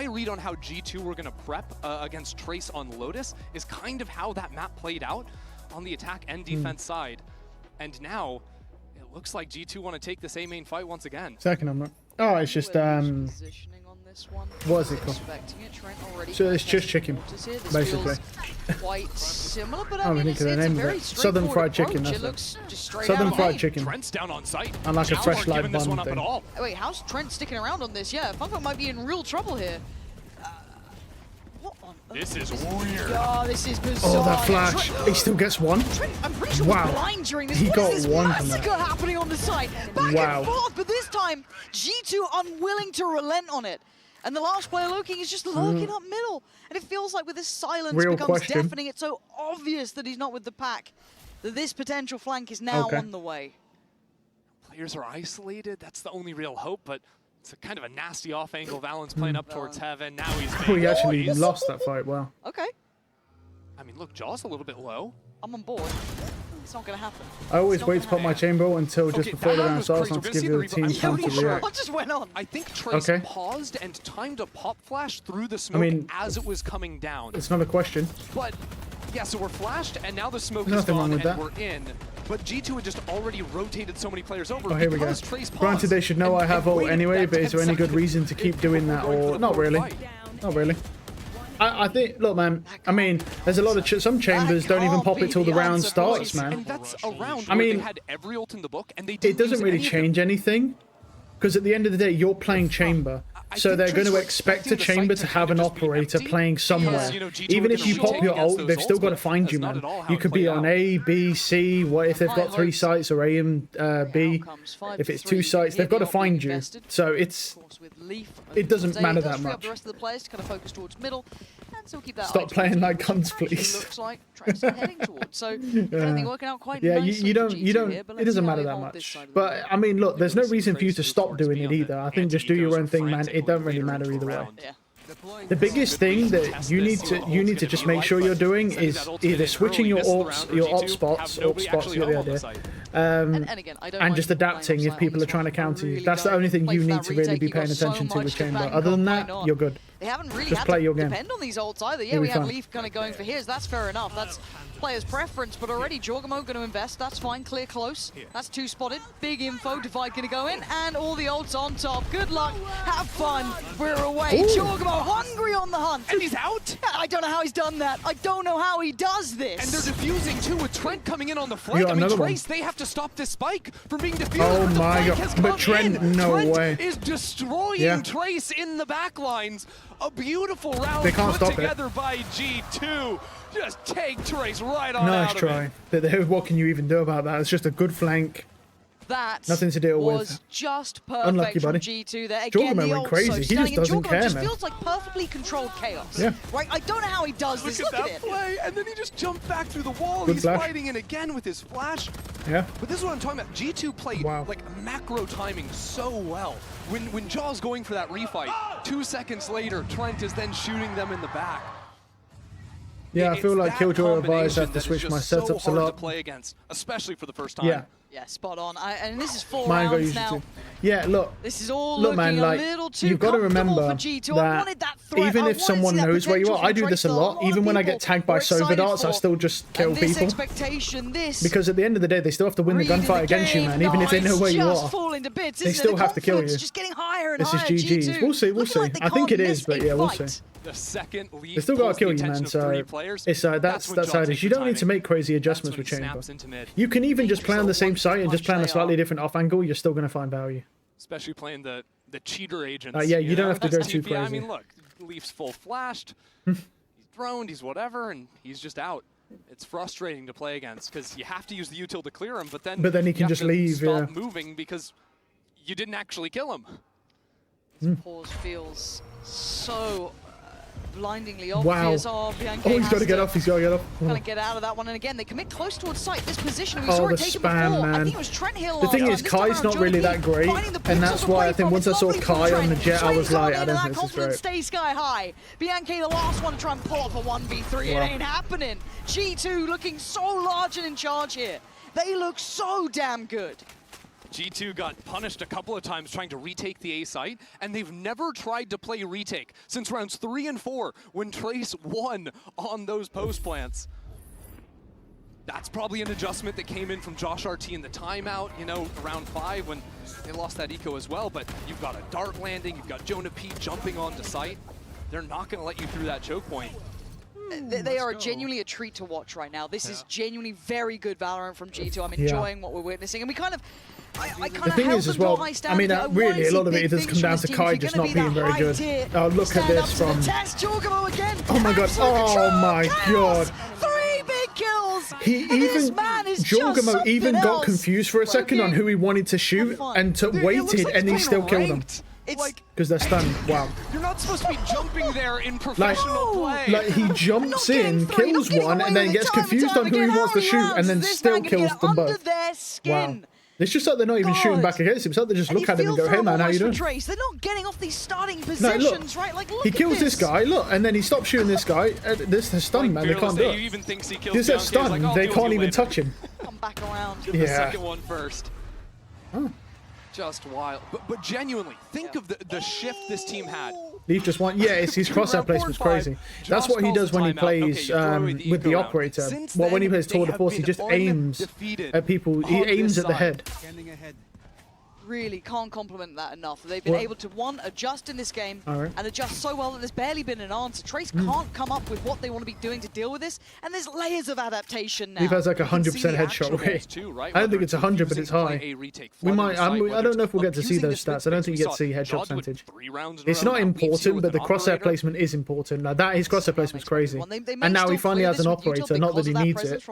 read on how G2 were going to prep against Trace on Lotus is kind of how that map played out on the attack and defense side. And now, it looks like G2 want to take this A main fight once again. Second number. Oh, it's just, what is it called? So it's just chicken, basically. Quite similar, but I think of the name of it. Southern Fried Chicken, that's it. Southern Fried Chicken. Trent's down on site. And like a fresh live bun thing. Oh, wait, how's Trent sticking around on this? Yeah, Funko might be in real trouble here. What on earth? This is weird. Oh, this is bizarre. Oh, that flash. He still gets one. Trent, I'm pretty sure wow. he's blind during this. He What got is this one massacre happening on the site? Back and forth, but this time, G2 unwilling to relent on it. And the last player lurking is just lurking up middle. And it feels like with this silence becomes deafening, it's so obvious that he's not with the pack, that this potential flank is now on the way. Players are isolated. That's the only real hope, but it's a kind of a nasty off angle. Valen's playing up towards Heaven. Now he's Oh, he actually lost that fight. Wow. Okay. I mean, look, Jaw's a little bit low. I'm on board. It's not going to happen. I always wait to pop my chamber ult until just before the round starts, not to give the team time to react. What just went on? I think Trace paused and timed a pop flash through the smoke as it was coming down. It's not a question. But yeah, so we're flashed, and now the smoke There's is nothing gone, wrong with and that. we're in. But G2 had just already rotated so many players over. Oh, here we go. Trace Granted, they should know I have ult anyway, but is there any good reason to keep doing that? Or not really. Not really. I think, look, man, I mean, there's a lot of some chambers don't even pop it till the round starts, man. And that's a round I mean, they had every ult in the book, and they it doesn't really change anything, because at the end of the day, you're playing chamber. So they're going to expect a chamber to have an operator playing somewhere. Even if you pop your ult, they've still got to find you, man. You could be on A, B, C. What if they've got 3 sites, or A and B? If it's 2 sites, they've got to find you. So it doesn't matter that much. The rest of the players to kind of focus towards middle, and still keep that. Stop playing like guns, please. Looks like Trace are heading towards. So everything working out quite nicely. You don't. It doesn't matter that much. But I mean, look, there's no reason for you to stop doing it either. I think just do your own thing, man. It don't really matter either way. The biggest thing that you need to just make sure you're doing is either switching your alt spots, you get the idea, and just adapting if people are trying to counter you. That's the only thing you need to really be paying attention to with chamber. Other than that, you're good. They haven't really just had play to your game. depend on these ults either. Yeah, we had Leaf kind of going for his. That's fair enough. That's player's preference. But already Jorgamo going to invest. That's fine. Clear close. That's 2 spotted. Big info. Divide going to go in. And all the ults on top. Good luck. Have fun. We're away. Jorgamo hungry on the hunt. And he's out? I don't know how he's done that. I don't know how he does this. And they're defusing too with Trent coming in on the flank. I mean, Trace, they have to stop this spike from being defused. Oh my god. But Trent, no way. Is destroying Trace in the back lines. A beautiful round they can't put stop together it. by G2. Just take Trace right on nice out try. of it. What can you even do about that? It's just a good flank. That nothing to deal was with. just perfect Unlucky, from buddy. G2 there. Again, Jorgamo went crazy. He just doesn't care, just man. feels like perfectly controlled chaos. Yeah. Right? I don't know how he does this. Look at that play, and then he just jumped back through the wall. Good He's flash. fighting in again with his flash. Yeah. But this is what I'm talking about. G2 played like macro timing so well. When Jaw's going for that refight, 2 seconds later, Trent is then shooting them in the back. Yeah, I feel like Killjoy or Vice have to switch my setups a lot. To play against, especially for the first time. Yeah. Yeah, spot on. And this is 4 Mine got rounds used now. to. Yeah, look. This is all look, man, looking like, a little too you've got to comfortable remember for G2. I wanted that threat. even if someone knows where you are, I do this a lot. Even when I get tagged by Sova darts, I still just kill people. Because at the end of the day, they still have to win the gunfight against you, man. Even if they know where you are, they still have to kill you. Just getting higher and this is higher, GG's. G2. We'll see, we'll see. I think it is, but yeah, we'll see. The second lead they still got to kill you, man. So it's that's how it is. You don't need to make crazy adjustments with chamber. You can even just play on the same site and just play on a slightly different off angle. You're still going to find value. Especially playing the cheater agents. Yeah, you don't have to go too crazy. I mean, look, Leaf's full flashed. He's droned. He's whatever, and he's just out. It's frustrating to play against because you have to use the util to clear him, but then he can just leave. Stop moving because you didn't actually kill him. This pause feels so blindingly obvious. Wow. Oh, he's got to get off. He's got to get off. Kind of get out of that one. And again, they commit close towards sight. This position, we saw it taken spam, before. man. I think it was Trent Hill. The thing is, Kai's not really that great, and that's why I think once I saw Kai on the jet, I was like, I don't think this is great. Stay sky high. Bianchi, the last one to try and pull off a 1v3. It ain't happening. G2 looking so large and in charge here. They look so damn good. G2 got punished a couple of times trying to retake the A site, and they've never tried to play retake since rounds 3 and 4 when Trace won on those post plants. That's probably an adjustment that came in from Josh RT in the timeout, you know, round 5 when they lost that eco as well, but you've got a dart landing, you've got Jonah P jumping onto site. They're not going to let you through that choke point. They are genuinely a treat to watch right now. This is genuinely very good Valorant from G2. I'm enjoying what we're witnessing, and we kind of the thing is as well, I mean, really, a lot of it does come down to Kai just not being very good. Oh, look at this from... Oh my god, oh my god. 3 big kills! Jorgamo even got confused for a second on who he wanted to shoot and waited, and he still killed him. Because they're stunned. Wow. You're not supposed to be jumping there in professional play. Like he jumps in, kills one, and then gets confused on who he wants to shoot, and then still kills them both. Wow. It's just like they're not even shooting back against him. It's like they just look at him and go, "Hey man, how you doing?" Trace. They're not getting off these starting No, positions, look. right? Like, look He at kills this this guy, look, and then he stops shooting this guy. This is stunned, man. They can't do it. He even thinks he kills Because they're Bianchi. He's stunned. like, They "I'll deal can't with you even later." touch him. Come back around. Get the second one first. Oh. Just wild. But genuinely, think of the shift this team had. Leaf just won. Yeah, it's his crosshair placement's crazy. That's what he does when he plays with the operator. Well, when he plays Tour de Force, he just aims at people. He aims at the head. Really can't compliment that enough. They've been able to, one, adjust in this game, and adjust so well that there's barely been an answer. Trace can't come up with what they want to be doing to deal with this, and there's layers of adaptation now. Leaf has like a 100% headshot rate. I don't think it's 100, but it's high. We might. I don't know if we'll get to see those stats. I don't think you get to see headshot percentage. It's not important, but the crosshair placement is important. Now that his crosshair placement's crazy, and now he finally has an operator. Not that he needs it.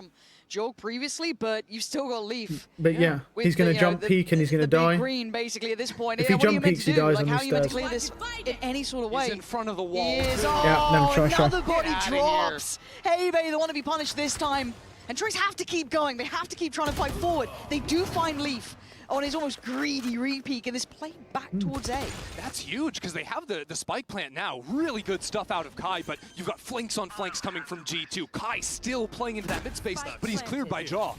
Jorg previously, but you've still got Leaf. But yeah, he's going to jump peak and he's going to die. Green basically at this point. If he jump peaks, he dies like, on how these are you meant to stairs. clear this in any sort of way? He's in front of the wall. Another body drops. Hebe, they want to be punished this time. And Trace have to keep going. They have to keep trying to fight forward. They do find Leaf on his almost greedy re-peek, and this play back towards A. That's huge, because they have the spike plant now. Really good stuff out of Kai, but you've got flanks on flanks coming from G2. Kai still playing into that mid space, but he's cleared by Jaw.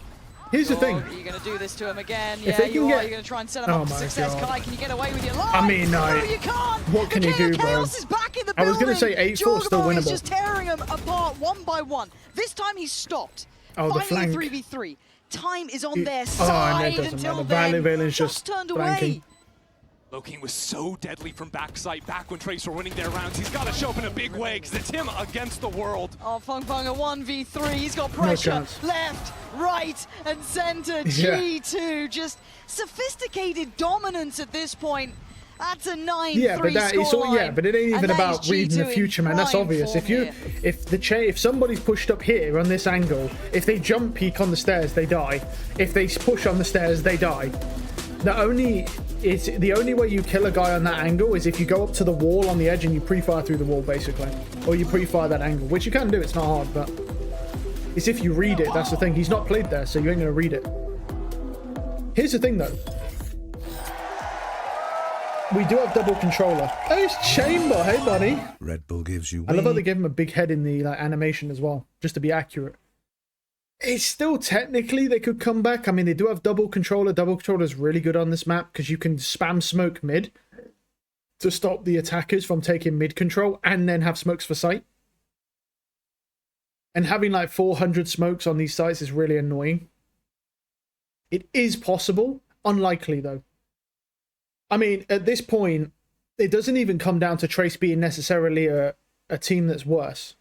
Here's the thing. You're going to do this to him again. If Yeah, they you can are. get- You're going to try and set him up for success. God. Kai, can you get away with your life? I mean, no, you can't. what can he do, bro? Chaos is back in the I was building. going to say 8-4 still Jorgamo is winnable. just tearing them apart one by one. This time he's stopped. Oh, the Finally flank. 3v3. Time is on their Oh, side and it doesn't until matter. then. Valen's just turned flanking. away. Loking was so deadly from backside back when Trace were winning their rounds. He's got to show up in a big way, because it's him against the world. Oh, Fung Fung a 1v3. He's got No pressure. chance. Left, right, and center. Yeah. G2 just sophisticated dominance at this point. That's a 9-3 Yeah, but that is all. Yeah, but it ain't even about reading the G2 in future, man. That's prime obvious. form If somebody's pushed up here on this angle, if they jump peak on the stairs, they die. If they push on the stairs, they die. The only way you kill a guy on that angle is if you go up to the wall on the edge and you pre-fire through the wall, basically, or you pre-fire that angle, which you can do. It's not hard, but it's if you read it. That's the thing. He's not played there, so you ain't gonna read it. Here's the thing, though. We do have double controller. Oh, it's Chamber. Hey, buddy. Red Bull gives you I love how they gave him a big head in the animation as well, just to be accurate. It's still technically they could come back. I mean, they do have double controller. Double controller is really good on this map because you can spam smoke mid to stop the attackers from taking mid control and then have smokes for sight. And having like 400 smokes on these sites is really annoying. It is possible. Unlikely, though. I mean, at this point, it doesn't even come down to Trace being necessarily a team that's worse.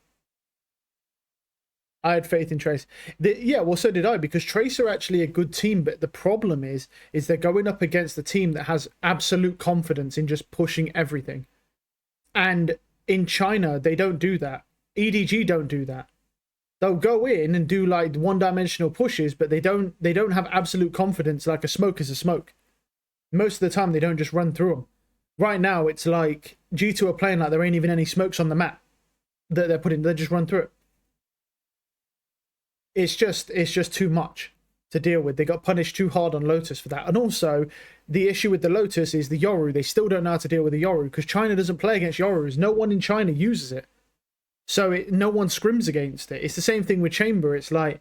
I had faith in Trace. Yeah, well, so did I, because Trace are actually a good team, but the problem is they're going up against a team that has absolute confidence in just pushing everything. And in China, they don't do that. EDG don't do that. They'll go in and do like one-dimensional pushes, but they don't have absolute confidence like a smoke is a smoke. Most of the time, they don't just run through them. Right now, it's like G2 are playing like there ain't even any smokes on the map that they're putting. They just run through it. It's just too much to deal with. They got punished too hard on Lotus for that. And also, the issue with the Lotus is the Yoru. They still don't know how to deal with the Yoru because China doesn't play against Yorus. No one in China uses it. So no one scrims against it. It's the same thing with Chamber. It's like,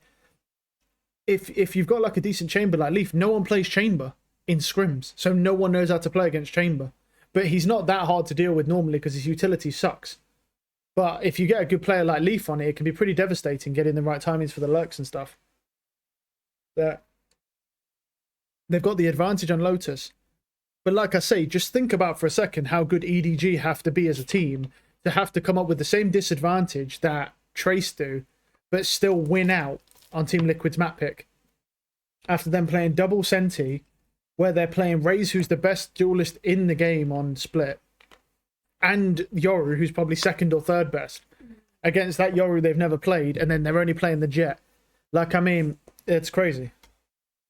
if you've got like a decent Chamber like Leaf, no one plays Chamber in scrims. So no one knows how to play against Chamber. But he's not that hard to deal with normally because his utility sucks. But if you get a good player like Leaf on it, it can be pretty devastating getting the right timings for the lurks and stuff. They've got the advantage on Lotus. But like I say, just think about for a second how good EDG have to be as a team to have to come up with the same disadvantage that Trace do, but still win out on Team Liquid's map pick. After them playing double Senti, where they're playing Raze, who's the best duelist in the game on Split, and Yoru, who's probably second or third best, against that Yoru they've never played, and then they're only playing the Jet. Like, I mean, it's crazy.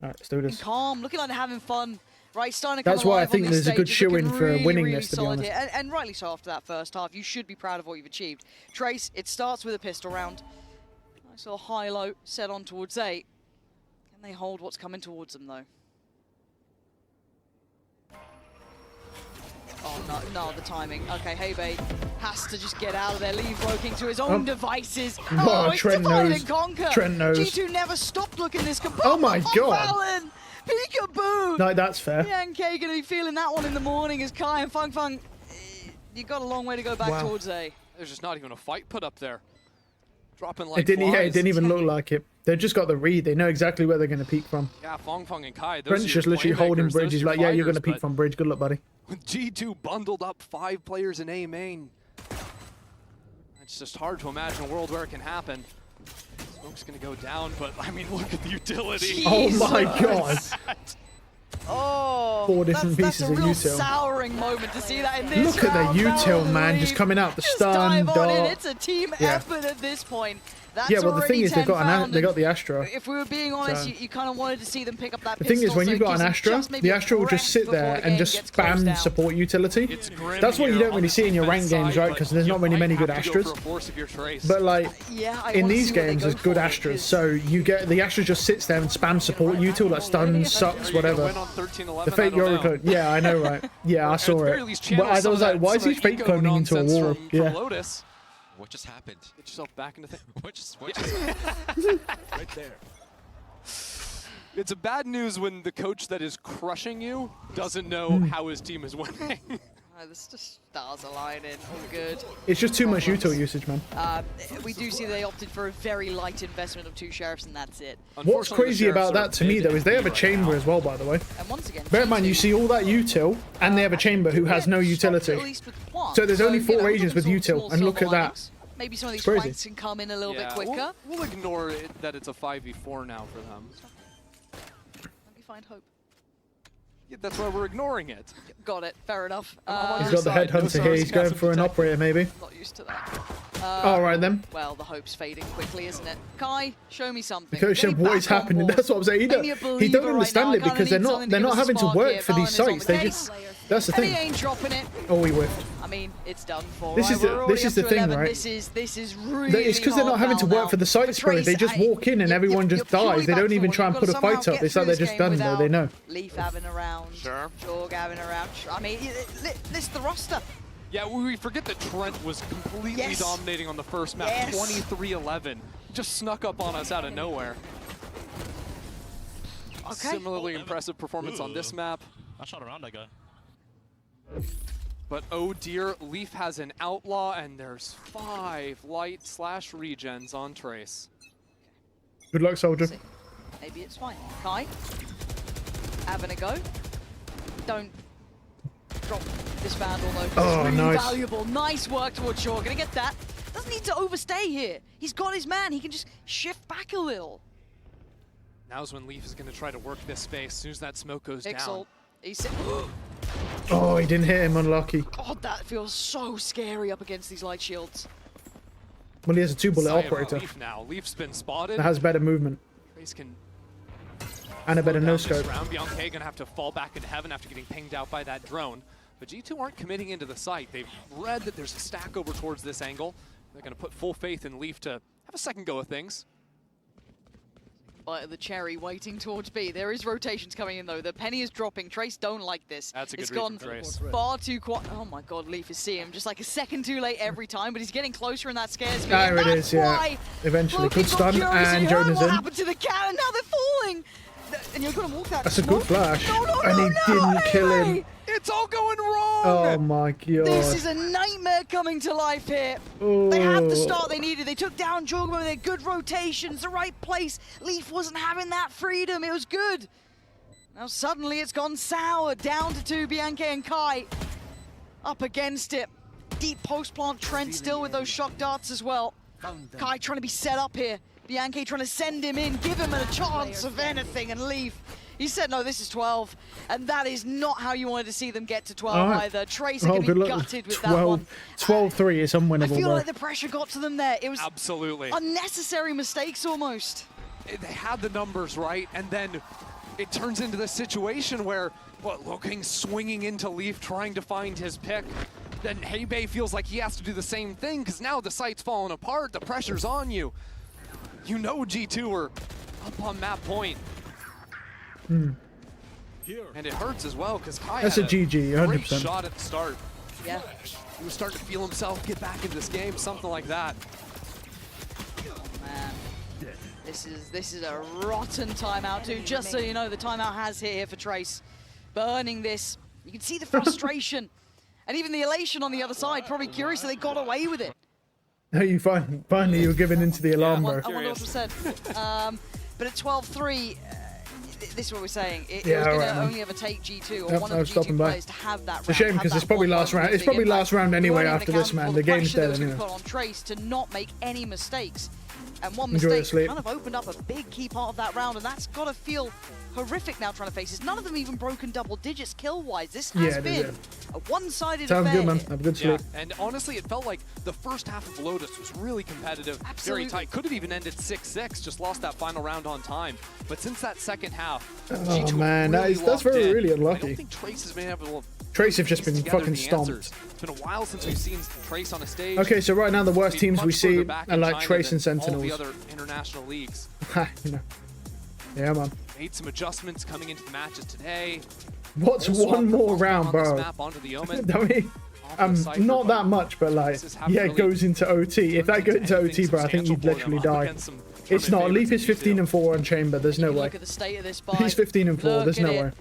All right, let's do this. Calm, looking like they're having fun. Right, starting to come That's why I alive on think this there's a good stage. It's shoe-in looking for really, winning really this, to be solid honest. here. And rightly so after that first half. You should be proud of what you've achieved. Trace, it starts with a pistol round. Nice little high-low set on towards 8. Can they hold what's coming towards them, though? no, the timing. Okay, Heybei has to just get out of there. Leave working to his own devices. Oh, it's Trent divide knows. and conquer. Trent knows. G2 never stopped looking this good. Oh my god. Valen! Peekaboo! No, that's fair. BNK gonna be feeling that one in the morning as Kai and Fung Fung. You got a long way to go back towards A. There's just not even a fight put up there. Dropping like It didn't. Yeah, it flies. didn't even look like it. They've just got the read. They know exactly where they're going to peek from. Yeah, Fong Fong and Kai. Those Brent's are just your literally playmakers, holding bridge. those He's are your like, yeah, you're going to fighters, peek from bridge. Good luck, buddy. With G2 bundled up 5 players in A main, it's just hard to imagine a world where it can happen. Smoke's going to go down, but I mean, look at the utility. Oh my god. Oh, 4 different that's pieces a of real util. souring moment to see that in this Look at the round. util, man, just coming out the Just stun, dive on in. dart. It's a team Yeah. effort at this point. That's Yeah, well, the thing already is, they 10 got the Astra. If we were being honest, So- you kind of wanted to see them pick up that The thing is, pistol, when so you've it got gives an them Astra, just maybe the a Astra will just breath sit before there the and game just gets closed spam down. support utility. That's what you don't really see in your ranked games, right? Because there's not really many good Astras. But like, Yeah, I in wanna these see what they games, go there's good for, Astras. So you get the Astra just sits there and spams support util, like stuns, sucks, whatever. The fake Yoriko. Yeah, I know, right? Yeah, I saw it. But I was like, why is he fake cloning into a wall? Yeah. Lotus. What just happened? Get yourself back into things. What just right there? It's a bad news when the coach that is crushing you doesn't know how his team is winning. This just stars aligning. All good. It's just too much util usage, man. We do see they opted for a very light investment of 2 sheriffs, and that's it. What's crazy about that to me, though, is they have a chamber as well, by the way. And once again, Bear in mind, you see all that util, and they have a chamber who has no utility. So there's only 4 agents with util, and look at that. Maybe some of these Crazy. flanks can come in a little bit Yeah, quicker. We'll ignore it that it's a 5v4 now for them. Let me find hope. Yeah, that's why we're ignoring it. Got it. Fair enough. He's got the headhunter here. He's going for an operator, maybe. Not used to that. All right, then. Well, the hope's fading quickly, isn't it? Kai, show me something. The coach said, what is happening? That's what I'm saying. He don't understand it because they're not having to work for these sites. They just, that's the And he thing. ain't dropping it. Oh, he whiffed. I mean, it's done for. This is the thing, right? This is really. It's because they're not having to work for the sites, bro. They just walk in and everyone just dies. They don't even try and put a fight up. It's like they're just done, though. They know. Leaf having a round. Sure. Jorg having a round. I mean, list the roster. Yeah, we forget that Trent was completely dominating on the first map, 23-11. Just snuck up on us out of nowhere. Okay. Similarly impressive performance on this map. I shot around that guy. But oh dear, Leaf has an outlaw, and there's 5 light/regens on Trace. Good luck, soldier. Maybe it's fine. Kai, having a go. Don't drop this Vandal though. Oh, it's really nice. valuable. Nice work towards Shaw. Gonna get that. Doesn't need to overstay here. He's got his man. He can just shift back a little. Now's when Leaf is going to try to work this space. As soon as that smoke goes down. Pixel. He's Oh, he didn't hit him. Unlucky. God, that feels so scary up against these light shields. Well, he has a 2-bullet Sigh about operator Leaf now. Leaf's been spotted. that has better movement Trace can and a better slow no down scope. this round. Bianca gonna have to fall back into heaven after getting pinged out by that drone. But G2 aren't committing into the site. They've read that there's a stack over towards this angle. They're gonna put full faith in Leaf to have a second go of things. Bite of the cherry waiting towards B. There is rotations coming in though. The penny is dropping. Trace don't like this. That's a good It's read gone from Trace. far too quiet. Oh my god, Leaf is seeing him just like a second too late every time, but he's getting closer and that scares me. There And it that's is, yeah. why Eventually, Loki good got stun, curious and he heard Jonah's what in. happened to the cat, and now they're falling. And you're gonna walk that That's a good smoke? flash. No, And he didn't kill him. It's all going wrong! Oh my god. This is a nightmare coming to life here. They had the Oh. start they needed. They took down Jorgmo. They had good rotations, the right place. Leaf wasn't having that freedom. It was good. Now suddenly it's gone sour. Down to 2, Bianca and Kai. Up against it. Deep post plant. Trent still with those shock darts as well. Kai trying to be set up here. Bianca trying to send him in, give him a chance of anything, and Leaf. He said, no, this is 12, and that is not how you wanted to see them get to 12 All right. either. Trace are going to be gutted with that one. 12-3 is unwinnable, I feel bro. like the pressure got to them there. It was Absolutely. unnecessary mistakes almost. They had the numbers right, and then it turns into this situation where, looking, swinging into Leaf, trying to find his pick. Then Heybei feels like he has to do the same thing, because now the site's falling apart, the pressure's on you. You know G2 are up on map point. Hmm. And it hurts as well, because Kai That's had a GG, great 100%. shot at the start. Yeah. He was starting to feel himself get back into this game, something like that. Man, this is a rotten timeout too. Just so you know, the timeout has hit here for Trace. Burning this. You can see the frustration and even the elation on the other side. Probably curious that they got away with it. No, you finally you were giving into the alarm, bro. I wonder what was said. But at 12-3, this is what we're saying. It Yeah, was going alright, to man. only ever take G2 or Yep, one I of was the G2 stopping by. players to have that round. It's a shame because it's probably last round. It's probably last round anyway after this, man. The game's dead anyway. Put on Trace to not make any mistakes. And one Enjoy your mistake sleep. kind of opened up a big key part of that round, and that's got to feel horrific now trying to face this. None of them even broken double digits kill-wise. This has been a one-sided affair. Sounds good, man. Have a good sleep. Yeah, and honestly, it felt like the first half of Lotus was really competitive, very tight. Could have even ended 6-6, just lost that final round on time. But since that second half, Oh G2 man, really that's very really I don't unlucky. think Trace has been able to Trace have just been together fucking the stomped. answers. It's been a while since we've seen Trace on a stage. Okay, so right now the worst He's teams we much further see back are in like China Trace and than all Sentinels. the other international leagues. You know. Yeah, man. Made some adjustments coming into the matches today. What's Swap one more on round, this bro? map onto the Omen. I mean, not that much, but like, yeah, it goes into OT. If that goes into OT, bro, I think you'd literally die. It's not. Leaf is 15-4 on Chamber. There's no way. Look at the state of this buy. He's 15-4. There's no way.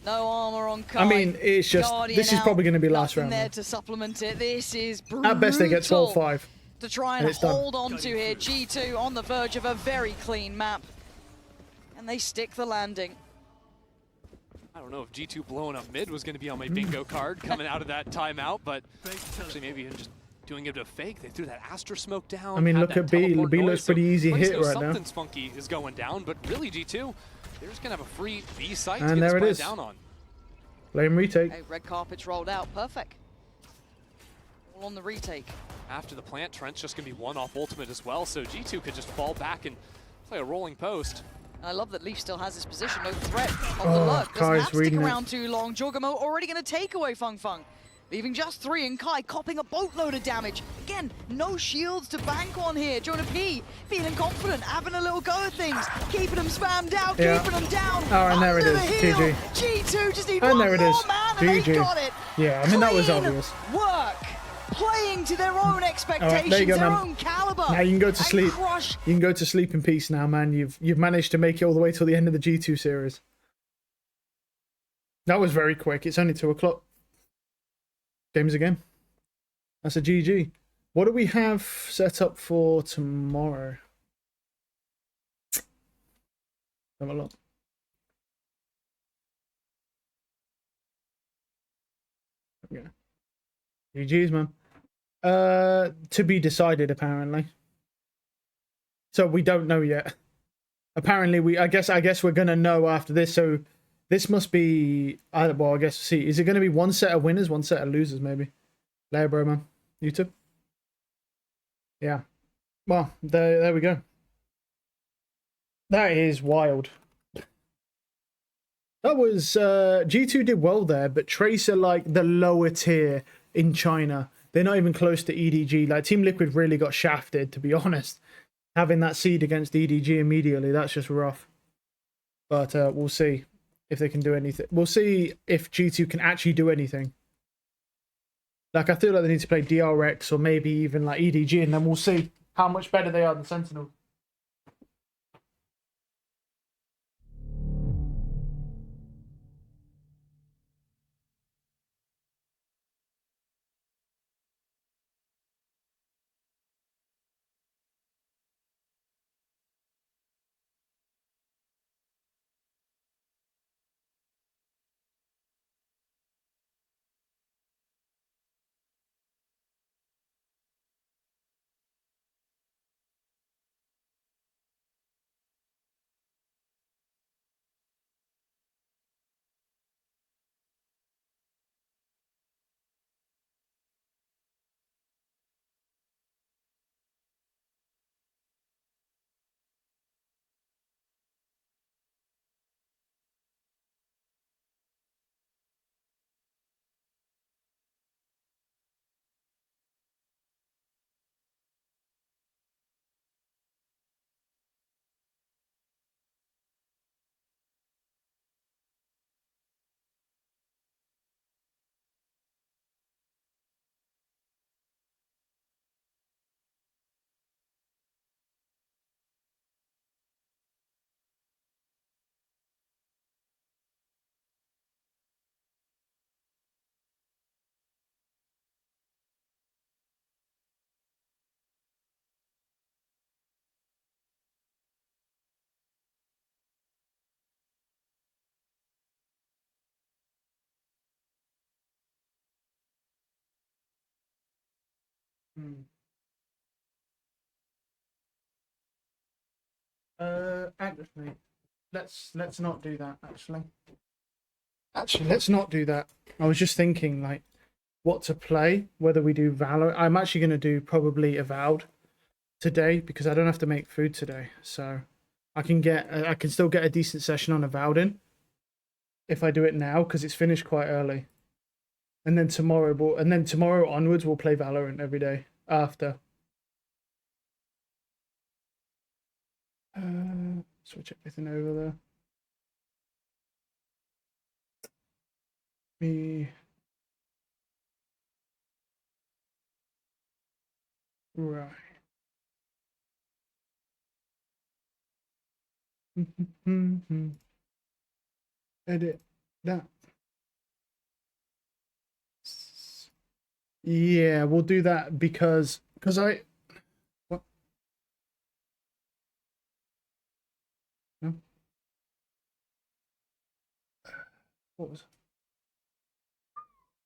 No armor on Kai. I mean, it's just Guardian this is out, probably going to be last nothing round. there Man. to supplement it. This is brutal. At best, they get 12-5. To try and hold on to here. G2 on the verge of a very clean map. And they stick the landing. I don't know if G2 blowing up mid was going to be on my bingo card coming out of that timeout, but actually maybe even just doing it a fake. They threw that Astra smoke down. I mean, had look that at B. teleport B noise, looks pretty easy Place hit knows right now. Something's funky is going down, but really G2, they're just going to have a free B site to And get there this it plan is. down on. Lame retake. Hey, red carpet's rolled out. Perfect. All on the retake. After the plant, Trent's just going to be one off ultimate as well, so G2 could just fall back and play a rolling post. I love that Leaf still has his position, no threat on the lurk. Doesn't Kai's have to stick reading it. around too long. Jorgamo already going to take away Fung Fung. Leaving just 3, and Kai copping a boatload of damage. Again, no shields to bank on here. Jonah P feeling confident, having a little go at things, keeping them spammed out, keeping them down. Oh, and there it under is. the heel. GG. G2 just need And one there it more is. man, and they GG. got it. Yeah, I mean, that was Clean obvious. work. Playing to their own expectations, All right, there you go, their man. own caliber. Now you can go to and sleep. Crush. You can go to sleep in peace now, man. You've managed to make it all the way till the end of the G2 series. That was very quick. It's only 2 o'clock. Game's a game. That's a GG. What do we have set up for tomorrow? Have a look. Yeah. GG's, man. To be decided, apparently. So we don't know yet. Apparently, I guess we're gonna know after this. So this must be. Well, I guess see. Is it gonna be one set of winners, one set of losers, maybe? Later, bro, man. YouTube. Yeah. Well, there we go. That is wild. That was G2 did well there, but Trace are like the lower tier in China. They're not even close to EDG. Like Team Liquid really got shafted, to be honest. Having that seed against EDG immediately, that's just rough. But we'll see if they can do anything. We'll see if G2 can actually do anything. Like I feel like they need to play DRX or maybe even like EDG, and then we'll see how much better they are than Sentinel. Actually, let's not do that. Actually, let's not do that. I was just thinking like what to play. Whether we do Valorant. I'm actually going to do probably Avowed today because I don't have to make food today, so I can still get a decent session on Avowed in if I do it now because it's finished quite early. And then tomorrow onwards we'll play Valorant every day after. Switch everything over there. Right. Edit that. Yeah, we'll do that because I. What? No. What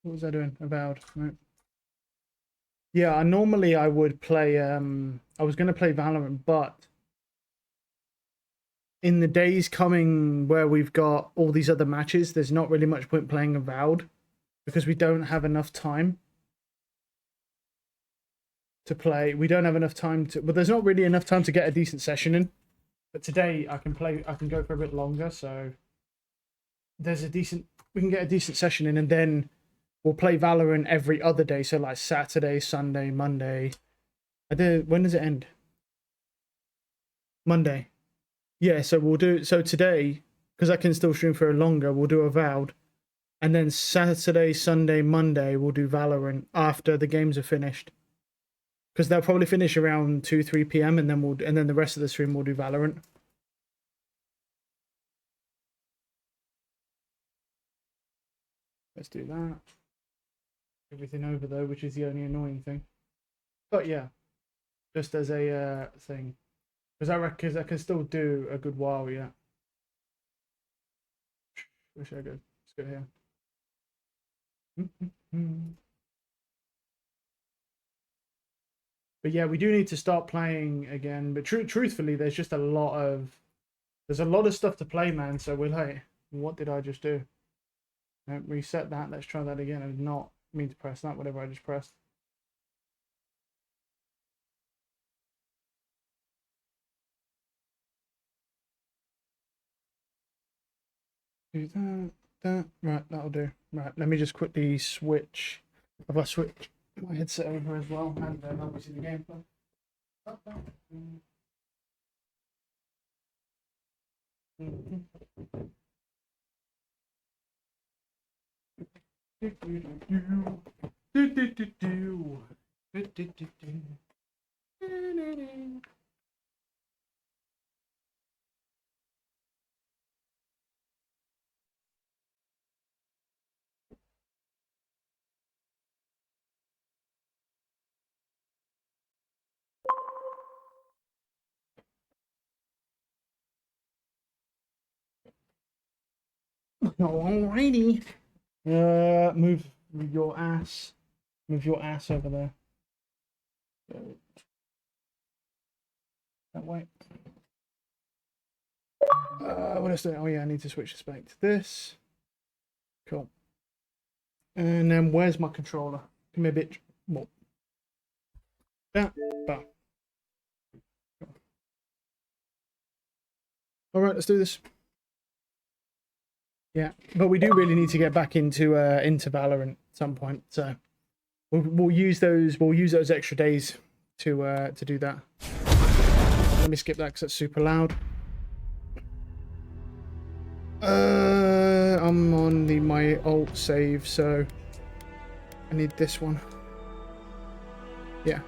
was I doing? About right. Yeah, normally I would play. I was gonna play Valorant, but in the days coming where we've got all these other matches, there's not really much point playing Avowed because we don't have enough time to play. We don't have enough time to. But there's not really enough time to get a decent session in. But today I can play. I can go for a bit longer, so there's a decent. We can get a decent session in, and then we'll play Valorant every other day. So like Saturday, Sunday, Monday. When does it end? Monday. Yeah, so we'll do. So today, because I can still stream for longer, we'll do Avowed, and then Saturday, Sunday, Monday we'll do Valorant after the games are finished. Because they'll probably finish around 2-3 p.m. and then the rest of the stream we'll do Valorant. Let's do that. Everything over though, which is the only annoying thing. But yeah, just as a thing, because I can still do a good while. Yeah. Wish I could. Let's go here. But yeah, we do need to start playing again. But truthfully, there's just a lot of stuff to play, man. So we're like, what did I just do? No, reset that. Let's try that again. I did not mean to press that. Whatever I just pressed. Do that. Right, that'll do. Right, let me just quickly switch. If I switch my headset over as well, and then obviously the gameplay. Alrighty. Move your ass. Move your ass over there. That way. What else do I? Oh yeah, I need to switch this back to this. Cool. And then where's my controller? Come here, bitch. What? That. All right, let's do this. Yeah, but we do really need to get back into Valorant at some point. So we'll use those extra days to do that. Let me skip that because that's super loud. I'm on my alt save, so I need this one. Yeah.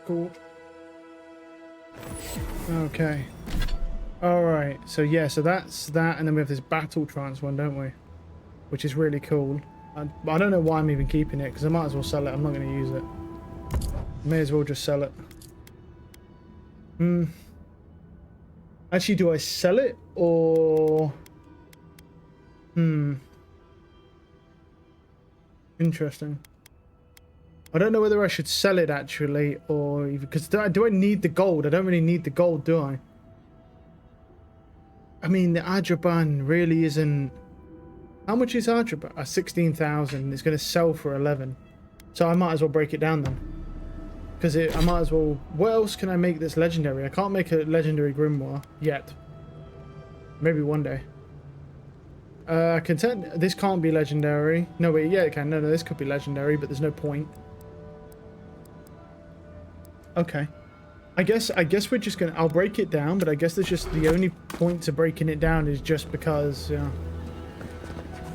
Cool. Okay. Alright, so yeah, so that's that, and then we have this battle trance one, don't we? Which is really cool. I don't know why I'm even keeping it, because I might as well sell it. I'm not going to use it. May as well just sell it. Actually, do I sell it, or Interesting. I don't know whether I should sell it actually, or even because do I need the gold? I don't really need the gold, do I? I mean, the Adraban really isn't. How much is Adraban? 16,000. It's going to sell for 11. So I might as well break it down then. Because I might as well. What else can I make that's legendary? I can't make a legendary grimoire yet. Maybe one day. This can't be legendary. No, wait, yeah, it can. No, this could be legendary, but there's no point. Okay. I guess we're just gonna. I'll break it down, but I guess there's just the only point to breaking it down is just because. Yeah.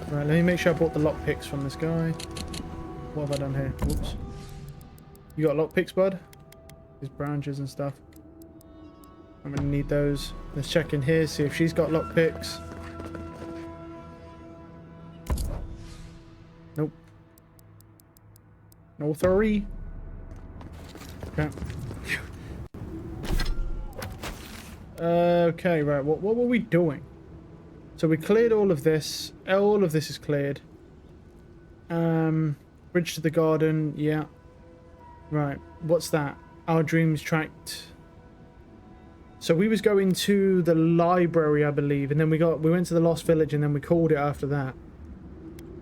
Right. Let me make sure I bought the lockpicks from this guy. What have I done here? Whoops. You got lockpicks, bud? These branches and stuff. I'm gonna need those. Let's check in here, see if she's got lockpicks. Nope. No 3. Okay. Okay, right. What were we doing? So we cleared all of this. All of this is cleared. Bridge to the garden. Yeah. Right. What's that? Our dreams tracked. So we was going to the library, I believe, and then we went to the Lost Village, and then we called it after that.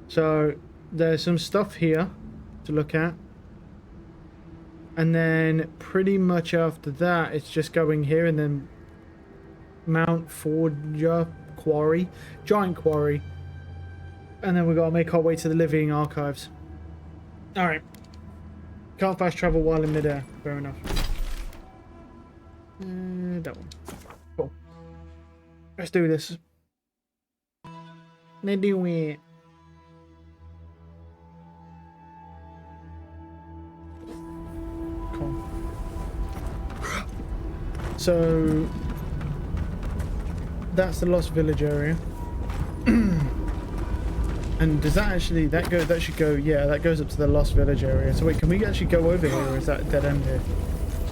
So there's some stuff here to look at. And then pretty much after that, it's just going here and then Mount Forger Quarry, Giant Quarry. And then we got to make our way to the Living Archives. Alright. Can't fast travel while in midair. Fair enough. That one. Cool. Let's do this. Let's do it. Cool. So that's the Lost Village area. And does that actually that should go, yeah, that goes up to the Lost Village area. So wait, can we actually go over here, or is that a dead end here?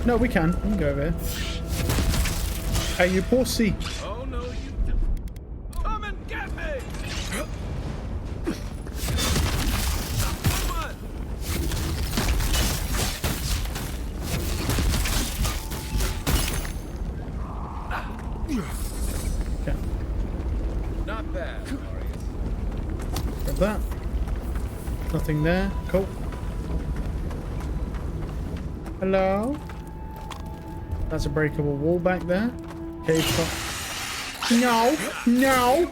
No, we can go over here. Hey, you poor C. Oh no, you don't. Come and get me! Okay. Not bad. Grab that. Nothing there. Cool. Hello? That's a breakable wall back there. Cave top. No! No!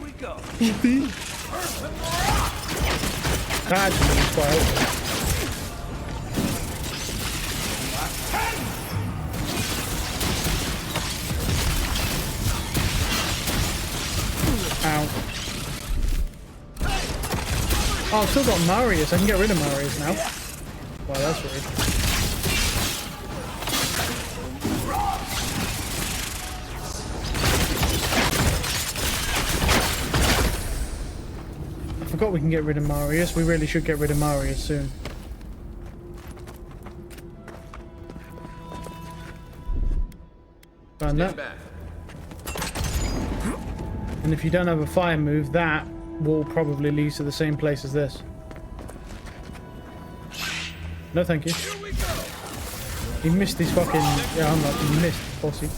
Poopy. That actually is quite helpful. Ow. Oh, I've still got Marius. I can get rid of Marius now. Wow, that's weird. I forgot we can get rid of Marius. We really should get rid of Marius soon. Found that. And if you don't have a fire move, that will probably lead to the same place as this. No, thank you. He missed his fucking... Yeah, I'm not. He missed, bossy.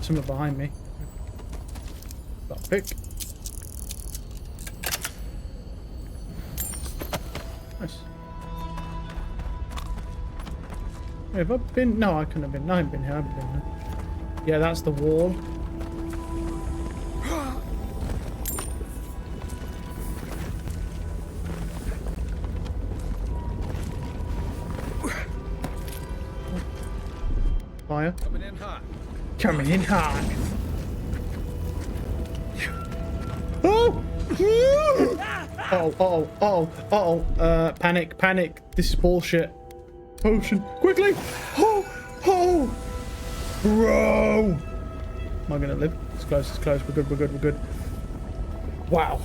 Someone behind me. Lockpick. Nice. Have I been? No, I couldn't have been. No, I haven't been here. I haven't been here. Yeah, that's the wall. Fire. Coming in hot. Coming in hot. Oh! Oh, panic, panic. This is bullshit. Potion, quickly! Oh! Bro! Am I gonna live? It's close, it's close. We're good. Wow.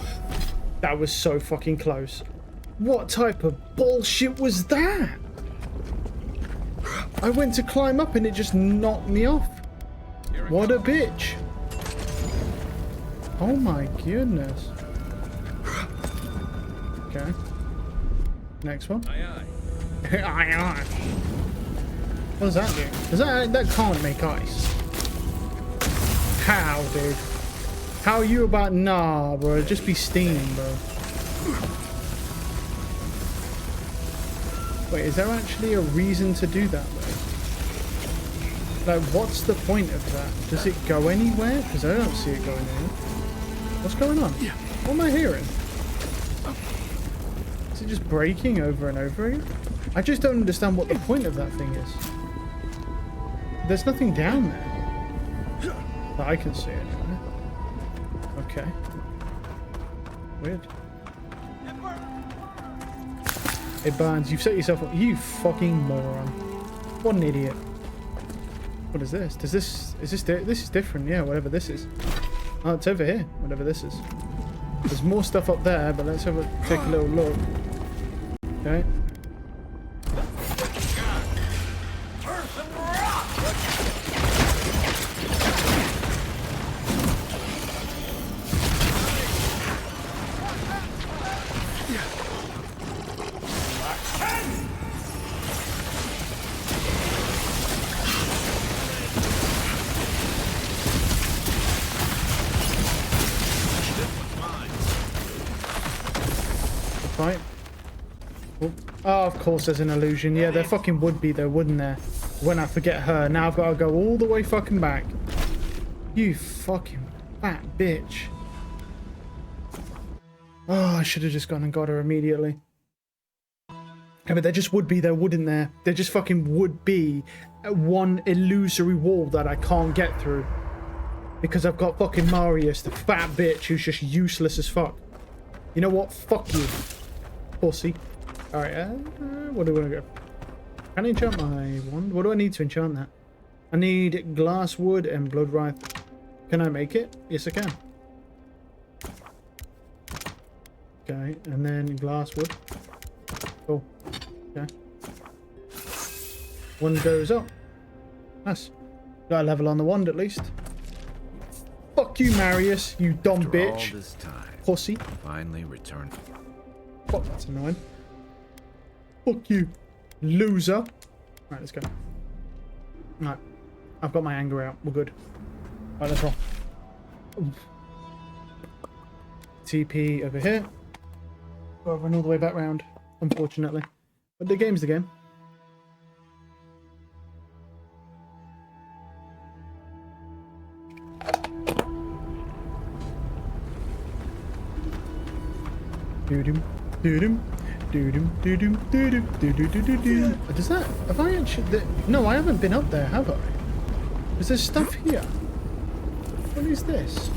That was so fucking close. What type of bullshit was that? I went to climb up and it just knocked me off. What a bitch. Oh my goodness. Okay. Next one. Aye aye. What does that do? Does that can't make ice? How, dude? How are you about? Nah, bro. Just be steam, bro. Wait, is there actually a reason to do that, though? Like, what's the point of that? Does it go anywhere? Because I don't see it going anywhere. What's going on? What am I hearing? Is it just breaking over and over again? I just don't understand what the point of that thing is. There's nothing down there that I can see anyway. Okay. Weird. It burns. You've set yourself up. You fucking moron. What an idiot. What is this? Does this... Is this... This is different. Yeah, whatever this is. Oh, it's over here. Whatever this is. There's more stuff up there, but let's have take a little look. Okay. Right. Oh, of course there's an illusion. Yeah, there fucking would be though, wouldn't there? When I forget her. Now I've got to go all the way fucking back. You fucking fat bitch. Oh, I should have just gone and got her immediately. Yeah, but there just would be though, wouldn't there? There just fucking would be one illusory wall that I can't get through. Because I've got fucking Marius, the fat bitch who's just useless as fuck. You know what? Fuck you. Pussy. Alright, where do we want to go? Can I enchant my wand? What do I need to enchant that? I need glass wood and blood wrath. Can I make it? Yes, I can. Okay, and then glass wood. Cool. Okay. One goes up. Nice. Got a level on the wand at least. Fuck you, Marius, you dumb bitch. All this time, pussy. Finally returned. Fuck, that's annoying. Fuck you, loser. Alright, let's go. Alright. I've got my anger out. We're good. Alright, let's roll. Oof. TP over here. Got to run all the way back round, unfortunately. But the game's the game. Doodum, doodum, doodum, doodum, doodum, doodum, doodum, doodum. Does that? Have I actually? No, I haven't been up there, have I? Is there stuff here? What is this?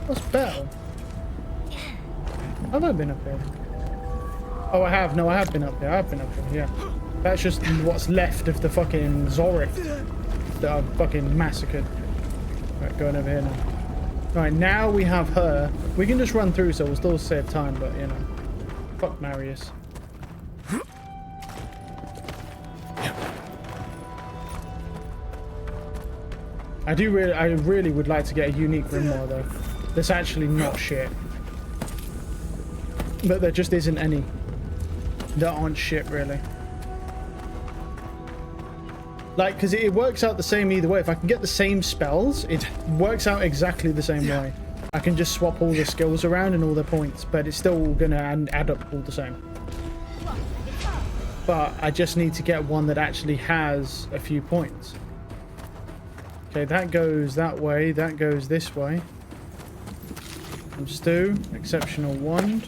What's bell? Have I been up here? Oh, I have. No, I have been up here. I've been up here. Yeah. That's just what's left of the fucking Zorik that I've fucking massacred. Right, going over here now. Right, now we have her. We can just run through, so we'll still save time, but you know. Fuck Marius. I really would like to get a unique grimoire though. That's actually not shit. But there just isn't any that aren't shit, really. Like, because it works out the same either way. If I can get the same spells, it works out exactly the same way. I can just swap all the skills around and all the points, but it's still going to add up all the same. But I just need to get one that actually has a few points. Okay, that goes that way. That goes this way. Stu, exceptional wand.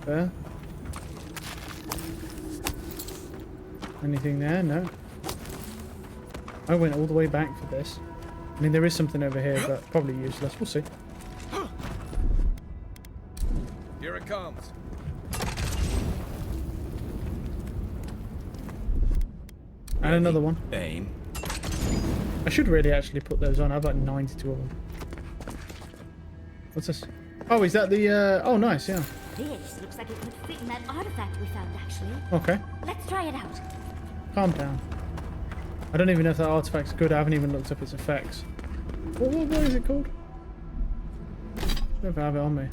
There. Anything there? No. I went all the way back for this. I mean, there is something over here, but probably useless. We'll see. Here it comes. And another one. Aim. I should really actually put those on. I've got 92 of them. What's this? Oh, is that the, oh, nice, yeah. This looks like it could fit in that artifact we found, actually. Okay. Let's try it out. Calm down. I don't even know if that artifact's good. I haven't even looked up its effects. What is it called? I don't know if I have it on me.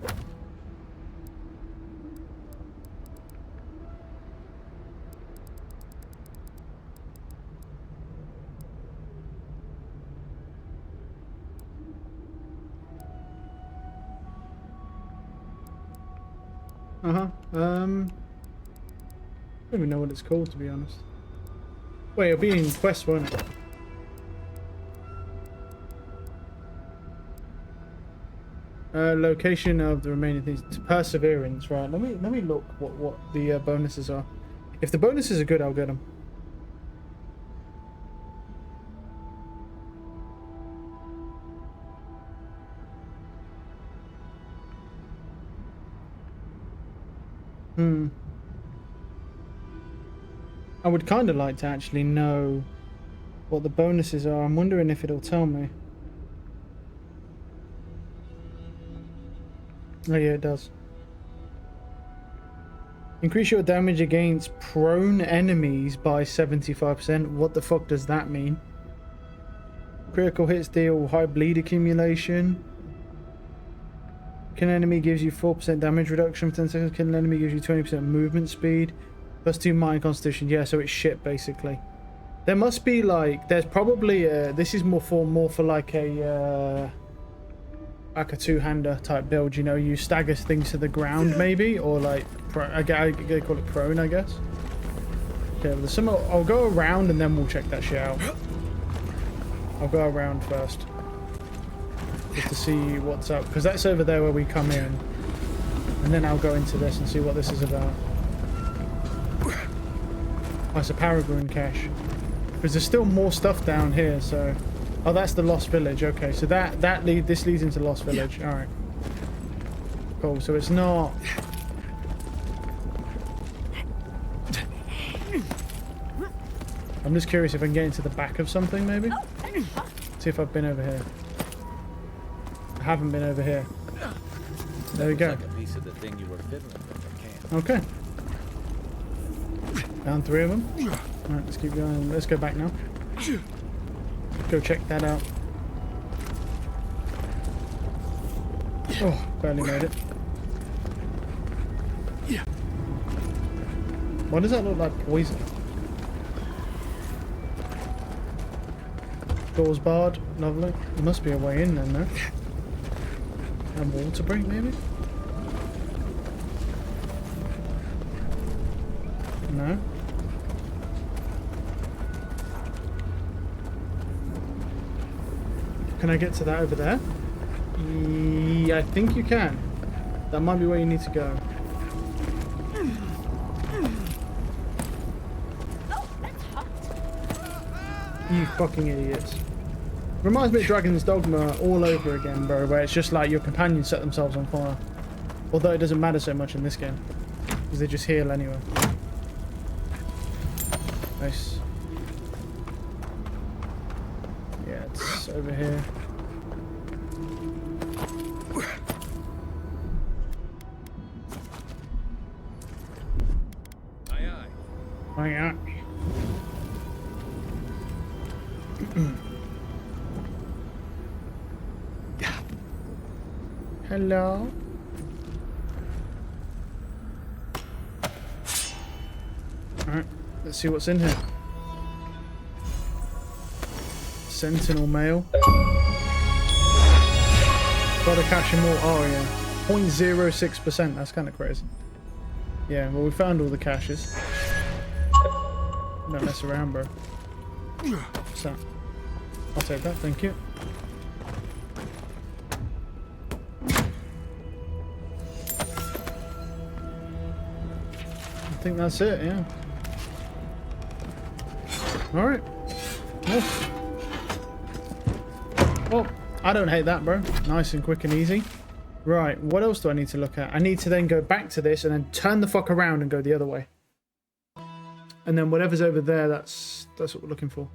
I don't even know what it's called, to be honest. Wait, it'll be in Quest, won't it? Location of the remaining things. Perseverance, right? Let me look what the bonuses are. If the bonuses are good, I'll get them. I would kind of like to actually know what the bonuses are. I'm wondering if it'll tell me. Oh yeah, it does. Increase your damage against prone enemies by 75%. What the fuck does that mean? Critical hits deal high bleed accumulation. Kill an enemy gives you 4% damage reduction for 10 seconds. Kill an enemy gives you 20% movement speed. +2 mind constitution. Yeah, so it's shit basically. There must be like, there's probably this is more for like a two-hander type build. You know, you stagger things to the ground maybe, or like I call it prone, I guess. Okay, well, there's some. I'll go around and then we'll check that shit out. I'll go around first just to see what's up, because that's over there where we come in, and then I'll go into this and see what this is about. Oh, it's a Paragon cache. Because there's still more stuff down here, so... Oh, that's the Lost Village. Okay, so this leads into Lost Village. Yeah. Alright. Cool, so it's not... I'm just curious if I can get into the back of something, maybe? See if I've been over here. I haven't been over here. There we go. Like a piece of the thing you were fiddling with, okay. Down 3 of them. Alright, let's keep going. Let's go back now. Go check that out. Oh, barely made it. Why does that look like poison? Doors barred. Lovely. There must be a way in then, though. And water break, maybe? No. Can I get to that over there? I think you can. That might be where you need to go. You fucking idiots. Reminds me of Dragon's Dogma all over again, bro, where it's just like your companions set themselves on fire. Although it doesn't matter so much in this game, because they just heal anyway. Nice. Yeah, it's over here. Aye, aye. Aye, aye. Hello. Alright, let's see what's in here. Sentinel mail. Got a cache and more. Oh yeah. 0.06%. That's kind of crazy. Yeah, well we found all the caches. Don't mess around, bro. What's that? I'll take that, thank you. I think that's it, yeah. Alright. Well, I don't hate that, bro. Nice and quick and easy. Right, what else do I need to look at? I need to then go back to this and then turn the fuck around and go the other way. And then whatever's over there, that's what we're looking for.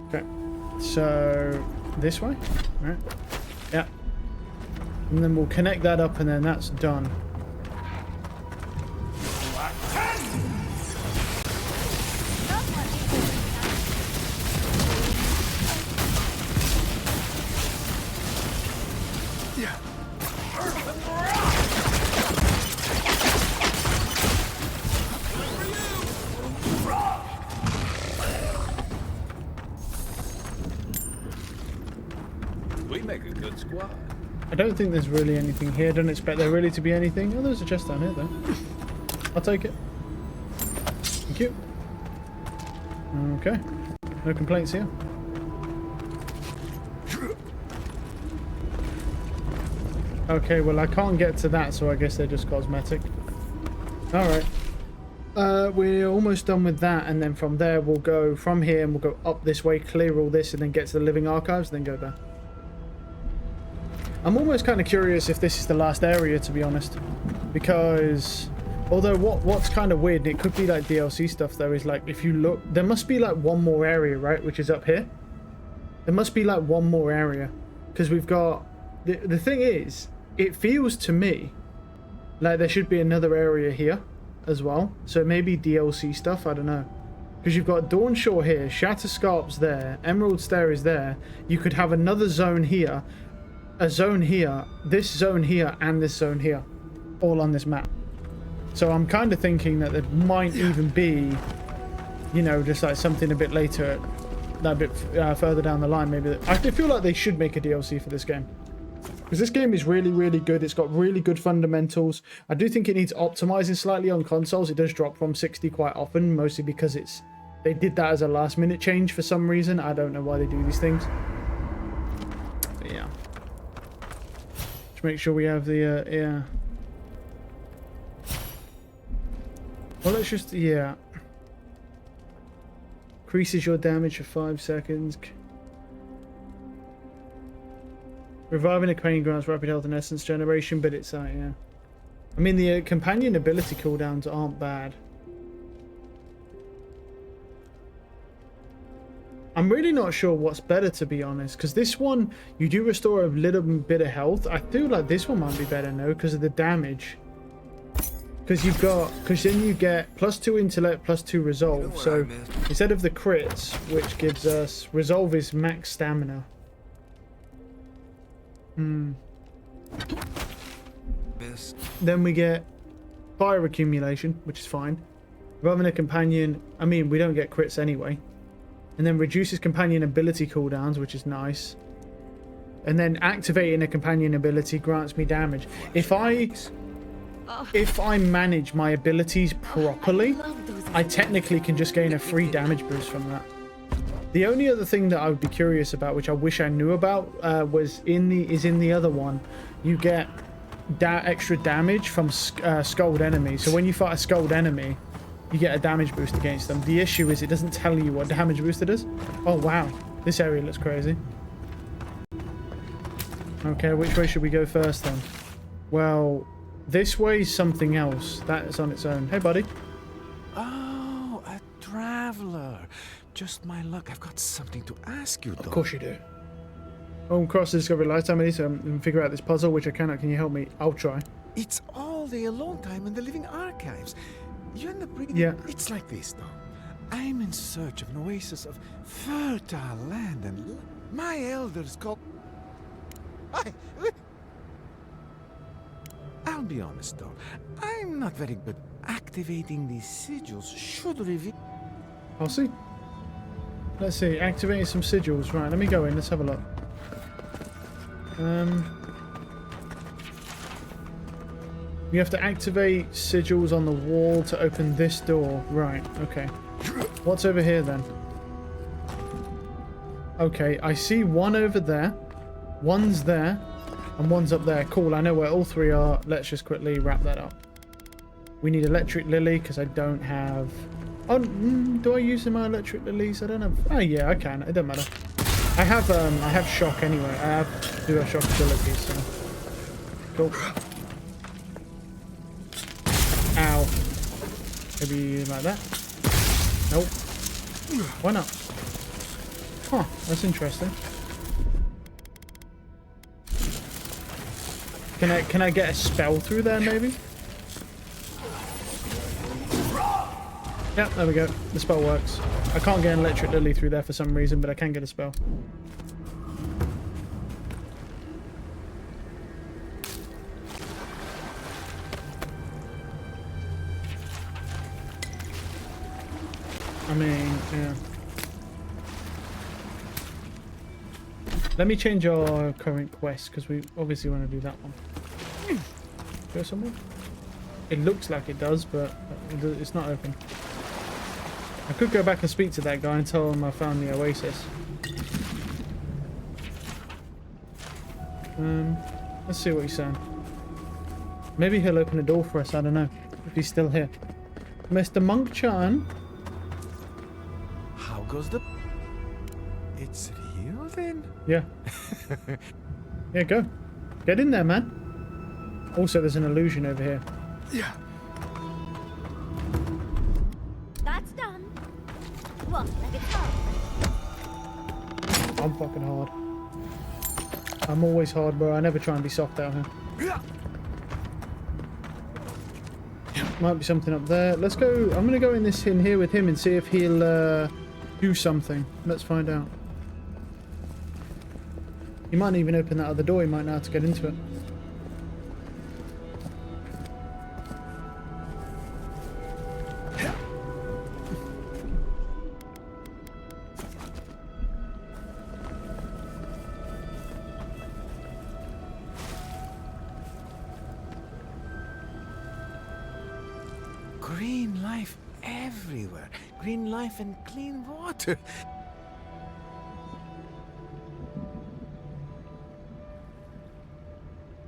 Okay. So, this way? Alright. Yeah. And then we'll connect that up and then that's done. I don't think there's really anything here. I don't expect there really to be anything. Oh, there's a chest down here, though. I'll take it. Thank you. Okay. No complaints here. Okay, well, I can't get to that, so I guess they're just cosmetic. Alright. We're almost done with that, and then from there we'll go from here and we'll go up this way, clear all this, and then get to the living archives, then go there. I'm almost kind of curious if this is the last area, to be honest, because although what's kind of weird, and it could be like DLC stuff though, is like if you look, there must be like one more area, right, which is up here. There must be like one more area, because we've got the thing is, it feels to me like there should be another area here as well, so maybe DLC stuff, I don't know, because you've got Dawn Shore here, Shatterscarp's there, Emerald Stair is there. You could have another zone here, a zone here, this zone here, and this zone here, all on this map. So I'm kind of thinking that there might even be, you know, just like something a bit later, a bit further down the line, maybe. I feel like they should make a DLC for this game, because this game is really, really good. It's got really good fundamentals. I do think it needs optimizing slightly on consoles. It does drop from 60 quite often, mostly because they did that as a last minute change for some reason. I don't know why they do these things. But yeah. Make sure we have the yeah. Well, let's just, yeah, increases your damage for 5 seconds. Reviving a companion grants rapid health and essence generation, but it's yeah, I mean the companion ability cooldowns aren't bad. I'm really not sure what's better, to be honest, because this one, you do restore a little bit of health. I feel like this one might be better, no, because of the damage. Because then you get +2 intellect, +2 resolve. So instead of the crits, which gives us, resolve is max stamina. Then we get fire accumulation, which is fine. Rather than a companion, I mean, we don't get crits anyway. And then reduces companion ability cooldowns, which is nice. And then activating a companion ability grants me damage. If I manage my abilities properly, I technically can just gain a free damage boost from that. The only other thing that I would be curious about, which I wish I knew about, is in the other one. You get extra damage from skulled enemies. So when you fight a skulled enemy, you get a damage boost against them. The issue is it doesn't tell you what damage boost it is. Oh wow, this area looks crazy. Okay, which way should we go first then? Well, this way is something else. That is on its own. Hey buddy. Oh, a traveler. Just my luck. I've got something to ask you, though. Of course you do. Home cross the discovery lifetime. I need to figure out this puzzle, which I cannot. Can you help me? I'll try. It's all the alone time in the living archives. You end up reading. Yeah. It's like this, though. I'm in search of an oasis of fertile land, and my elders called. I'll be honest, though. I'm not very good. Activating these sigils should reveal. I'll see. Let's see. Activating some sigils. Right. Let me go in. Let's have a look. You have to activate sigils on the wall to open this door. Right. Okay. What's over here then? Okay. I see one over there. One's there. And one's up there. Cool. I know where all three are. Let's just quickly wrap that up. We need electric lily because I don't have... Oh, do I use my electric lilies? I don't have... Oh, yeah, I can. It doesn't matter. I have shock anyway. I do have shock abilities, so... Cool. Ow. Maybe like that? Nope. Why not? Huh, that's interesting. Can I get a spell through there, maybe? Yep, there we go. The spell works. I can't get an electric lily through there for some reason, but I can get a spell. I mean, yeah. Let me change our current quest because we obviously want to do that one. Go somewhere? It looks like it does, but it's not open. I could go back and speak to that guy and tell him I found the oasis. Let's see what he's saying. Maybe he'll open a door for us, I don't know. If he's still here. Mr. Monk-chan? How goes the... It's real then? Yeah. Yeah, go. Get in there, man. Also, there's an illusion over here. Yeah. That's done. Walk like it's hard. I'm fucking hard. I'm always hard, bro. I never try and be soft out here. Might be something up there. Let's go. I'm gonna go in here with him and see if he'll do something. Let's find out. He might even open that other door. He might know how to get into it. Green life everywhere. Green life and clean water.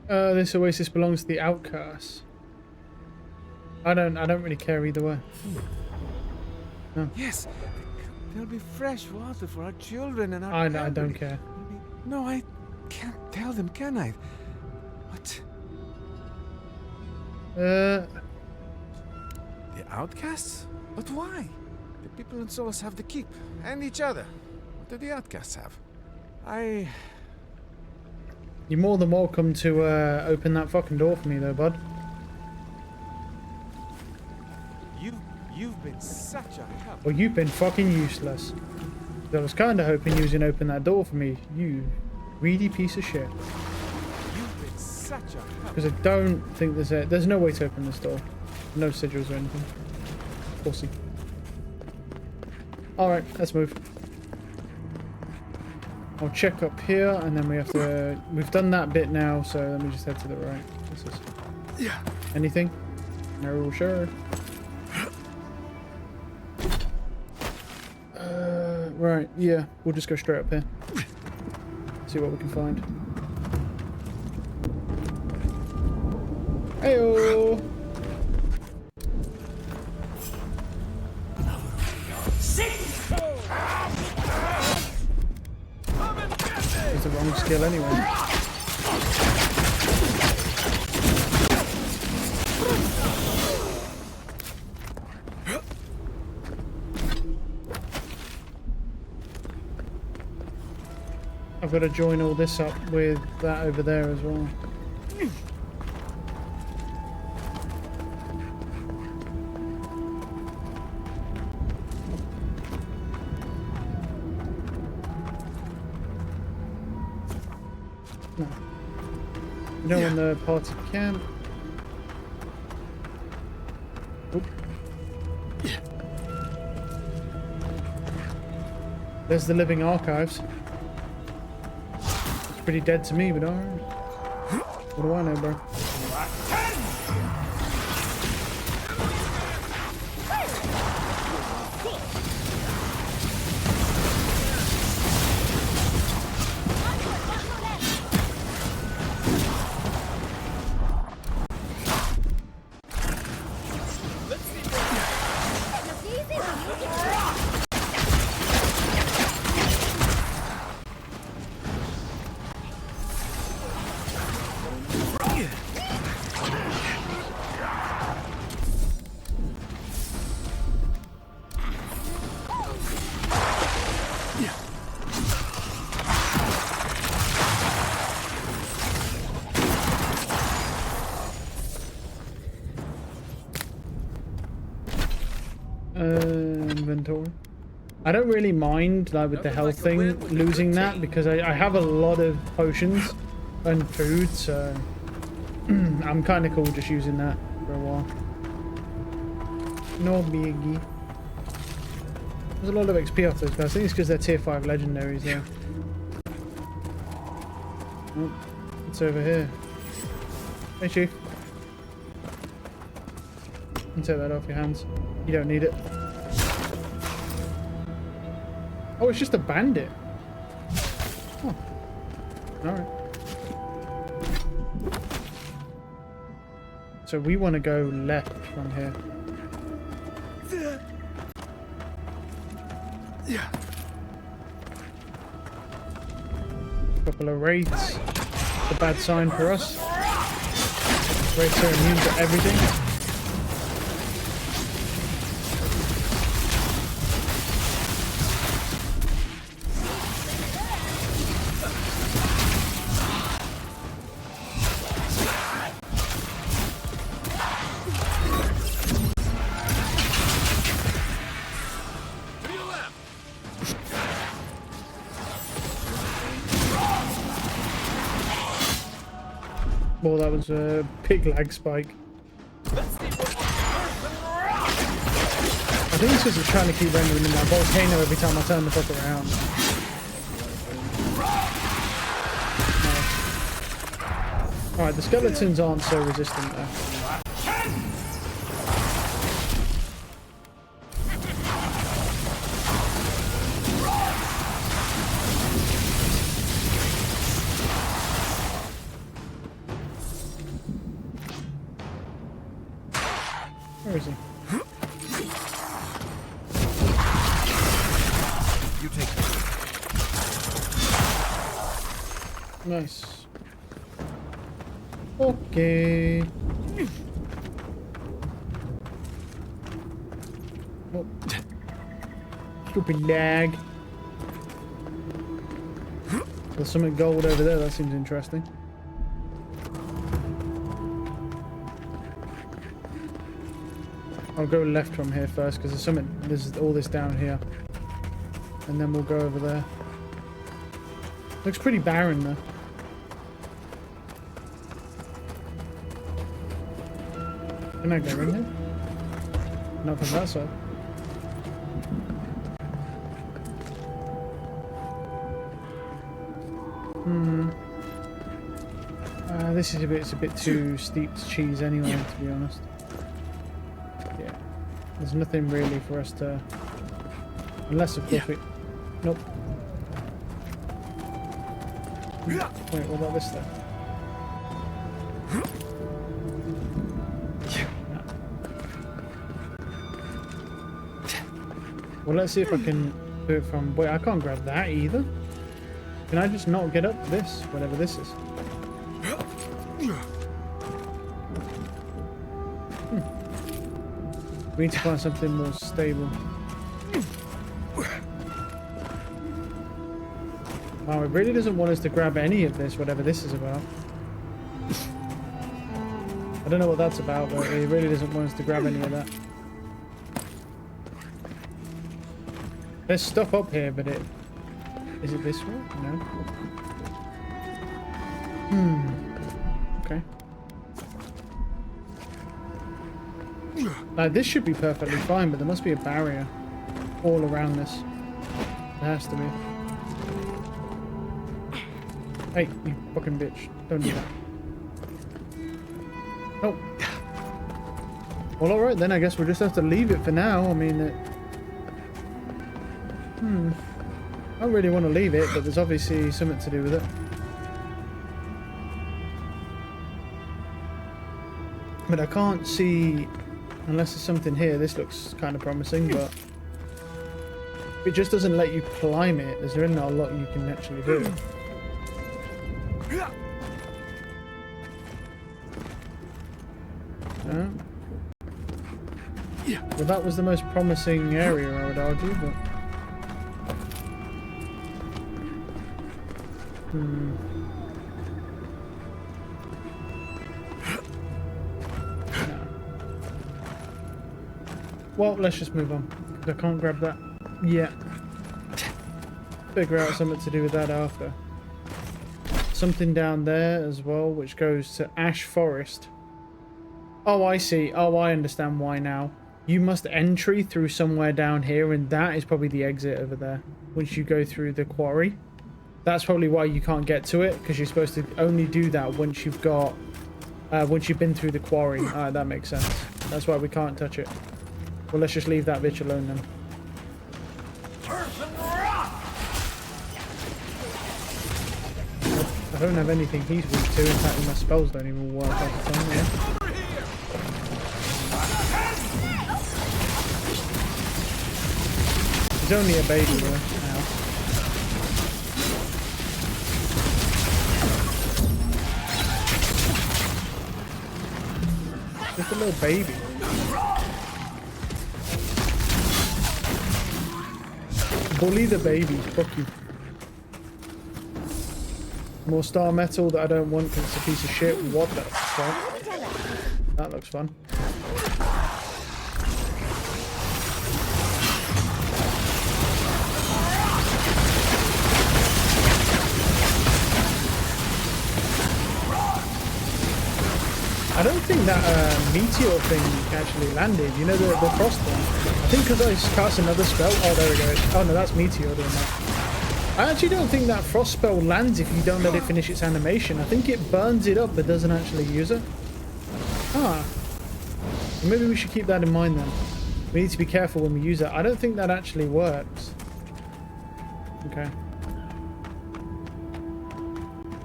This oasis belongs to the outcasts. I don't really care either way. No. Yes, there'll be fresh water for our children and our I elderly. don't care. No, I can't tell them, can I? What? The outcasts? But why? The people in Solus have the keep and each other. What do the outcasts have? You're more than welcome to open that fucking door for me, though, bud. You've been such a help. Well, you've been fucking useless. I was kind of hoping you was gonna open that door for me, you greedy piece of shit. You've been such a help. Because I don't think there's no way to open this door. No sigils or anything. Pussy. Alright, let's move. I'll check up here and then we have to... We've done that bit now, so let me just head to the right. What's this? Yeah. Anything? No, sure. Right, yeah. We'll just go straight up here. See what we can find. Heyo! It's the wrong skill anyway. I've got to join all this up with that over there as well. No. You know, in the party camp. Oop. There's the living archives. It's pretty dead to me, but alright. What do I know, bro? Inventory. I don't really mind, like, with the health thing, losing that, because I have a lot of potions and food, so I'm kind of cool just using that for a while. No biggie. There's a lot of XP off those guys. I think it's because they're tier 5 legendaries, yeah. Oh, it's over here. Hey, Chief. You take that off your hands. You don't need it. Oh, it's just a bandit. Oh. Alright. So we want to go left from here. Yeah. Couple of wraiths. It's a bad sign for us. Wraiths are immune to everything. Well, that was a pig lag spike. I think it's because it's trying to keep rendering in that volcano every time I turn the fuck around. Nice. Alright, the skeletons aren't so resistant though. Where is he? You take it. Nice. Okay. Oh. Stupid lag. There's something gold over there. That seems interesting. I'll go left from here first because there's all this down here, and then we'll go over there. Looks pretty barren though. Can I go in here? Not from that side. This is it's a bit too steep to cheese anyway, to be honest. Yeah, there's nothing really for us to, unless of course we. Nope. Wait, what about this stuff? Well, let's see if I can do it from... Wait, I can't grab that either. Can I just not get up this? Whatever this is. We need to find something more stable. Wow, it really doesn't want us to grab any of this, whatever this is about. I don't know what that's about, but it really doesn't want us to grab any of that. There's stuff up here, but it... Is it this way? No. Okay. Now, this should be perfectly fine, but there must be a barrier all around this. There has to be. Hey, you fucking bitch. Don't do that. Oh. Well, alright then, I guess we'll just have to leave it for now. I mean, I don't really want to leave it, but there's obviously something to do with it. But I can't see, unless there's something here. This looks kind of promising, but it just doesn't let you climb it. There's really not a lot you can actually do. Well, that was the most promising area, I would argue, but... No. Well, let's just move on. I can't grab that yet. Figure out something to do with that after. Something down there as well, which goes to Ash Forest. Oh, I see. Oh, I understand why now. You must entry through somewhere down here, and that is probably the exit over there. Once you go through the quarry. That's probably why you can't get to it, because you're supposed to only do that once you've got, once you've been through the quarry. Alright, that makes sense. That's why we can't touch it. Well, let's just leave that bitch alone then. I don't have anything he's weak to. In fact, my spells don't even work half the time. Yeah. He's only a baby though. Now. Just a little baby. Bully the baby. Fuck you. More star metal that I don't want because it's a piece of shit. What the fuck? That looks fun. I don't think that meteor thing actually landed. You know, the frost one. I think because I cast another spell. Oh, there we go. Oh no, that's meteor doing that. I actually don't think that frost spell lands if you don't let it finish its animation. I think it burns it up but doesn't actually use it. Ah. Maybe we should keep that in mind then. We need to be careful when we use it. I don't think that actually works. Okay.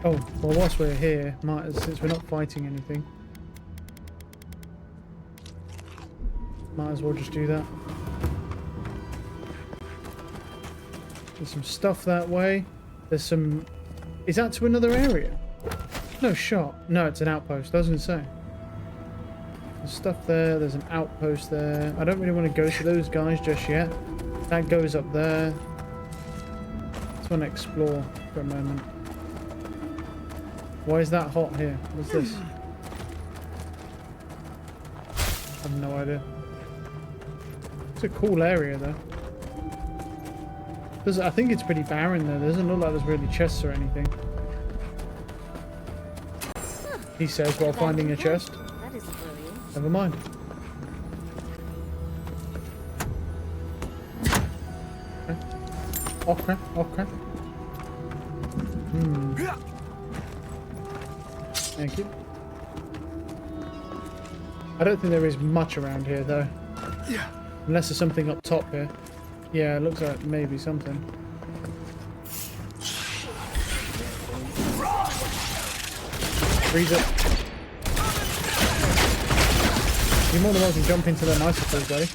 Oh, well whilst we're here, since we're not fighting anything, might as well just do that. There's some stuff that way. There's some... Is that to another area? No shot. No, it's an outpost. I was going to say. There's stuff there. There's an outpost there. I don't really want to go to those guys just yet. That goes up there. Just want to explore for a moment. Why is that hot here? What's this? I have no idea. It's a cool area though. I think it's pretty barren though. There doesn't look like there's really chests or anything. He says while finding a chest. Never mind. Okay. Okay. Thank you. I don't think there is much around here though. Unless there's something up top here. Yeah, it looks like maybe something. Freeze it. You're more than welcome to jump into them icicles, buddy.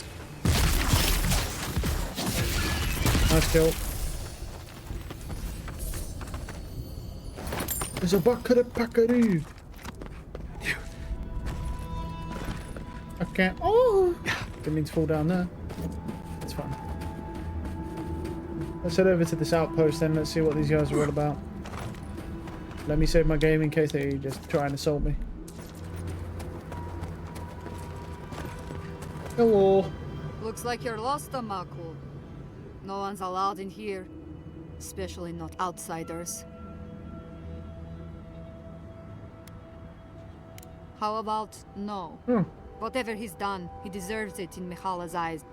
Nice kill. There's a bucket of packaroo. Okay. Oh! Didn't mean to fall down there. It's fine. Let's head over to this outpost then. Let's see what these guys are all about. Let me save my game in case they just try and assault me. Hello. Looks like you're lost, Amaku. No one's allowed in here. Especially not outsiders. How about no? Whatever he's done, he deserves it in Mihala's eyes.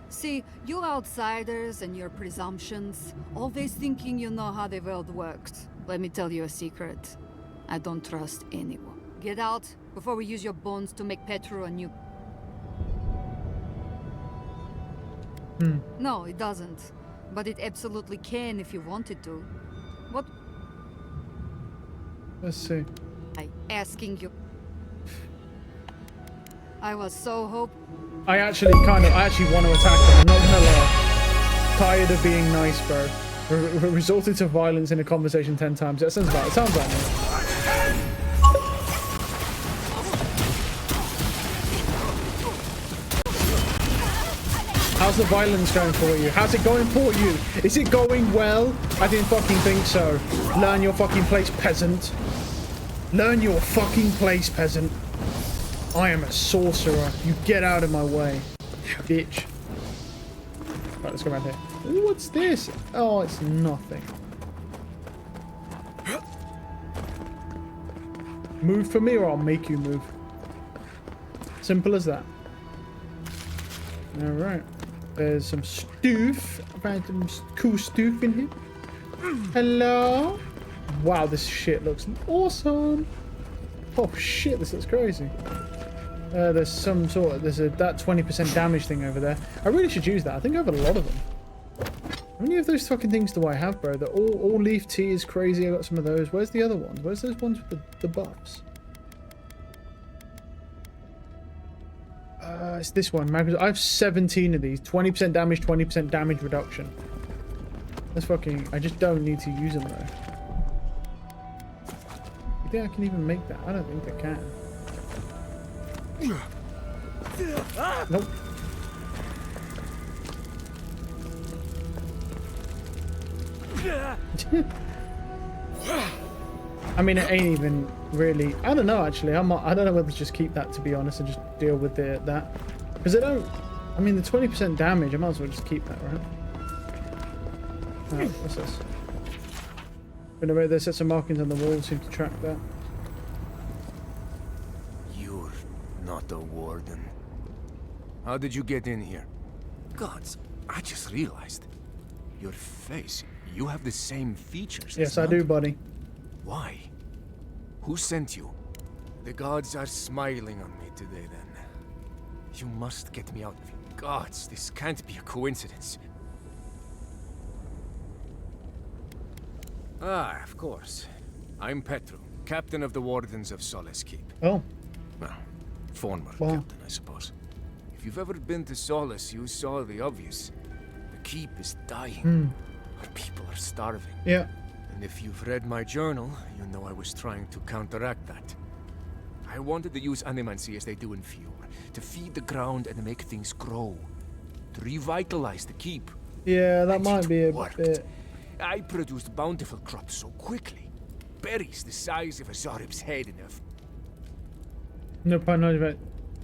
See, you outsiders and your presumptions, always thinking you know how the world works. Let me tell you a secret. I don't trust anyone. Get out before we use your bones to make Petru a new... No, it doesn't. But it absolutely can if you wanted to. What? Let's see. Asking you. I was so I actually want to attack them. I'm not gonna lie. Tired of being nice, bro. Resorted to violence in a conversation 10 times. That sounds about. It sounds like me. How's the violence going for you? How's it going for you? Is it going well? I didn't fucking think so. Learn your fucking place, peasant. Learn your fucking place, peasant. I am a sorcerer. You get out of my way, bitch. Right, let's go around here. Ooh, what's this? Oh, it's nothing. Move for me or I'll make you move. Simple as that. Alright. There's some stoof. Random cool stoof in here. Hello. Wow, this shit looks awesome. Oh shit, this looks crazy. There's some sort of, that 20% damage thing over there. I really should use that. I think I have a lot of them. How many of those fucking things do I have, bro? The all leaf tea is crazy. I got some of those. Where's the other ones? Where's those ones with the buffs? It's this one. I have 17 of these. 20% damage, 20% damage reduction. That's fucking... I just don't need to use them, though. You think I can even make that? I don't think I can. Nope. I mean, it ain't even really... I don't know, actually. I don't know whether to just keep that, to be honest, and just deal with that. Because I don't... I mean, the 20% damage, I might as well just keep that, right? Oh, what's this? But no, there's some markings on the wall seem to track that. You're not a warden. How did you get in here? Gods, I just realized. Your face, you have the same features. Yes, I do, buddy. Why? Who sent you? The gods are smiling on me today, then. You must get me out of here. Gods, this can't be a coincidence. Ah, of course. I'm Petru, captain of the Wardens of Solace Keep. Oh. Well, former captain, I suppose. If you've ever been to Solace, you saw the obvious. The keep is dying. Our people are starving. Yeah. And if you've read my journal, you know I was trying to counteract that. I wanted to use animancy as they do in Fior, to feed the ground and make things grow. To revitalize the keep. Yeah, that might be a bit... I produced bountiful crops so quickly. Berries the size of a Zarib's head enough. Nope, I know about...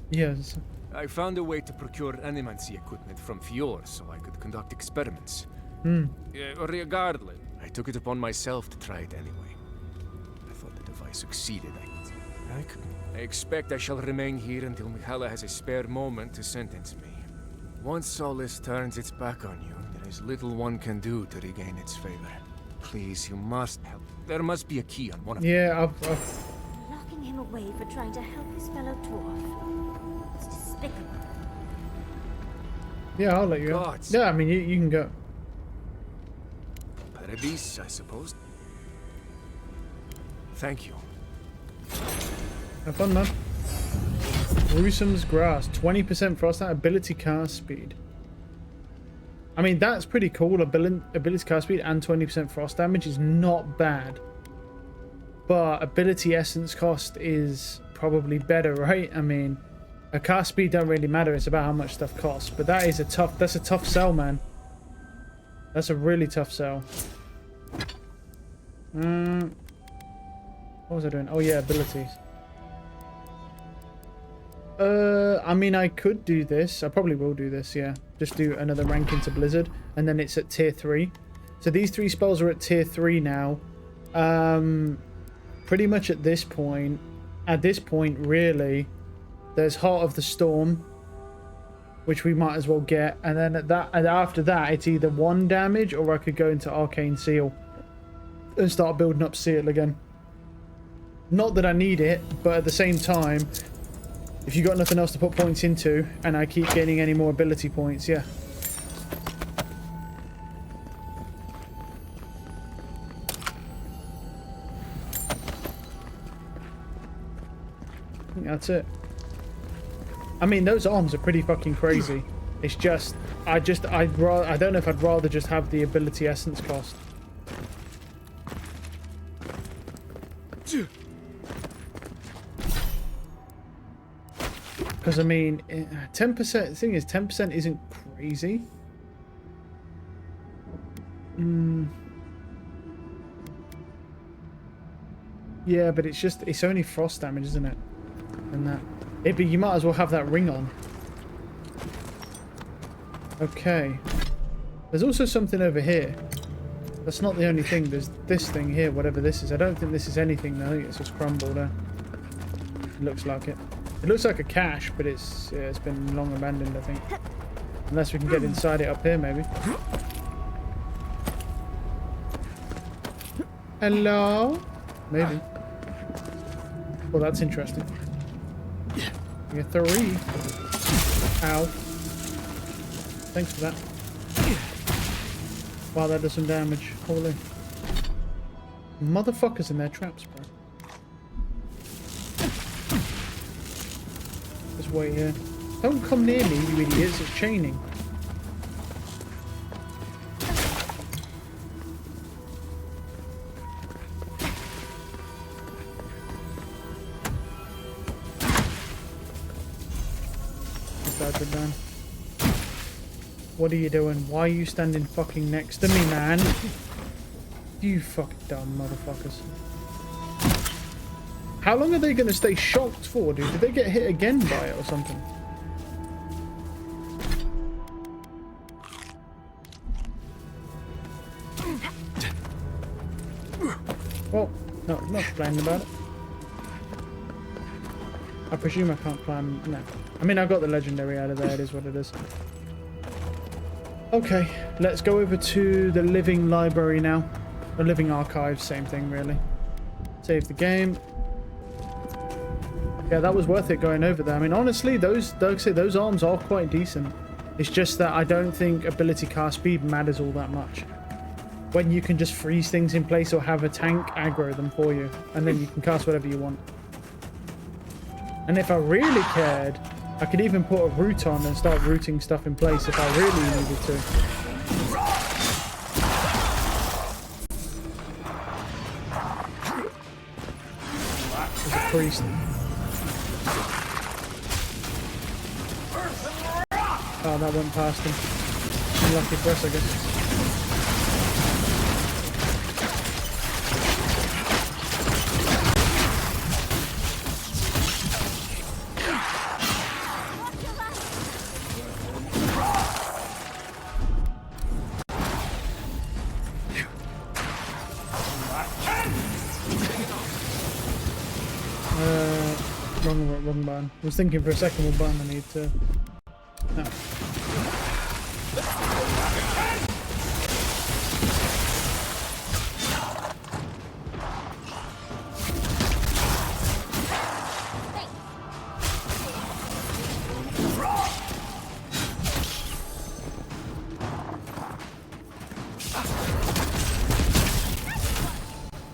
Yes. I found a way to procure animancy equipment from Fior so I could conduct experiments. Regardless, I took it upon myself to try it anyway. I thought that if I succeeded, I could. I expect I shall remain here until Mihala has a spare moment to sentence me. Once Solace turns its back on you, there is little one can do to regain its favor. Please, you must help. There must be a key on one of them. Yeah, Locking him away for trying to help his fellow dwarf. It's despicable. Yeah, I'll let you go. Yeah, I mean, you can go. Paradise, I suppose. Thank you. Have fun, man. Gruesome's Grass. 20% frost out, ability cast speed. I mean, that's pretty cool. Ability cast speed and 20% frost damage is not bad. But ability essence cost is probably better, right? I mean, a cast speed don't really matter. It's about how much stuff costs. But that's a tough sell, man. That's a really tough sell. What was I doing? Oh yeah, abilities. I mean, I could do this. I probably will do this, yeah. Just do another rank into Blizzard, and then it's at tier 3. So these 3 spells are at tier 3 now. Pretty much at this point, really, there's Heart of the Storm, which we might as well get, and then after that, it's either 1 damage, or I could go into Arcane Seal and start building up Seal again. Not that I need it, but at the same time, if you got nothing else to put points into, and I keep gaining any more ability points, yeah. I think that's it. I mean, those arms are pretty fucking crazy. It's just, I don't know if I'd rather just have the ability essence cost. Because, I mean, 10%, the thing is, 10% isn't crazy. Yeah, but it's only frost damage, isn't it? And that. But you might as well have that ring on. Okay. There's also something over here. That's not the only thing. There's this thing here, whatever this is. I don't think this is anything, though. I think it's just crumble there. It looks like it. It looks like a cache, but it's been long abandoned, I think. Unless we can get inside it up here, maybe. Hello? Maybe. Well, that's interesting. You get 3. Ow. Thanks for that. Wow, that does some damage. Holy. Motherfuckers in their traps, bro. Just wait here. Don't come near me, you idiots. It's chaining. Done. What are you doing? Why are you standing fucking next to me, man? You fucking dumb motherfuckers. How long are they gonna stay shocked for, dude? Did they get hit again by it or something? Well, no, not complaining about it. I presume I can't climb. No. I mean, I got the legendary out of there. It is what it is. Okay, let's go over to the living library now. The living archive, same thing, really. Save the game. Yeah, that was worth it going over there. I mean, honestly, those arms are quite decent. It's just that I don't think ability cast speed matters all that much. When you can just freeze things in place or have a tank aggro them for you, and then you can cast whatever you want. And if I really cared, I could even put a root on and start rooting stuff in place if I really needed to. There's a priest. Oh, that went past him. Unlucky for us, I guess. Wrong button. I was thinking for a second what button I need to... No.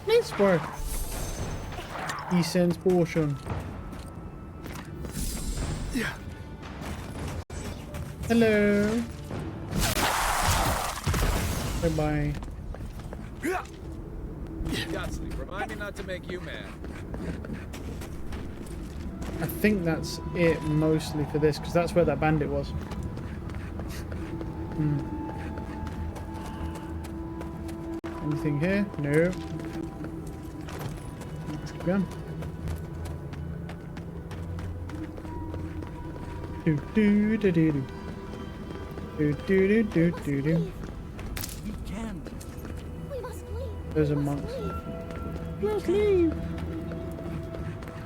Nice work. Essence portion. Hello. Bye-bye. Godsleep, remind me not to make you mad. I think that's it mostly for this, because that's where that bandit was. Anything here? No. Gun. Do do do do do. Do do do do do do. We can. We must leave. Those are monks. Let's leave.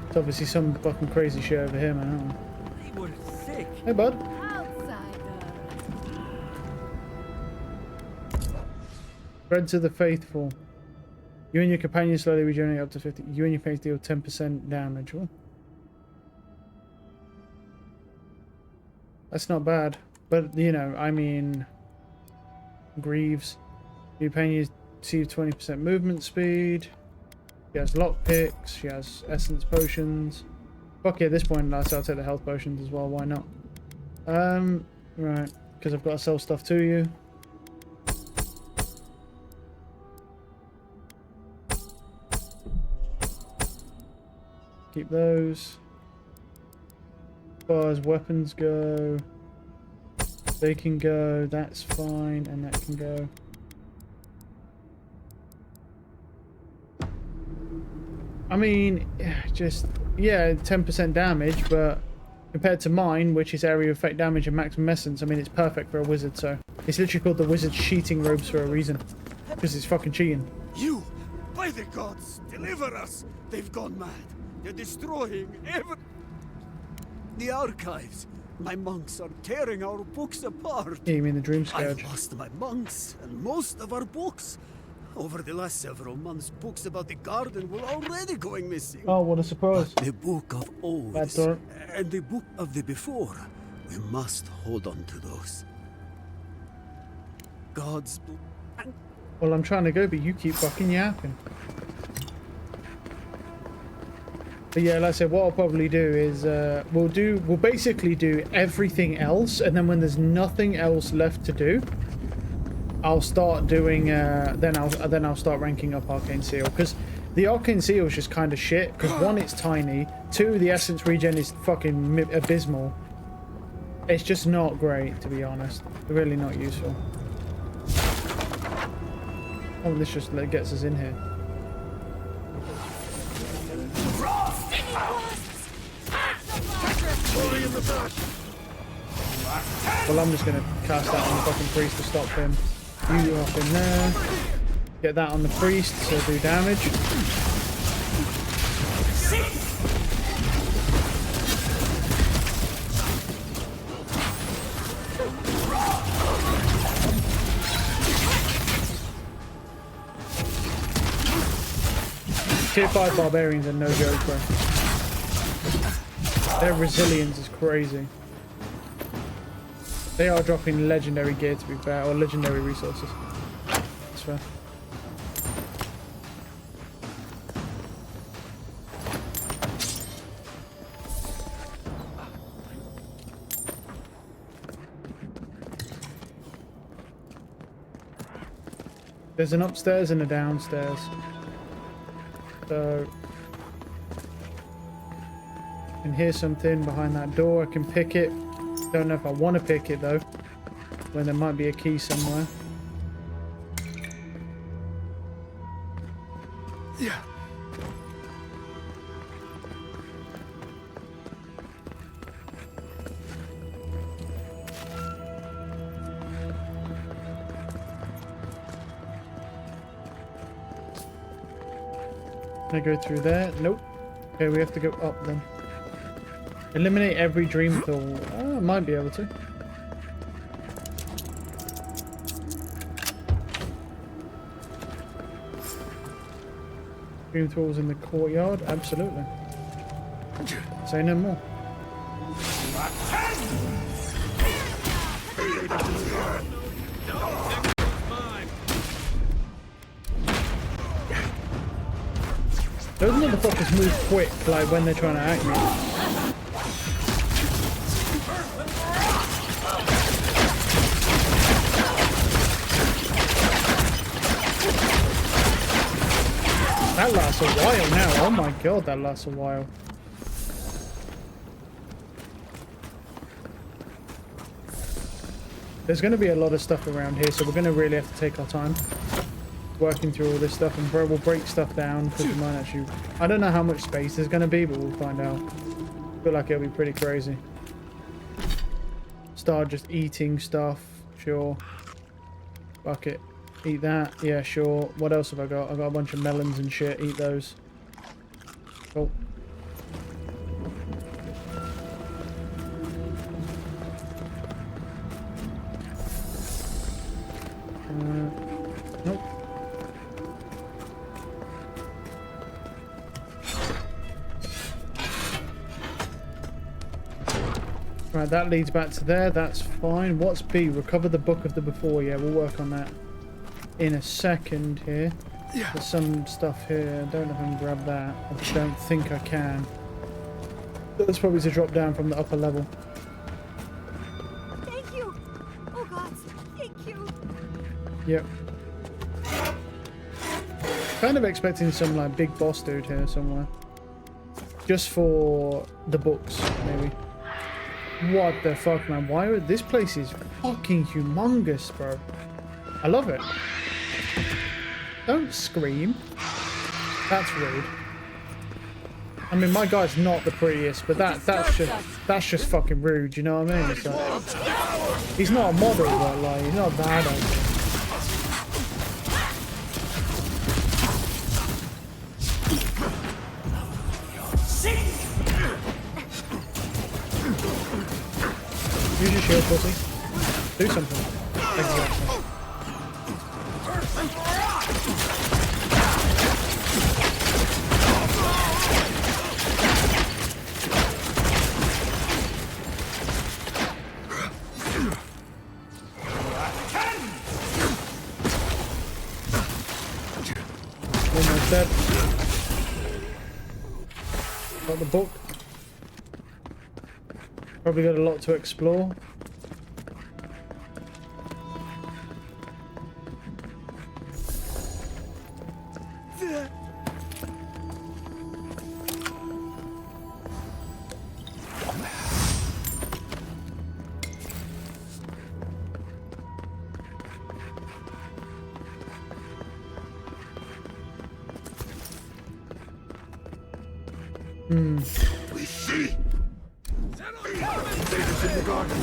It's obviously some fucking crazy shit over here, man. They were sick. Hey, bud. Friends of the Faithful. You and your companion slowly regenerate up to 50. You and your face deal 10% damage. Ooh. That's not bad. But, you know, I mean... Greaves. Your companion receives 20% movement speed. She has lockpicks. She has essence potions. Fuck yeah, at this point, I'll take the health potions as well. Why not? Right. Because I've got to sell stuff to you. Keep those. As far as weapons go, they can go, that's fine, and that can go. I mean, just, yeah, 10% damage, but compared to mine, which is area effect damage and maximum essence, I mean, it's perfect for a wizard, so. It's literally called the wizard's cheating robes for a reason. Because it's fucking cheating. You, by the gods, deliver us! They've gone mad. They're destroying the archives. My monks are tearing our books apart. Yeah, you mean the Dream Scourge? I've lost my monks and most of our books. Over the last several months, books about the garden were already going missing. Oh, what a surprise. But the Book of Oaths and the Book of the Before, we must hold on to those. God's book. Well, I'm trying to go, but you keep fucking yapping. But yeah, like I said, what I'll probably do is we'll basically do everything else, and then when there's nothing else left to do, I'll start doing then I'll start ranking up Arcane Seal, because the Arcane Seal is just kind of shit. Because one, it's tiny. Two, the essence regen is fucking abysmal. It's just not great, to be honest. Really not useful. Oh, this just gets us in here. Well, I'm just gonna cast that on the fucking priest to stop him. You up in there. Get that on the priest to do damage. Tier 5 barbarians are no joke, bro. Their resilience is crazy. They are dropping legendary gear, to be fair, or legendary resources. That's fair. There's an upstairs and a downstairs. So I can hear something behind that door. I can pick it. Don't know if I want to pick it though, when there might be a key somewhere. Yeah. Can I go through there? Nope. Okay, we have to go up then. Eliminate every dream tool. Oh, I might be able to. Dream tools in the courtyard? Absolutely. Say no more. Those motherfuckers move quick, like when they're trying to act me. That lasts a while now. Oh my god, that lasts a while. There's going to be a lot of stuff around here, so we're going to really have to take our time working through all this stuff, and we'll break stuff down because we might actually... I don't know how much space there's going to be, but we'll find out. I feel like it'll be pretty crazy. Start just eating stuff. Sure. Fuck it. Eat that. Yeah, sure. What else have I got? I've got a bunch of melons and shit. Eat those. Cool. Nope. Right, that leads back to there. That's fine. What's B? Recover the book of the before. Yeah, we'll work on that in a second here. There's some stuff here. I don't know if I can grab that. I don't think I can. That's probably to drop down from the upper level. Thank you. Oh God, thank you. Yep. Kind of expecting some like big boss dude here somewhere. Just for the books, maybe. What the fuck, man? Why would this place is fucking humongous, bro? I love it. Don't scream. That's rude. I mean, my guy's not the prettiest, but that's just fucking rude. You know what I mean? It's like, he's not a model, but like he's not bad. Use your shield, pussy. Do something. Exactly. Almost dead. Got the book. Probably got a lot to explore. We see. Invaders in the garden.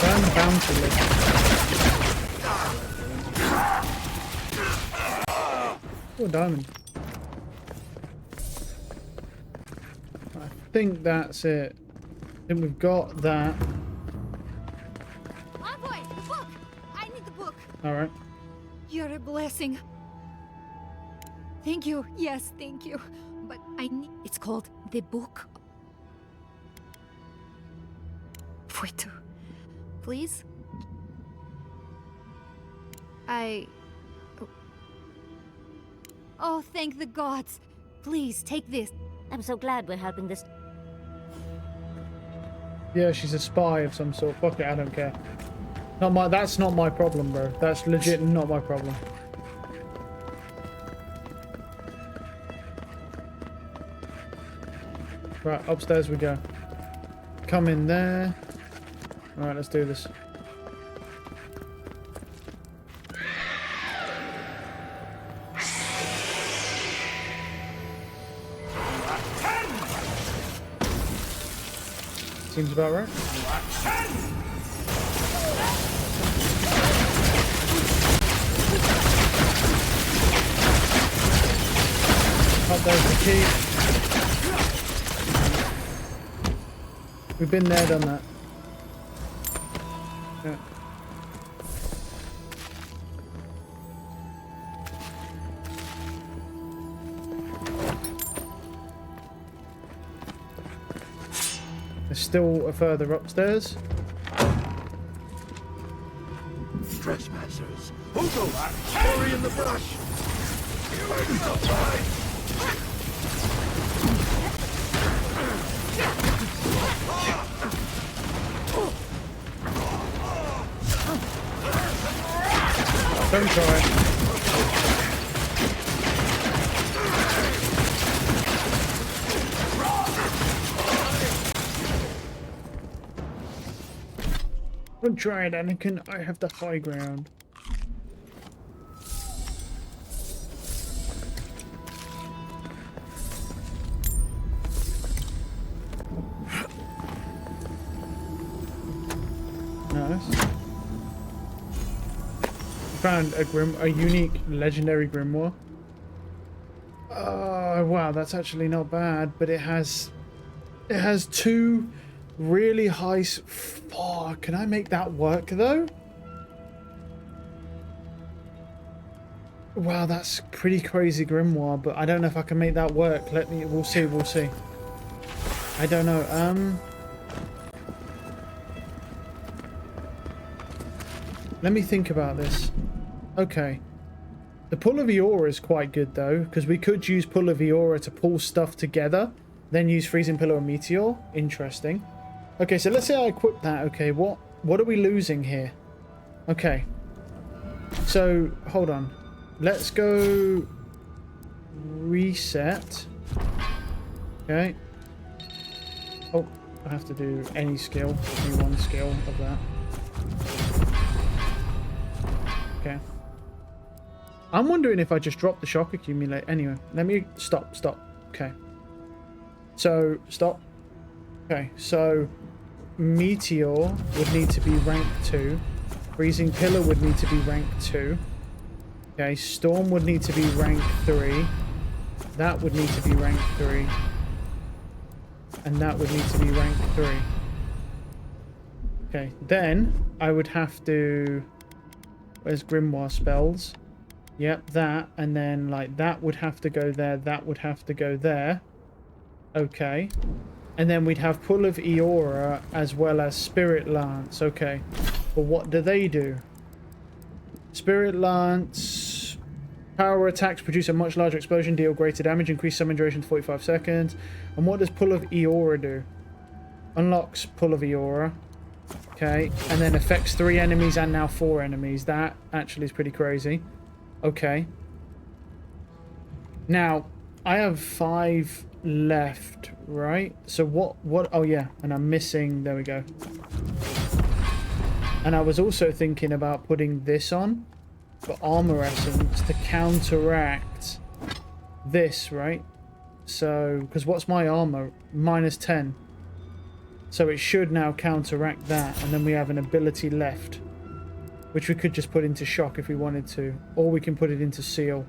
Burn bounty list. Oh, diamond. I think that's it. I think we've got that. Envoy, the book! I need the book. Alright. You're a blessing. Thank you. Yes, thank you. But I need... It's called The Book. Wait. Please? Oh, thank the gods. Please, take this. I'm so glad we're helping this. Yeah, she's a spy of some sort. Fuck it, I don't care. That's not my problem, bro. That's legit not my problem. Right, upstairs we go. Come in there. Alright, let's do this. Seems about right. Oh, there's the key. We've been there, done that. Yeah. There's still a further upstairs. Trespassers. Hugo, hurry in the brush. Don't try it. Don't try it, Anakin. I have the high ground. Nice. Found a unique legendary grimoire. Wow, that's actually not bad, but it has two really high. Oh, can I make that work though? Wow, that's pretty crazy grimoire, but I don't know if I can make that work. We'll see, we'll see. I don't know. Let me think about this. Okay. The Pull of Eora is quite good though, because we could use Pull of Eora to pull stuff together, then use Freezing Pillar and Meteor. Interesting. Okay, so let's say I equip that. Okay, what are we losing here? Okay. So, hold on. Let's go reset. Okay. Oh, I have to do any skill. Do one skill of that. Okay. I'm wondering if I just drop the shock accumulate. Anyway, let me stop. Okay. So, stop. Okay, so Meteor would need to be rank 2. Freezing Pillar would need to be rank 2. Okay, Storm would need to be rank 3. That would need to be rank 3. And that would need to be rank 3. Okay, then I would have to... Where's Grimoire spells? Yep, that. And then, like, that would have to go there. That would have to go there. Okay. And then we'd have Pull of Eora as well as Spirit Lance. Okay. But what do they do? Spirit Lance... Power attacks produce a much larger explosion, deal greater damage, increase summon duration to 45 seconds. And what does Pull of Eora do? Unlocks Pull of Eora. Okay. And then affects 3 enemies and now 4 enemies. That actually is pretty crazy. Okay. Now, I have 5 left, right? So what? Oh, yeah. And I'm missing... There we go. And I was also thinking about putting this on for Armor Essence to counteract this, right? So, because what's my armor? -10. So it should now counteract that. And then we have an ability left, which we could just put into Shock if we wanted to. Or we can put it into Seal.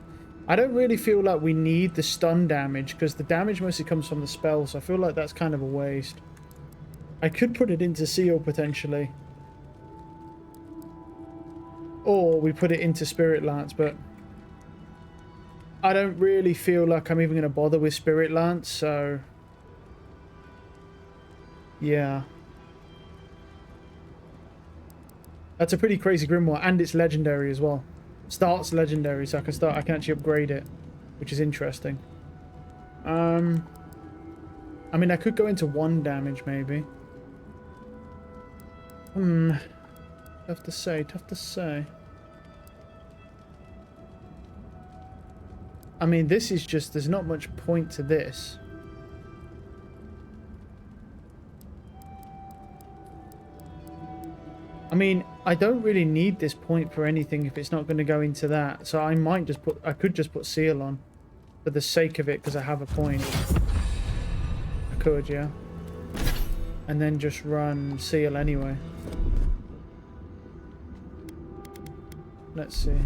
I don't really feel like we need the stun damage, because the damage mostly comes from the spell, so I feel like that's kind of a waste. I could put it into Seal, potentially. Or we put it into Spirit Lance, but... I don't really feel like I'm even going to bother with Spirit Lance, so... Yeah. That's a pretty crazy Grimoire, and it's legendary as well. Starts legendary, so I can actually upgrade it, which is interesting. I mean, I could go into 1 damage maybe. Tough to say, tough to say. I mean, this is just, there's not much point to this. I mean, I don't really need this point for anything if it's not going to go into that. So I might just put... I could just put Seal on for the sake of it because I have a point. I could, yeah. And then just run Seal anyway. Let's see.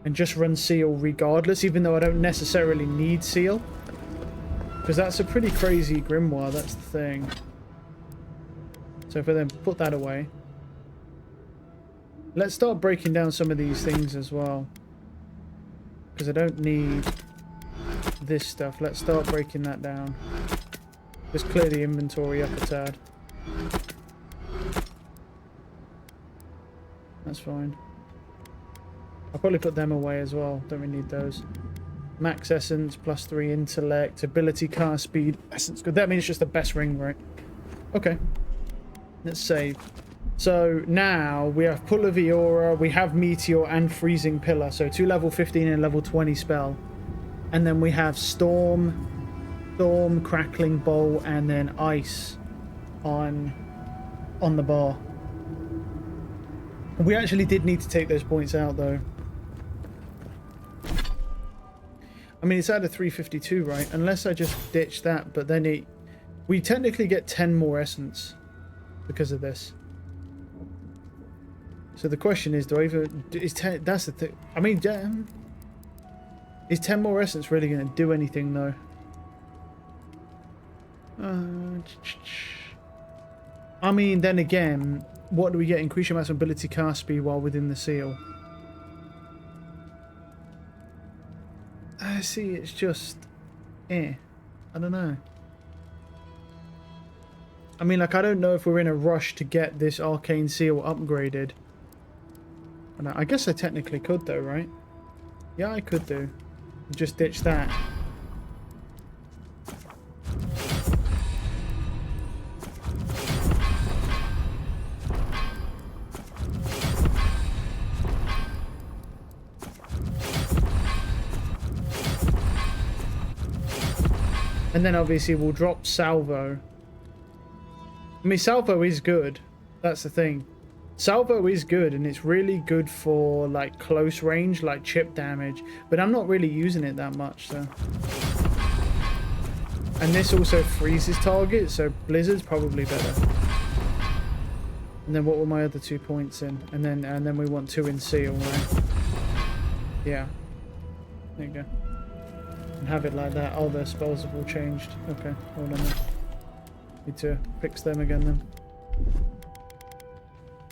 And just run Seal regardless, even though I don't necessarily need Seal. Because that's a pretty crazy Grimoire, that's the thing. So if I then put that away. Let's start breaking down some of these things as well. Because I don't need this stuff. Let's start breaking that down. Just clear the inventory up a tad. That's fine. I'll probably put them away as well. Don't really need those. Max Essence, +3 Intellect, Ability, Cast Speed, Essence. Good. That means it's just the best ring, right? Okay. Let's save. So now we have Pull of Eora, we have Meteor and Freezing Pillar. So 2 level 15 and level 20 spell. And then we have Storm, Crackling Bolt, and then Ice on the bar. We actually did need to take those points out though. I mean, it's at a 352, right? Unless I just ditch that, but then we technically get 10 more essence because of this. So the question is, do I even... Is 10... That's the thing. I mean, is 10 more essence really going to do anything, though? I mean, then again, what do we get? Increase your maximum ability cast speed while within the seal. I see, it's just... I don't know. I mean, like, I don't know if we're in a rush to get this arcane seal upgraded. I guess I technically could, though, right? Yeah, I could do. Just ditch that. And then obviously we'll drop Salvo. I mean, Salvo is good. That's the thing. Salvo is good, and it's really good for like close range, like chip damage. But I'm not really using it that much, so. And this also freezes targets, so Blizzard's probably better. And then what were my other 2 points in? And then we want 2 in Seal, right? Yeah. There you go. And have it like that. Oh, their spells have all changed. Okay, hold on then. Need to fix them again then.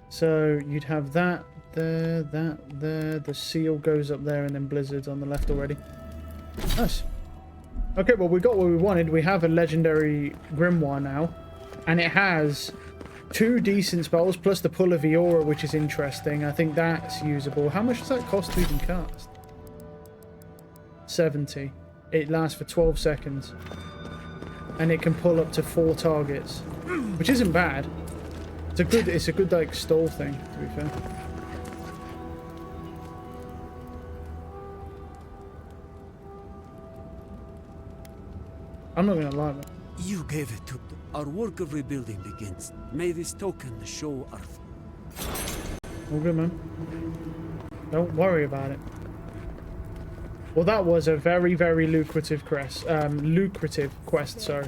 So you'd have that there, that there. The Seal goes up there, and then Blizzard's on the left already. Nice. Okay, well, we got what we wanted. We have a legendary Grimoire now, and it has 2 decent spells plus the Pull of Eora, which is interesting. I think that's usable. How much does that cost to even cast? 70. It lasts for 12 seconds. And it can pull up to 4 targets, which isn't bad. It's a good like stall thing, to be fair. I'm not gonna lie, man. You gave it to our work of rebuilding begins. May this token show our... All good, man. Don't worry about it. Well, that was a very, very lucrative quest. Sorry.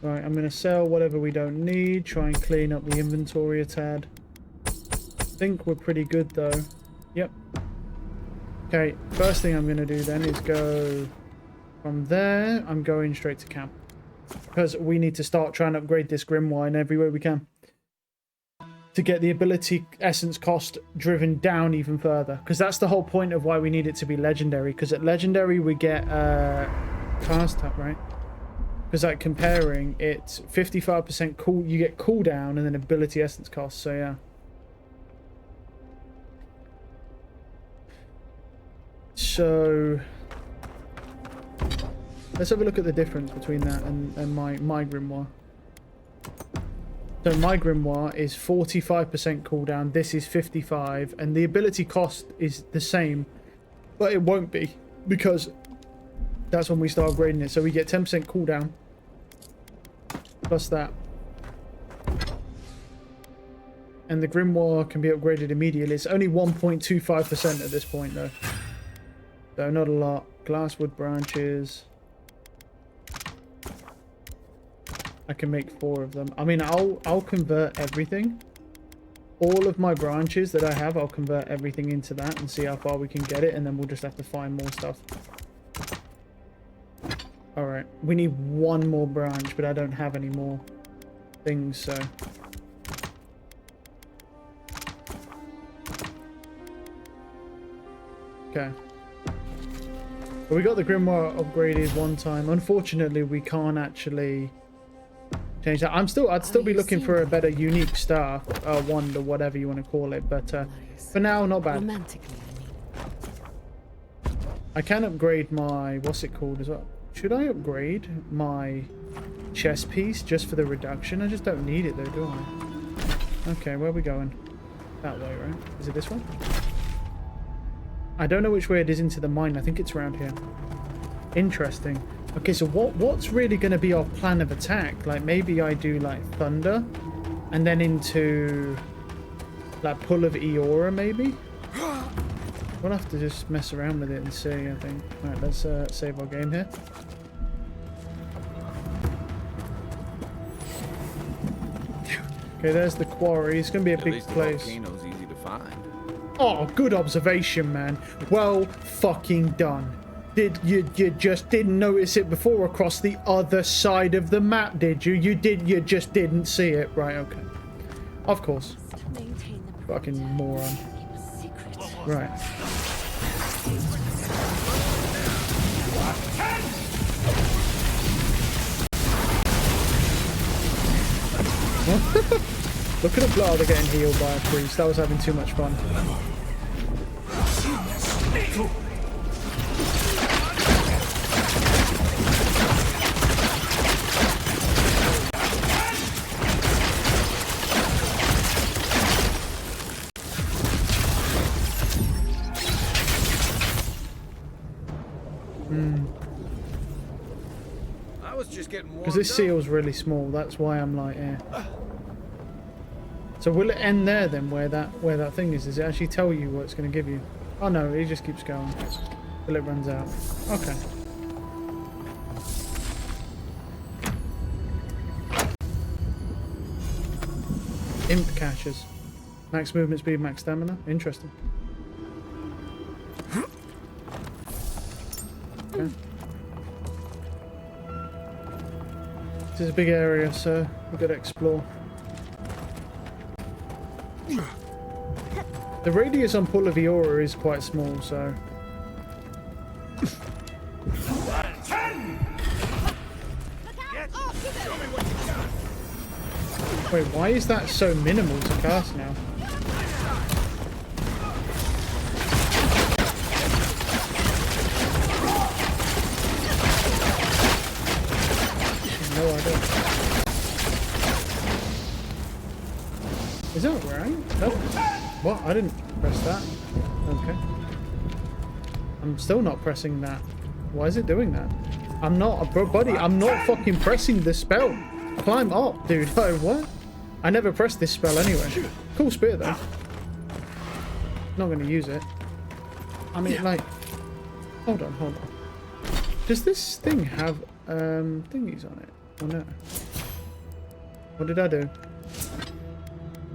Right, I'm gonna sell whatever we don't need. Try and clean up the inventory a tad. I think we're pretty good though. Yep. Okay, first thing I'm gonna do then is go from there. I'm going straight to camp because we need to start trying to upgrade this Grimoire in every way we can to get the ability essence cost driven down even further, because that's the whole point of why we need it to be legendary, because at legendary we get cast tap, right? Because like comparing, it's 55% cool, you get cooldown and then ability essence cost, so yeah. So let's have a look at the difference between that and my Grimoire. So my Grimoire is 45% cooldown, this is 55, and the ability cost is the same, but it won't be, because that's when we start upgrading it. So we get 10% cooldown, plus that. And the Grimoire can be upgraded immediately. It's only 1.25% at this point though. So not a lot. Glasswood branches. I can make 4 of them. I mean, I'll convert everything. All of my branches that I have, I'll convert everything into that and see how far we can get it, and then we'll just have to find more stuff. Alright, we need 1 more branch, but I don't have any more things, so... Okay. But we got the Grimoire upgraded one time. Unfortunately, we can't actually... change that. I'd still be looking for a better unique star, wand or whatever you want to call it, but for now, not bad. I can upgrade my, what's it called as well? Should I upgrade my chest piece just for the reduction? I just don't need it though, do I? Okay, where are we going? That way, right? Is it this one? I don't know which way it is into the mine. I think it's around here. Interesting. Okay, so what's really going to be our plan of attack? Like, maybe I do, like, Thunder, and then into, like, Pull of Eora, maybe? We'll have to just mess around with it and see, I think. Alright, let's save our game here. Okay, there's the quarry. It's going to be a big place. The volcano's easy to find. Oh, good observation, man. Well fucking done. Did you just didn't notice it before across the other side of the map, did you? You just didn't see it. Right, okay. Of course. Fucking moron. Right. Look at the blood they're getting healed by a priest. That was having too much fun. I was just getting warmed Because this seal's really small, that's why I'm like, eh. So will it end there then, where that thing is? Does it actually tell you what it's going to give you? Oh no, it just keeps going. Till it runs out. Okay. Imp catches. Max movement speed, max stamina. Interesting. Okay. This is a big area, so we've got to explore. The radius on Pull of Eora is quite small, so... Wait, why is that so minimal to cast now? No idea. Is that right? No. What? I didn't press that. Okay. I'm still not pressing that. Why is it doing that? I'm not, buddy, I'm not fucking pressing the spell. Climb up, dude. Oh, what? I never pressed this spell anyway. Cool spear, though. Not going to use it. I mean, like... Hold on. Does this thing have thingies on it? Or no? What did I do?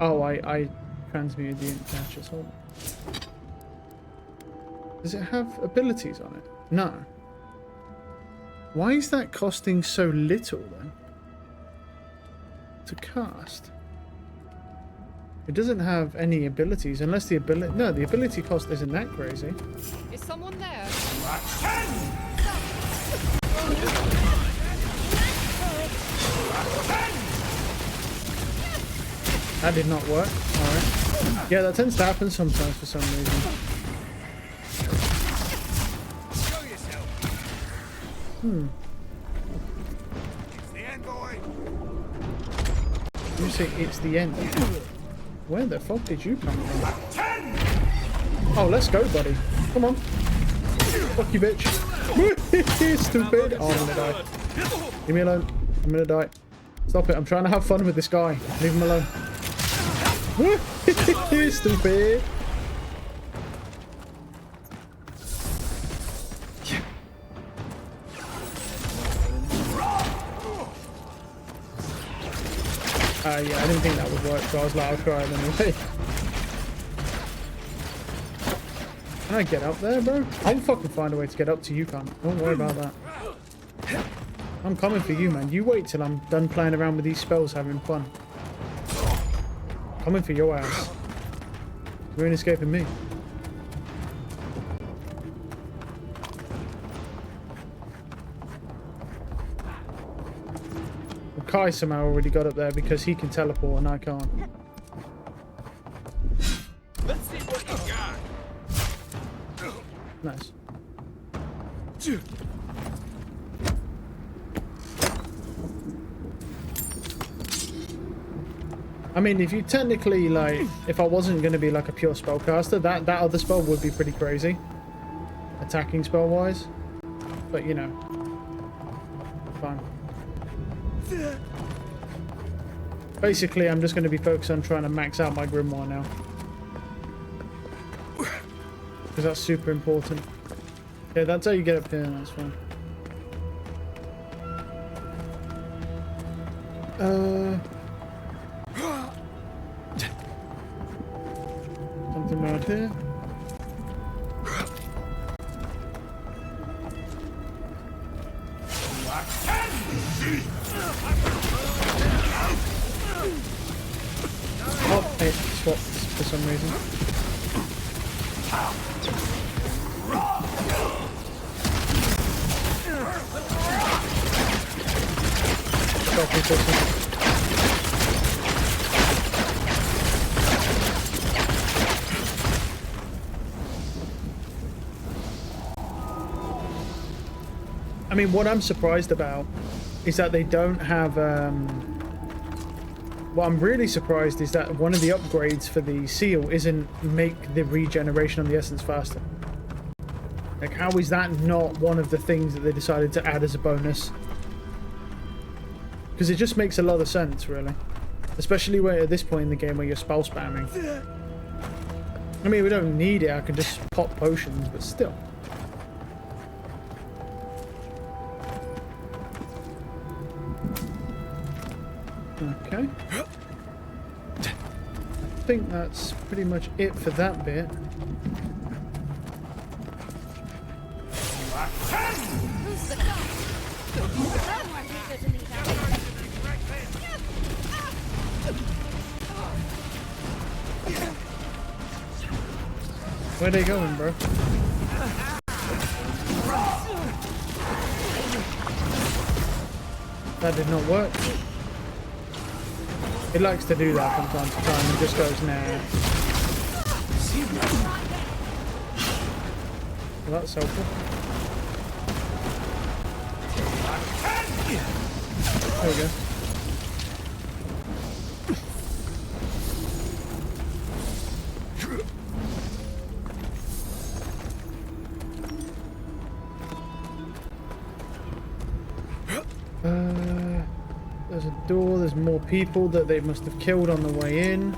Oh, I transmuted the int catches. Hold on. Does it have abilities on it? No. Why is that costing so little, then? To cast? It doesn't have any abilities, unless the ability... No, the ability cost isn't that crazy. Is someone there? That did not work. Alright. Yeah, that tends to happen sometimes for some reason. It's the end, boy. You say it's the end. Where the fuck did you come from? Oh, let's go, buddy. Come on. Fuck you, bitch. Stupid. Oh, I'm gonna die. Leave me alone. I'm gonna die. Stop it. I'm trying to have fun with this guy. Leave him alone. Stupid. Yeah, I didn't think that would work, so I was like, I'll try it anyway. Can I get up there, bro? I'll fucking find a way to get up to you, can't. Don't worry about that. I'm coming for you, man. You wait till I'm done playing around with these spells, having fun. Coming for your ass. You ain't escaping me. Kai somehow already got up there because he can teleport and I can't. Let's see what you got. Nice. I mean, if you technically, like, if I wasn't going to be like a pure spellcaster, that other spell would be pretty crazy. Attacking spell-wise. But, you know. Fine. Basically, I'm just going to be focused on trying to max out my Grimoire now. Because that's super important. Yeah, that's how you get up here, that's fine. Something around here. Oh, it swapped for some reason. Stop resisting. I mean, what I'm surprised about is that they don't have what I'm really surprised is that one of the upgrades for the seal isn't make the regeneration on the essence faster. Like, how is that not one of the things that they decided to add as a bonus? Because it just makes a lot of sense, really. Especially where at this point in the game where you're spell spamming. I mean, we don't need it, I can just pop potions, but still. Okay. I think that's pretty much it for that bit. Where are they going, bro? That did not work. It likes to do that from time to time and just goes, nah. Well, that's helpful. There we go. There's a door, there's more people that they must have killed on the way in.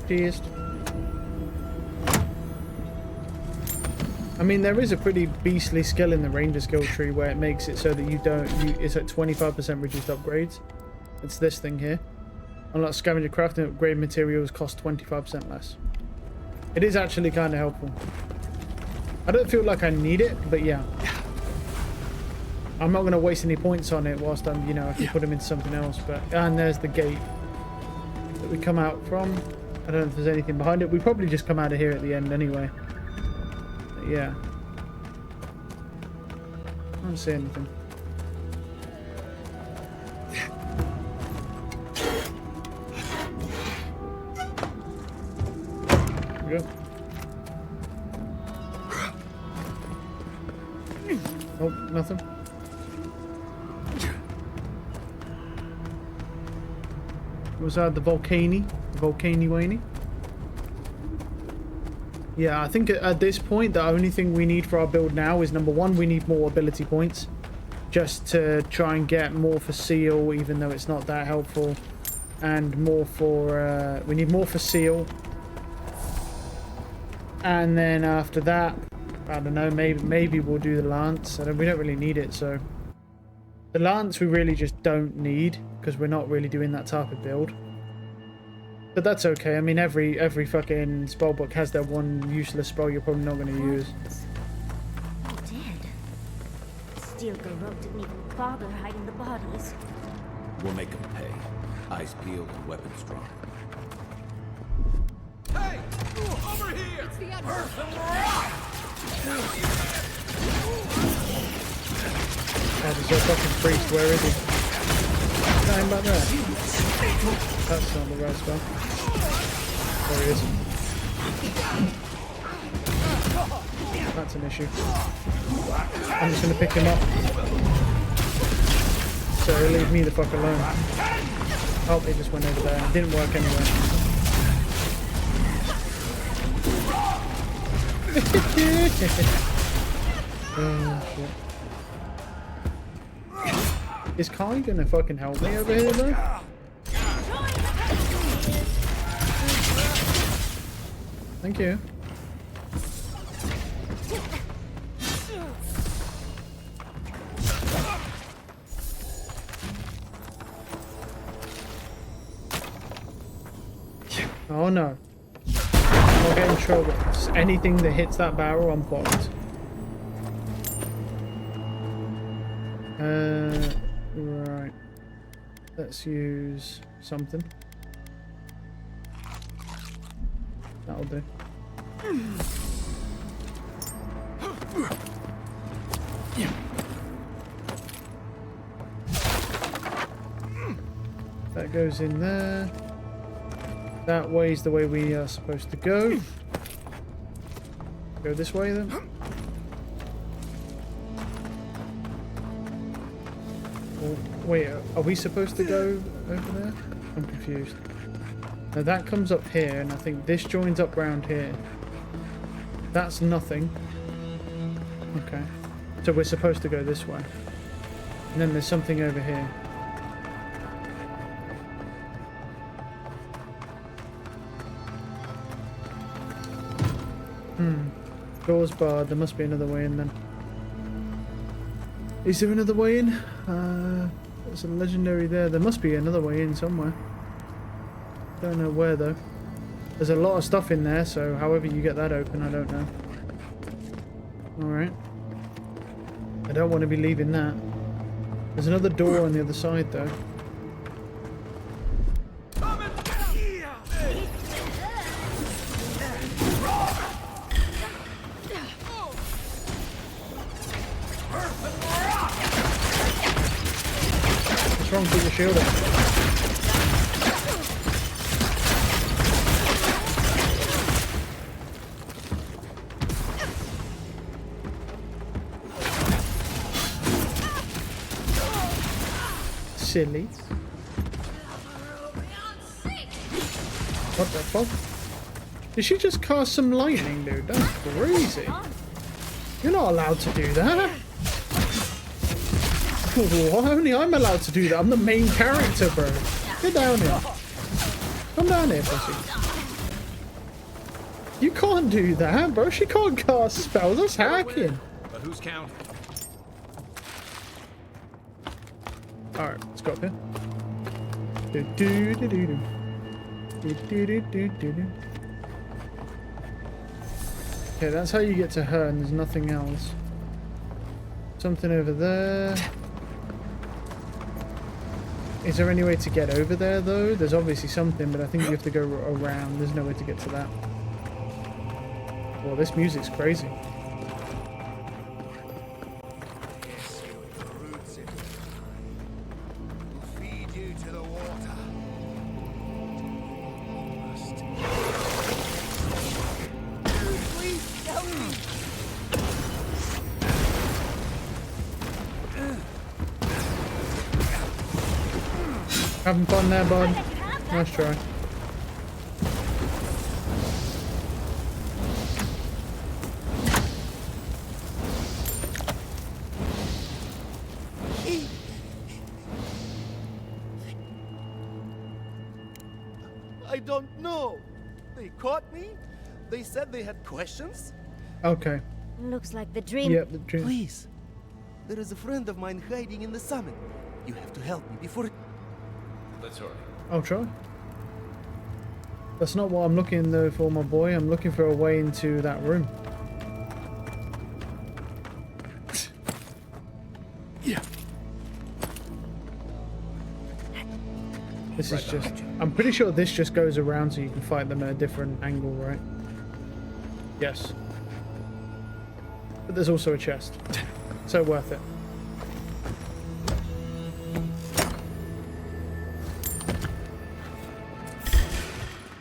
Cheers. I mean, there is a pretty beastly skill in the Ranger skill tree where it makes it so that it's at 25% reduced upgrades. It's this thing here. Unlock scavenger crafting upgrade materials cost 25% less. It is actually kind of helpful. I don't feel like I need it, but yeah. I'm not going to waste any points on it whilst I'm, you know, I can put them into something else. But and there's the gate that we come out from. I don't know if there's anything behind it. We probably just come out of here at the end anyway. But yeah. I don't see anything. There we go. Oh, nothing. Was that the volcano? Volcano-wany? Yeah, I think at this point, the only thing we need for our build now is, number one, we need more ability points. Just to try and get more for Seal, even though it's not that helpful. And more for... we need more for Seal. And then after that, I don't know, maybe we'll do the Lance. We don't really need it, so... The Lance we really just don't need, because we're not really doing that type of build. But that's okay. I mean, every fucking spellbook has their one useless spell you're probably not going to use. He did. Steel Garrote didn't even bother hiding the bodies. We'll make them pay. Eyes peeled and weapons drawn. Hey! Over here! It's the Earth Oh, there's a fucking priest. Where is he? Got him back there. That's not the right spell. There he is. That's an issue. I'm just gonna pick him up. So leave me the fuck alone. Oh, he just went over there. It didn't work anyway. Oh shit. Is Kai gonna fucking help me over here though? Thank you. Oh no. I'll get in trouble. Anything that hits that barrel, I'm fucked. Right. Let's use something. That'll do. That goes in there. That way's the way we are supposed to go. Go this way then. Oh, wait, are we supposed to go over there? I'm confused. Now that comes up here, and I think this joins up round here. That's nothing. Okay. So we're supposed to go this way. And then there's something over here. Doors barred. There must be another way in then. Is there another way in? There's a legendary there. There must be another way in somewhere. Don't know where though. There's a lot of stuff in there, so however you get that open, I don't know. Alright. I don't want to be leaving that. There's another door on the other side though. What's wrong with your shield up? Silly. What the fuck? Did she just cast some lightning, dude? That's crazy. You're not allowed to do that. What? Only I'm allowed to do that. I'm the main character, bro. Get down here. Come down here, pussy. You can't do that, bro. She can't cast spells. That's hacking. But who's counting? Alright, let's go up here. Okay, that's how you get to her, and there's nothing else. Something over there. Is there any way to get over there, though? There's obviously something, but I think you have to go around. There's no way to get to that. Well, this music's crazy. Having fun there, bud. Nice try. I don't know. They caught me. They said they had questions. Okay. Looks like the dream. Yep, the dream. Please. There is a friend of mine hiding in the summit. You have to help me before... Let's hurry. I'll try. That's not what I'm looking though for, my boy. I'm looking for a way into that room. Yeah. This is just... I'm pretty sure this just goes around so you can fight them at a different angle, right? Yes. But there's also a chest. So worth it.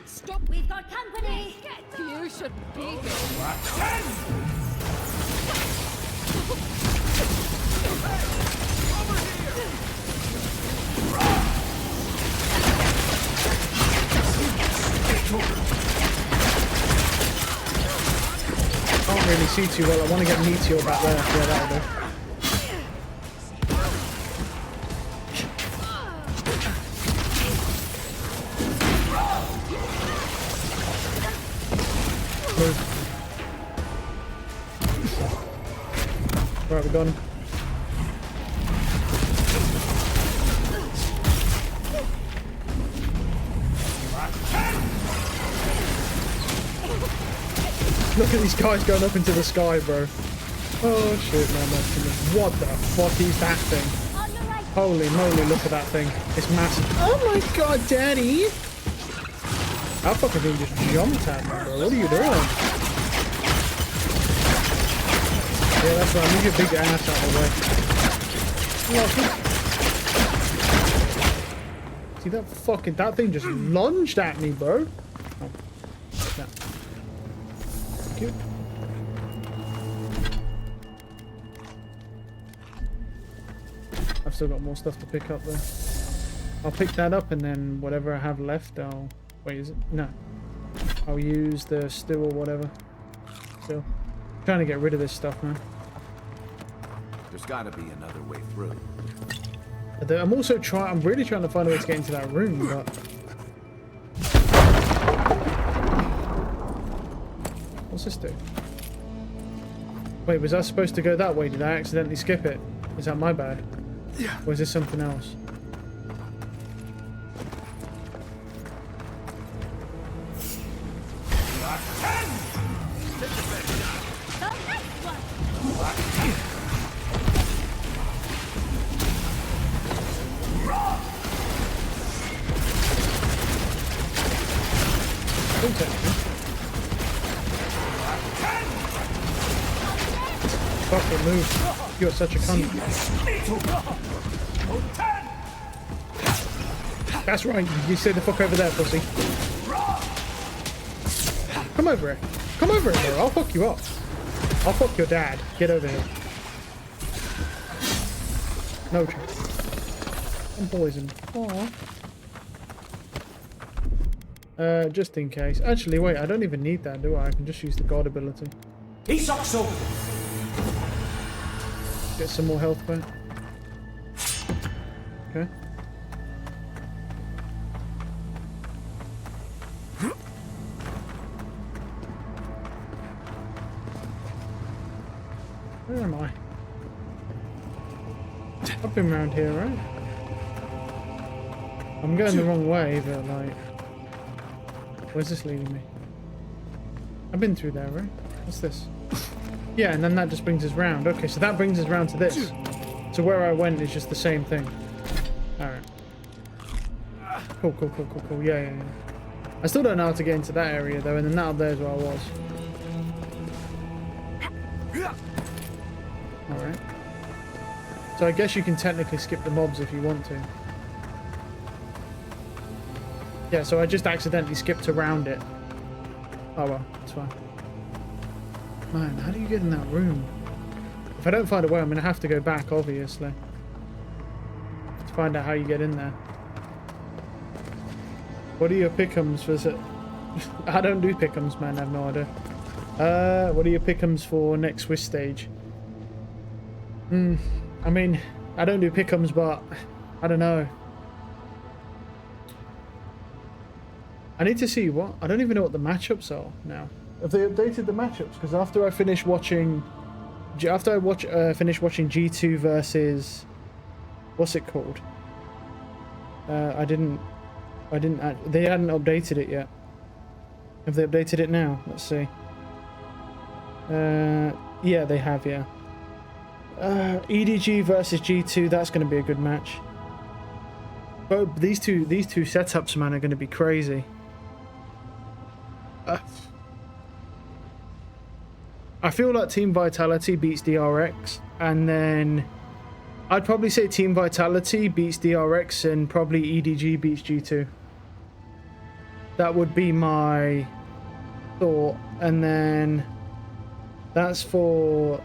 Stop! We've got company! You should be here. Can't really see too well. I want to get Meteor back there. Yeah, that'll do. Right, we got him. Look at these guys going up into the sky, bro. Oh shit, man, that's too much. What the fuck is that thing? Holy moly, look at that thing. It's massive. Oh my god, daddy! That fucking thing just jumped at me, bro. What are you doing? Yeah, that's right. Move your big ass out of the way. See that fucking... That thing just lunged at me, bro. Oh. No. Thank you. I've still got more stuff to pick up there. I'll pick that up and then whatever I have left, I'll... Wait, is it? No. I'll use the stew or whatever. Still. I'm trying to get rid of this stuff, man. There's gotta be another way through. I'm also trying... I'm really trying to find a way to get into that room, but... What's this do? Wait, was I supposed to go that way? Did I accidentally skip it? Is that my bad? Yeah. Or is this something else? Don't touch me. Fuck it, move. You're such a cunt. That's right, you stay the fuck over there, pussy. Come over here. Come over here, bro. I'll fuck you up. I'll fuck your dad. Get over here. No chance. I'm poisoned. Aww. Just in case. Actually, wait, I don't even need that, do I? I can just use the God ability. He sucks over. Get some more health back. Okay. Where am I? I've been around here, right? I'm going the wrong way, but like... Where's this leading me? I've been through there, right? What's this? Yeah, and then that just brings us round. Okay, so that brings us round to this. So where I went is just the same thing. Alright. Cool, cool, cool, cool, cool. Yeah, yeah, yeah. I still don't know how to get into that area, though, and then that up there is where I was. Alright. So I guess you can technically skip the mobs if you want to. Yeah, so I just accidentally skipped around it. Oh well, it's fine. Man, how do you get in that room? If I don't find a way, I'm going to have to go back, obviously. To find out how you get in there. What are your pick'ems for... I don't do pick'ems, man. I have no idea. What are your pick'ems for next Swiss stage? I mean, I don't do pick'ems, but... I don't know. I need to see what... I don't even know what the matchups are now. Have they updated the matchups? Because after I finish watching... finish watching G2 versus... What's it called? They hadn't updated it yet. Have they updated it now? Let's see. Yeah, they have, yeah. EDG versus G2, that's going to be a good match. But these two setups, man, are going to be crazy. I feel like Team Vitality beats DRX, and then I'd probably say Team Vitality beats DRX and probably EDG beats G2. That would be my thought. And then that's for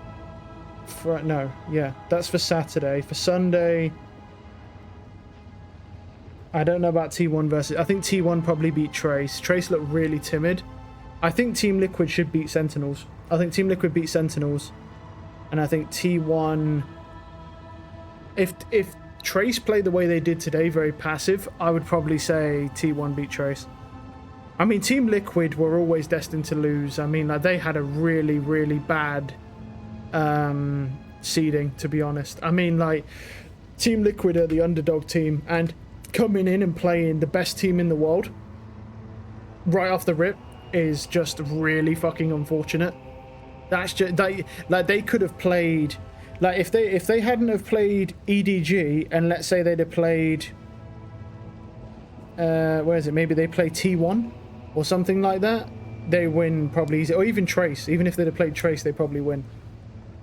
no, yeah, that's for Saturday. For Sunday, I don't know about T1 versus... I think T1 probably beat Trace. Trace looked really timid. I think Team Liquid should beat Sentinels. I think Team Liquid beat Sentinels. And I think T1... If Trace played the way they did today, very passive, I would probably say T1 beat Trace. I mean, Team Liquid were always destined to lose. I mean, like, they had a really, really bad seeding, to be honest. I mean, like, Team Liquid are the underdog team, and coming in and playing the best team in the world right off the rip is just really fucking unfortunate. That's just like they could have played, like, if they hadn't have played EDG, and let's say they'd have played where is it, maybe they play T1 or something like that, they win probably easy. Or even Trace, even if they'd have played Trace, they probably win.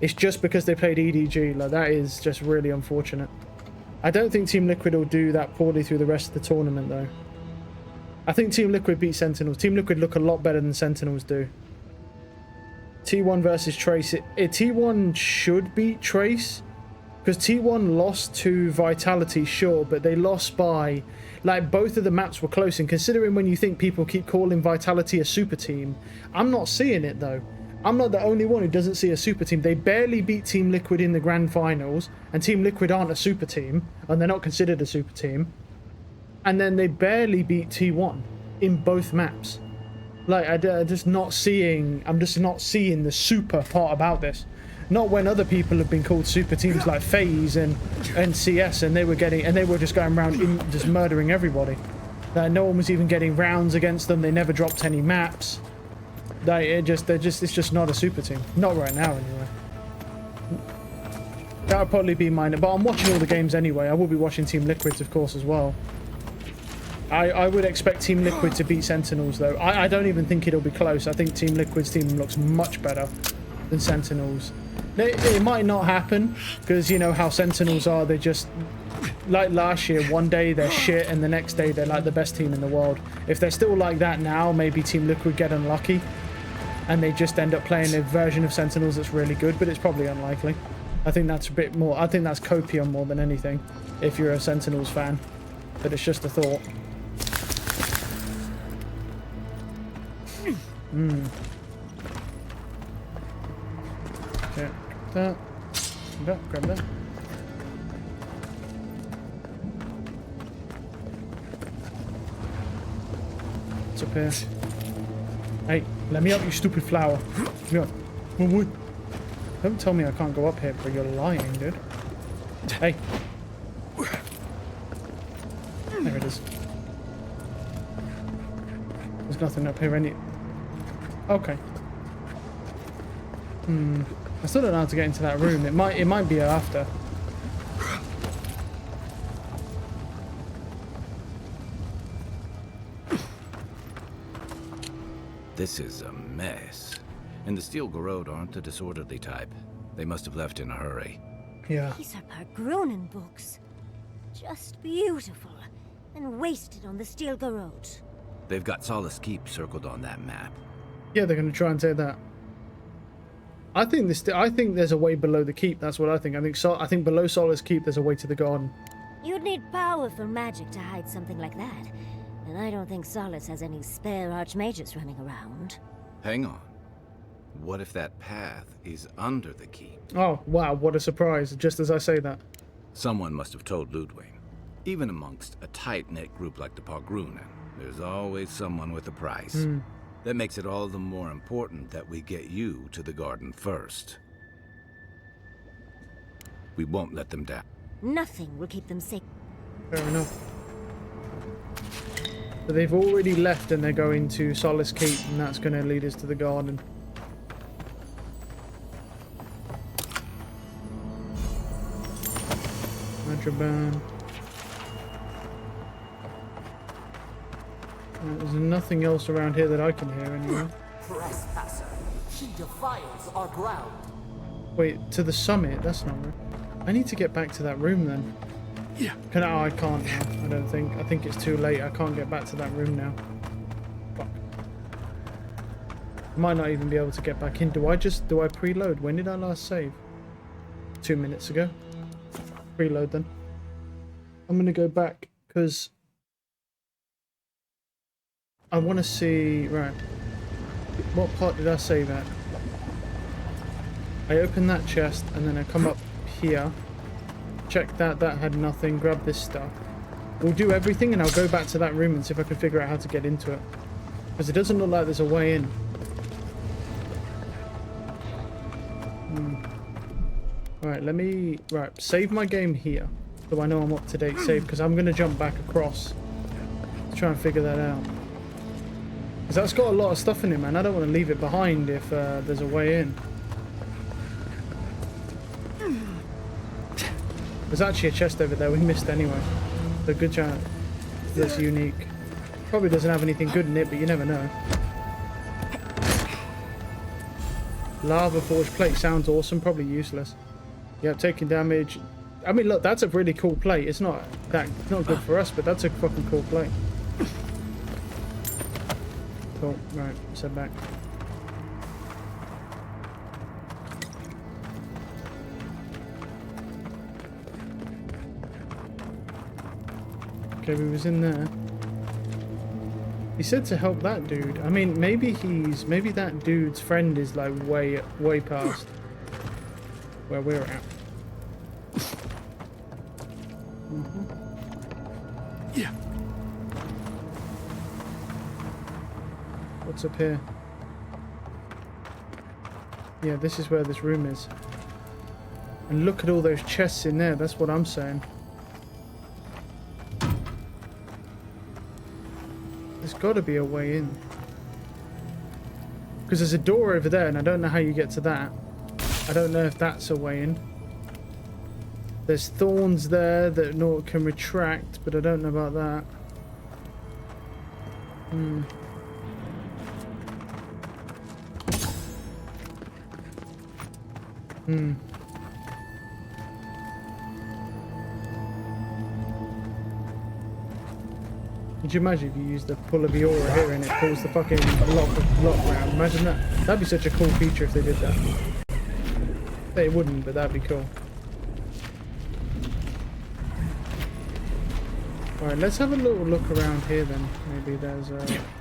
It's just because they played EDG. Like, that is just really unfortunate. I don't think Team Liquid will do that poorly through the rest of the tournament, though. I think Team Liquid beat Sentinels. Team Liquid look a lot better than Sentinels do. T1 versus Trace. T1 should beat Trace, because T1 lost to Vitality, sure, but they lost by... Like, both of the maps were close, and considering when you think people keep calling Vitality a super team, I'm not seeing it, though. I'm not the only one who doesn't see a super team. They barely beat Team Liquid in the grand finals, and Team Liquid aren't a super team, and they're not considered a super team. And then they barely beat T1 in both maps. Like, I'm just not seeing the super part about this. Not when other people have been called super teams like FaZe and CS, and they were just going around just murdering everybody. Like, no one was even getting rounds against them. They never dropped any maps. Like, it's just not a super team. Not right now, anyway. That would probably be mine. But I'm watching all the games anyway. I will be watching Team Liquid's, of course, as well. I would expect Team Liquid to beat Sentinels, though. I don't even think it'll be close. I think Team Liquid's team looks much better than Sentinels. It might not happen, because you know how Sentinels are. They just, like last year, one day they're shit, and the next day they're like the best team in the world. If they're still like that now, maybe Team Liquid get unlucky, and they just end up playing a version of Sentinels that's really good, but it's probably unlikely. I think that's a bit more, I think that's copium more than anything, if you're a Sentinels fan. But it's just a thought. Okay, grab that. Grab that. What's up here? Hey, let me up, you stupid flower. Let me up. Oh, don't tell me I can't go up here, bro. You're lying, dude. Hey. There it is. There's nothing up here any... Okay. I still don't know how to get into that room. It might be after. This is a mess. And the Steel Garrod aren't the disorderly type. They must have left in a hurry. Yeah. These are Pargrunen books. Just beautiful. And wasted on the Steel Garrod. They've got Solace Keep circled on that map. Yeah, they're going to try and take that. I think there's a way below the keep. That's what I think. I think below Solace Keep there's a way to the garden. You'd need powerful magic to hide something like that. And I don't think Solace has any spare archmages running around. Hang on. What if that path is under the keep? Oh, wow, what a surprise, just as I say that. Someone must have told Ludwig. Even amongst a tight-knit group like the Pargrunen, there's always someone with a price. That makes it all the more important that we get you to the garden first. We won't let them down. Nothing will keep them safe. Fair enough. But they've already left and they're going to Solace Keep, and that's going to lead us to the garden. Contraband. There's nothing else around here that I can hear anyway. Trespasser. She defiles our ground. Wait, to the summit? That's not right. I need to get back to that room then. Yeah. I can't now, I don't think. I think it's too late. I can't get back to that room now. Fuck. I might not even be able to get back in. Do I preload? When did I last save? 2 minutes ago. Preload then. I'm gonna go back because I want to see, right, what part did I save at? I open that chest and then I come up here, check that had nothing, grab this stuff. We'll do everything and I'll go back to that room and see if I can figure out how to get into it. Because it doesn't look like there's a way in. Right, save my game here. So I know I'm up to date save, because I'm going to jump back across to try and figure that out. Because that's got a lot of stuff in it, man. I don't want to leave it behind if there's a way in. There's actually a chest over there we missed anyway. So good chance that's unique. Probably doesn't have anything good in it, but you never know. Lava forged plate sounds awesome, probably useless. Yeah, taking damage. I mean, look, that's a really cool plate. It's not good for us, but that's a fucking cool plate. Cool. Right, let's head back. Okay, we was in there. He said to help that dude. I mean, maybe that dude's friend is like way past where we're at. Yeah. What's up here? Yeah, this is where this room is. And look at all those chests in there. That's what I'm saying. There's got to be a way in. Because there's a door over there, and I don't know how you get to that. I don't know if that's a way in. There's thorns there that Nort can retract, but I don't know about that. Could you imagine if you used the pull of Aura here and it pulls the fucking lock round? Imagine that. That'd be such a cool feature if they did that. They wouldn't, but that'd be cool. Alright, let's have a little look around here then. Maybe there's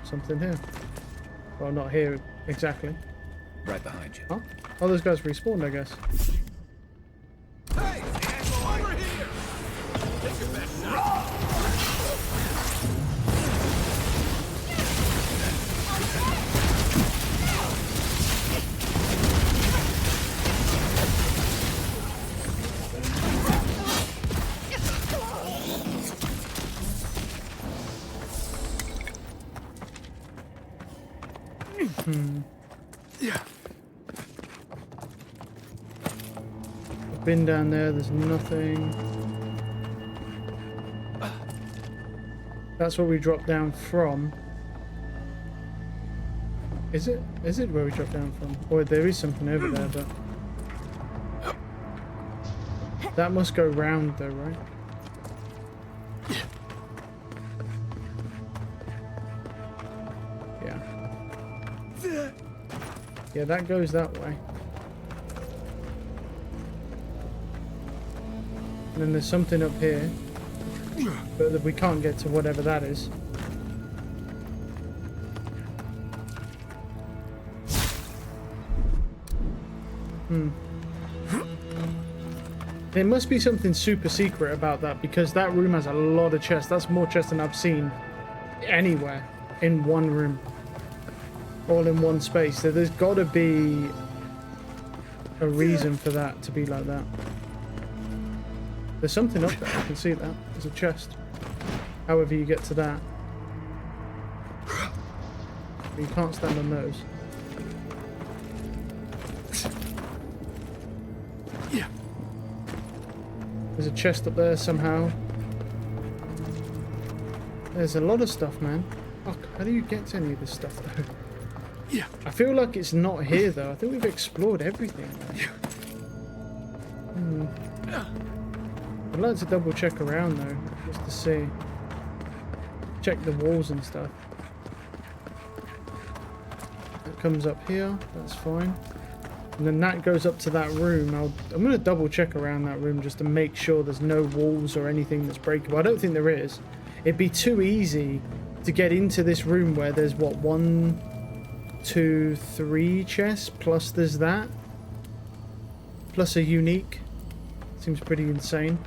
something here. Well, not here exactly. Right behind you. Huh? Oh, those guys respawned, I guess. Hey, over here! Take your best shot. Yeah. I've been down there, there's nothing. That's where we dropped down from. Is it? Is it where we dropped down from? Or there is something over there, but... That must go round though, right? Yeah, that goes that way. And then there's something up here. But we can't get to whatever that is. There must be something super secret about that, because that room has a lot of chests. That's more chests than I've seen anywhere in one room. All in one space. So there's got to be a reason for that to be like that. There's something up there. I can see that. There's a chest. However you get to that. But you can't stand on those. There's a chest up there somehow. There's a lot of stuff, man. Fuck, how do you get to any of this stuff though? Yeah. I feel like it's not here though. I think we've explored everything. I'd like to double check around though, just to see. Check the walls and stuff. That comes up here, that's fine. And then that goes up to that room. I'm going to double check around that room just to make sure there's no walls or anything that's breakable. I don't think there is. It'd be too easy to get into this room where there's what, 1, 2, 3 chests, plus there's that, plus a unique. Seems pretty insane.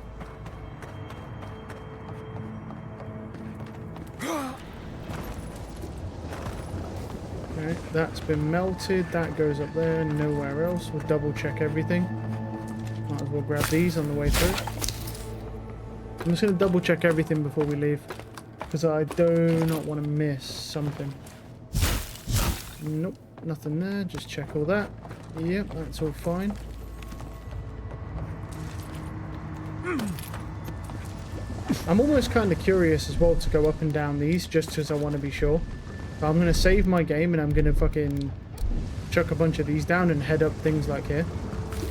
Okay, that's been melted. That goes up there, nowhere else. We'll double check everything. Might as well grab these on the way through. I'm just going to double check everything before we leave, because I do not want to miss something. Nope, nothing there. Just check all that. Yep, that's all fine. I'm almost kind of curious as well to go up and down these, just because I want to be sure. But I'm going to save my game and I'm going to fucking chuck a bunch of these down and head up things like here.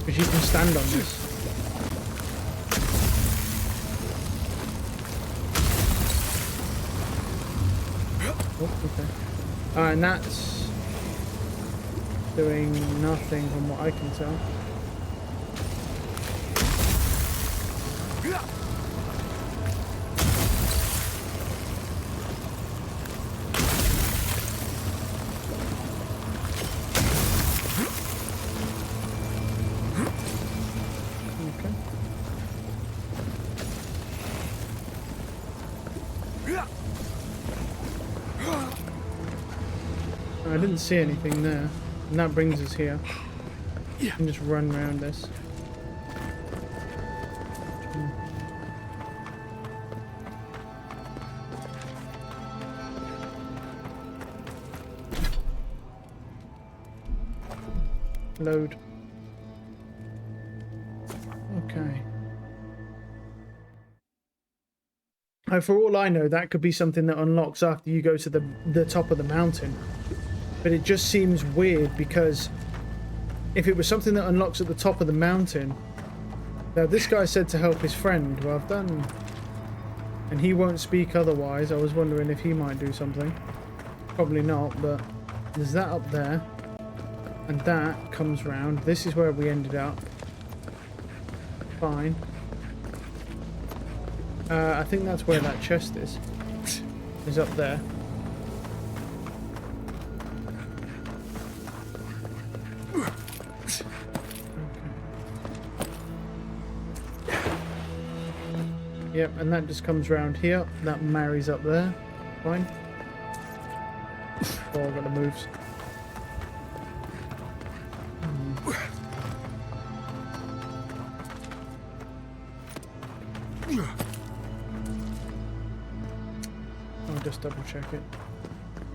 Because you can stand on this. Oh, okay. And that's doing nothing from what I can tell. I didn't see anything there. And that brings us here. You can just run around this. Load. Okay. For all I know, that could be something that unlocks after you go to the top of the mountain. But it just seems weird because if it was something that unlocks at the top of the mountain... Now, this guy said to help his friend. Well, I've done... And he won't speak otherwise. I was wondering if he might do something. Probably not, but there's that up there. And that comes round. This is where we ended up. Fine. I think that's where that chest is. Is up there. Yep, and that just comes round here. That marries up there. Fine. Oh, I've got the moves. I'll just double check it.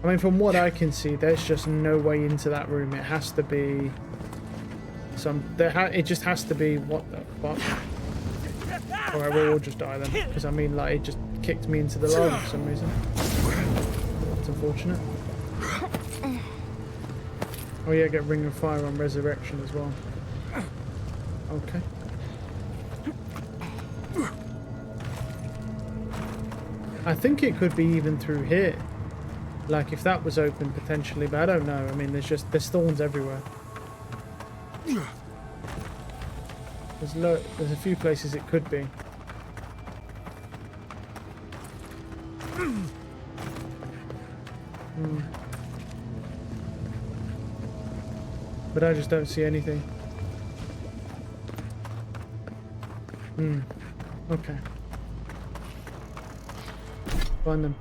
I mean, from what I can see, there's just no way into that room. It has to be some... it just has to be... What the fuck? Alright, we'll all just die then. Because, I mean, like, it just kicked me into the lava for some reason. That's unfortunate. Oh yeah, get Ring of Fire on Resurrection as well. Okay. I think it could be even through here. Like, if that was open potentially, but I don't know. I mean, there's thorns everywhere. There's a few places it could be. But I just don't see anything. Okay. Find them.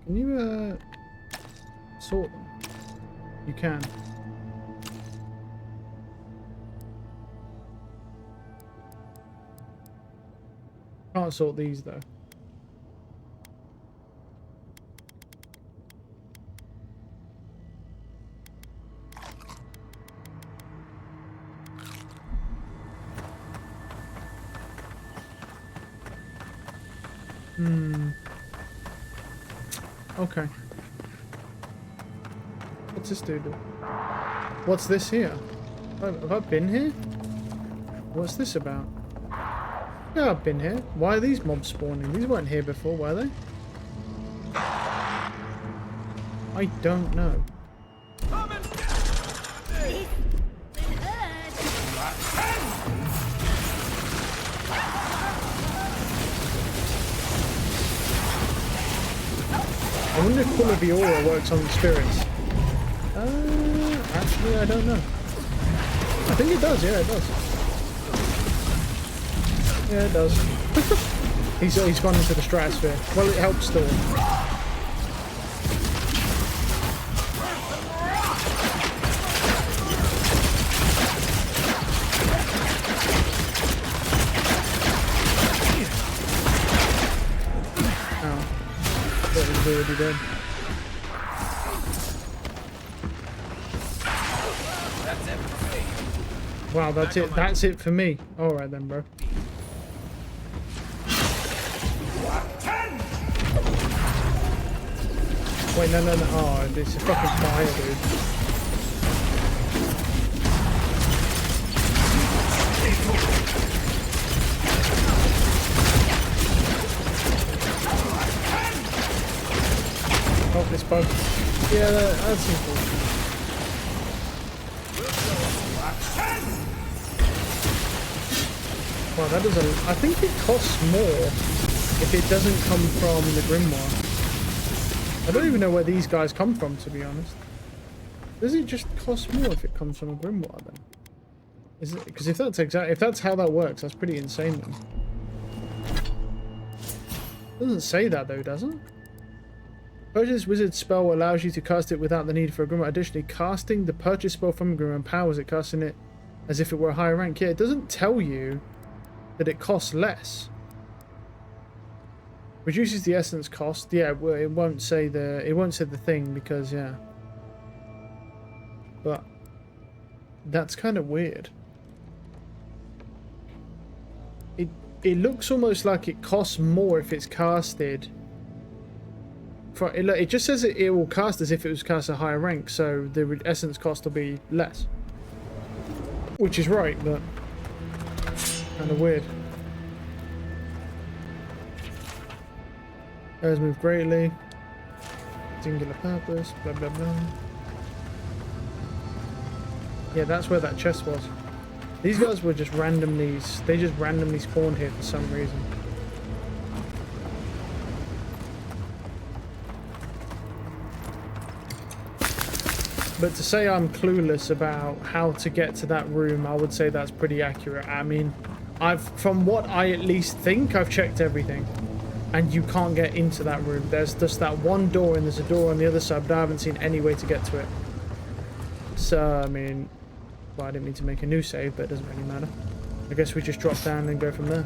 Can you sort them? You can. Can't sort these though. Okay. What's this dude do? What's this here? Have I been here? What's this about? Yeah, I've been here. Why are these mobs spawning? These weren't here before, were they? I don't know. I wonder if Pull of the Aura works on the spirits. Actually, I don't know. I think it does, yeah, it does. Yeah, it does. He's gone into the stratosphere. Well, it helps still. Already dead. Wow, that's it. That's it for me. All right then, bro. Wait, no. Oh, it's a fucking fire, dude. Oh, this bug. Yeah, that's unfortunate. Wow, that does I think it costs more if it doesn't come from the Grimoire. I don't even know where these guys come from, to be honest. Does it just cost more if it comes from a Grimoire then? Is it? Because if that's how that works, that's pretty insane then. Doesn't say that though, does it? Purchase wizard spell allows you to cast it without the need for a grimoire. Additionally, casting the purchase spell from a grimoire empowers it, casting it as if it were a higher rank. Yeah, it doesn't tell you that it costs less. Reduces the essence cost. Yeah, well, it won't say the thing because yeah. But that's kind of weird. It looks almost like it costs more if it's casted. It just says it will cast as if it was cast at a higher rank, so the essence cost will be less. Which is right, but kind of weird. Has moved greatly. Singular purpose, blah blah blah. Yeah, that's where that chest was. These guys were just randomly, they just randomly spawned here for some reason. But to say I'm clueless about how to get to that room, I would say that's pretty accurate. I mean, from what I at least think, I've checked everything. And you can't get into that room. There's just that one door and there's a door on the other side, but I haven't seen any way to get to it. So, I mean, well, I didn't mean to make a new save, but it doesn't really matter. I guess we just drop down and go from there.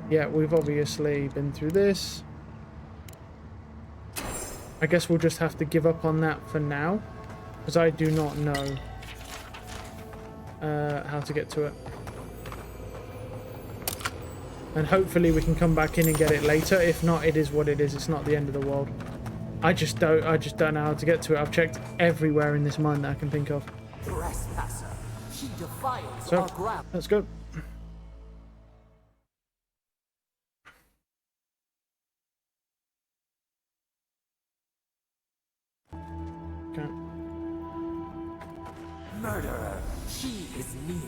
Yeah, we've obviously been through this. I guess we'll just have to give up on that for now, because I do not know how to get to it. And hopefully we can come back in and get it later. If not, it is what it is. It's not the end of the world. I just don't know how to get to it. I've checked everywhere in this mine that I can think of. Trespasser. She defiles So, our ground. let's go. Okay. Murderer. She is near.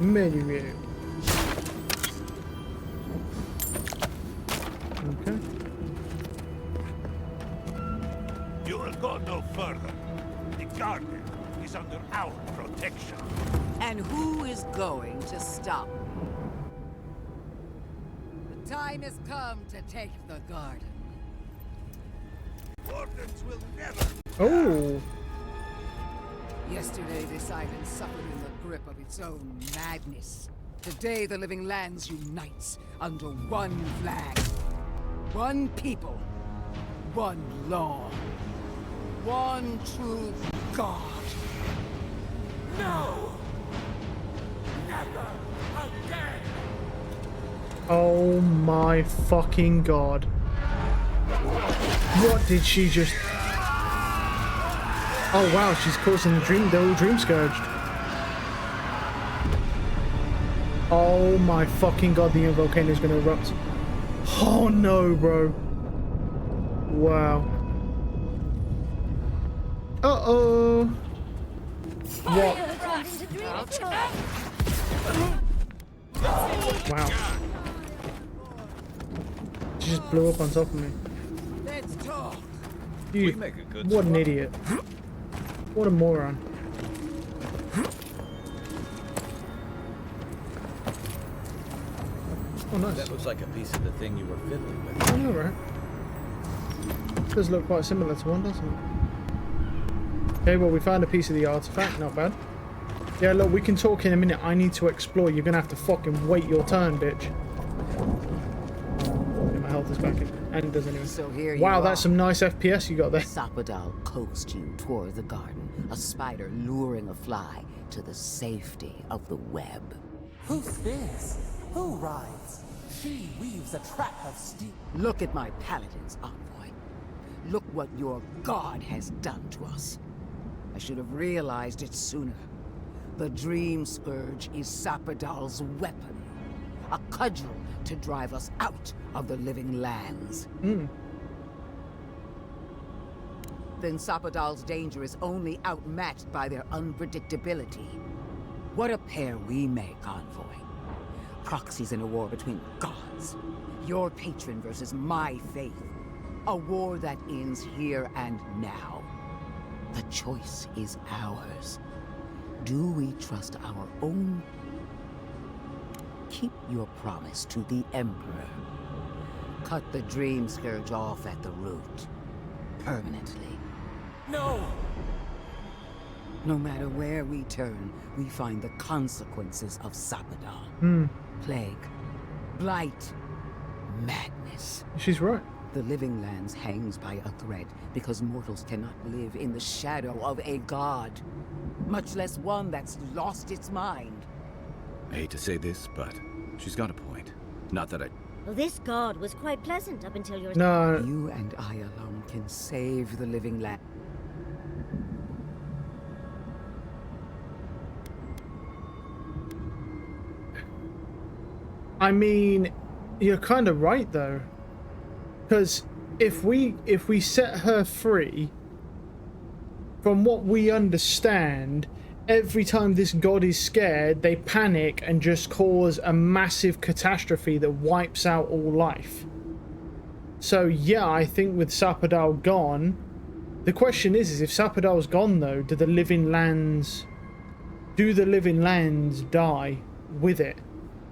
Menu. Okay. You will go no further. The garden is under our protection. And who is going to stop? The time has come to take the garden. Wardens will never. Oh. Yesterday, this island suffered in the grip of its own madness. Today, the living lands unites under one flag. One people. One law. One true God. No! Never again! Oh my fucking god. What did she just... Oh wow, she's causing the whole dream scourged. Oh my fucking god, the volcano is gonna erupt. Oh no, bro. Wow. Uh-oh. What? Wow. She just blew up on top of me. Let's talk. You, what an idiot. What a moron. Oh, nice. That looks like a piece of the thing you were fiddling with. I know, right? Does look quite similar to one, doesn't it? Okay, well, we found a piece of the artifact. Not bad. Yeah, look, we can talk in a minute. I need to explore. You're going to have to fucking wait your turn, bitch. Yeah, my health is back in. And it does anyway. So here wow, you that's are. some nice FPS you got there. Sapadal coaxed you toward the garden, a spider luring a fly to the safety of the web. Who spins? Who rides? She weaves a trap of steel. Look at my paladin's envoy. Look what your god has done to us. I should have realized it sooner. The Dream Scourge is Sapadal's weapon. A cudgel to drive us out of the living lands. Then Sapadal's danger is only outmatched by their unpredictability. What a pair we make, envoy. Proxies in a war between gods. Your patron versus my faith. A war that ends here and now. The choice is ours. Do we trust our own keep your promise to the Emperor. Cut the Dream Scourge off at the root. Permanently. No! No matter where we turn, we find the consequences of Sapadal. Plague, blight, madness. She's right. The Living Lands hangs by a thread because mortals cannot live in the shadow of a god, much less one that's lost its mind. I hate to say this, but she's got a point. Not that I... Well, this god was quite pleasant up until your... No. You and I alone can save the Living Land. I mean, you're kind of right though, because if we set her free, from what we understand, every time this god is scared, they panic and just cause a massive catastrophe that wipes out all life. So yeah, I think with Sapadal gone, the question is if Sapadal's gone though, do the Living Lands die with it?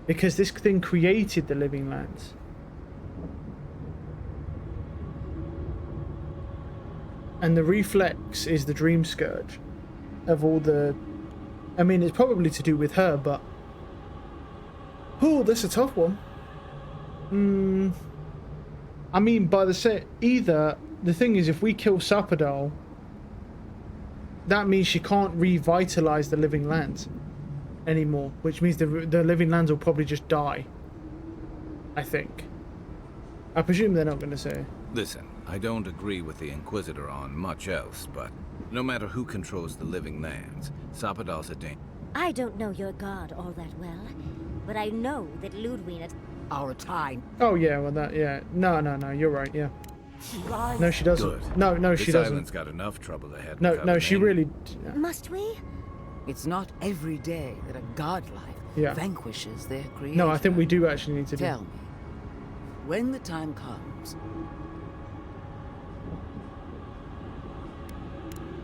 Because this thing created the Living Lands. And the reflex is the Dream Scourge of all the... I mean, it's probably to do with her, but... Oh, that's a tough one. I mean, by the set, either... The thing is, if we kill Sapadal, that means she can't revitalize the Living Lands anymore, which means the Living Lands will probably just die. I think. I presume they're not going to say. Listen, I don't agree with the Inquisitor on much else, but no matter who controls the Living Lands, Sapadal's a danger. I don't know your god all that well, but I know that Ludwig at our time. Oh yeah, well that, yeah. No, you're right, yeah. No, she doesn't. Good. No, she doesn't. This island's got enough trouble ahead. No, she really... Must we? It's not every day that a godlike vanquishes their creator. No, I think we do actually need to do. Tell me, when the time comes,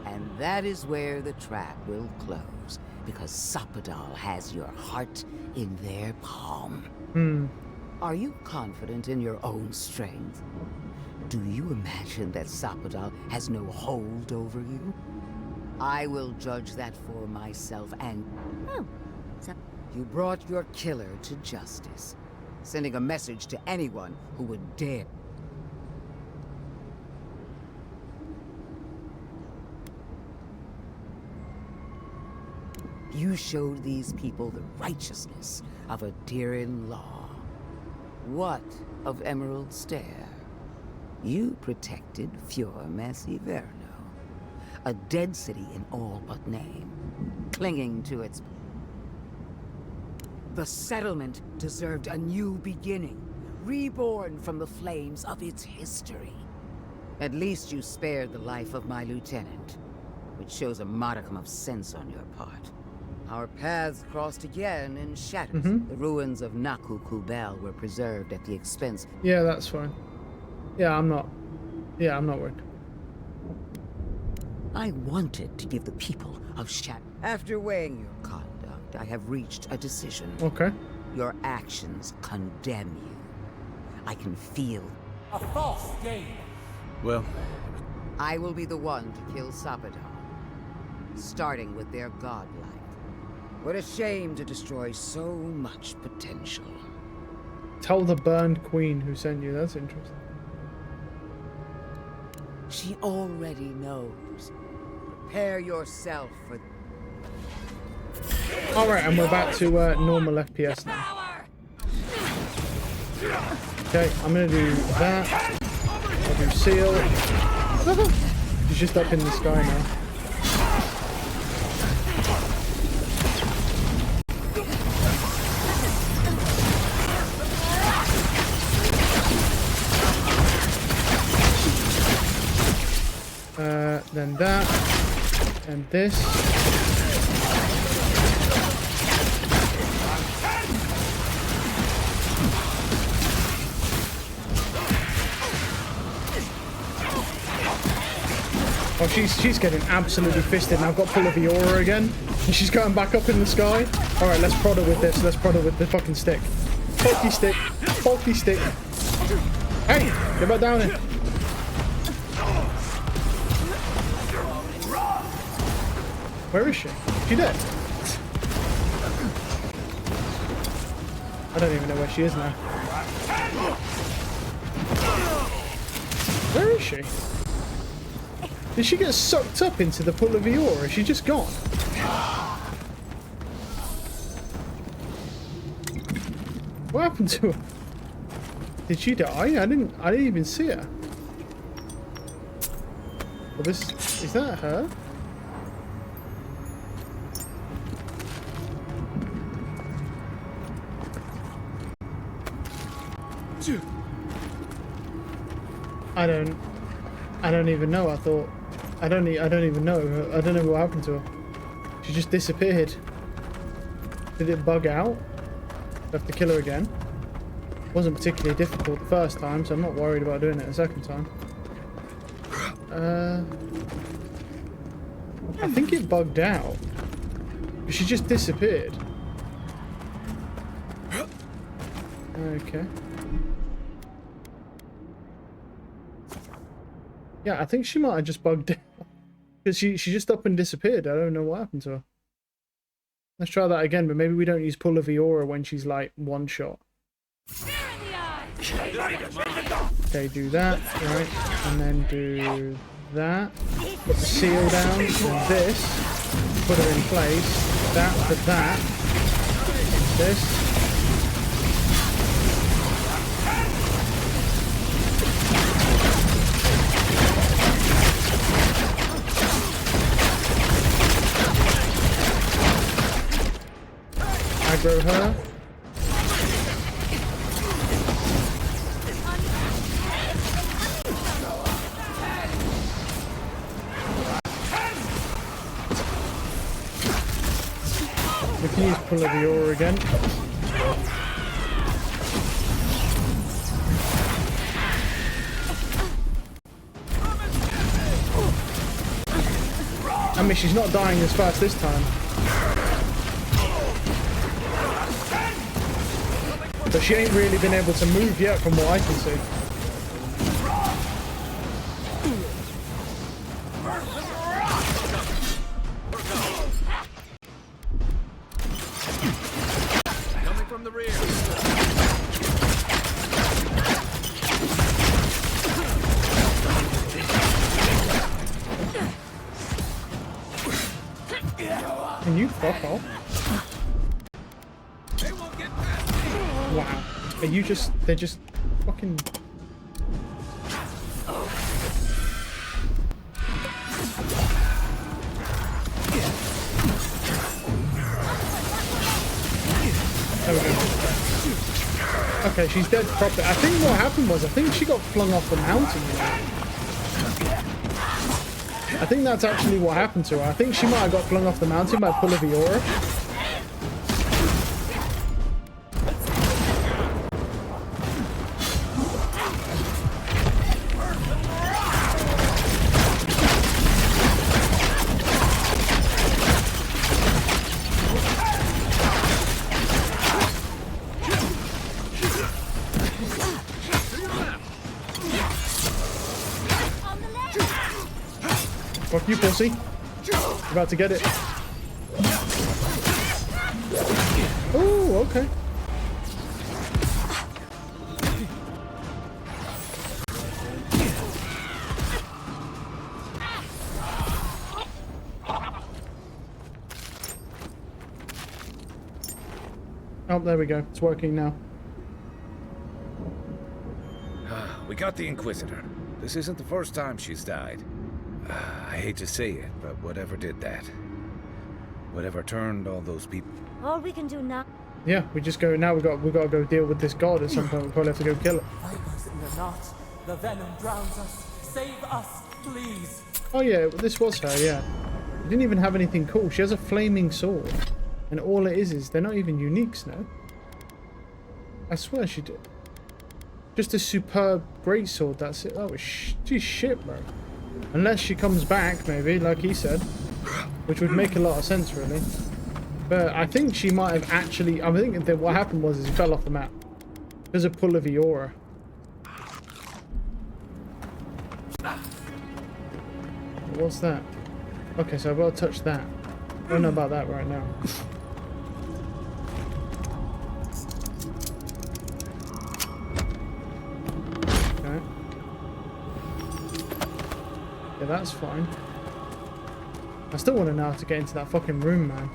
and that is where the trap will close, because Sapadal has your heart in their palm. Are you confident in your own strength? Do you imagine that Sapadal has no hold over you? I will judge that for myself, and... You brought your killer to justice, sending a message to anyone who would dare. You showed these people the righteousness of a dear-in-law. What of Emerald Stair? You protected Fior Massiverno, a dead city in all but name, clinging to its... The settlement deserved a new beginning, reborn from the flames of its history. At least you spared the life of my lieutenant, which shows a modicum of sense on your part. Our paths crossed again in shadows. The ruins of Naku Kubel were preserved at the expense... Yeah, that's fine. Yeah, I'm not worried. I wanted to give the people of Shat... After weighing your conduct, I have reached a decision. Okay. Your actions condemn you. I can feel... A false game. Well... I will be the one to kill Sapadal, starting with their godlike. What a shame to destroy so much potential. Tell the burned queen who sent you. That's interesting. She already knows. Prepare yourself for... Alright, and we're back to normal FPS now. Okay, I'm gonna do that. I'll do seal. She's just up in the sky now. Then that, and this. Oh, she's getting absolutely fisted, and I've got full of the aura again. And she's going back up in the sky. Alright, let's prod her with this. Let's prod her with the fucking stick. Pokey stick. Pokey stick. Hey! Get back down here. Where is she? She dead? I don't even know where she is now. Where is she? Did she get sucked up into the pool of Eeyore, or is she just gone? What happened to her? Did she die? I didn't even see her. Well, this is that her? I don't even know. I don't even know. I don't know what happened to her. She just disappeared. Did it bug out? Have to kill her again. Wasn't particularly difficult the first time, so I'm not worried about doing it the second time. I think it bugged out. She just disappeared. Okay. Yeah, I think she might have just bugged out. Because she just up and disappeared. I don't know what happened to her. Let's try that again, but maybe we don't use Pull of Eeyore when she's like one shot. Okay, do that, right, and then do that. Put the seal down, and this. Put her in place. That for that. This. Aggro her. We can use Pull of Eeyore again. I mean, she's not dying as fast this time. But she ain't really been able to move yet from what I can see. Coming from the rear. Can you fuck off? Wow. Are you just... They're just fucking... There we go. Okay, she's dead properly. I think what happened was, I think she got flung off the mountain. I think that's actually what happened to her. I think she might have got flung off the mountain by Pull of Eeyore. Fuck you, pussy. You're about to get it. Oh, okay. Oh, there we go. It's working now. We got the Inquisitor. This isn't the first time she's died. I hate to say it, but whatever did that? Whatever turned all those people? All we can do now. Yeah, we just go now. We got to go deal with this god at some point. We probably have to go kill it. Vipers in the knot. The venom drowns us. Save us, please. Oh yeah, this was her. Yeah, she didn't even have anything cool. She has a flaming sword, and all it is they're not even uniques now. I swear she did. Just a superb greatsword. That's it. Oh, she's shit, bro. Unless she comes back, maybe, like he said. which would make a lot of sense, really. But I think she might have actually... I think that what happened was he fell off the map. There's a pull of the aura. What's that? Okay, so I've got to touch that. I don't know about that right now. Okay. Yeah, that's fine. I still want to know how to get into that fucking room, man.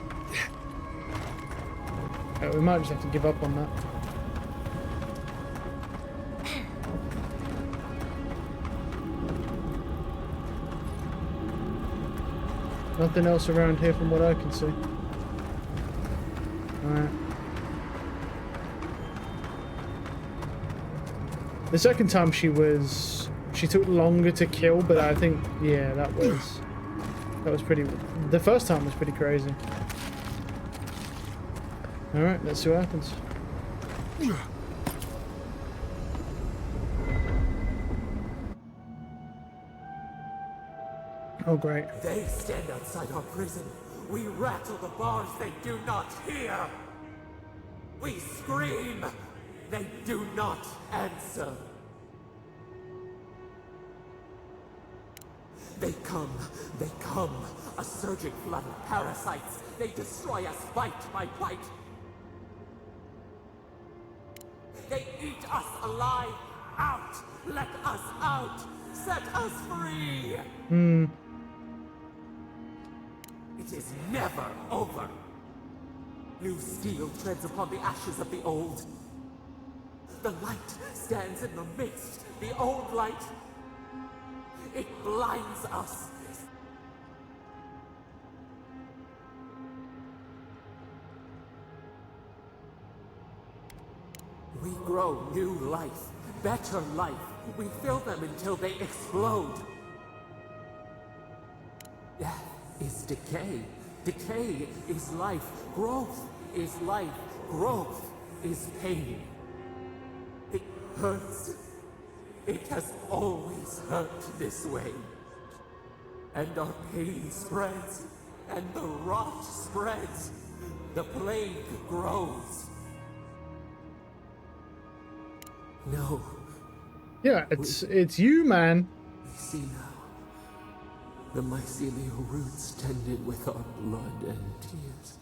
We might just have to give up on that. Nothing else around here from what I can see. Alright. The second time she took longer to kill, but I think, yeah, that was pretty... The first time was pretty crazy. Alright, let's see what happens. Oh, great. They stand outside our prison. We rattle the bars they do not hear. We scream. They do not answer. They come, a surging flood of parasites. They destroy us bite by bite. They eat us alive. Out! Let us out! Set us free! It is never over. New steel treads upon the ashes of the old. The light stands in the midst. The old light. It blinds us. We grow new life, better life. We fill them until they explode. Death is decay. Decay is life. Growth is life. Growth is pain. It hurts. It has always hurt this way. And our pain spreads, and the rot spreads. The plague grows. No. Yeah, it's you, man. We see now. The mycelial roots tended with our blood and tears.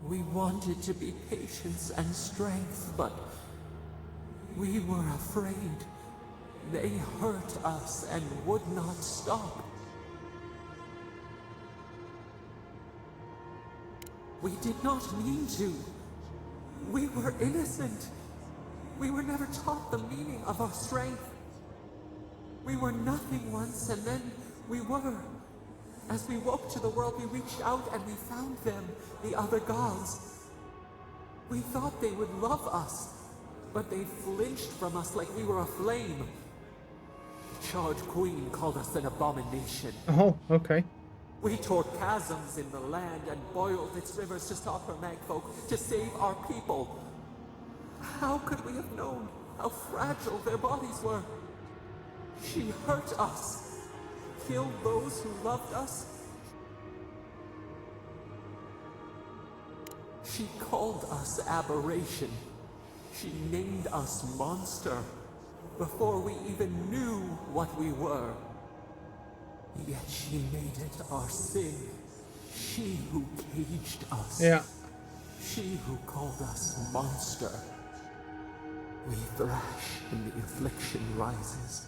We wanted to be patience and strength, but we were afraid. They hurt us and would not stop. We did not mean to. We were innocent. We were never taught the meaning of our strength. We were nothing once, and then we were. As we woke to the world, we reached out and we found them, the other gods. We thought they would love us, but they flinched from us like we were a flame. The charred queen called us an abomination. Oh, okay. We tore chasms in the land and boiled its rivers to stop her magfolk, to save our people. How could we have known how fragile their bodies were? She hurt us, killed those who loved us. She called us aberration. She named us monster before we even knew what we were. Yet she made it our sin. She who caged us. Yeah. She who called us monster. We thrash and the affliction rises.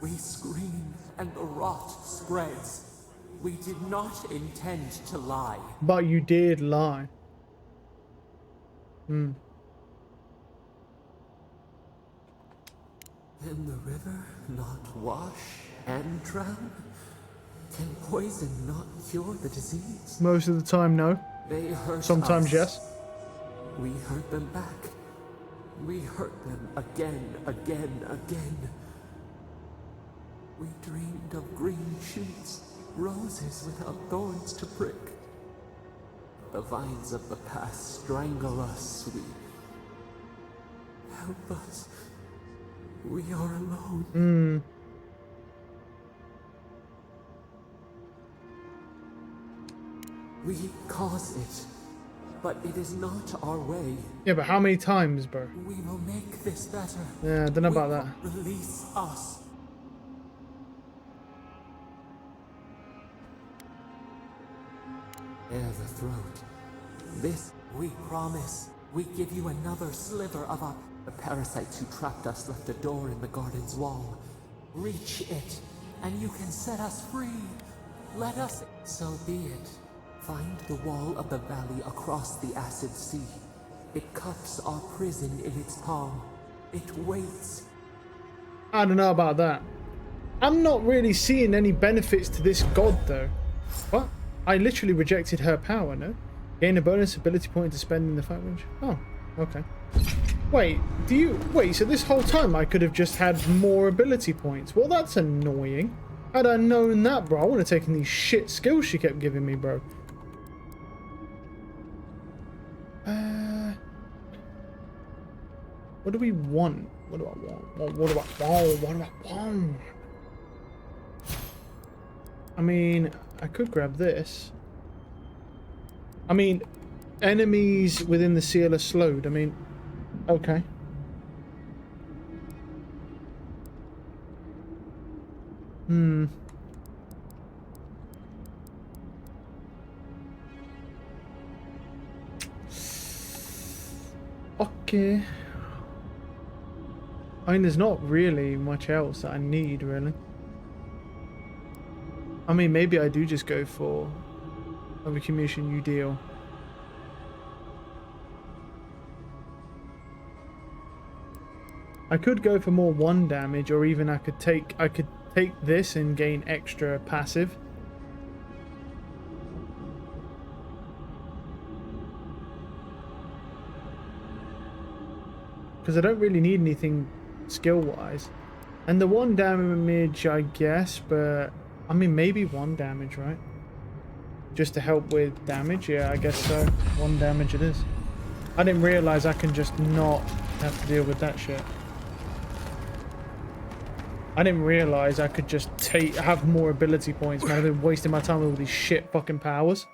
We scream and the rot spreads. We did not intend to lie. But you did lie. Can the river not wash and drown? Can poison not cure the disease? Most of the time, no. They hurt Sometimes, us. yes. We hurt them back. We hurt them again, again. We dreamed of green shoots, roses without thorns to prick. The vines of the past strangle us. Help us. We are alone. We caused it, but it is not our way. Yeah, but how many times, bro? We will make this better. Yeah, I don't know about that. Release us. Bare the throat. This we promise. We give you another sliver of our... The parasites who trapped us left a door in the garden's wall. Reach it, and you can set us free. Let us... So be it. Find the wall of the valley across the acid sea. It cups our prison in its palm. It waits. I don't know about that. I'm not really seeing any benefits to this god, though. What? I literally rejected her power, no? Gain a bonus ability point to spend in the fight range. Oh, okay. Wait, so this whole time I could have just had more ability points? Well, that's annoying. Had I known that, bro, I would have taken these shit skills she kept giving me, bro. What do we want? What do I want? What do I want? I mean, I could grab this. I mean, enemies within the seal are slowed. I mean, okay. Okay. I mean, there's not really much else that I need, really. I mean, maybe I do just go for a commission new deal. I could go for more 1 damage, or even I could take this and gain extra passive. Because I don't really need anything skill-wise. And the 1 damage, I guess, but... I mean, maybe 1 damage, right? Just to help with damage? Yeah, I guess so. 1 damage it is. I didn't realize I can just not have to deal with that shit. I didn't realize I could just have more ability points, man. I've been wasting my time with all these shit fucking powers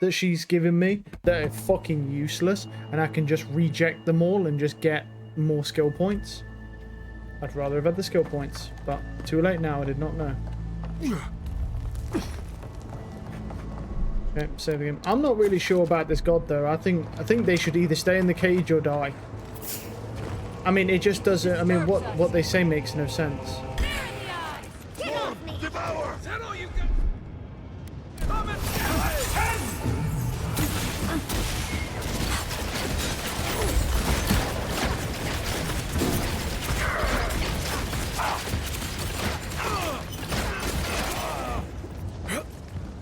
that she's given me that are fucking useless, and I can just reject them all and just get more skill points. I'd rather have had the skill points, but too late now. I did not know. Okay, save the game. I'm not really sure about this god though. I think they should either stay in the cage or die. I mean, it just doesn't. I mean, what they say makes no sense. Devour!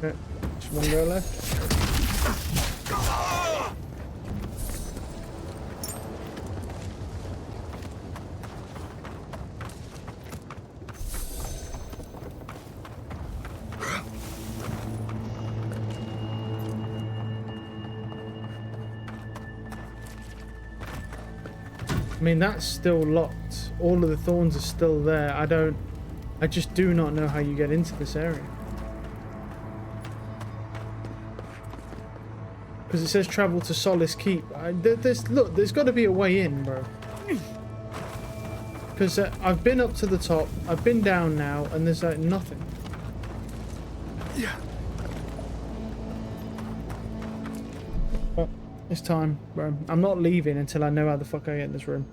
Okay, just 1 girl left. I mean, that's still locked. All of the thorns are still there. I just do not know how you get into this area. Because it says travel to Solace Keep. Look, there's got to be a way in, bro. Because I've been up to the top, I've been down now, and there's like nothing. Yeah. But it's time, bro. I'm not leaving until I know how the fuck I get in this room.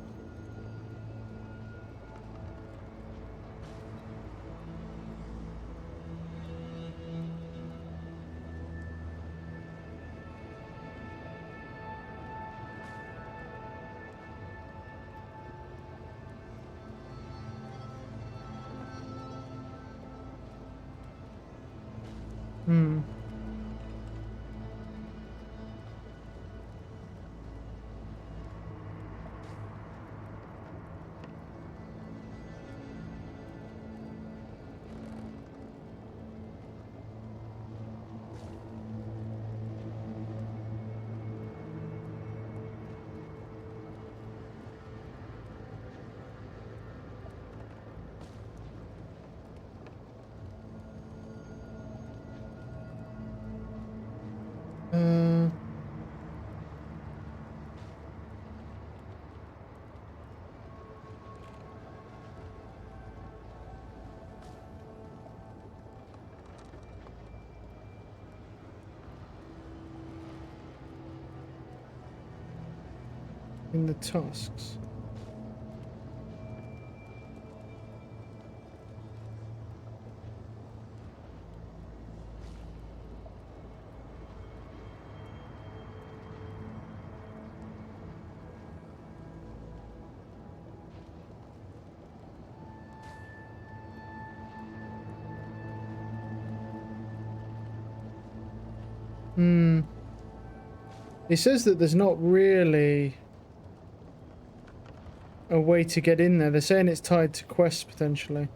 In the tusks. It says that there's not really a way to get in there. They're saying it's tied to quests potentially.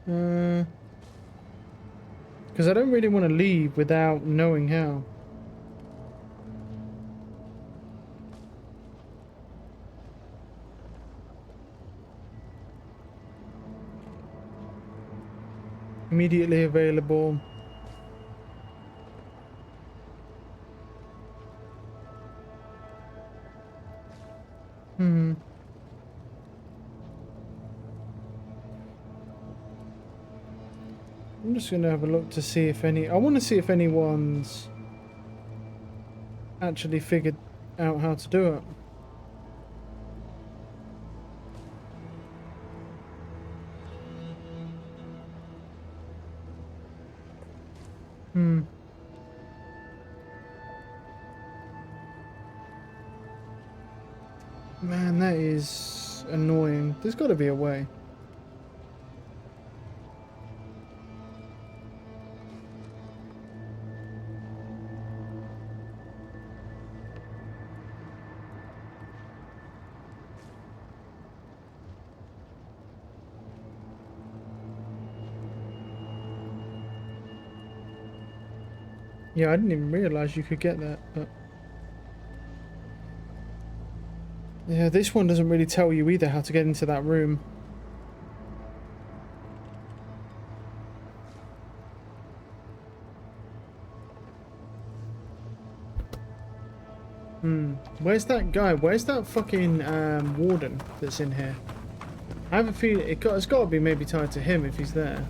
Because I don't really want to leave without knowing how. Immediately available. I'm just going to have a look to see if any... I want to see if anyone's actually figured out how to do it. Man, that is annoying. There's got to be a way. Yeah, I didn't even realize you could get that, but... Yeah, this one doesn't really tell you either how to get into that room. Where's that guy? Where's that fucking warden that's in here? I have a feeling it's got to be maybe tied to him if he's there.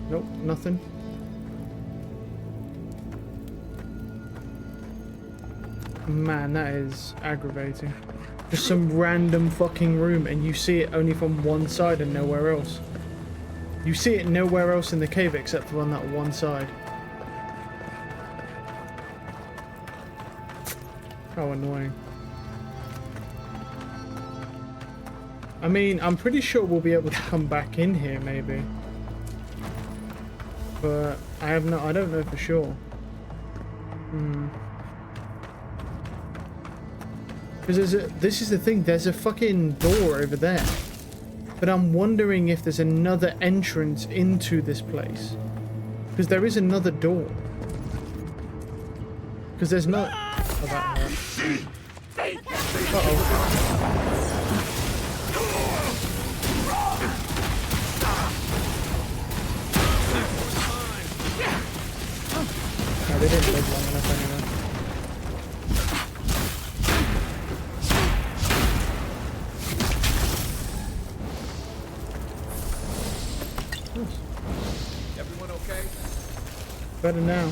Nope, nothing. Man, that is aggravating. Just some random fucking room and you see it only from one side and nowhere else. You see it nowhere else in the cave except for on that one side. How annoying. I mean, I'm pretty sure we'll be able to come back in here maybe. But I don't know for sure. Because this is the thing, there's a fucking door over there. But I'm wondering if there's another entrance into this place. Because there is another door. Because there's not... Oh, that hurt. Uh-oh. No, they didn't live long enough anyway. Everyone okay? Better now.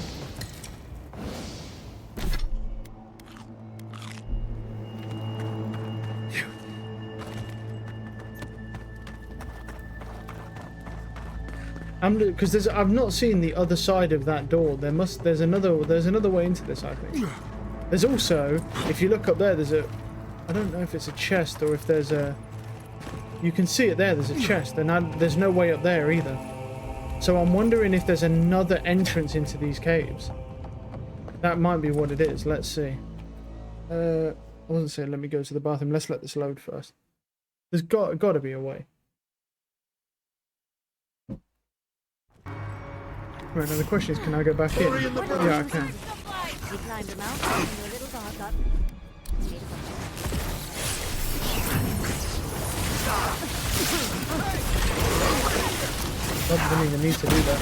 Because I've not seen the other side of that door. There's another way into this, I think. There's also, if you look up there, I don't know if it's a chest or if there's a, you can see it there, there's a chest, and there's no way up there either. So I'm wondering if there's another entrance into these caves. That might be what it is. Let's see. I wasn't saying let me go to the bathroom. Let's let this load first. There's got to be a way. Right, now the question is, can I go back in? Yeah, I can. We climbed a mountain and a little dog up. I didn't even need to do that.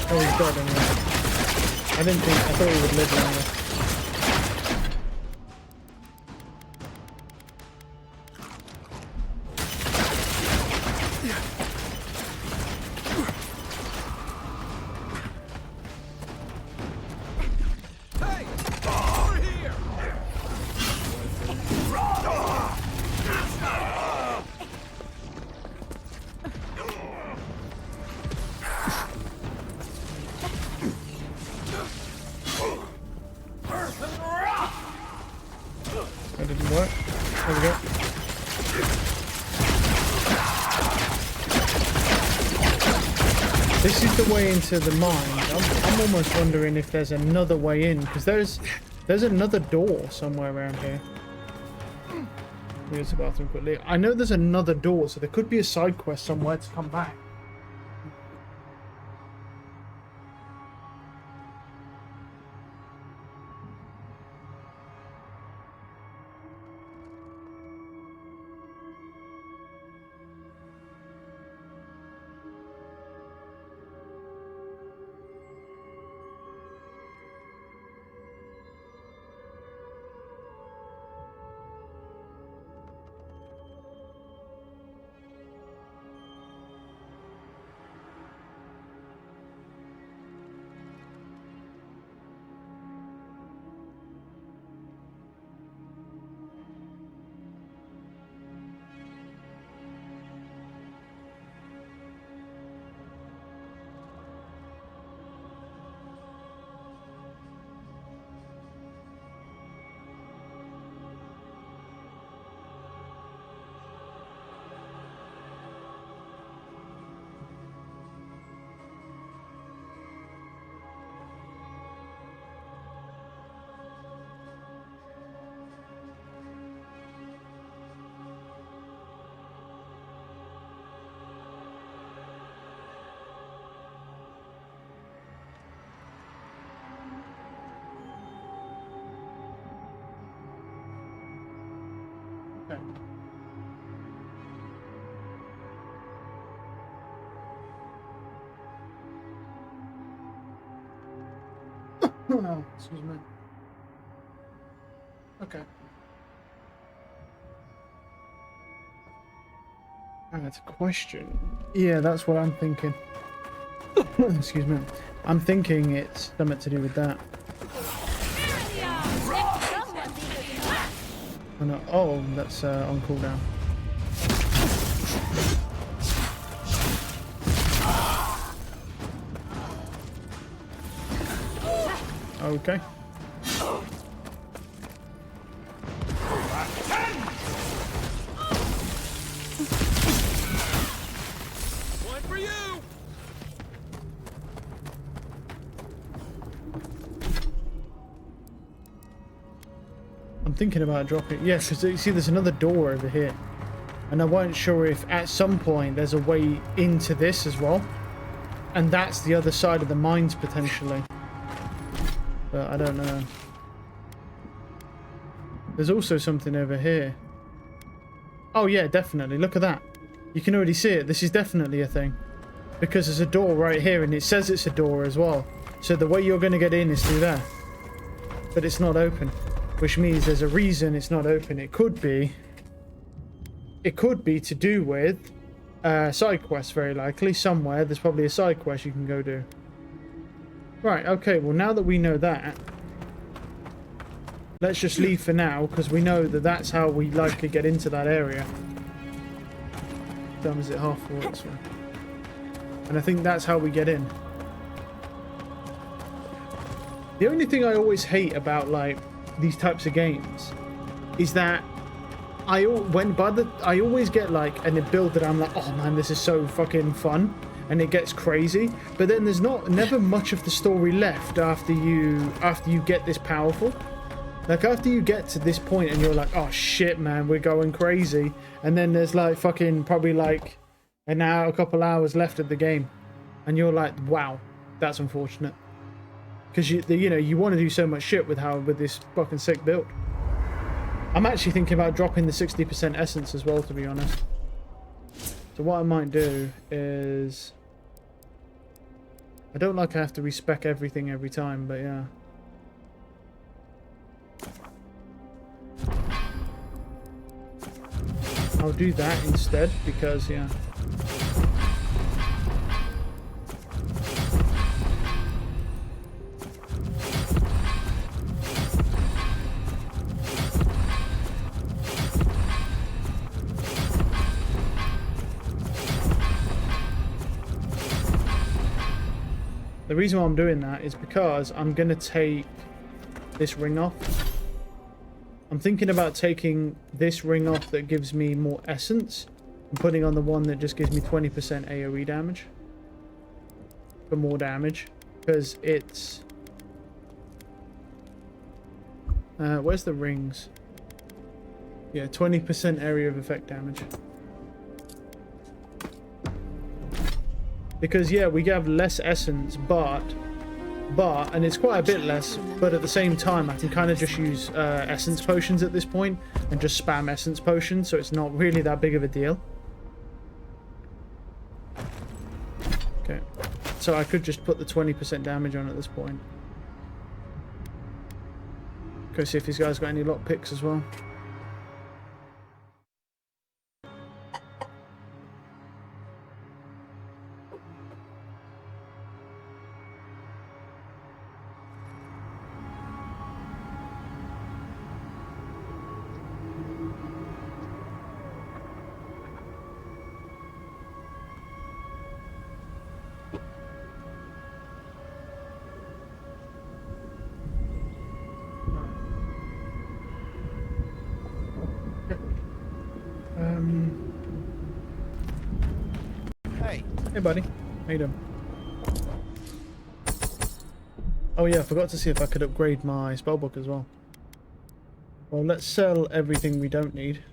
Oh, he's dead anyway. I thought he would live longer. That didn't work. There we go. This is the way into the mine. I'm almost wondering if there's another way in, because there's another door somewhere around here. Use the bathroom quickly. I know there's another door, so there could be a side quest somewhere to come back. Okay. Excuse me. Okay. That's a question. Yeah, that's what I'm thinking. Excuse me. I'm thinking it's something to do with that. Oh, no. Oh, that's on cooldown. Okay. One for you. I'm thinking about dropping. Yes, because you see, there's another door over here, and I wasn't sure if at some point there's a way into this as well, and that's the other side of the mines potentially. But I don't know. There's also something over here. Oh yeah, definitely. Look at that. You can already see it. This is definitely a thing. Because there's a door right here, and it says it's a door as well. So the way you're going to get in is through there. But it's not open. Which means there's a reason it's not open. It could be to do with side quests, very likely. Somewhere there's probably a side quest you can go do. Right, okay, well now that we know that, let's just leave for now, because we know that that's how we likely get into that area. What time is it? 4:30. That's right. And I think that's how we get in. The only thing I always hate about like these types of games is that I always get like a build that I'm like, oh man, this is so fucking fun, and it gets crazy, but then there's never much of the story left after you get this powerful. Like after you get to this point and you're like, oh shit man, we're going crazy, and then there's like fucking probably like an hour, a couple hours left of the game, and you're like, wow, that's unfortunate, because you want to do so much shit with this fucking sick build. I'm actually thinking about dropping the 60% essence as well, to be honest. So what I might do is I don't like I have to respec everything every time, but yeah. I'll do that instead because, yeah. The reason why I'm doing that is because I'm going to take this ring off. I'm thinking about taking this ring off that gives me more essence and putting on the one that just gives me 20% AoE damage for more damage, because it's where's the rings? Yeah, 20% area of effect damage. Because yeah, we have less essence, but and it's quite a bit less, but at the same time I can kind of just use essence potions at this point and just spam essence potions, so it's not really that big of a deal. Okay, so I could just put the 20% damage on at this point. Go see if these guys got any lock picks as well. Hey buddy, how you doing? Oh yeah, I forgot to see if I could upgrade my spellbook as well. Well, let's sell everything we don't need.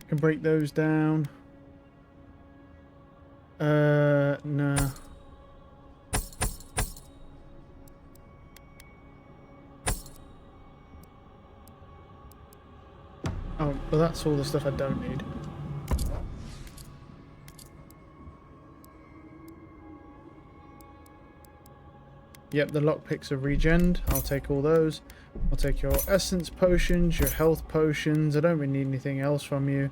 Can break those down. No. Oh, well that's all the stuff I don't need. Yep, the lockpicks are regened. I'll take all those. I'll take your essence potions, your health potions. I don't really need anything else from you.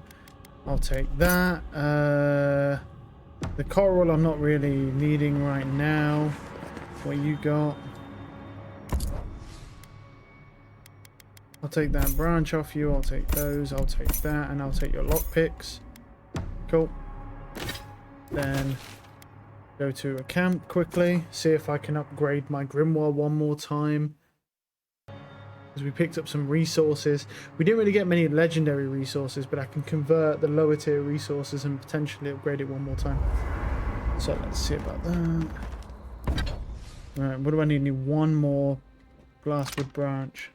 I'll take that. The coral I'm not really needing right now. What you got? I'll take that branch off you. I'll take those. I'll take that. And I'll take your lockpicks. Cool. Then go to a camp quickly. See if I can upgrade my grimoire one more time. Because we picked up some resources. We didn't really get many legendary resources, but I can convert the lower tier resources and potentially upgrade it one more time. So let's see about that. Right, what do I need? I need one more glasswood branch.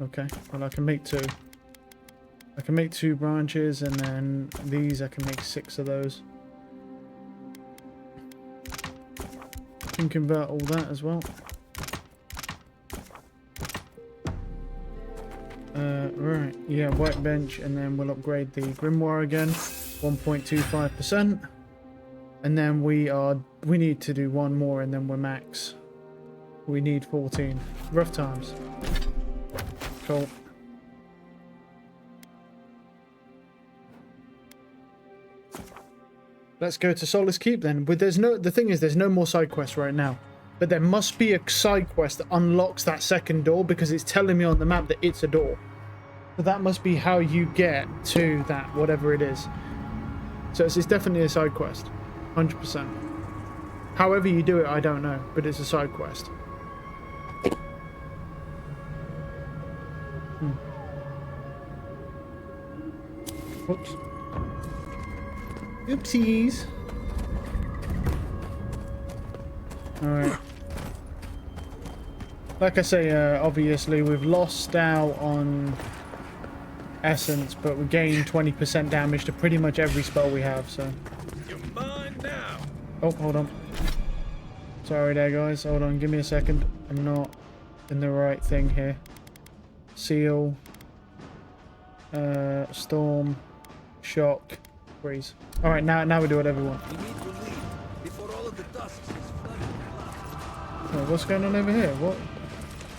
Okay, well I can make two. I can make 2 branches, and then these I can make 6 of those. I can convert all that as well. Right, yeah, white bench, and then we'll upgrade the grimoire again, 1.25%, and then we need to do one more, and then we're max. We need 14. Rough times. Cool. Let's go to Solace Keep then. But the thing is, there's no more side quests right now. But there must be a side quest that unlocks that second door, because it's telling me on the map that it's a door. So that must be how you get to that, whatever it is. So it's definitely a side quest. 100%. However you do it, I don't know. But it's a side quest. Whoops. Oopsies. Alright. Like I say, obviously we've lost out on essence, but we gained 20% damage to pretty much every spell we have, so. You're mine now. Oh, hold on. Sorry there, guys. Hold on, give me a second. I'm not in the right thing here. Seal. Storm. Shock. Freeze. Alright, now we do whatever we want. We need to leave before all of the dust is flooded. Oh, what's going on over here?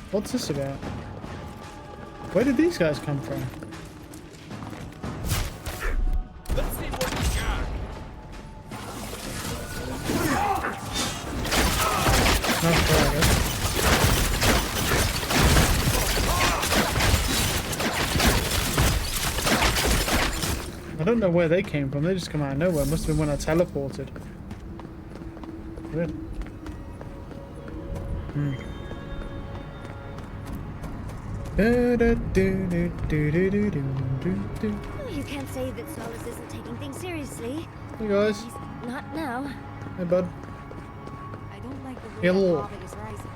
What's this about? Where did these guys come from? Let's see what we got. Not fair, I guess. I don't know where they came from. They just come out of nowhere. Must have been when I teleported. Weird. You can't say that Solace isn't taking things seriously. Hey guys. He's not now. Hey bud. I don't like the way Hello. that lava is rising.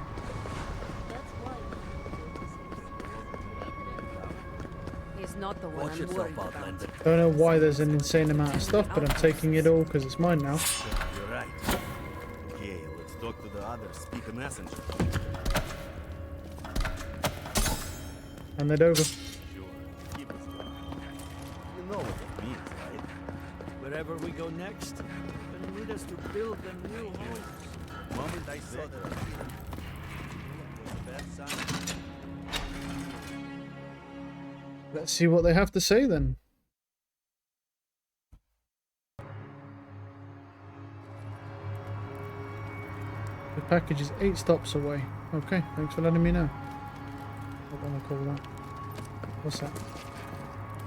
He's not the one I'm worried about. Don't know why there's an insane amount of stuff, but I'm taking it all because it's mine now. You're right. Okay, let's talk to the others. Speak a messenger. Hand it over. Keep us going. You know what it means, right? Wherever we go next, gonna need us to build them new homes. The moment I saw that was a bad sign. Let's see what they have to say then. The package is 8 stops away. Okay, thanks for letting me know. What do I want to call that? What's that?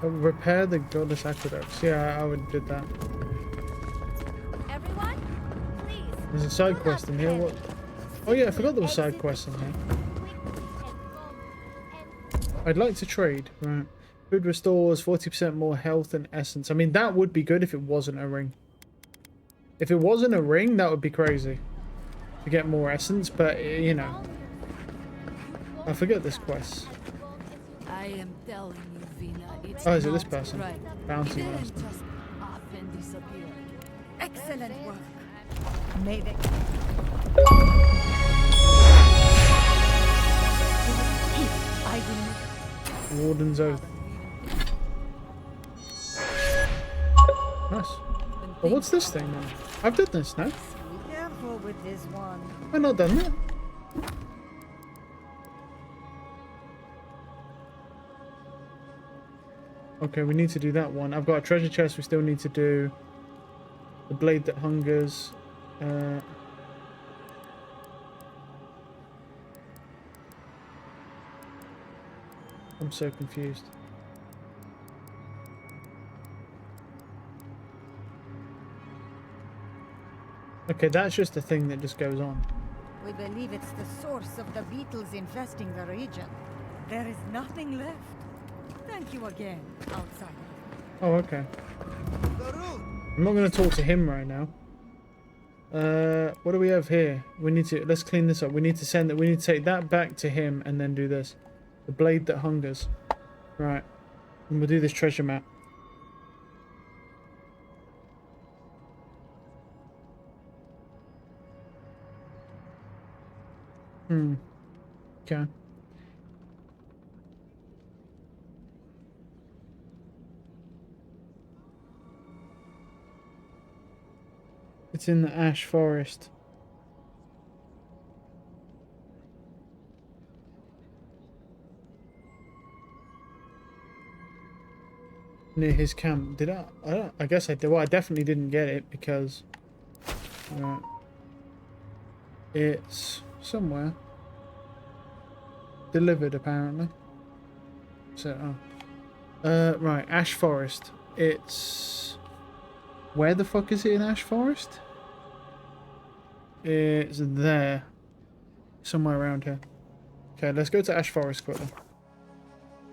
Repair the goddess aqueducts. Yeah, I would do that. Everyone, please. There's a side quest in here. What? Oh yeah, I forgot there was side quests in here. I'd like to trade. Right. Food restores 40% more health and essence. I mean, that would be good if it wasn't a ring. If it wasn't a ring, that would be crazy. To get more essence, but you know. I forget this quest. I am telling you, Vina, it's Oh, is it this not person? right. Bouncy It didn't master. just up and disappear. Excellent work. Made it. I didn't. Warden's Oath. Nice. Well, what's this thing then? I've done this now. Be careful with this one. I've not done that. Okay, we need to do that one. I've got a treasure chest we still need to do. The blade that hungers. I'm so confused. Okay, that's just a thing that just goes on. We believe it's the source of the beetles infesting the region. There is nothing left. Thank you again, outsider. Oh, okay. I'm not going to talk to him right now. What do we have here? We need to, let's clean this up. We need to send it, we need to take that back to him and then do this. The blade that hungers. Right. And we'll do this treasure map. Okay. It's in the ash forest. Near his camp. Did I guess I did. Well, I definitely didn't get it because it's somewhere. Delivered apparently. So right, Ash Forest. It's where the fuck is it in Ash Forest? It's there. Somewhere around here. Okay, let's go to Ash Forest quickly.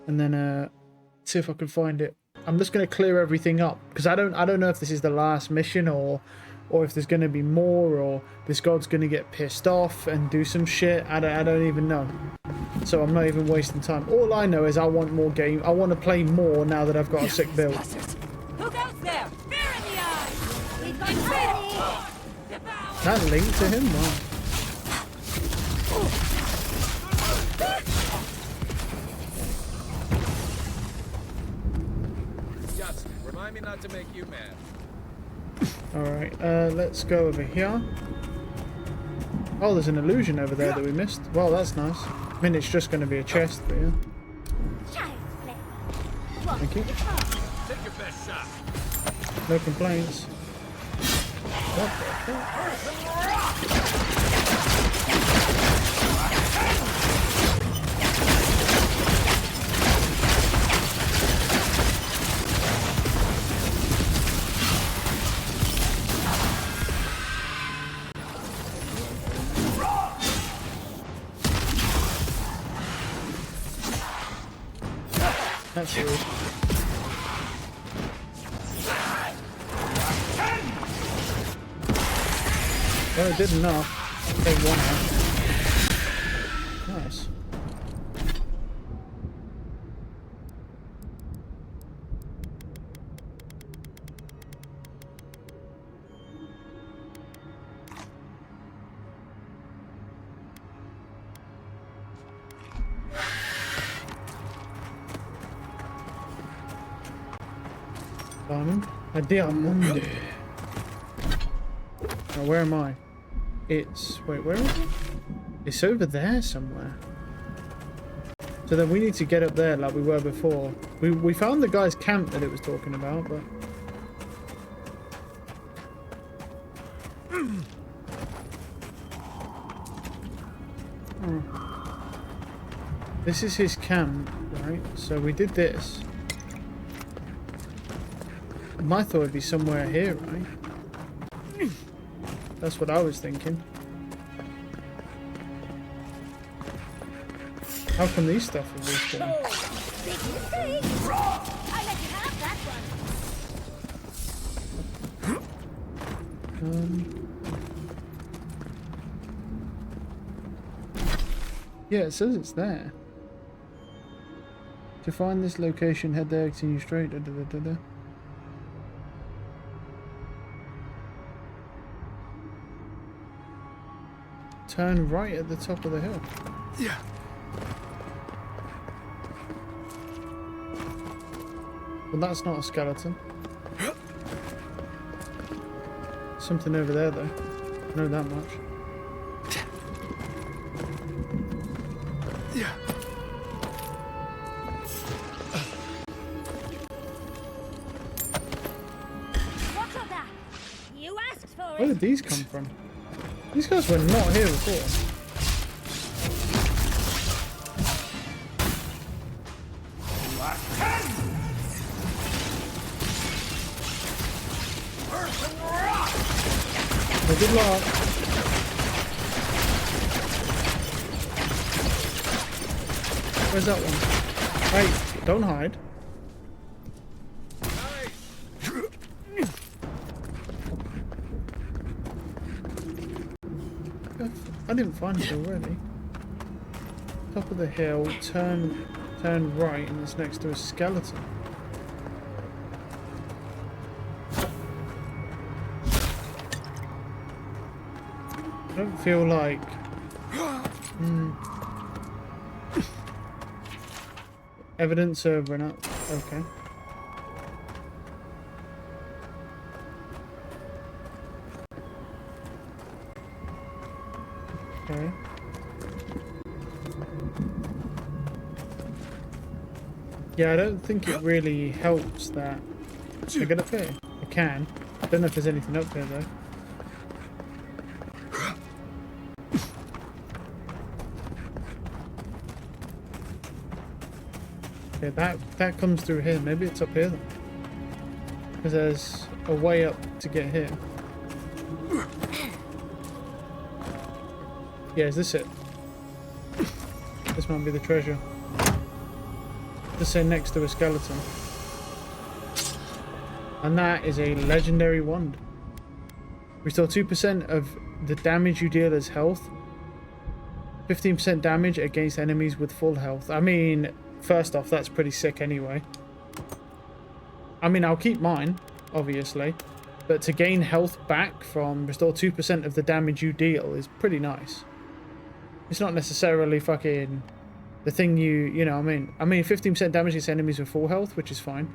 And then see if I can find it. I'm just gonna clear everything up because I don't know if this is the last mission or if there's gonna be more or this god's gonna get pissed off and do some shit. I don't even know. So I'm not even wasting time. All I know is I want more game. I want to play more now that I've got a sick build. Who goes there? Fear in the eye! He's going crazy! That link to him? Wow. Yes, remind me not to make you mad. Alright, let's go over here. Oh, there's an illusion over there that we missed. Well, that's nice. I mean, it's just going to be a chest, but yeah. Thank you. Take your best shot. No complaints. What the fuck? That's rude. Well, it did enough. Take one out. Nice. A diamond. Now, where am I? It's... wait, where is it? It's over there somewhere. So then we need to get up there like we were before. We found the guy's camp that it was talking about, but... Oh. This is his camp, right? So we did this. My thought would be somewhere here, right? That's what I was thinking. How come these stuff are respawned? Yeah, it says it's there. To find this location, head there, continue straight. Da, da, da, da, da. Turn right at the top of the hill. Yeah. Well, that's not a skeleton. Something over there, though. I know that much. Yeah. Where did these come from? These guys were not here before. Well, good luck. Where's that one? Hey, don't hide. I didn't find it already. Top of the hill, turn right, and it's next to a skeleton. I don't feel like... Evidence of an... Okay. Okay. Yeah, I don't think it really helps that... Can I get up here? I can. I don't know if there's anything up there though. Okay, that comes through here. Maybe it's up here then. Because there's a way up to get here. Yeah, is this it? This might be the treasure. Just say next to a skeleton. And that is a legendary wand. Restore 2% of the damage you deal as health. 15% damage against enemies with full health. I mean, first off, that's pretty sick anyway. I mean, I'll keep mine, obviously. But to gain health back from restore 2% of the damage you deal is pretty nice. It's not necessarily fucking the thing you know what I mean. I mean, 15% damage against enemies with full health, which is fine.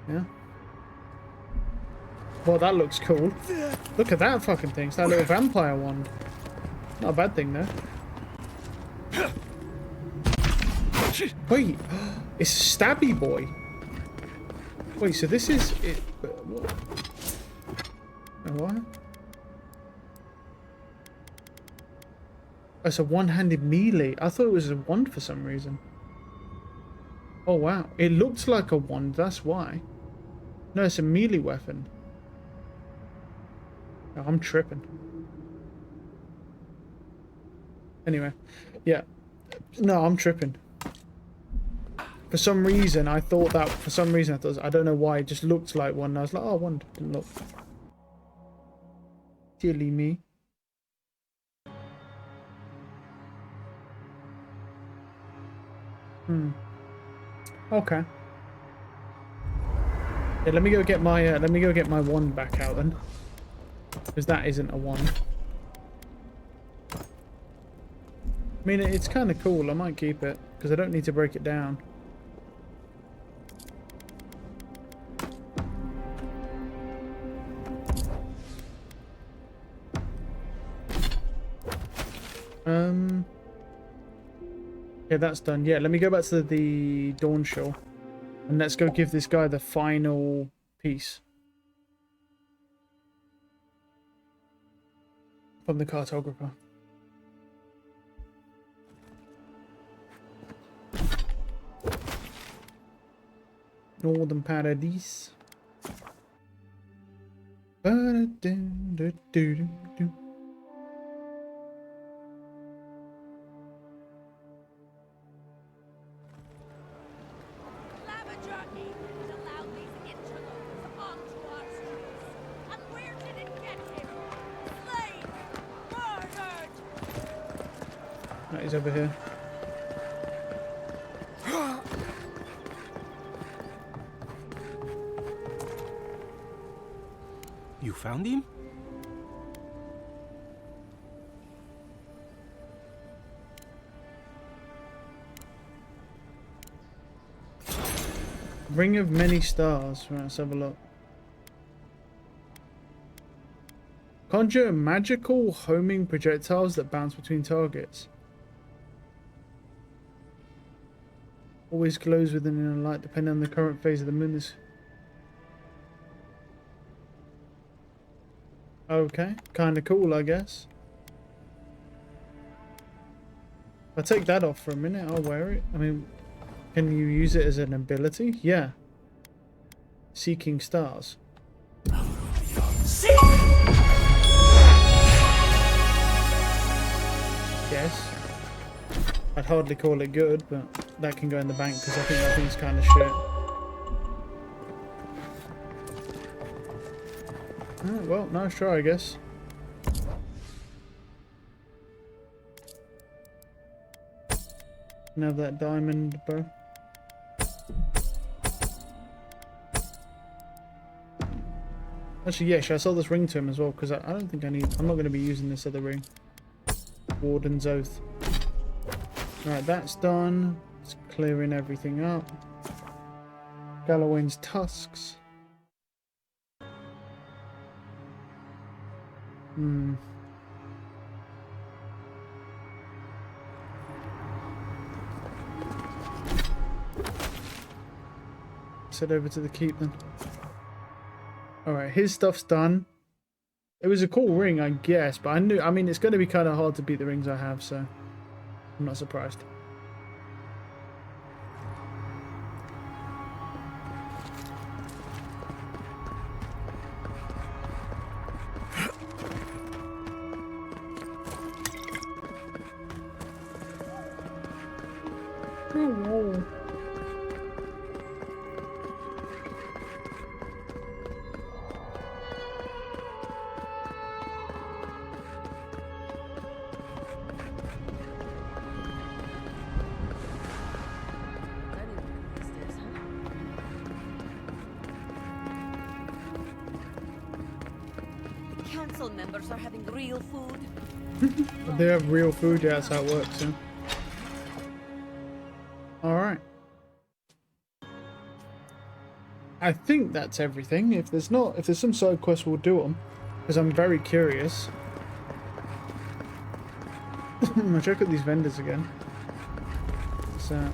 Yeah. Well, that looks cool. Look at that fucking thing. It's that little vampire wand. Not a bad thing, though. Wait, it's Stabby Boy. Wait, so this is it? What? What? It's a one-handed melee. I thought it was a wand for some reason. Oh wow, it looked like a wand. That's why. No, it's a melee weapon. Oh, I'm tripping. Anyway, yeah. No, I'm tripping. For some reason, I thought that. For some reason, I thought. I don't know why. It just looked like one. And I was like, oh, wand. Didn't look. Silly me. Okay. Yeah, let me go get my wand back out then, because that isn't a wand. I mean, it's kind of cool. I might keep it because I don't need to break it down. Yeah, that's done. Yeah, let me go back to the Dawn Shore. And let's go give this guy the final piece. From the cartographer. Northern Paradise. He's over here. You found him? Ring of many stars. Right, let's have a look. Conjure magical homing projectiles that bounce between targets. Always glows within inner light depending on the current phase of the moon. Okay, kind of cool, I guess. I'll take that off for a minute. I'll wear it. I mean, can you use it as an ability? Yeah. Seeking stars. Yes. I'd hardly call it good, but that can go in the bank because I think that thing's kind of shit. Oh, well, nice try, I guess. Can have that diamond bow. Actually, yeah, should I sell this ring to him as well? Because I don't think I need. I'm not going to be using this other ring. Warden's Oath. Alright, that's done. It's clearing everything up. Galloway's tusks. Let's head over to the keep then. Alright, his stuff's done. It was a cool ring, I guess, but I mean, it's going to be kind of hard to beat the rings I have, so I'm not surprised. Oh. Council members are having real food. They have real food, yeah, that's how it works, yeah. Alright. I think that's everything. If there's not, if there's some side quests, we'll do them. Because I'm very curious. I'm gonna check out these vendors again. So.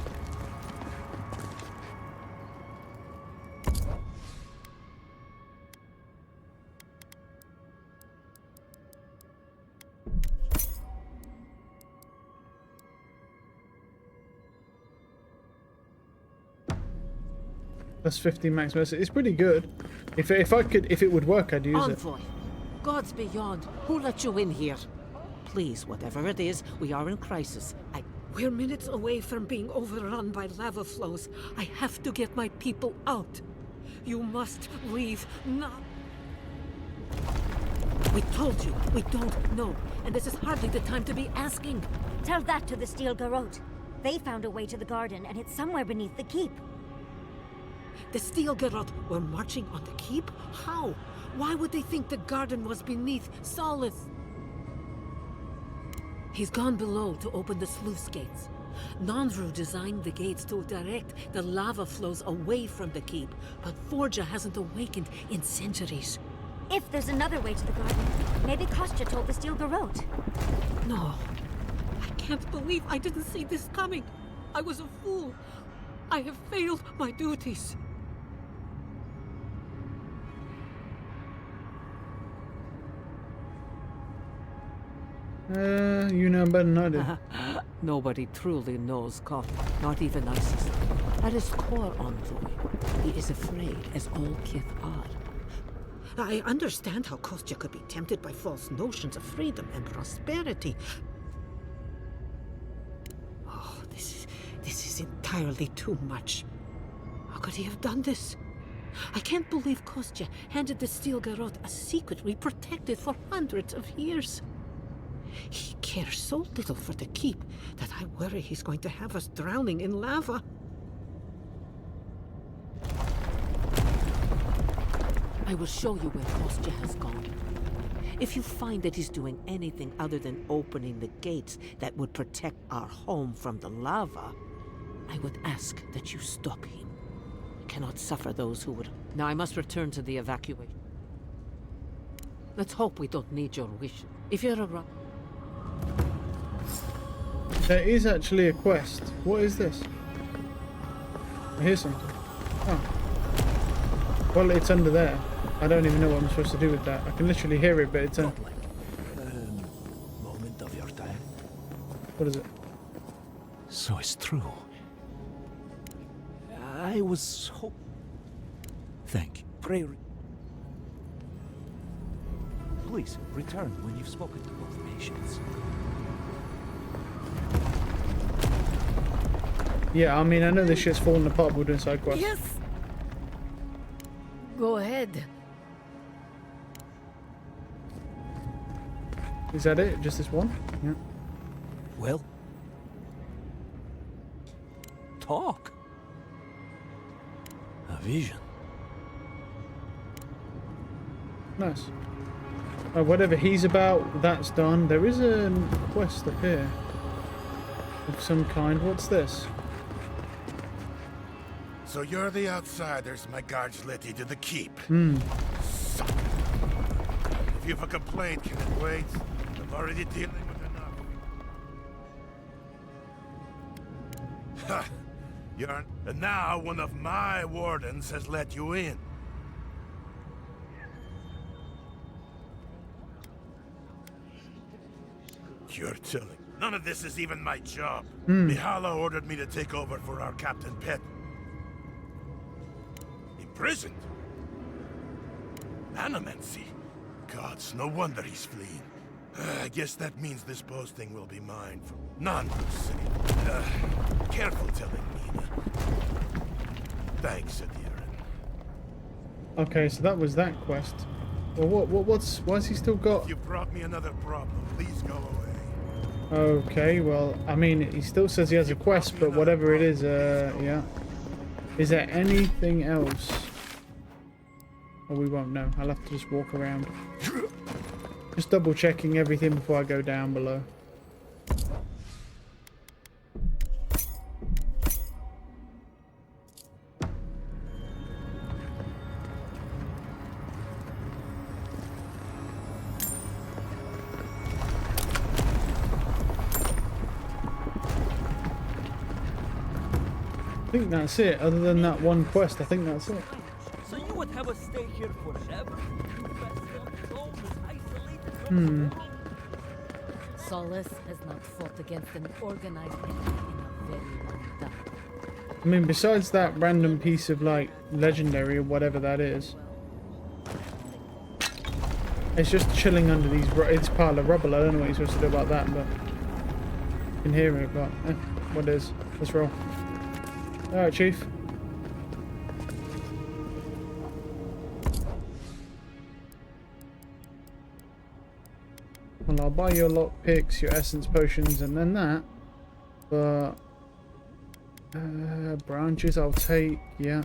That's 15 max mercy. It's pretty good. If it would work, I'd use Envoy. Gods beyond. Who let you in here? Please, whatever it is, we are in crisis. We're minutes away from being overrun by lava flows. I have to get my people out. You must leave now. We told you, we don't know. And this is hardly the time to be asking. Tell that to the Steel Garrote. They found a way to the garden, and it's somewhere beneath the keep. The Steel Garrote were marching on the keep? How? Why would they think the garden was beneath Solace? He's gone below to open the sluice gates. Nandru designed the gates to direct the lava flows away from the keep, but Forja hasn't awakened in centuries. If there's another way to the garden, maybe Kostya told the Steel Garrote. No. I can't believe I didn't see this coming. I was a fool. I have failed my duties. You know better than I do. Nobody truly knows Koth, not even Isis. At his core, Envoy, he is afraid, as all Kith are. I understand how Kostya could be tempted by false notions of freedom and prosperity. Oh, this is entirely too much. How could he have done this? I can't believe Kostya handed the Steel Garrote a secret we protected for hundreds of years. He cares so little for the keep that I worry he's going to have us drowning in lava. I will show you where Kostya has gone. If you find that he's doing anything other than opening the gates that would protect our home from the lava, I would ask that you stop him. I cannot suffer those who would... Now I must return to the evacuation. Let's hope we don't need your wish. If you're around... There is actually a quest. What is this? I hear something. Oh. Well, it's under there. I don't even know what I'm supposed to do with that. I can literally hear it, but it's a... Moment of your time. What is it? So it's true. I was Thank you. Pray. Please return when you've spoken to both nations. Yeah, I mean, I know this shit's falling apart. We're doing side quests. Yes! Go ahead. Is that it? Just this one? Yeah. Well, talk. A vision. Nice. Whatever he's about, that's done. There is a quest up here of some kind. What's this? So you're the outsiders my guards let you to the keep. Suck. If you have a complaint, can it wait? I'm already dealing with enough. Ha! And now one of my wardens has let you in. You're telling. None of this is even my job. Mihala ordered me to take over for our Captain Pet. Imprisoned? Animancy? Gods, no wonder he's fleeing. I guess that means this posting will be mine from non-City. Careful telling Nina. Thanks, Adiran. Okay, so that was that quest. Well, why's he still got... You brought me another problem. Please go away. Okay, well, I mean, he still says he has a quest, but whatever it is, yeah. Is there anything else? Oh, we won't know. I'll have to just walk around. Just double checking everything before I go down below. think that's it. Other than that one quest, I think that's it. So you would have us stay here forever? Solace has not fought against an organized enemy in a very long time. I mean, besides that random piece of, like, legendary or whatever that is. It's just chilling under these... It's a pile of rubble. I don't know what you're supposed to do about that, but... You can hear it, but... what it is. Let's roll. Alright, Chief. Well, I'll buy your lockpicks, your essence potions, and then that. But... branches I'll take, yeah.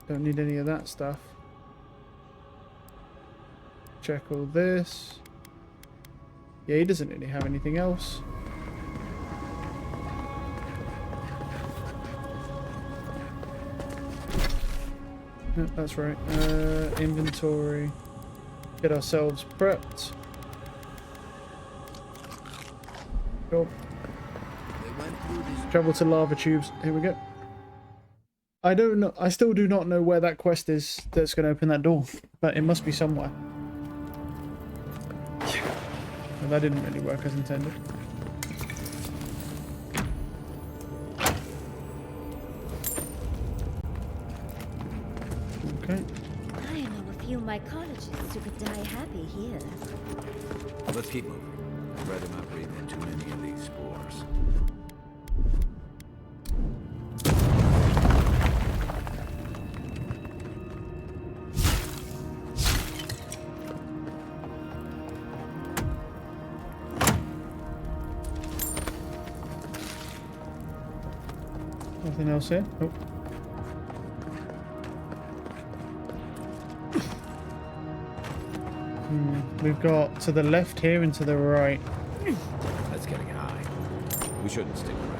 Don't need any of that stuff. Check all this. Yeah, he doesn't really have anything else. Yeah, that's right. Inventory. Get ourselves prepped. Cool. Travel to lava tubes. Here we go. I don't know. I still do not know where that quest is that's going to open that door, but it must be somewhere. Well, that didn't really work as intended. Okay. I know a few mycologists who could die happy here. Let's keep moving. I'd rather not breathe in too many of these spores. Nothing else here? Nope. We've got to the left here and to the right. That's getting high. We shouldn't stick around.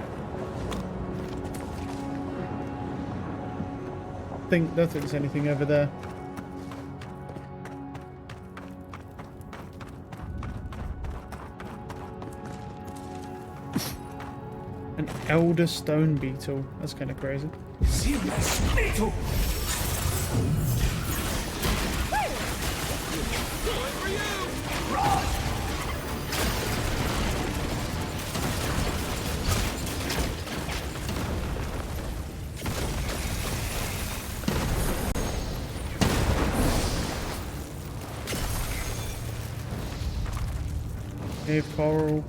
I don't think there's anything over there. An elder stone beetle. That's kind of crazy. Beetle! Cave coral.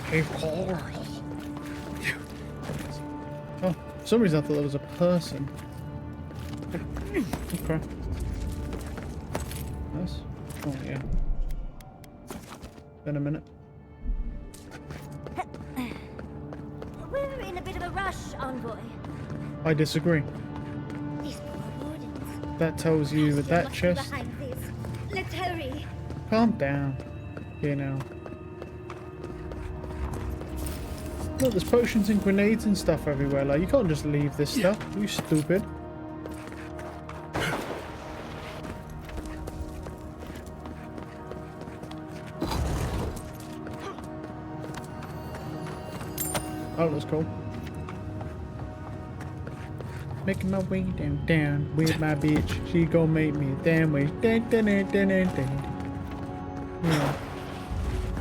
Cave coral. Oh, for some reason I thought there was a person. Okay. Nice. Oh yeah. Been a minute. We're in a bit of a rush, Envoy. I disagree. These poor wardens. That tells you with that chest. Behind this. Let's hurry. Calm down. You know. Look, there's potions and grenades and stuff everywhere. Like, you can't just leave this stuff. You stupid. Oh, that's cool. Making my way down with my bitch. She gon' make me a damn way. Yeah.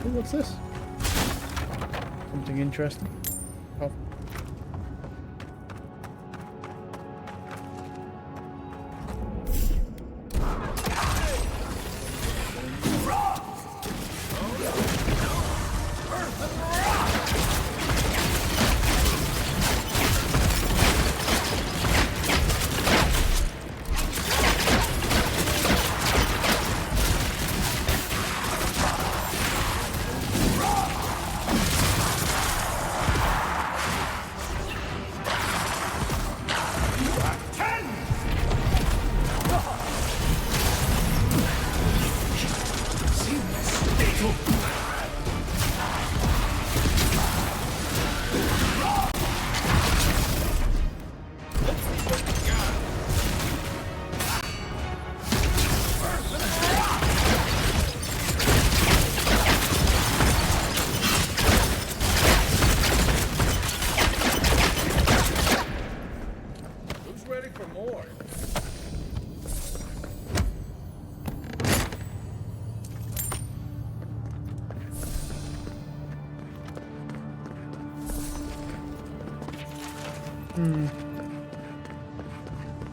Oh, what's this? Something interesting. Oh.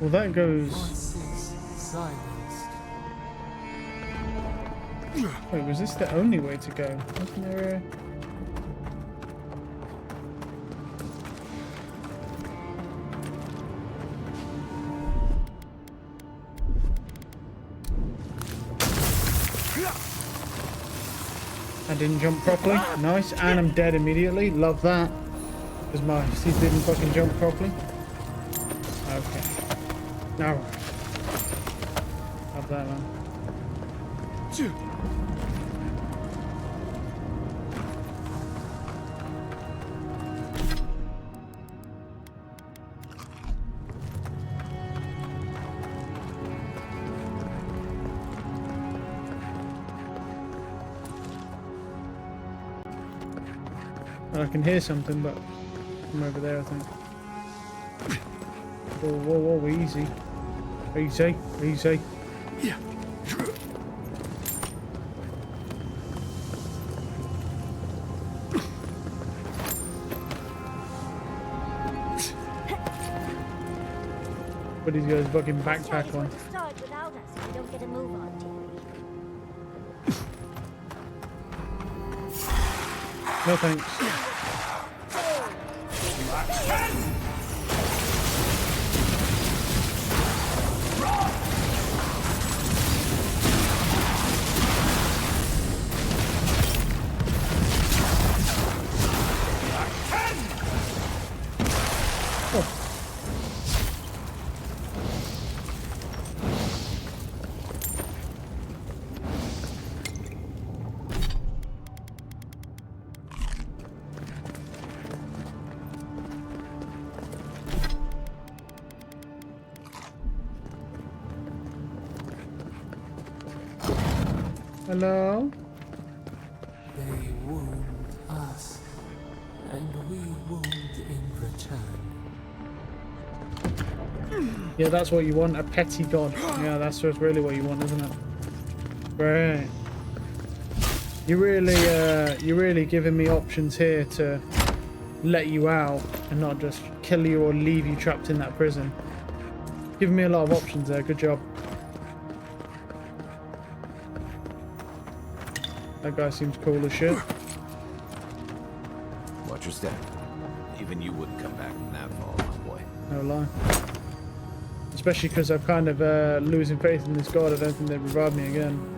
Well, that goes... Wait, was this the only way to go? Wasn't there a... I didn't jump properly. Nice. And I'm dead immediately. Love that. Because my Steve didn't fucking jump properly. Okay. Alright. Love that, man. I can hear something, but I'm over there, I think. Whoa, whoa, whoa, easy. Easy, easy. Yeah. But he's got his fucking backpack on. Start without us if we don't get a move on, No thanks. Hello? They wound us, and we wound in return. Yeah, that's what you want, a petty god. Yeah, that's really what you want, isn't it? Right. You're really giving me options here to let you out and not just kill you or leave you trapped in that prison. Giving me a lot of options there, good job. That guy seems cool as shit. Watch your step. Even you wouldn't come back from that fall, my boy. No lie. Especially because I'm kind of losing faith in this god. I don't think they'd revive me again.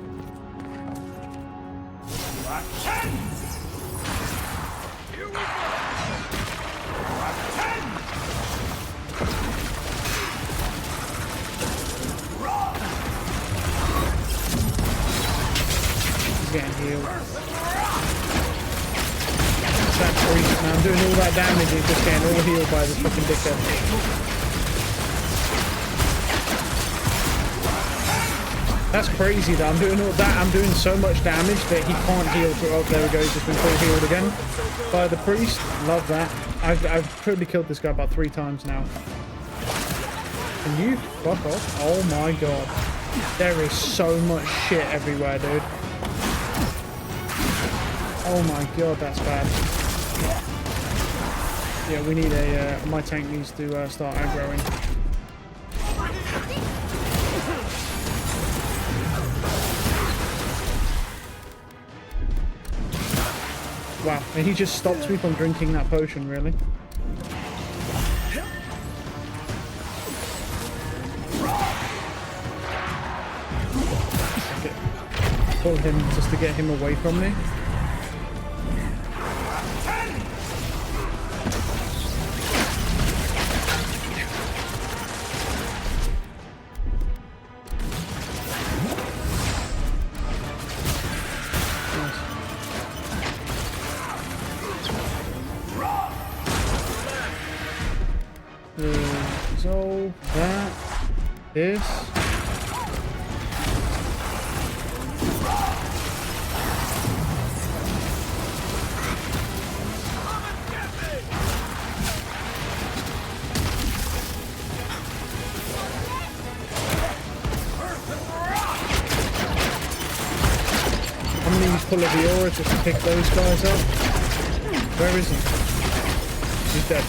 Getting healed. That priest, man, I'm doing all that damage and just getting all healed by this fucking dickhead. That's crazy that I'm doing all that. I'm doing so much damage that he can't heal. Oh, there we go. He's just been full healed again by the priest. Love that. I've totally killed this guy about 3 times now. Can you fuck off? Oh my god. There is so much shit everywhere, dude. Oh my god, that's bad. Yeah, we need a... my tank needs to start aggroing. Wow, and he just stopped me from drinking that potion, really? Okay. Pull him just to get him away from me. So that is I'm gonna use Pull of the Aura just to pick those guys up. Where is he? He's dead.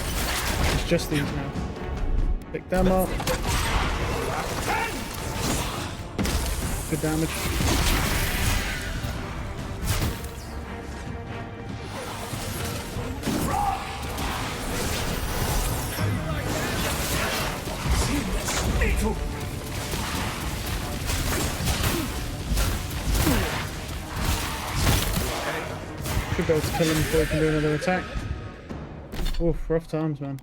He's it's just these now. Pick them up. Good damage. Should be able to kill him before he can do another attack. Oof, rough times, man.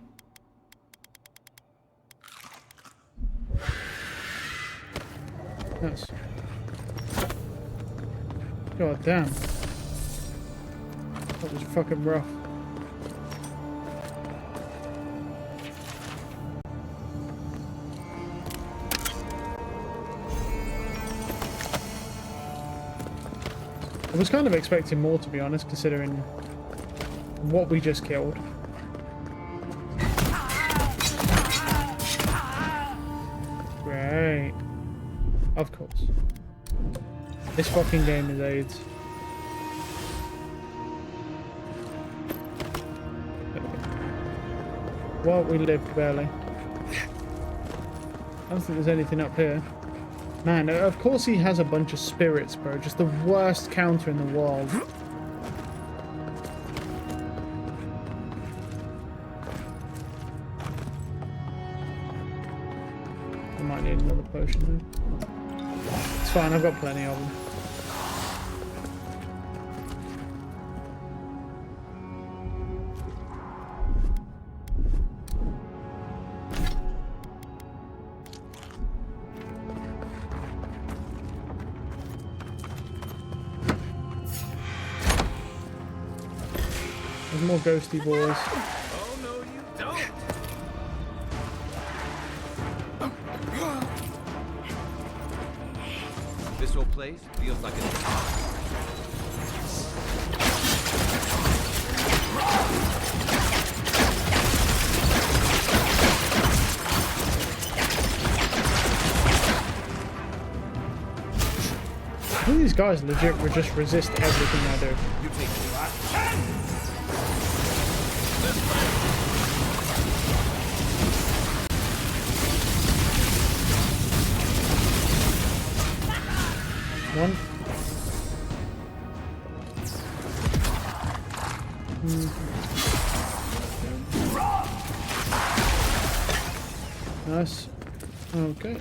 Yes. God damn. That was fucking rough. I was kind of expecting more, to be honest, considering what we just killed. Great. Of course. This fucking game is AIDS. Well, we lived barely. I don't think there's anything up here. Man, of course he has a bunch of spirits, bro. Just the worst counter in the world. I might need another potion though. It's fine, I've got plenty of them. There's more ghosty boys. Oh, no, you don't. This whole place feels like an I think these guys legit would just resist everything I do. You take One. Nice. Okay.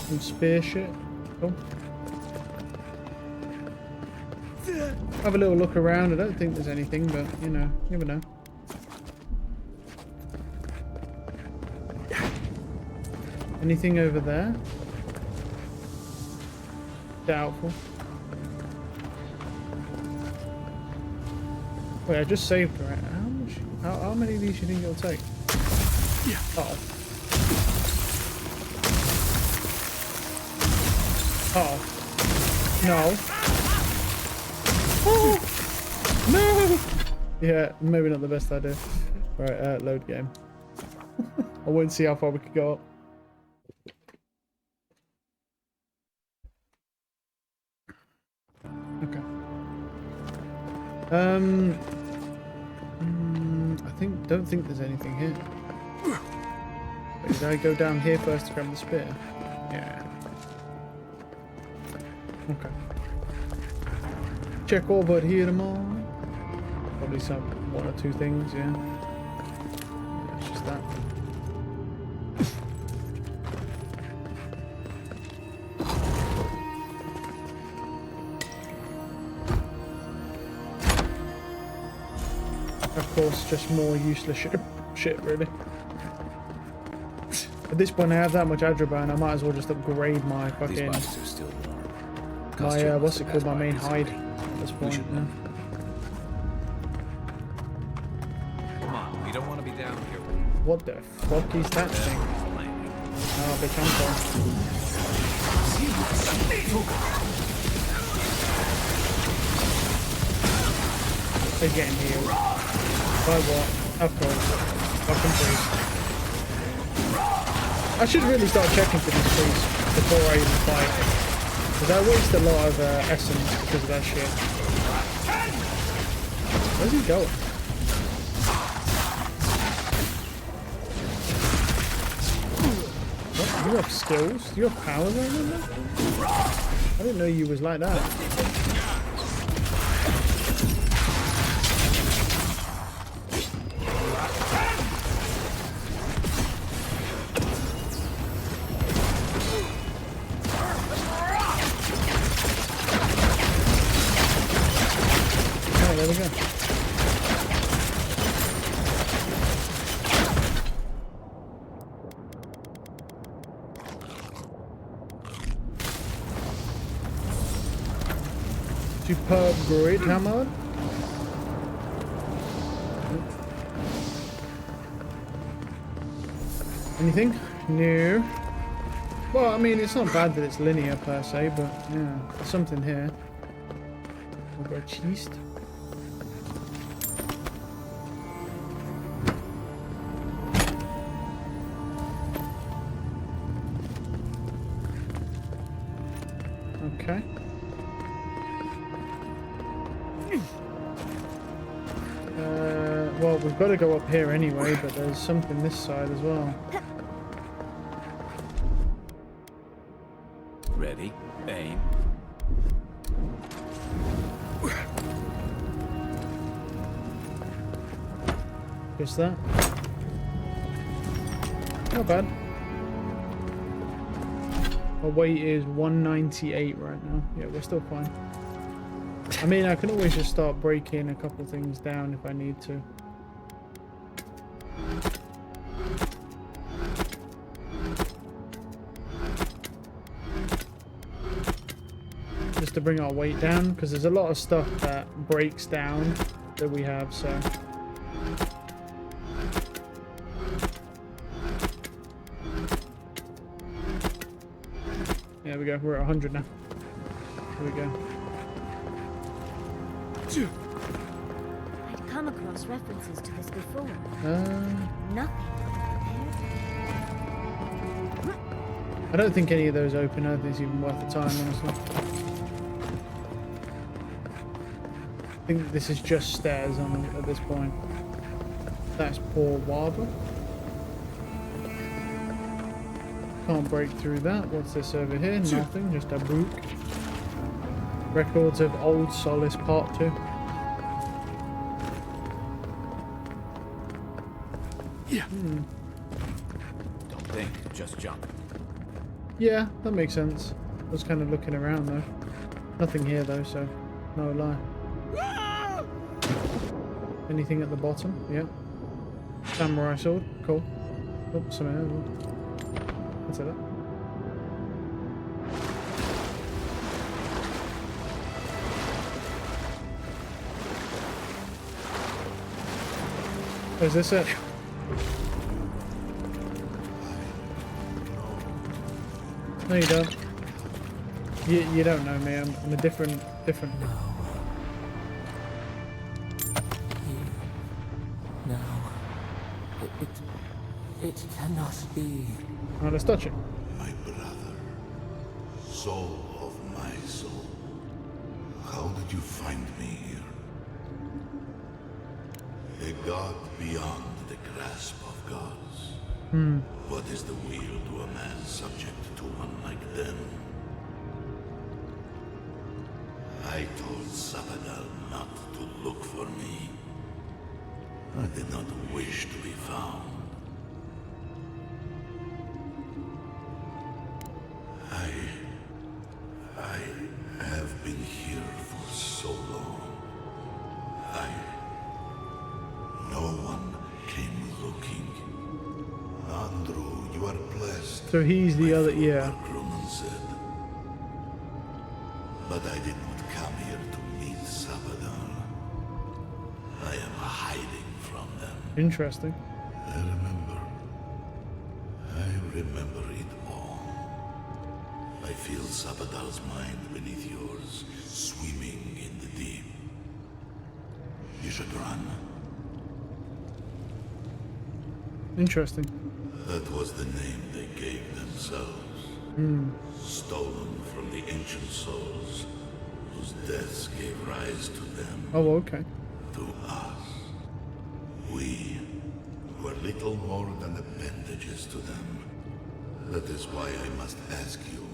Some spear shit. Cool. Have a little look around. I don't think there's anything, but you know, you never know. Anything over there? Doubtful. Wait, I just saved her. How much? How many of these do you think it'll take? Oh. Oh. No. Oh. No. Yeah, maybe not the best idea. Right, load game. I wouldn't see how far we could go up. Okay. Don't think there's anything here. Wait, did I go down here first to grab the spear? Yeah. Okay. Check over here tomorrow. Probably some one or two things, yeah. It's just that. Of course, just more useless shit really. At this point I have that much Adroban, I might as well just upgrade my fucking... my, what's it called, my main hide at this point, yeah. Come on, we don't want to be down here. What the fuck is that thing? Oh, bitch, I'm sorry. They're getting healed. By what? Of course. Fucking priest. I should really start checking for these priests. before I even fight. Because I waste a lot of essence because of that shit. Where's he going? What? You have skills? You have powers right now? I didn't know you was like that. Oh, there we go. Superb grid hammer. Anything? No. Well, I mean, it's not bad that it's linear per se, but yeah, there's something here. I've got a chest. Okay. Well, we've got to go up here anyway, but there's something this side as well. Ready, aim. Just that. Not bad. Our weight is 198 right now. Yeah, we're still fine. I mean, I can always just start breaking a couple things down if I need to. Just to bring our weight down, because there's a lot of stuff that breaks down that we have, so... There we go, we're at 100 now. Here we go. I'd come across references to this before. Nothing. I don't think any of those open. I don't think it's even worth the time, honestly. I think this is just stairs on at this point. That's poor lava. Can't break through that. What's this over here? Nothing, just a book. Records of Old Solace Part 2. Yeah. Don't think, just jump. Yeah, that makes sense. I was kind of looking around though. Nothing here though, so no lie. Anything at the bottom? Yeah. Samurai sword. Cool. Oh, something else. What's that? Oh, is this it? No, you don't. You don't know me. I'm a different. No. It cannot be. Alright, let's touch it. My brother, soul of my soul. How did you find me here? A god beyond the grasp of gods. What is the will to a man subject to one like them? I told Sabadell not to look for me. I did not wish to be found. I have been here for so long. No one came looking. Andrew, you are blessed. So he's the other, yeah. Crewman said. But I did not come here to meet Sabadell. I am hiding from them. Interesting. I remember it all. I feel Sabadell's mind beneath yours, swimming in the deep. You should run. Interesting. That was the name they gave themselves. stolen from the ancient souls whose deaths gave rise to them. Oh, okay. To us. We were little more than appendages to them. That is why I must ask you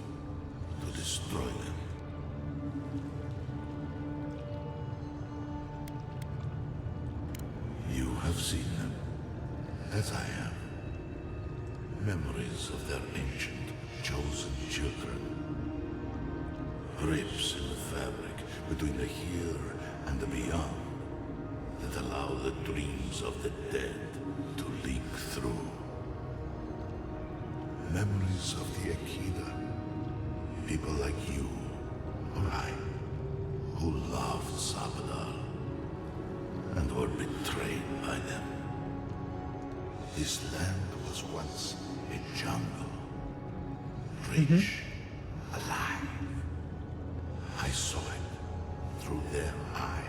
to destroy them. You have seen them, as I have. Memories of their ancient, chosen children. Rips in the fabric between the here and the beyond that allow the dreams of the dead to leak through. Memories of the Akida. People like you, or I, who loved Sabadal and were betrayed by them. This land was once a jungle, rich, alive. I saw it through their eyes.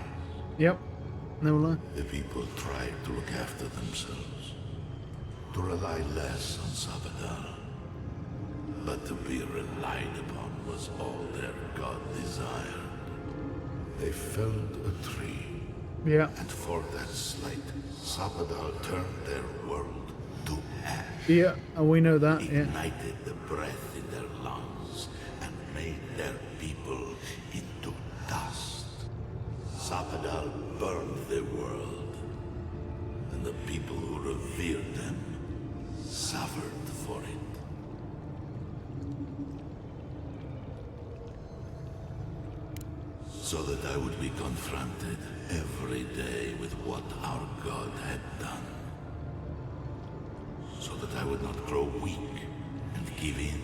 Yep, no lie. The people tried to look after themselves, to rely less on Sabadal. But to be relied upon was all their god desired. They felled a tree. Yeah. And for that slight, Sabadal turned their world to ash. Yeah, we know that, yeah. Ignited the breath in their lungs and made their people into dust. Sabadal burned the world, and the people who revered them suffered for it. So that I would be confronted every day with what our God had done. So that I would not grow weak and give in.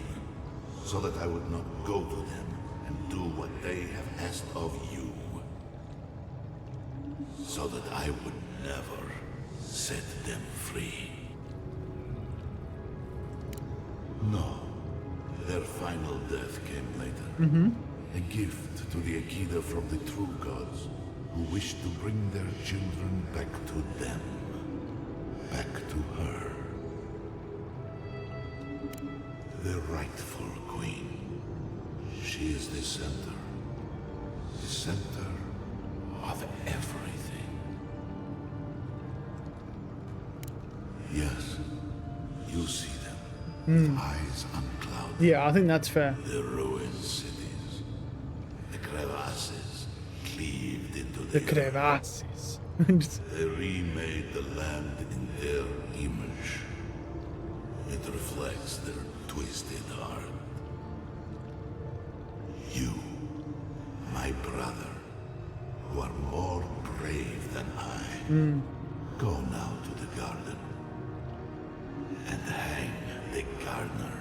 So that I would not go to them and do what they have asked of you. So that I would never set them free. No, their final death came later. A gift to the Akida from the true gods, who wish to bring their children back to them. Back to her. The rightful queen. She is the center. The center of everything. Yes, you see them. With eyes unclouded. Yeah, I think that's fair. The ruined cities. The crevasses cleaved into The crevasses. They remade the land in their image. It reflects their twisted heart. You, my brother, who are more brave than I, go now to the garden and hang the gardener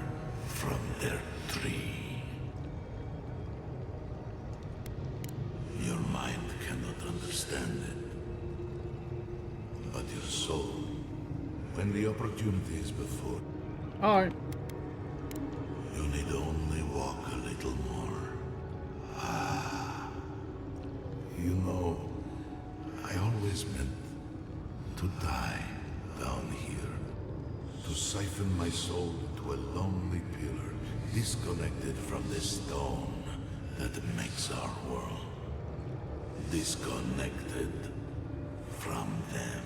from their tree. Your mind cannot understand it, but your soul, when the opportunity is before, Alright. you need only walk a little more. You know, I always meant to die down here, to siphon my soul into a lonely pillar, disconnected from the stone that makes our world. Disconnected from them.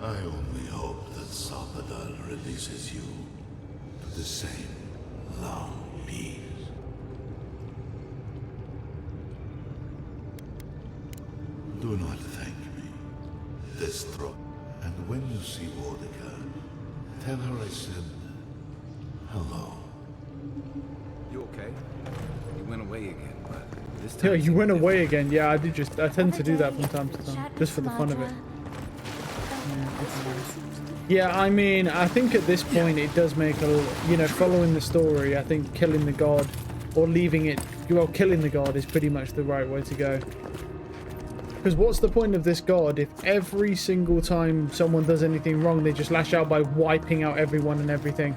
I only hope that Sabadal releases you to the same long peace. Do not thank me. Destroy. And when you see Mordecai, tell her I said hello. You okay? You went away again, but this Yeah, time you went away again. Yeah, I tend to do that from time to time, just for the fun of it. Yeah, I mean, I think at this point it does make a, you know, following the story, I think killing the god, or leaving it, well, killing the god is pretty much the right way to go. Because what's the point of this god if every single time someone does anything wrong, they just lash out by wiping out everyone and everything?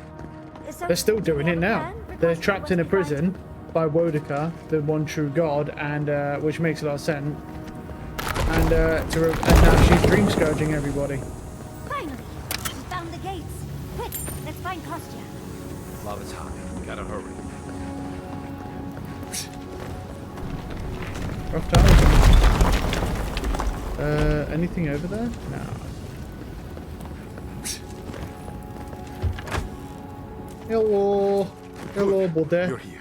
They're still doing it now. They're trapped in a prison by Wodaka, the one true god, and which makes a lot of sense. And now she's dream scourging everybody. Finally, we found the gates. Quick, let's find Kostya. Lava's high. Gotta hurry. Rough towers. Anything over there? No. Hello. Hello, buddy. You're here.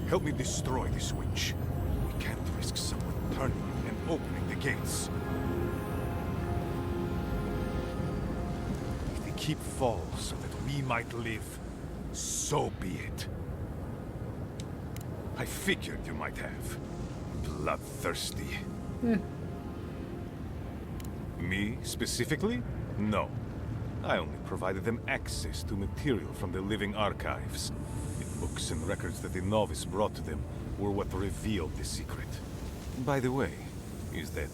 Help me destroy this witch. We can't risk someone turning and opening the gates. If the keep falls so that we might live, so be it. I figured you might have. Bloodthirsty. Me, specifically? No. I only provided them access to material from the living archives. The books and records that the novice brought to them were what revealed the secret. By the way, is that...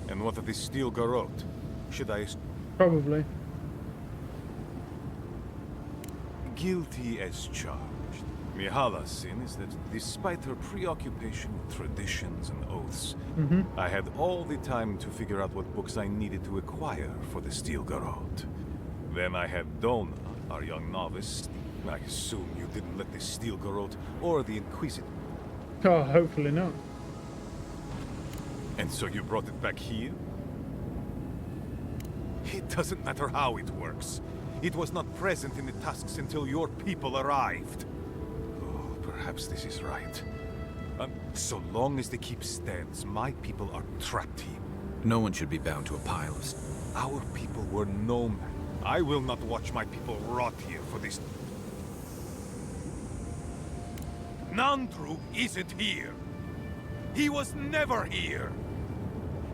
And what of the steel garrote? Should I... Probably. Guilty as charged. Mihala's sin is that despite her preoccupation with traditions and oaths, I had all the time to figure out what books I needed to acquire for the steel garrote. Then I had Donna, our young novice. I assume you didn't let the steel garrote or the Inquisitor... Oh, hopefully not. And so you brought it back here? It doesn't matter how it works. It was not present in the tusks until your people arrived. Perhaps this is right. So long as the keep stands, my people are trapped here. No one should be bound to a pile of... Our people were nomad. I will not watch my people rot here for this... Nandru isn't here. He was never here.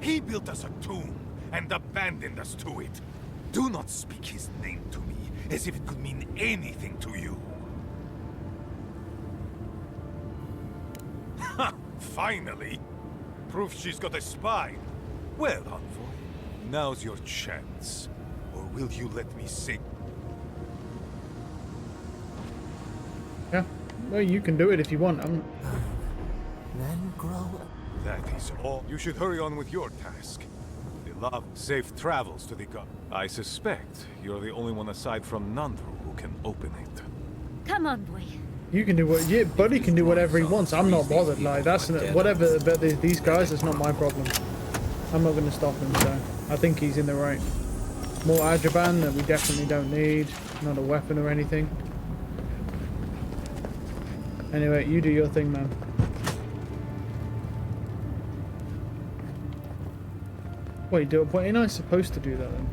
He built us a tomb and abandoned us to it. Do not speak his name to me as if it could mean anything to you. Ha! Finally! Proof she's got a spine. Well, Envoy, now's your chance. Or will you let me say... Yeah. Well, you can do it if you want. Then grow... That is all. You should hurry on with your task. The love safe travels to the god. I suspect you're the only one aside from Nandru who can open it. Come on, boy. You can do what... Yeah, Buddy can do whatever he wants. I'm not bothered. Like, that's... Whatever about these guys, it's not my problem. I'm not going to stop him, so... I think he's in the right. More Ajaban that we definitely don't need. Not a weapon or anything. Anyway, you do your thing, man. Wait, ain't I supposed to do that then?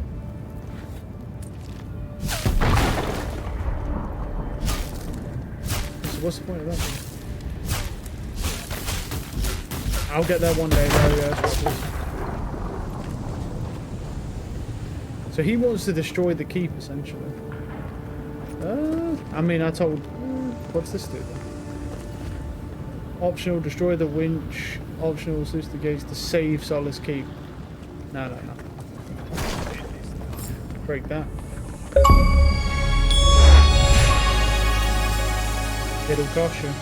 So what's the point of that then? I'll get there one day, So he wants to destroy the keep, essentially. I mean, I told... what's this do then? Optional, destroy the winch. Optional, sluice the gates to save Solace Keep. No. Break that. It'll cost you.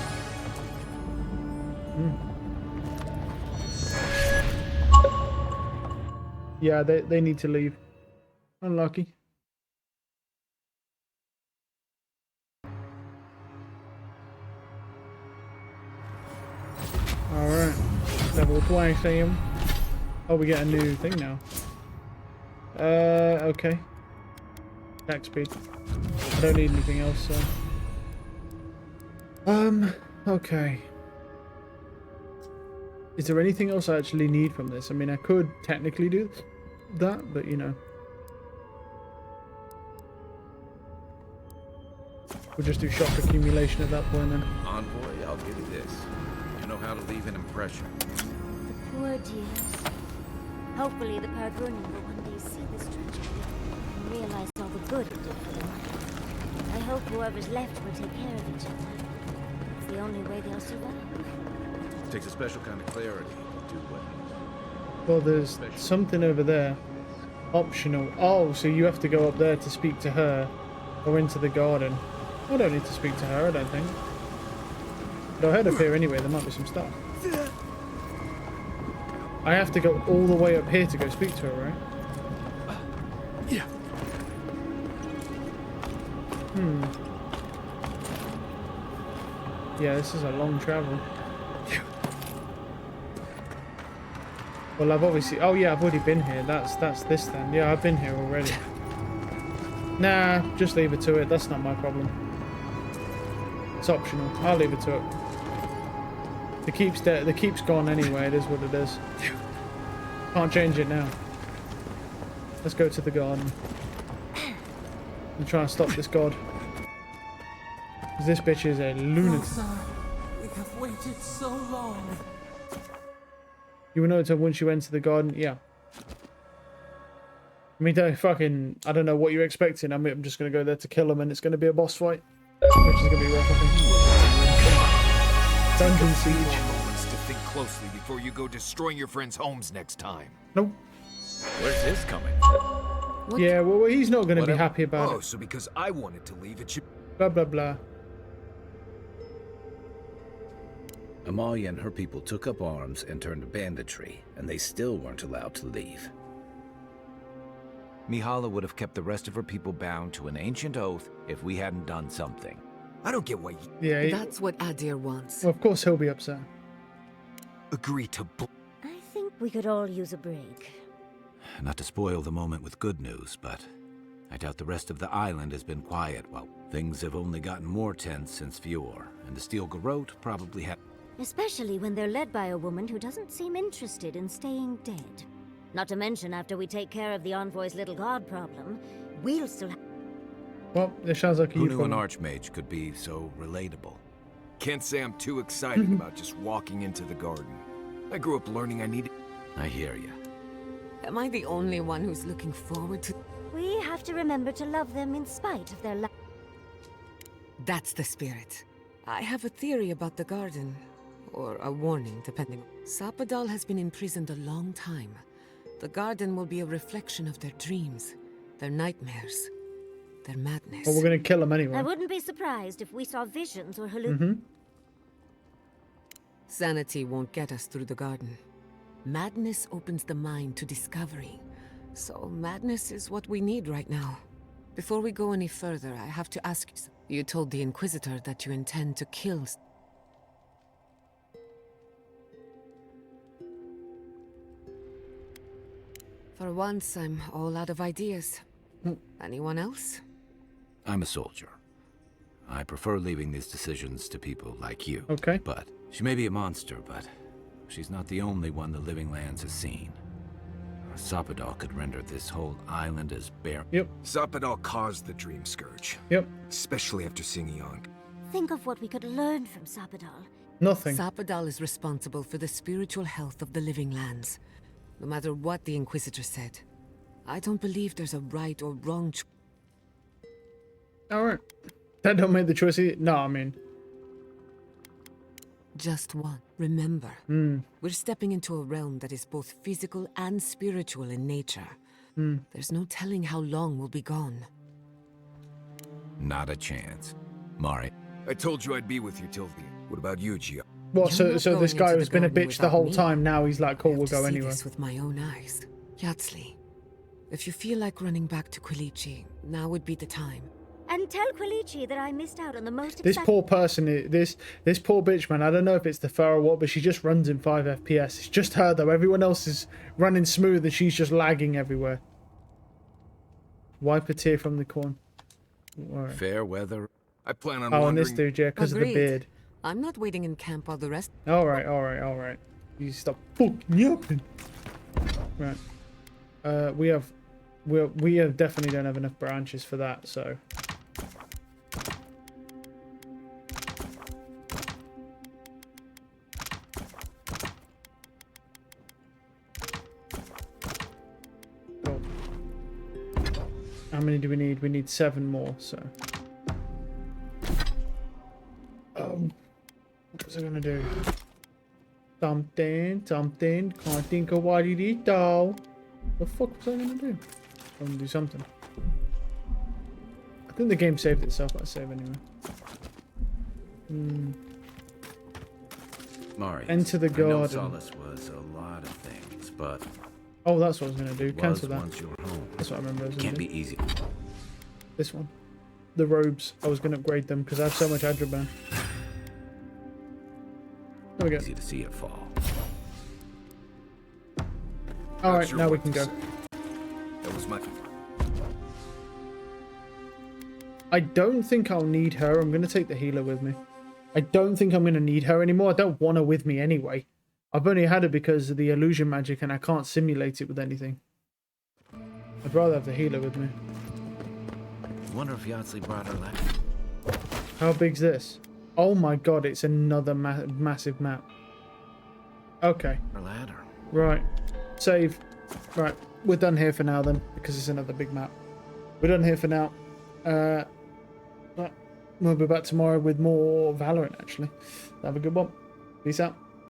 Yeah, they need to leave. Unlucky. Alright. Level 20. Oh, we get a new thing now. Okay. Attack speed. I don't need anything else, so... okay. Is there anything else I actually need from this? I mean, I could technically do that, but you know. We'll just do shock accumulation at that point then. Envoy, I'll give you this. You know how to leave an impression. The poor dears. Hopefully the Pargrunin will one day see this tragedy and realize all the good it did for them. I hope whoever's left will take care of each other. It's the only way they'll survive. It takes a special kind of clarity to do what. Well, there's something over there. Optional. Oh, so you have to go up there to speak to her. Or into the garden. I don't need to speak to her, I don't think. But I heard up here anyway, there might be some stuff. I have to go all the way up here to go speak to her, right? Yeah. Yeah, this is a long travel. Well, I've obviously... Oh, yeah, I've already been here. That's this then. Yeah, I've been here already. Nah, just leave it to it. That's not my problem. It's optional. I'll leave it to it. The keep's gone anyway. It is what it is. Can't change it now. Let's go to the garden and try and stop this god. Because this bitch is a lunatic. Rosa, we have waited so long. You will notice once you enter the garden. Yeah. I mean, I don't know what you're expecting. I'm just going to go there to kill him, and it's going to be a boss fight. Which is going to be rough, I think. Dungeon Siege. To think closely before you go destroying your friends' homes next time. Nope. Where's this coming? What? Yeah, well, he's not going to be happy about it. Oh, so because I wanted to leave, it should... Blah, blah, blah. Amalia and her people took up arms and turned to banditry, and they still weren't allowed to leave. Mihala would have kept the rest of her people bound to an ancient oath if we hadn't done something. I don't get why you... Yeah, That's what Adir wants. Well, of course he'll be upset. Agree to... I think we could all use a break. Not to spoil the moment with good news, but I doubt the rest of the island has been quiet. Well, things have only gotten more tense since Fior, and the Steel Garrote probably had... Especially when they're led by a woman who doesn't seem interested in staying dead. Not to mention, after we take care of the Envoy's little god problem, we'll still have... Well, this sounds like a Who knew an archmage could be so relatable? Can't say I'm too excited about just walking into the garden. I grew up learning I needed... I hear you. Am I the only one who's looking forward to... We have to remember to love them in spite of their That's the spirit. I have a theory about the garden. Or a warning, depending. Sapadal has been imprisoned a long time. The garden will be a reflection of their dreams, their nightmares, their madness. Well, we're going to kill him anyway. I wouldn't be surprised if we saw visions or hallucinations. Sanity won't get us through the garden. Madness opens the mind to discovery. So madness is what we need right now. Before we go any further, I have to ask you. You told the Inquisitor that you intend to kill... For once, I'm all out of ideas. Anyone else? I'm a soldier. I prefer leaving these decisions to people like you. Okay. But she may be a monster, but she's not the only one the Living Lands has seen. Sapadal could render this whole island as bare. Yep. Sapadal caused the Dream Scourge. Yep. Especially after seeing Young. Think of what we could learn from Sapadal. Nothing. Sapadal is responsible for the spiritual health of the Living Lands. No matter what the Inquisitor said. I don't believe there's a right or wrong choice. Alright. That don't make the choice either. No, I mean... Just one. Remember, we're stepping into a realm that is both physical and spiritual in nature. There's no telling how long we'll be gone. Not a chance. Mari. I told you I'd be with you till the... What about you, Gio? What, so this guy has been a bitch the whole time, now he's like, cool, we'll go anyway. I have to see this with my own eyes. Yatsli, if you feel like running back to Quilichi, now would be the time. And tell Quilichi that I missed out on the most This poor person, this poor bitch, man, I don't know if it's the fur or what, but she just runs in 5 FPS. It's just her, though. Everyone else is running smooth and she's just lagging everywhere. Wipe a tear from the corn. Right. Fair weather. I plan on and this dude, yeah, because of the beard. I'm not waiting in camp while the rest... Alright. You stop fucking yapping. Right. We have definitely don't have enough branches for that, so... Cool. How many do we need? We need 7 more, so... What was I gonna do? Something. Can't think of what it is, though. The fuck was I gonna do? I'm gonna do something. I think the game saved itself. Let's save anyway. Mari. Enter the garden. I know Solace was a lot of things, but... Oh, that's what I was gonna do. Cancel that. Once you're home. That's what I remember. It can't be easy. This one. the robes. I was going to upgrade them because I have so much Adroban. There we go. Easy to see it fall. Alright, now we can go. That was my... I don't think I'll need her. I'm going to take the healer with me. I don't think I'm going to need her anymore. I don't want her with me anyway. I've only had her because of the illusion magic and I can't simulate it with anything. I'd rather have the healer with me. I wonder if Yahtzee brought her ladder. How big's this? Oh my god, it's another massive map. Okay. Her ladder. Right. Save. Right. We're done here for now then, because it's another big map. We're done here for now. We'll be back tomorrow with more Valorant, actually. Have a good one. Peace out.